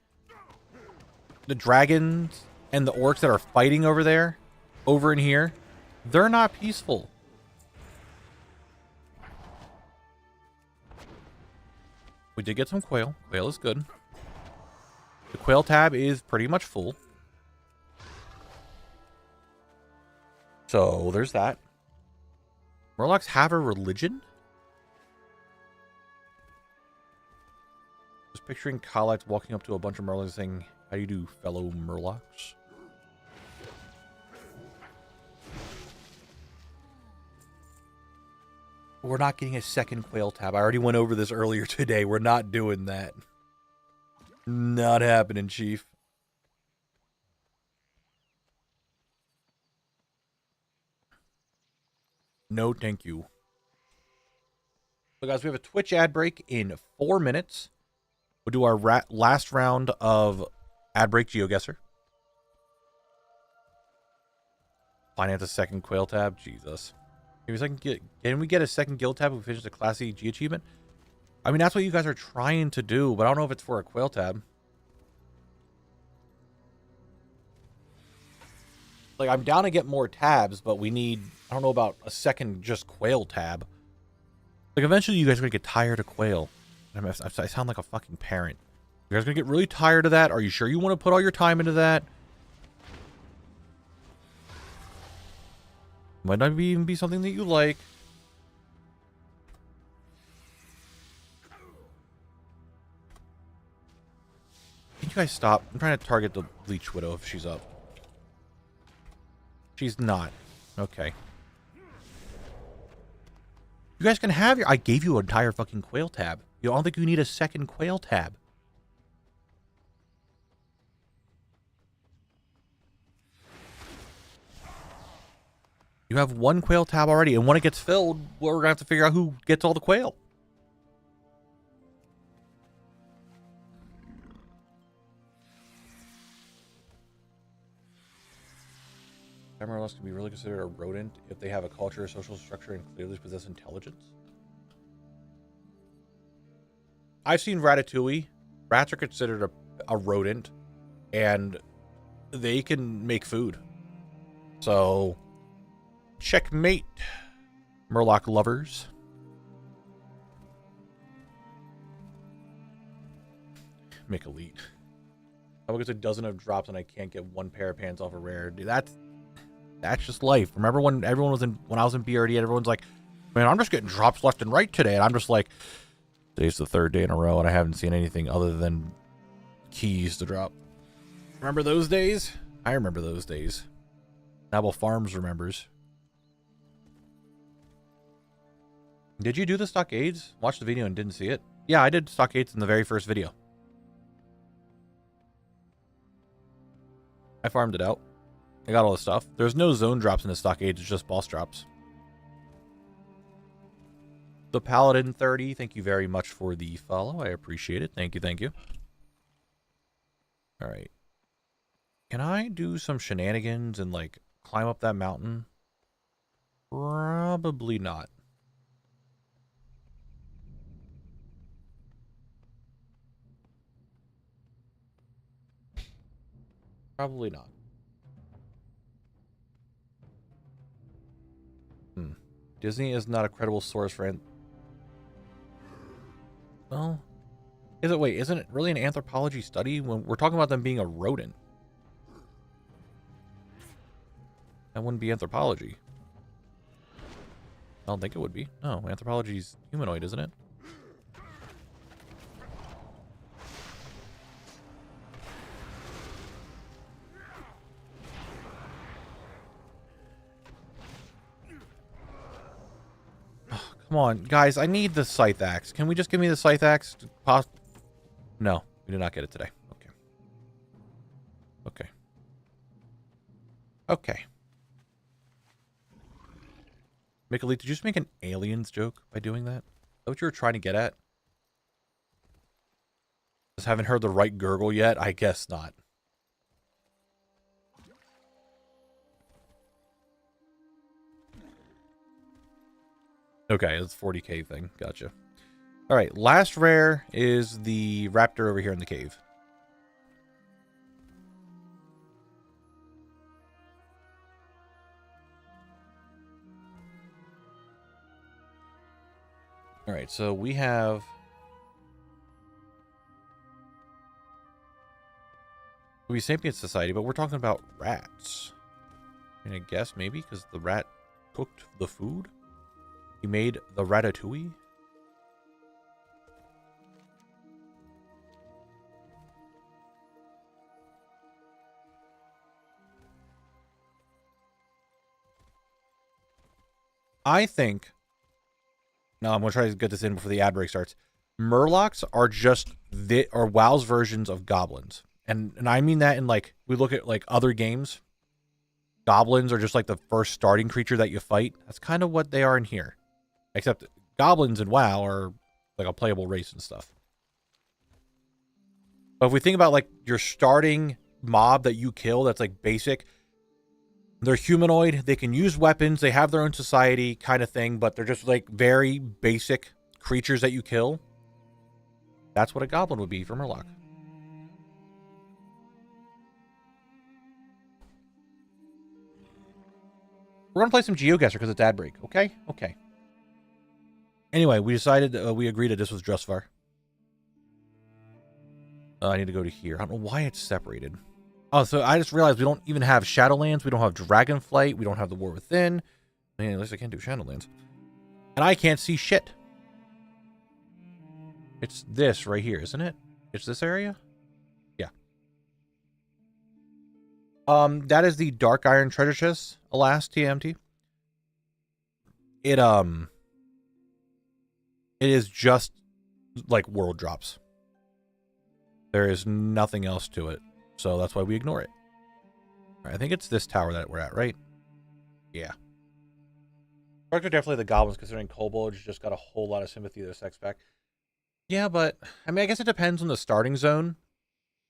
the dragons and the orcs that are fighting over there, over in here? They're not peaceful. We did get some quail. Quail is good. The quail tab is pretty much full. So there's that. Murlocs have a religion? Just picturing Kalax walking up to a bunch of Murlocs saying, "How do you do, fellow Murlocs?" We're not getting a second quail tab. I already went over this earlier today. We're not doing that. Not happening, Chief. No, thank you. So, guys, we have a Twitch ad break in 4 minutes. We'll do our last round of ad break GeoGuessr. Finance a second quail tab. Jesus. Can we get a second guild tab if we finish the Class E G achievement? I mean, that's what you guys are trying to do, but I don't know if it's for a quail tab. Like, I'm down to get more tabs, but we need, I don't know about a second just quail tab. Like, eventually you guys are going to get tired of quail. I sound like a fucking parent. You guys are going to get really tired of that? Are you sure you want to put all your time into that? Might not even be something that you like. Can you guys stop? I'm trying to target the Bleach Widow if she's up. She's not. Okay. You guys can have your... I gave you an entire fucking quail tab. You don't think you need a second quail tab? You have one quail tab already, and when it gets filled, we're going to have to figure out who gets all the quail. Murlocs can be really considered a rodent if they have a culture, social structure, and clearly possess intelligence. I've seen Ratatouille. Rats are considered a rodent, and they can make food. So... checkmate, Murloc lovers. Make elite. I will get a dozen of drops and I can't get one pair of pants off a rare. Dude, that's just life. Remember when everyone was when I was in BRD and everyone's like, man, I'm just getting drops left and right today. And I'm just like, today's the third day in a row and I haven't seen anything other than keys to drop. Remember those days? I remember those days. Knabble Farms remembers. Did you do the stockades? Watched the video and didn't see it? Yeah, I did stockades in the very first video. I farmed it out. I got all the stuff. There's no zone drops in the stockades, it's just boss drops. The Paladin 30, thank you very much for the follow. I appreciate it. Thank you, thank you. Alright. Can I do some shenanigans and, like, climb up that mountain? Probably not. Probably not. Disney is not a credible source for... Well... Is it... Wait, isn't it really an anthropology study? When we're talking about them being a rodent. That wouldn't be anthropology. I don't think it would be. No, anthropology's humanoid, isn't it? Come on, guys, I need the scythe axe. Can we just give me the scythe axe? No, we did not get it today. Okay. Okay. Okay. Mickey, did you just make an aliens joke by doing that? Is that what you were trying to get at? Just haven't heard the right gurgle yet? I guess not. Okay, it's 40k thing. Gotcha. Alright, last rare is the raptor over here in the cave. Alright, so we have... We Sapient Society, but we're talking about rats. I mean, I guess maybe because the rat cooked the food? He made the ratatouille? I think... No, I'm going to try to get this in before the ad break starts. Murlocs are just WoW's versions of goblins. And I mean that in, like, we look at, like, other games. Goblins are just, like, the first starting creature that you fight. That's kind of what they are in here. Except goblins in WoW are, like, a playable race and stuff. But if we think about, like, your starting mob that you kill that's, like, basic... They're humanoid, they can use weapons, they have their own society kind of thing, but they're just like very basic creatures that you kill. That's what a goblin would be for Murloc. We're going to play some GeoGuessr because it's ad break, okay? Okay. Anyway, we decided, we agreed that this was Drustvar. I need to go to here. I don't know why it's separated. Oh, so I just realized we don't even have Shadowlands. We don't have Dragonflight. We don't have the War Within. I mean, at least I can't do Shadowlands. And I can't see shit. It's this right here, isn't it? It's this area? Yeah. That is the Dark Iron Treasure Chest, alas, TMT. It is just like world drops. There is nothing else to it. So that's why we ignore it. Right, I think it's this tower that we're at, right? Yeah. Are definitely the goblins, considering kobolds just got a whole lot of sympathy to their sex pack. Yeah, but I mean, I guess it depends on the starting zone.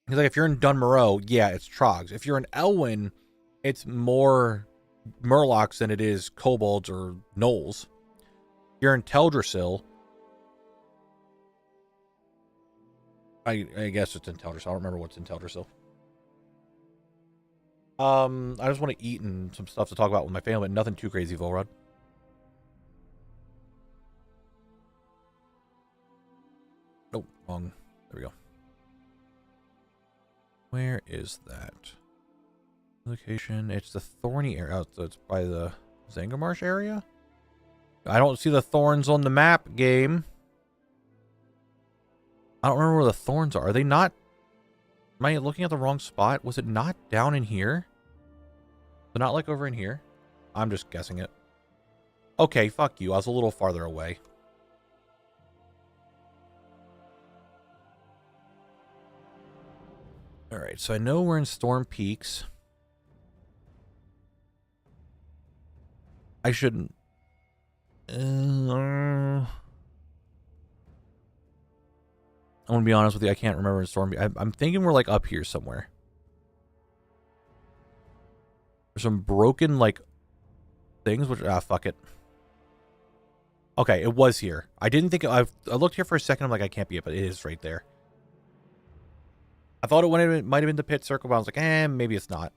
Because like if you're in Dunmoreau, yeah, it's Trogs. If you're in Elwyn, it's more Murlocs than it is kobolds or gnolls. If you're in Teldrassil, I guess it's in Teldrassil. I don't remember what's in Teldrassil. I just want to eat and some stuff to talk about with my family, but nothing too crazy, Volrod. Oh, wrong. There we go. Where is that? Location. It's the Thorny area. Oh, it's by the Zangarmarsh area? I don't see the thorns on the map, game. I don't remember where the thorns are. Are they not... Am I looking at the wrong spot? Was it not down in here? They're not like over in here? I'm just guessing it. Okay, fuck you. I was a little farther away. Alright, so I know we're in Storm Peaks. I shouldn't... I'm gonna be honest with you, I can't remember in Storm. I'm thinking we're like up here somewhere. There's some broken like things, which fuck it. Okay, it was here. I didn't think I looked here for a second. I'm like, I can't be it, but it is right there. I thought it might have been the pit circle, but I was like, maybe it's not.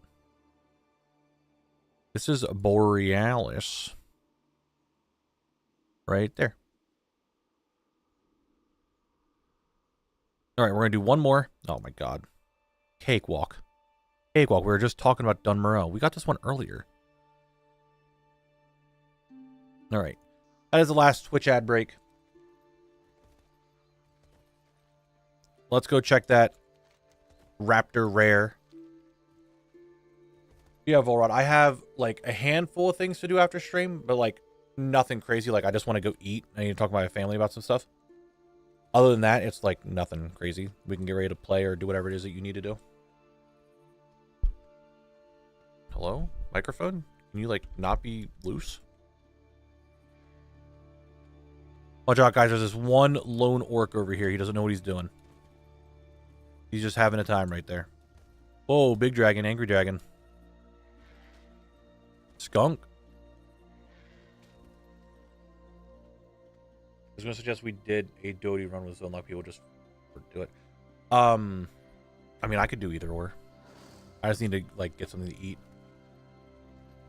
This is Borealis. Right there. All right, we're going to do one more. Oh, my God. Cakewalk. Cakewalk. We were just talking about Dunmoreau. We got this one earlier. All right. That is the last Twitch ad break. Let's go check that Raptor Rare. Yeah, Volrod. I have, like, a handful of things to do after stream, but, like, nothing crazy. Like, I just want to go eat. I need to talk to my family about some stuff. Other than that, it's like nothing crazy. We can get ready to play or do whatever it is that you need to do. Hello? Microphone? Can you like not be loose? Watch out, guys. There's this one lone orc over here. He doesn't know what he's doing. He's just having a time right there. Whoa, big dragon, angry dragon. Skunk. I was going to suggest we did a Dodie run with zone lock people just do it. I mean, I could do either or. I just need to, like, get something to eat.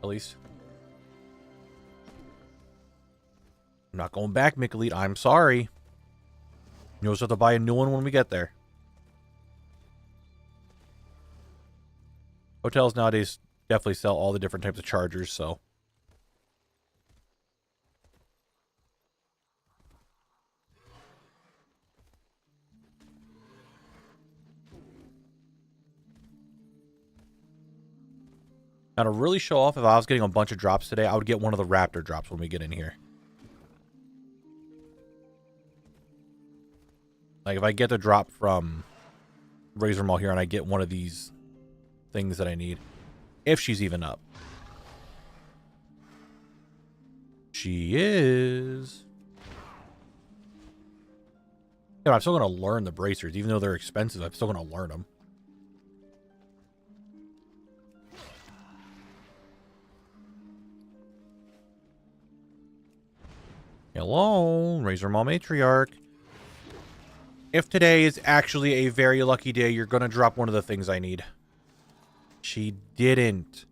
At least. I'm not going back, Mikalite. I'm sorry. You'll just have to buy a new one when we get there. Hotels nowadays definitely sell all the different types of chargers, so. Now, to really show off, if I was getting a bunch of drops today, I would get one of the raptor drops when we get in here. Like, if I get the drop from Razor Maul here and I get one of these things that I need, if she's even up. She is. Yeah, I'm still going to learn the bracers. Even though they're expensive, I'm still going to learn them. Hello, Razor Maul Matriarch. If today is actually a very lucky day, you're going to drop one of the things I need. She didn't.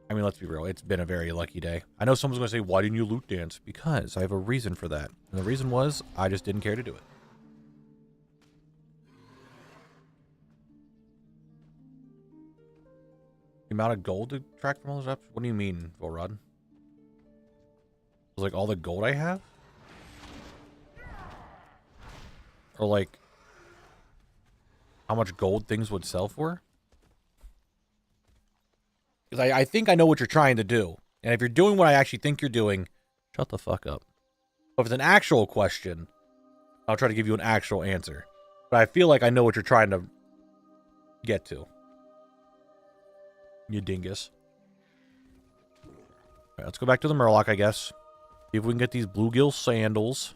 I mean, let's be real. It's been a very lucky day. I know someone's going to say, why didn't you loot dance? Because I have a reason for that. And the reason was, I just didn't care to do it. The amount of gold to track from all those apps? What do you mean, Volrod? Like all the gold I have? Or like how much gold things would sell for? Because I think I know what you're trying to do. And if you're doing what I actually think you're doing, shut the fuck up. But if it's an actual question, I'll try to give you an actual answer. But I feel like I know what you're trying to get to. You dingus. Alright, let's go back to the Murloc, I guess. See if we can get these bluegill sandals.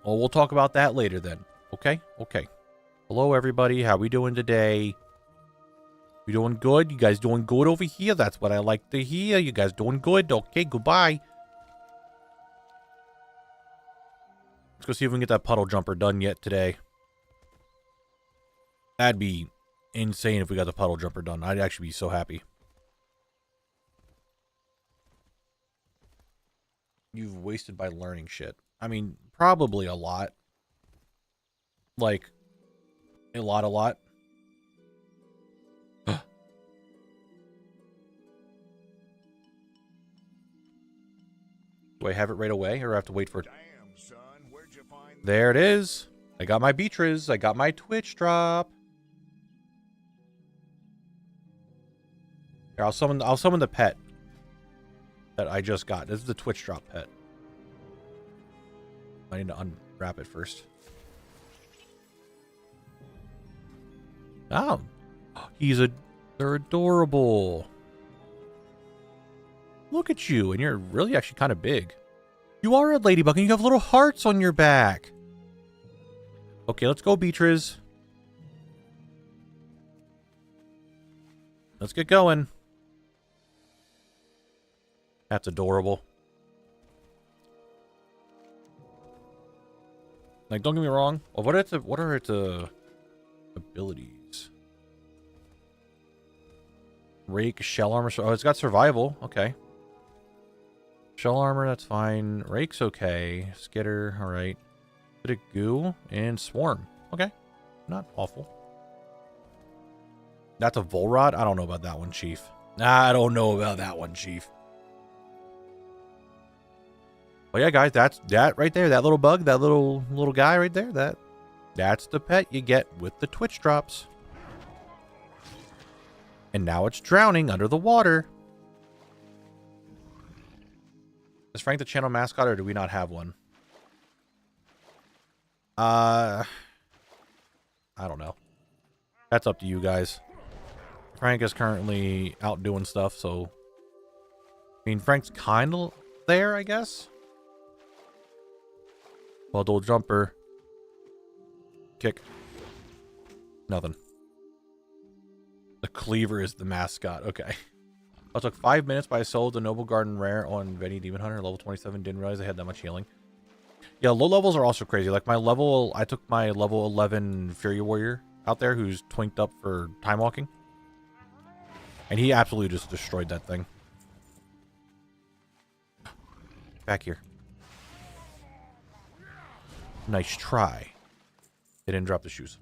Oh, we'll talk about that later then. Okay? Okay. Hello, everybody. How we doing today? We doing good? You guys doing good over here? That's what I like to hear. You guys doing good? Okay, goodbye. Let's go see if we can get that puddle jumper done yet today. That'd be insane if we got the puddle jumper done. I'd actually be so happy. You've wasted by learning shit. I mean, probably a lot. Like, a lot. Do I have it right away, or I have to wait for it? Damn, son, where'd you find There it is. I got my Beatriz. I got my Twitch drop. Here, I'll summon the pet that I just got. This is the Twitch drop pet. I need to unwrap it first. Oh, they're adorable. Look at you, and you're really actually kind of big. You are a ladybug, and you have little hearts on your back. Okay, let's go, Beatriz. Let's get going. That's adorable. Like, don't get me wrong. Well, what are its abilities? Rake, shell armor. Oh, it's got survival. Okay. Shell armor, that's fine. Rake's okay. Skitter, all right. Bit of goo and swarm. Okay, not awful. That's a Volrod? I don't know about that one, Chief. I don't know about that one, Chief. Well, yeah, guys, that's that right there. That little bug, that little guy right there. That's the pet you get with the Twitch drops. And now it's drowning under the water. Is Frank the channel mascot, or do we not have one? I don't know. That's up to you guys. Frank is currently out doing stuff, so... I mean, Frank's kind of there, I guess. Double jumper. Kick. Nothing. The cleaver is the mascot. Okay. I took 5 minutes, but I sold the Noble Garden Rare on Veni Demon Hunter, level 27. Didn't realize I had that much healing. Yeah, low levels are also crazy. Like my level, I took my level 11 Fury Warrior out there who's twinked up for time walking. And he absolutely just destroyed that thing. Back here. Nice try. They didn't drop the shoes.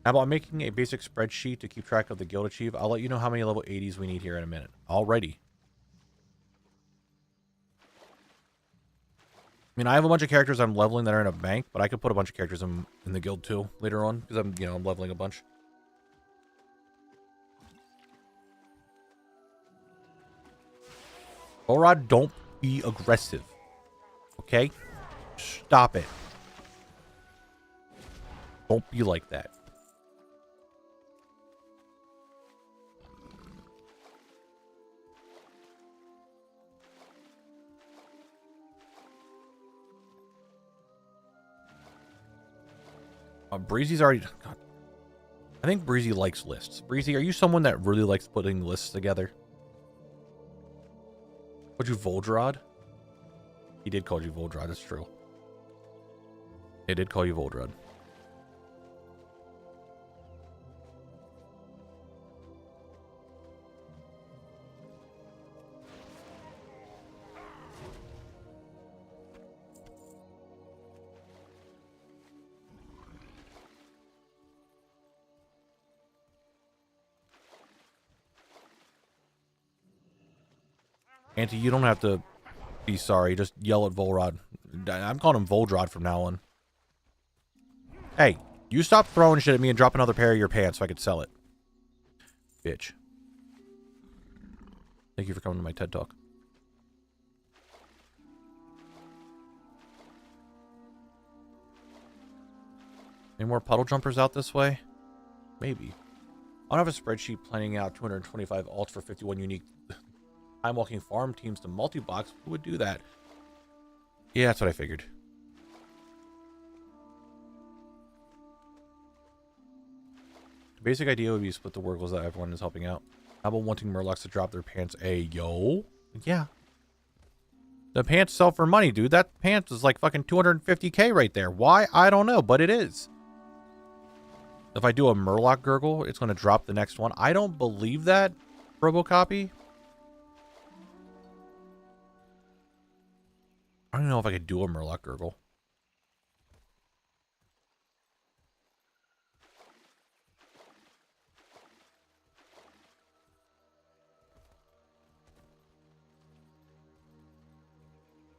Now, I'm making a basic spreadsheet to keep track of the guild achieve. I'll let you know how many level 80s we need here in a minute. Alrighty. I mean, I have a bunch of characters I'm leveling that are in a bank, but I could put a bunch of characters in the guild too later on because I'm leveling a bunch. Orad, don't be aggressive. Okay? Stop it. Don't be like that. Breezy's already... God. I think Breezy likes lists. Breezy, are you someone that really likes putting lists together? Called you Voldrad? He did call you Voldrad, that's true. He did call you Voldrad. Auntie, you don't have to be sorry. Just yell at Volrod. I'm calling him Voldrad from now on. Hey, you stop throwing shit at me and drop another pair of your pants so I could sell it. Bitch. Thank you for coming to my TED Talk. Any more puddle jumpers out this way? Maybe. I don't have a spreadsheet planning out 225 alts for 51 unique time-walking farm teams to multi-box. Who would do that? Yeah, that's what I figured. The basic idea would be to split the workloads that everyone is helping out. How about wanting Murlocs to drop their pants? Yo? Yeah. The pants sell for money, dude. That pants is like fucking 250k right there. Why? I don't know, but it is. If I do a Murloc gurgle, it's going to drop the next one. I don't believe that, Robocopy. I don't know if I could do a Murloc gurgle.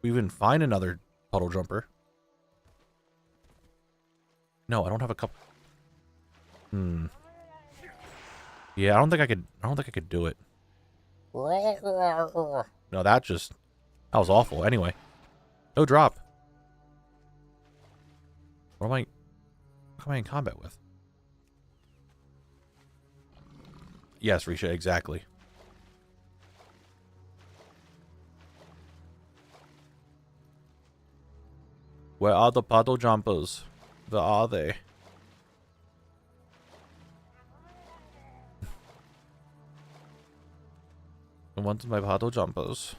We even find another puddle jumper. No, I don't have a cup. Yeah, I don't think I could do it. No, that was awful. Anyway. No drop. What am I in combat with? Yes, Risha, exactly. Where are the puddle jumpers? Where are they? I want my puddle jumpers.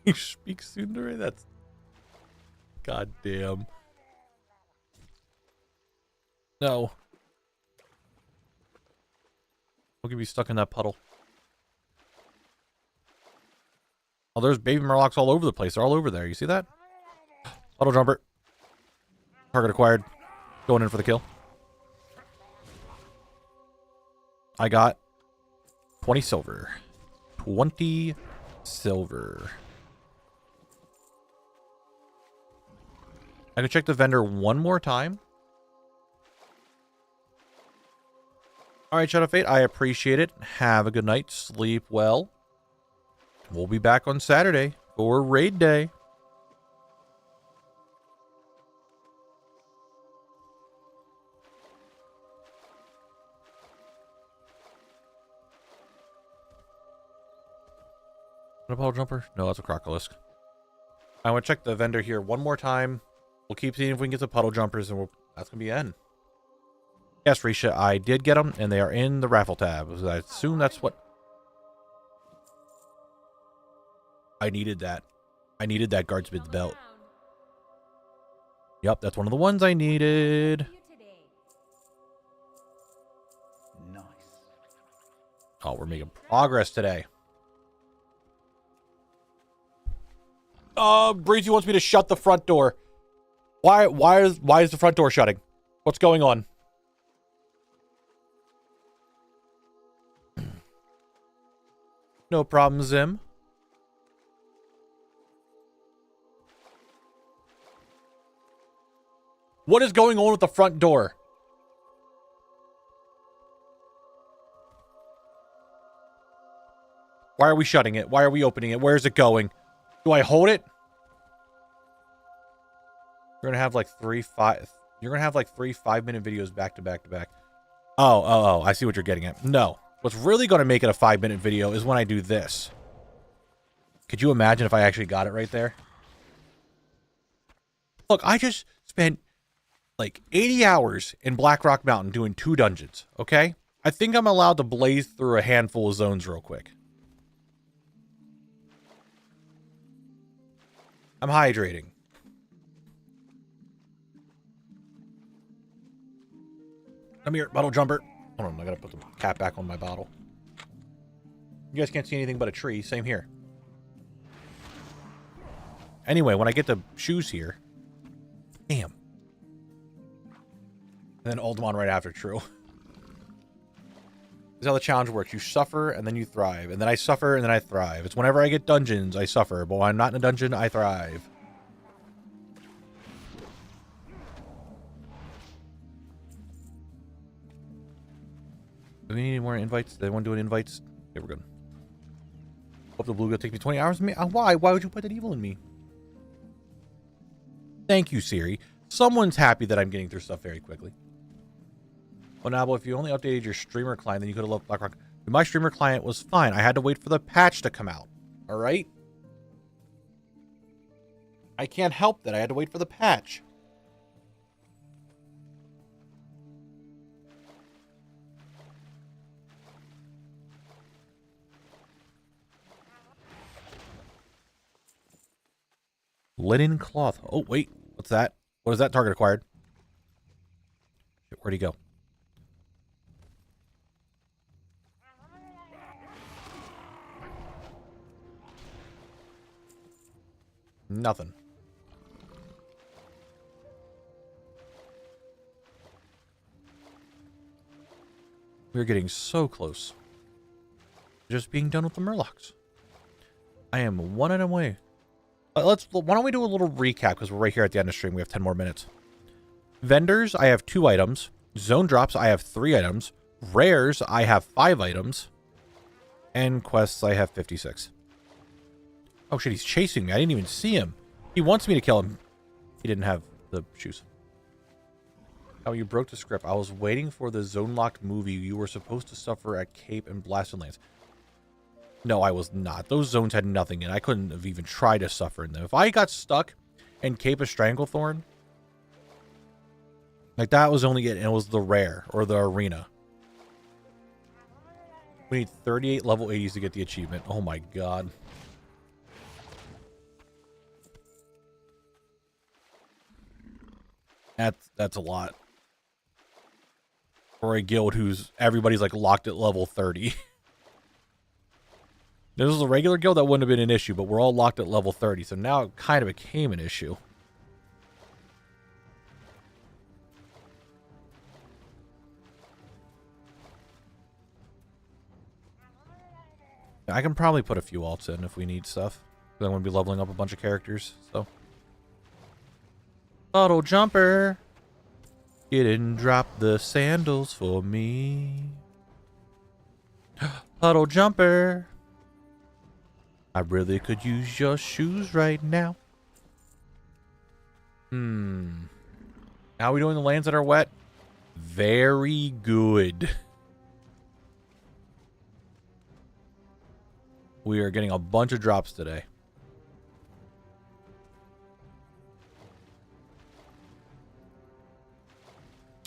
You speak Sundari? That's... God damn. No. Look at me stuck in that puddle. Oh, there's baby Murlocs all over the place. They're all over there. You see that? Puddle jumper. Target acquired. Going in for the kill. I got 20 silver. 20 silver. I can check the vendor one more time. All right, Shadow Fate, I appreciate it. Have a good night. Sleep well. We'll be back on Saturday for raid day. A puddle jumper? No, that's a crocolisk. I want to check the vendor here one more time. We'll keep seeing if we can get the puddle jumpers, and that's gonna be the end. Yes, Risha, I did get them, and they are in the raffle tab. I assume that's what I needed. That I needed that guardsman's belt. Yep, that's one of the ones I needed. Nice. Oh, we're making progress today. Breezy wants me to shut the front door. Why is the front door shutting? What's going on? No problem, Zim. What is going on with the front door? Why are we shutting it? Why are we opening it? Where is it going? Do I hold it? You're gonna have like three 5-minute videos back to back to back. Oh, I see what you're getting at. No. What's really gonna make it a 5-minute video is when I do this. Could you imagine if I actually got it right there? Look, I just spent like 80 hours in Black Rock Mountain doing 2 dungeons, okay? I think I'm allowed to blaze through a handful of zones real quick. I'm hydrating. Come here, bottle jumper. Hold on, I gotta put the cap back on my bottle. You guys can't see anything but a tree. Same here. Anyway, when I get the shoes here... Damn. And then Ultimon right after, true. This is how the challenge works. You suffer, and then you thrive. And then I suffer, and then I thrive. It's whenever I get dungeons, I suffer. But when I'm not in a dungeon, I thrive. Do we need any more invites? Did anyone do any invites? Okay, we're good. Hope the blue gonna take me 20 hours. Why? Why would you put that evil in me? Thank you, Siri. Someone's happy that I'm getting through stuff very quickly. Oh, Knabble, if you only updated your streamer client, then you could have left BlackRock. My streamer client was fine. I had to wait for the patch to come out. All right? I can't help that. I had to wait for the patch. Linen cloth. Oh, wait. What's that? What is that target acquired? Where'd he go? Nothing. We're getting so close. Just being done with the Murlocs. I am one item away. Why don't we do a little recap, because we're right here at the end of the stream. We have 10 more minutes. Vendors, I have 2 items. Zone drops, I have 3 items. Rares, I have 5 items. And quests, I have 56. Oh shit, he's chasing me. I didn't even see him. He wants me to kill him. He didn't have the shoes. Oh, you broke the script. I was waiting for the zone locked movie. You were supposed to suffer at Cape and Blasted Lands. No, I was not. Those zones had nothing in. I couldn't have even tried to suffer in them. If I got stuck in Cape of Stranglethorn, like that was only it. And it was the rare or the arena. We need 38 level 80s to get the achievement. Oh my god. That's a lot. For a guild who's everybody's like locked at level 30. This was a regular guild, that wouldn't have been an issue, but we're all locked at level 30, so now it kind of became an issue. I can probably put a few alts in if we need stuff. Then I'm going to be leveling up a bunch of characters, so. Puddle jumper. You didn't drop the sandals for me. Puddle jumper. I really could use your shoes right now. How are we doing the lands that are wet? Very good. We are getting a bunch of drops today.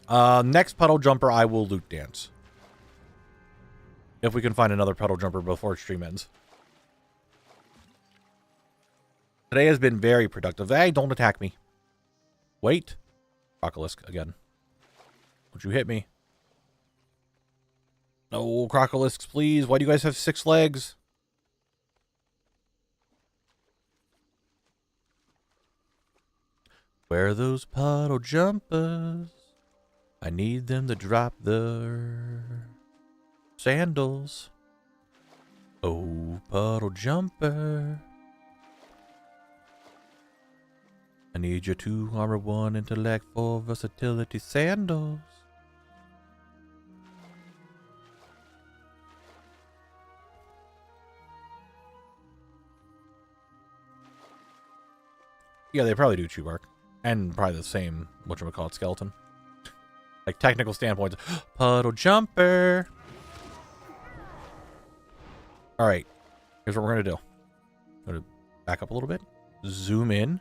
Next puddle jumper, I will loot dance. If we can find another puddle jumper before stream ends. Today has been very productive. Hey, don't attack me. Wait. Crocolisk again. Don't you hit me. No, Crocolisks, please. Why do you guys have 6 legs? Where are those puddle jumpers? I need them to drop their sandals. Oh, puddle jumper. I need your 2 armor, 1 intellect, 4 versatility sandals. Yeah, they probably do chew bark. And probably the same, whatchamacallit, skeleton. Like, technical standpoints. Puddle jumper! Alright. Here's what we're going to do. I'm going to back up a little bit. Zoom in.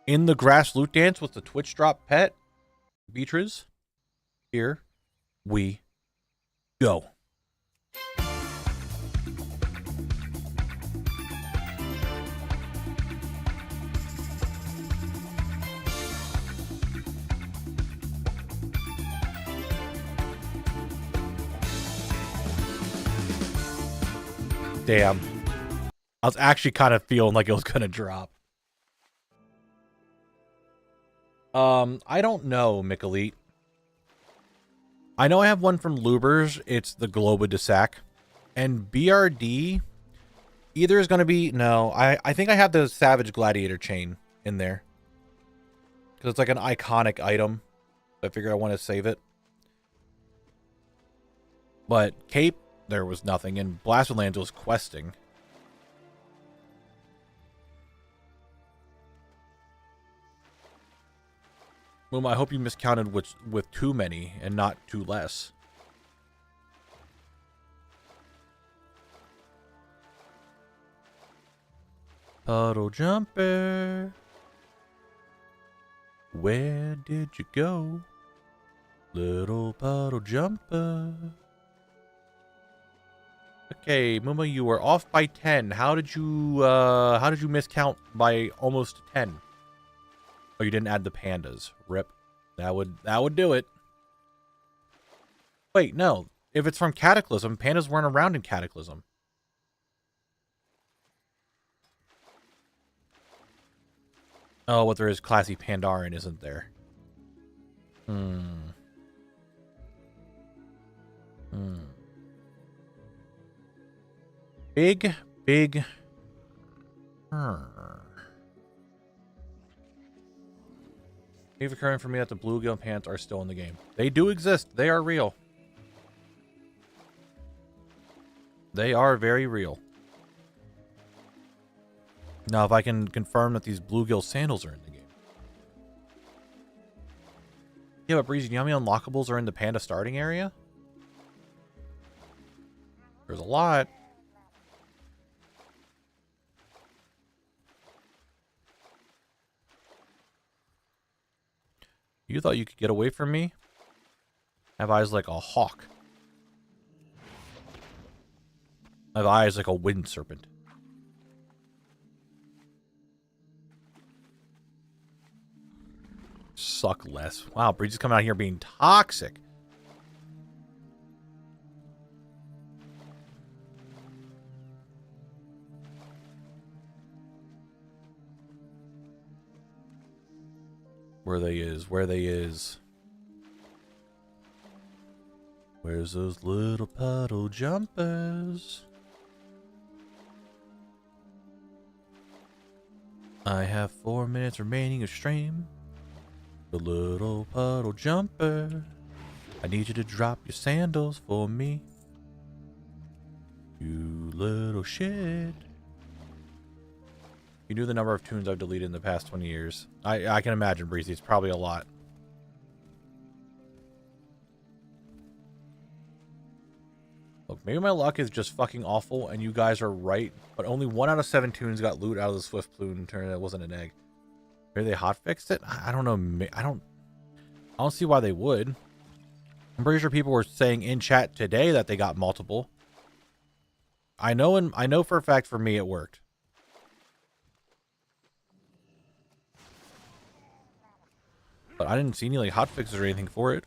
In the grass loot dance with the Twitch drop pet. Beatrice. Here we go. Damn. I was actually kind of feeling like it was going to drop. I don't know, Mikalite. I know I have one from Lubers. It's the Globa de Sac. And BRD either is going to be... No, I think I have the Savage Gladiator chain in there. Because it's like an iconic item. I figured I want to save it. But Cape... There was nothing, and Blasphemlands was questing. Mooma, I hope you miscounted with too many and not too less. Puddle jumper. Where did you go? Little puddle jumper. Okay, Mooma, you were off by 10. How did you miscount by almost 10? Oh, you didn't add the pandas. Rip. That would do it. Wait, no. If it's from Cataclysm, pandas weren't around in Cataclysm. Oh, what there is classy Pandaren isn't there. Big. Leave occurring for me that the bluegill pants are still in the game. They do exist. They are real. They are very real. Now, if I can confirm that these bluegill sandals are in the game. Yeah, but Breezy, do you know how many unlockables are in the panda starting area? There's a lot. You thought you could get away from me? I have eyes like a hawk. I have eyes like a wind serpent. Suck less. Wow, Breezy's coming out here being toxic. Where they is. Where's those little puddle jumpers? I have 4 minutes remaining of stream. The little puddle jumper. I need you to drop your sandals for me. You little shit. You knew the number of tunes I've deleted in the past 20 years. I can imagine, Breezy. It's probably a lot. Look, maybe my luck is just fucking awful and you guys are right, but only 1 out of 7 tunes got loot out of the Swift Plume turn. It wasn't an egg. Maybe they hotfixed it? I don't know. I don't see why they would. I'm pretty sure people were saying in chat today that they got multiple. I know for a fact for me it worked. But I didn't see any like hotfixes or anything for it.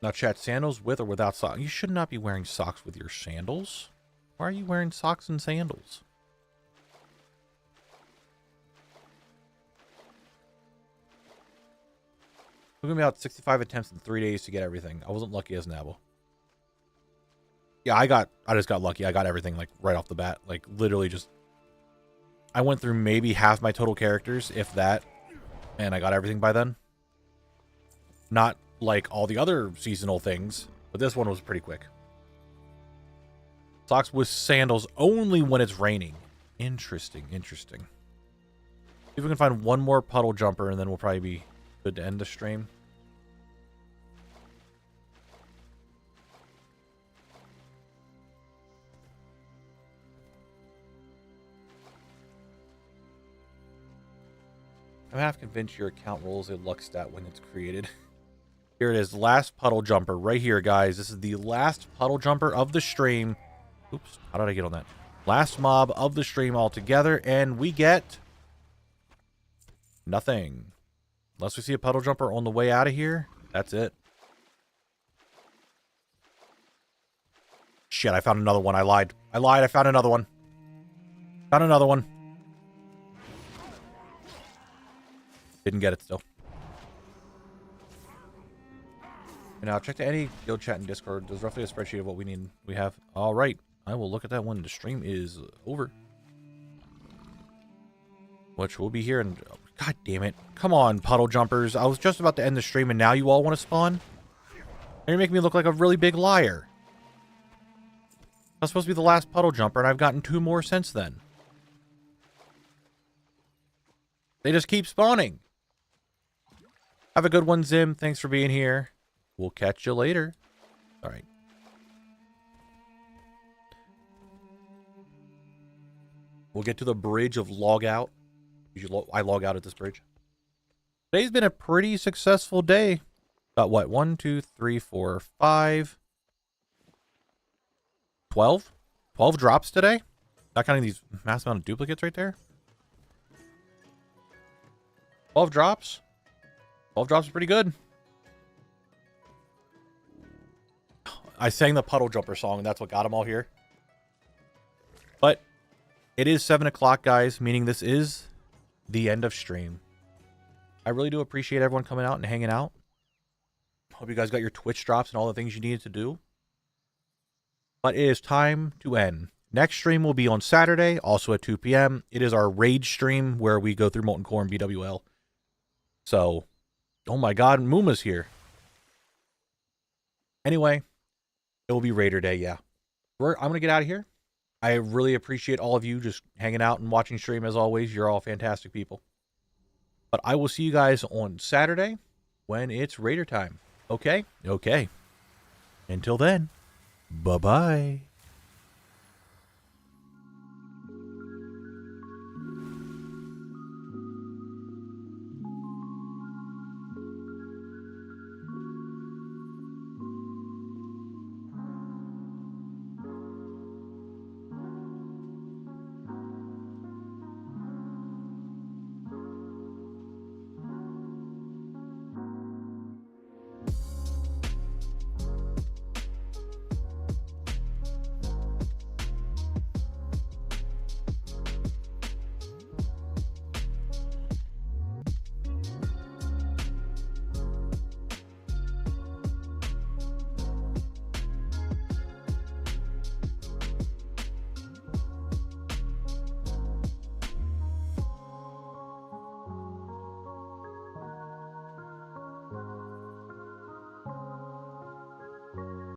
Now chat, sandals with or without socks? You should not be wearing socks with your sandals. Why are you wearing socks and sandals? It took me about 65 attempts in 3 days to get everything. I wasn't lucky as Knabble. Yeah, I just got lucky. I got everything like right off the bat. Like literally just I went through maybe half my total characters, if that, and I got everything by then. Not like all the other seasonal things, but this one was pretty quick. Socks with sandals only when it's raining. Interesting, interesting. See if we can find one more puddle jumper and then we'll probably be good to end the stream. I'm half convinced your account rolls a luck stat when it's created. Here it is, last puddle jumper right here, guys. This is the last puddle jumper of the stream. Oops, how did I get on that? Last mob of the stream altogether, and we get nothing. Unless we see a puddle jumper on the way out of here, that's it. Shit, I found another one. I lied. I found another one. Found another one. Didn't get it still. And now check to any guild chat and Discord. There's roughly a spreadsheet of what we have. All right. I will look at that when the stream is over. Which will be here and God damn it. Come on, puddle jumpers. I was just about to end the stream and now you all want to spawn? You're making me look like a really big liar. I was supposed to be the last puddle jumper and I've gotten 2 more since then. They just keep spawning. Have a good one, Zim. Thanks for being here. We'll catch you later. All right. We'll get to the bridge of log out. I log out at this bridge. Today's been a pretty successful day. Got what? 1, 2, 3, 4, 5. 12? 12 drops today? Not counting these mass amount of duplicates right there. 12 drops? 12 drops is pretty good. I sang the puddle jumper song and that's what got them all here. But it is 7 o'clock, guys, meaning this is the end of stream. I really do appreciate everyone coming out and hanging out. Hope you guys got your Twitch drops and all the things you needed to do. But it is time to end. Next stream will be on Saturday, also at 2 p.m. It is our Rage stream where we go through Molten Core and BWL. So, oh my god, Muma's here. Anyway, it will be Raider Day, yeah. I'm going to get out of here. I really appreciate all of you just hanging out and watching stream as always. You're all fantastic people. But I will see you guys on Saturday when it's Raider time. Okay? Okay. Until then, bye-bye.